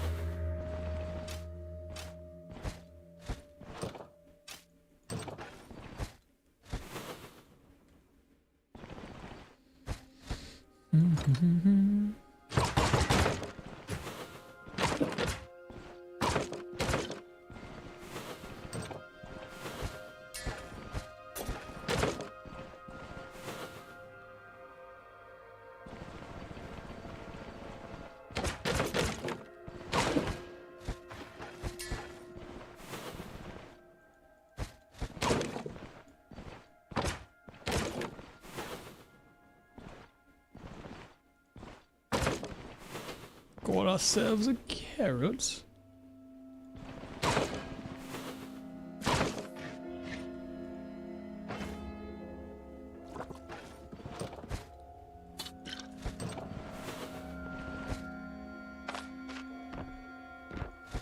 Got ourselves a carrot.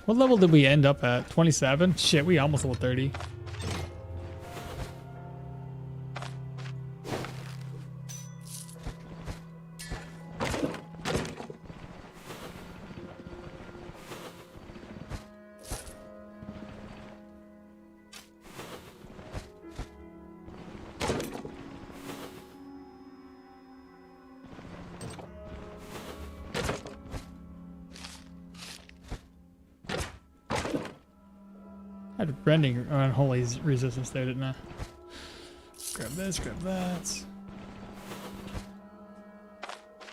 What level did we end up at? 27? Shit, we almost level 30. I had rending unholy resistance there, didn't I? Grab this, grab that.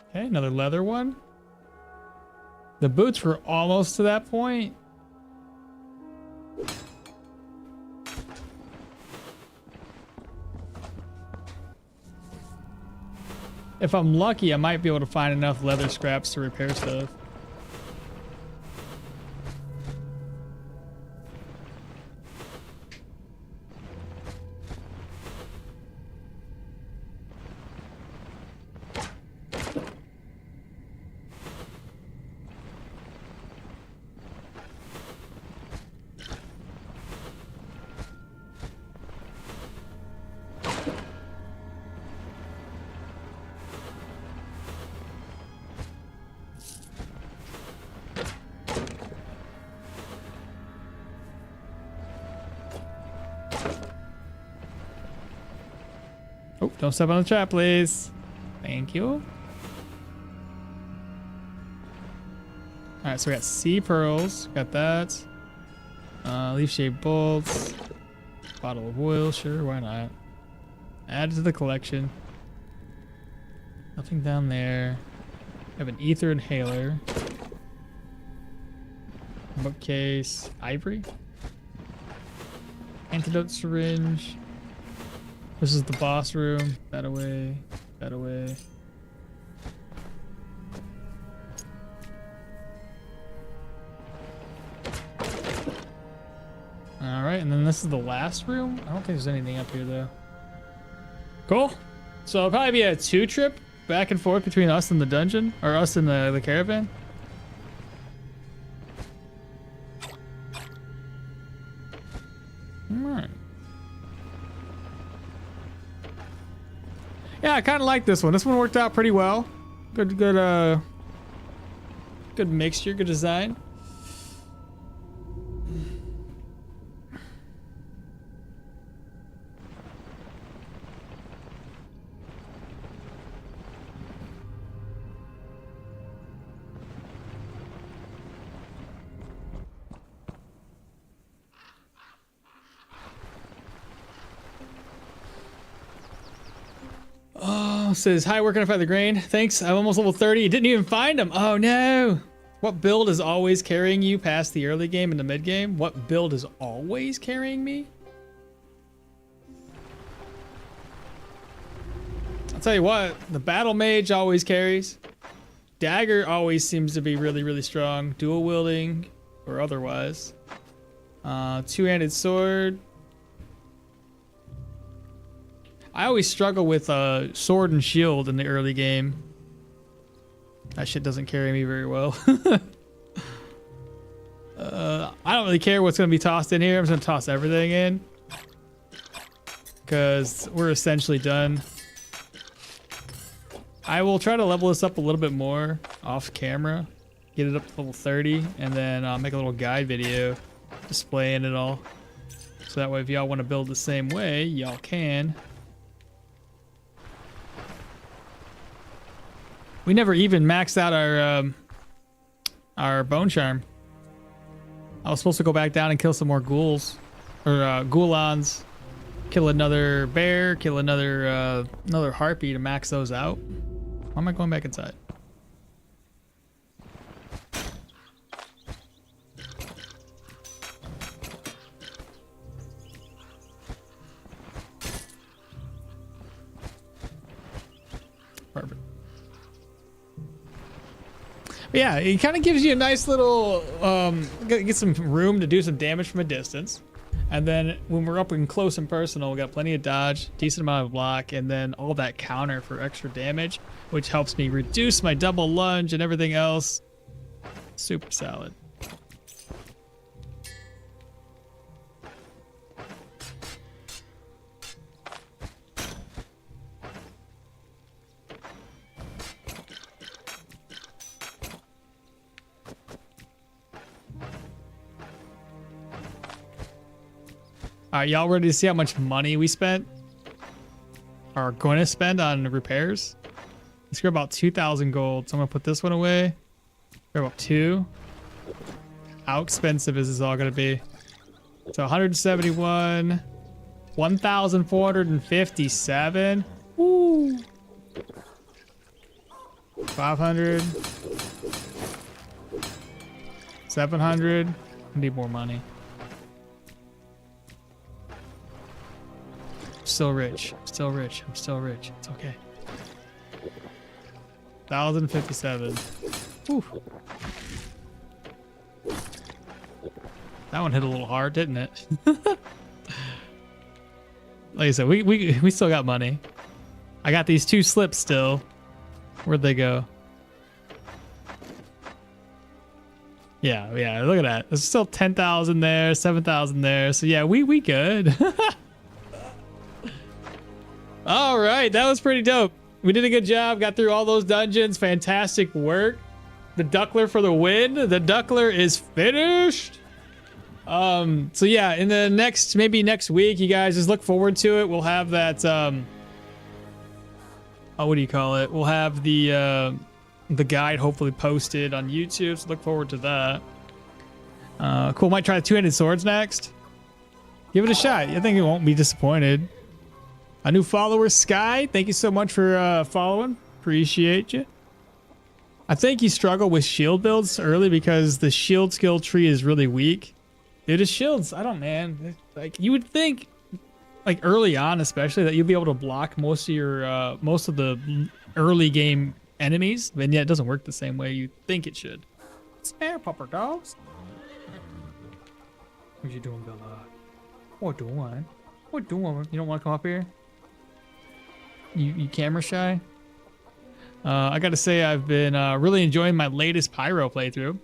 Okay, another leather one. The boots were almost to that point. If I'm lucky, I might be able to find enough leather scraps to repair stuff. Oh, don't step on the trap, please. Thank you. All right, so we got sea pearls. Got that. Leaf-shaped bolts. Bottle of oil. Sure, why not? Add to the collection. Nothing down there. I have an ether inhaler. Bookcase. Ivory. Antidote syringe. This is the boss room. That away. That away. Alright, and then this is the last room. I don't think there's anything up here though. Cool. So it'll probably be a 2-trip back and forth between us and the dungeon. Or us and the caravan. Alright. Yeah, I kind of like this one. This one worked out pretty well. Good mixture, good design. Says, hi, where can I find the grain? Thanks, I'm almost level 30. You didn't even find them. Oh no. What build is always carrying you past the early game and the mid game? What build is always carrying me? I'll tell you what, the battle mage always carries. Dagger always seems to be really, really strong. Dual wielding or otherwise. Two-handed sword. I always struggle with sword and shield in the early game. That shit doesn't carry me very well. I don't really care what's going to be tossed in here. I'm just going to toss everything in. Because we're essentially done. I will try to level this up a little bit more off camera. Get it up to level 30. And then make a little guide video displaying it all. So that way if y'all want to build the same way, y'all can. We never even maxed out our bone charm. I was supposed to go back down and kill some more ghouls or ghoulons, kill another bear, kill another harpy to max those out. Why am I going back inside? Perfect. Yeah, it kind of gives you a nice little, get some room to do some damage from a distance. And then when we're up and close and personal, we got plenty of dodge, decent amount of block, and then all that counter for extra damage, which helps me reduce my double lunge and everything else. Super solid. All right, y'all ready to see how much money we spent? Or are going to spend on repairs? Let's go about 2,000 gold. So I'm gonna put this one away. Go about 2. How expensive is this all gonna be? So 171, 1,457. Woo. 500, 700. I need more money. I'm still rich. I'm still rich. I'm still rich. It's okay. 1,057. Whew. That one hit a little hard, didn't it? Like I said, we still got money. I got these 2 slips still. Where'd they go? Yeah, look at that. There's still 10,000 there, 7,000 there. So yeah, we good. All right, that was pretty dope. We did a good job. Got through all those dungeons. Fantastic work. The Duckler for the win. The Duckler is finished. So yeah, in the maybe next week, you guys just look forward to it. We'll have that, what do you call it? We'll have the guide hopefully posted on YouTube. So look forward to that. Cool. Might try the 2-handed swords next. Give it a shot. I think you won't be disappointed. A new follower, Sky. Thank you so much for following. Appreciate you. I think you struggle with shield builds early because the shield skill tree is really weak. Dude, the shields, I don't, man. Like, you would think, like, early on especially, that you'd be able to block most of your, most of the early game enemies, but yet it doesn't work the same way you think it should. Spare pupper dogs. What you doing, Bella? What doing? What doing? You don't want to come up here? You camera shy? I gotta say I've been really enjoying my latest pyro playthrough.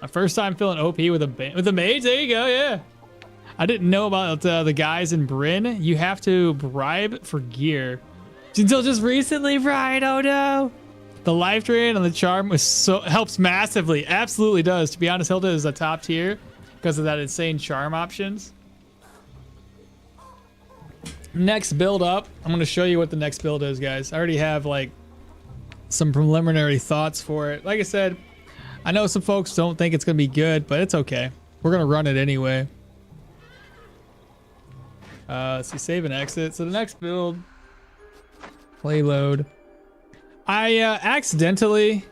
My first time feeling OP with a mage. There you go. Yeah. I didn't know about the guys in Bryn. You have to bribe for gear. Until just recently, right? Oh no. The life drain on the charm helps massively. Absolutely does. To be honest, Hilda is a top tier because of that insane charm options. Next build up. I'm going to show you what the next build is, guys. I already have like some preliminary thoughts for it. Like I said, I know some folks don't think it's going to be good, but it's okay. We're going to run it anyway. Let's see, save and exit. So the next build, play load. I accidentally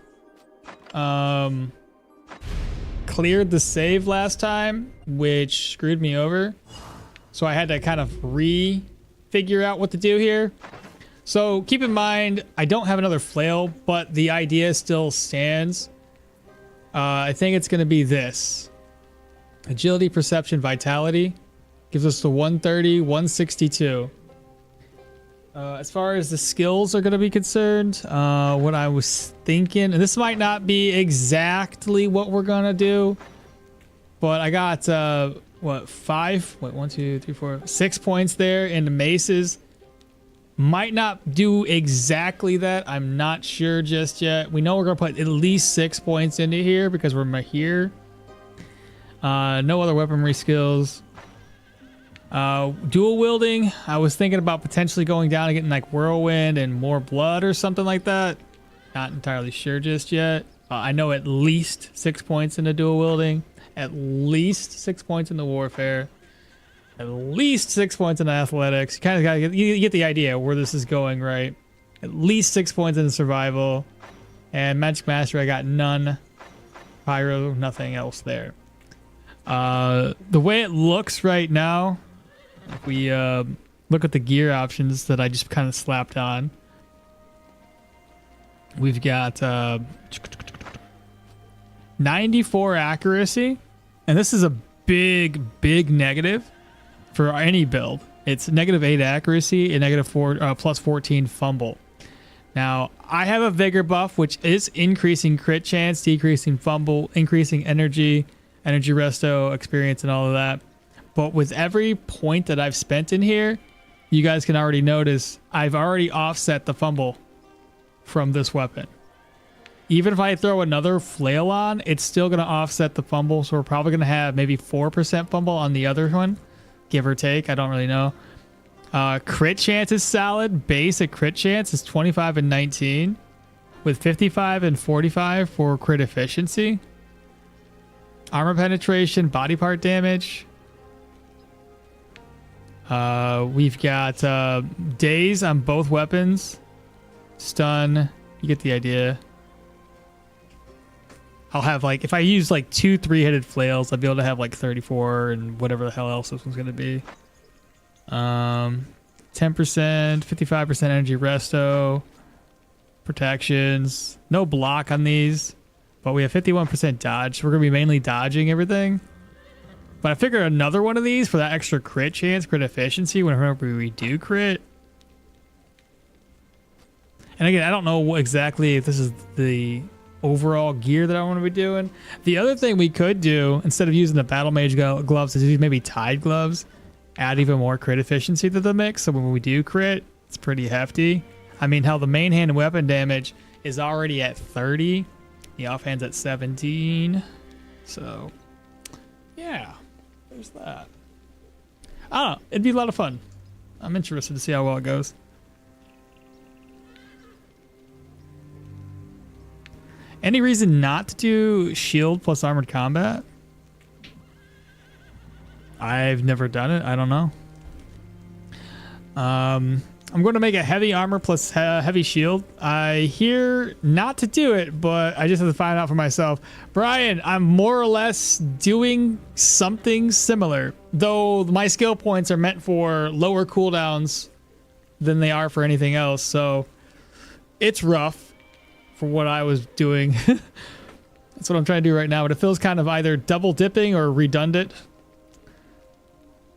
cleared the save last time, which screwed me over. So I had to kind of figure out what to do here. So keep in mind, I don't have another flail, but the idea still stands. I think it's going to be this. Agility, perception, vitality. Gives us the 130, 162. As far as the skills are going to be concerned, what I was thinking, and this might not be exactly what we're going to do, but I got, what, 6 points there in the maces. Might not do exactly that. I'm not sure just yet. We know we're going to put at least 6 points into here because we're here. No other weaponry skills. Dual wielding, I was thinking about potentially going down and getting like whirlwind and more blood or something like that. Not entirely sure just yet. I know at least 6 points in the dual wielding, at least 6 points in the warfare, at least 6 points in athletics. You kind of gotta get the idea where this is going, right? At least 6 points in survival, and magic master I got none. Pyro, nothing else there. The way it looks right now, if we look at the gear options that I just kind of slapped on, we've got 94 accuracy, and this is a big negative for any build. It's -8 accuracy and -4 plus 14 fumble. Now I have a vigor buff, which is increasing crit chance, decreasing fumble, increasing energy resto, experience, and all of that. But with every point that I've spent in here, you guys can already notice I've already offset the fumble from this weapon. Even if I throw another flail on, it's still going to offset the fumble. So we're probably going to have maybe 4% fumble on the other one. give or take. I don't really know. Crit chance is solid. Basic crit chance is 25 and 19 with 55 and 45 for crit efficiency. Armor penetration, body part damage. We've got daze on both weapons. Stun. You get the idea. I'll have like, if I use like 2 3-headed flails, I'll be able to have like 34 and whatever the hell else this one's going to be. 10%, 55% energy resto. Protections. No block on these, but we have 51% dodge. We're going to be mainly dodging everything. But I figure another one of these for that extra crit chance, crit efficiency, whenever we do crit. And again, I don't know exactly if this is the overall gear that I want to be doing. The other thing we could do, instead of using the battle mage gloves, is use maybe tide gloves. Add even more crit efficiency to the mix, so when we do crit, it's pretty hefty. I mean, how the main hand weapon damage is already at 30. The offhand's at 17. So, yeah. There's that. I don't know. It'd be a lot of fun. I'm interested to see how well it goes. Any reason not to do shield plus armored combat? I've never done it. I don't know. I'm going to make a heavy armor plus heavy shield. I hear not to do it, but I just have to find out for myself. Brian, I'm more or less doing something similar, though my skill points are meant for lower cooldowns than they are for anything else. So it's rough for what I was doing. That's what I'm trying to do right now, but it feels kind of either double dipping or redundant.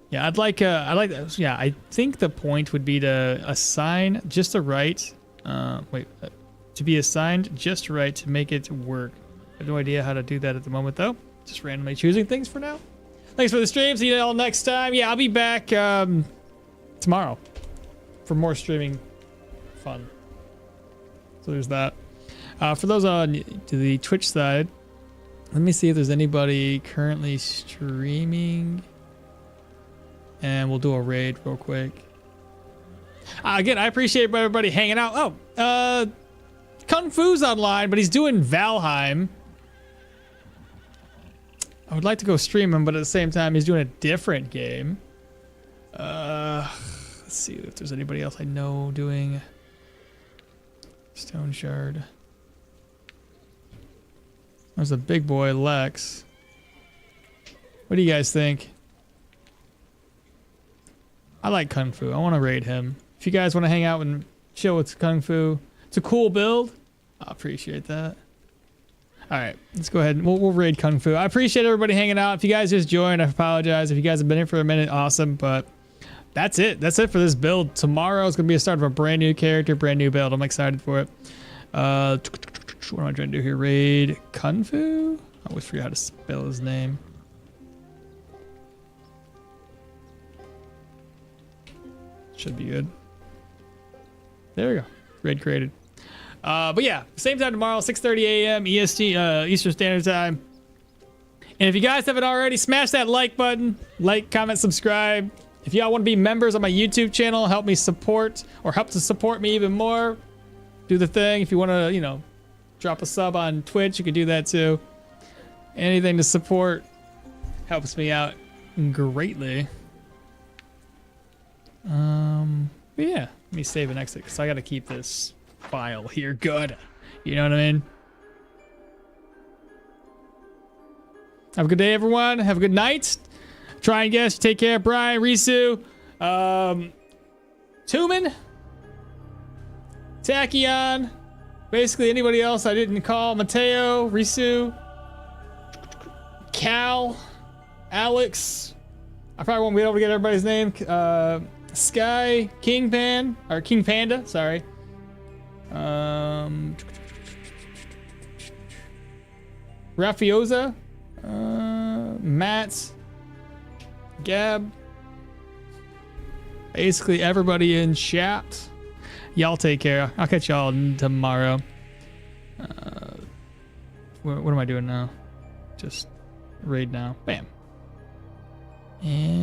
Yeah, yeah, I think the point would be to assign just the right, to be assigned just right to make it work. I have no idea how to do that at the moment though. Just randomly choosing things for now. Thanks for the stream. See you all next time. Yeah, I'll be back tomorrow for more streaming fun. So there's that. For those on to the Twitch side, let me see if there's anybody currently streaming. And we'll do a raid real quick. Again, I appreciate everybody hanging out. Oh, Kung Fu's online, but he's doing Valheim. I would like to go stream him, but at the same time, he's doing a different game. Let's see if there's anybody else I know doing Stoneshard. There's a big boy, Lex. What do you guys think? I like Kung Fu. I want to raid him. If you guys want to hang out and chill with Kung Fu, it's a cool build. I appreciate that. All right, let's go ahead and we'll raid Kung Fu. I appreciate everybody hanging out. If you guys just joined, I apologize. If you guys have been here for a minute, awesome. But that's it. That's it for this build. Tomorrow is going to be a start of a brand new character, brand new build. I'm excited for it. What am I trying to do here? Raid Kung Fu? I always forget how to spell his name. Should be good. There we go. Raid created. But yeah, same time tomorrow, 6:30 a.m. EST, Eastern Standard Time. And if you guys haven't already, smash that like button. Like, comment, subscribe. If y'all want to be members on my YouTube channel, help me support, or help to support me even more, do the thing. If you want to, you know, drop a sub on Twitch, you can do that too. Anything to support helps me out greatly. But yeah, let me save and exit because I got to keep this file here good. You know what I mean? Have a good day, everyone. Have a good night. Try and guess. Take care. Brian, Risu, Tumen, Tachyon, basically anybody else I didn't call. Mateo, Risu, Cal, Alex. I probably won't be able to get everybody's name. Sky, King Panda, sorry. Rafioza, Matt, Gab, basically everybody in chat. Y'all take care. I'll catch y'all tomorrow. What am I doing now? Just raid now. Bam. And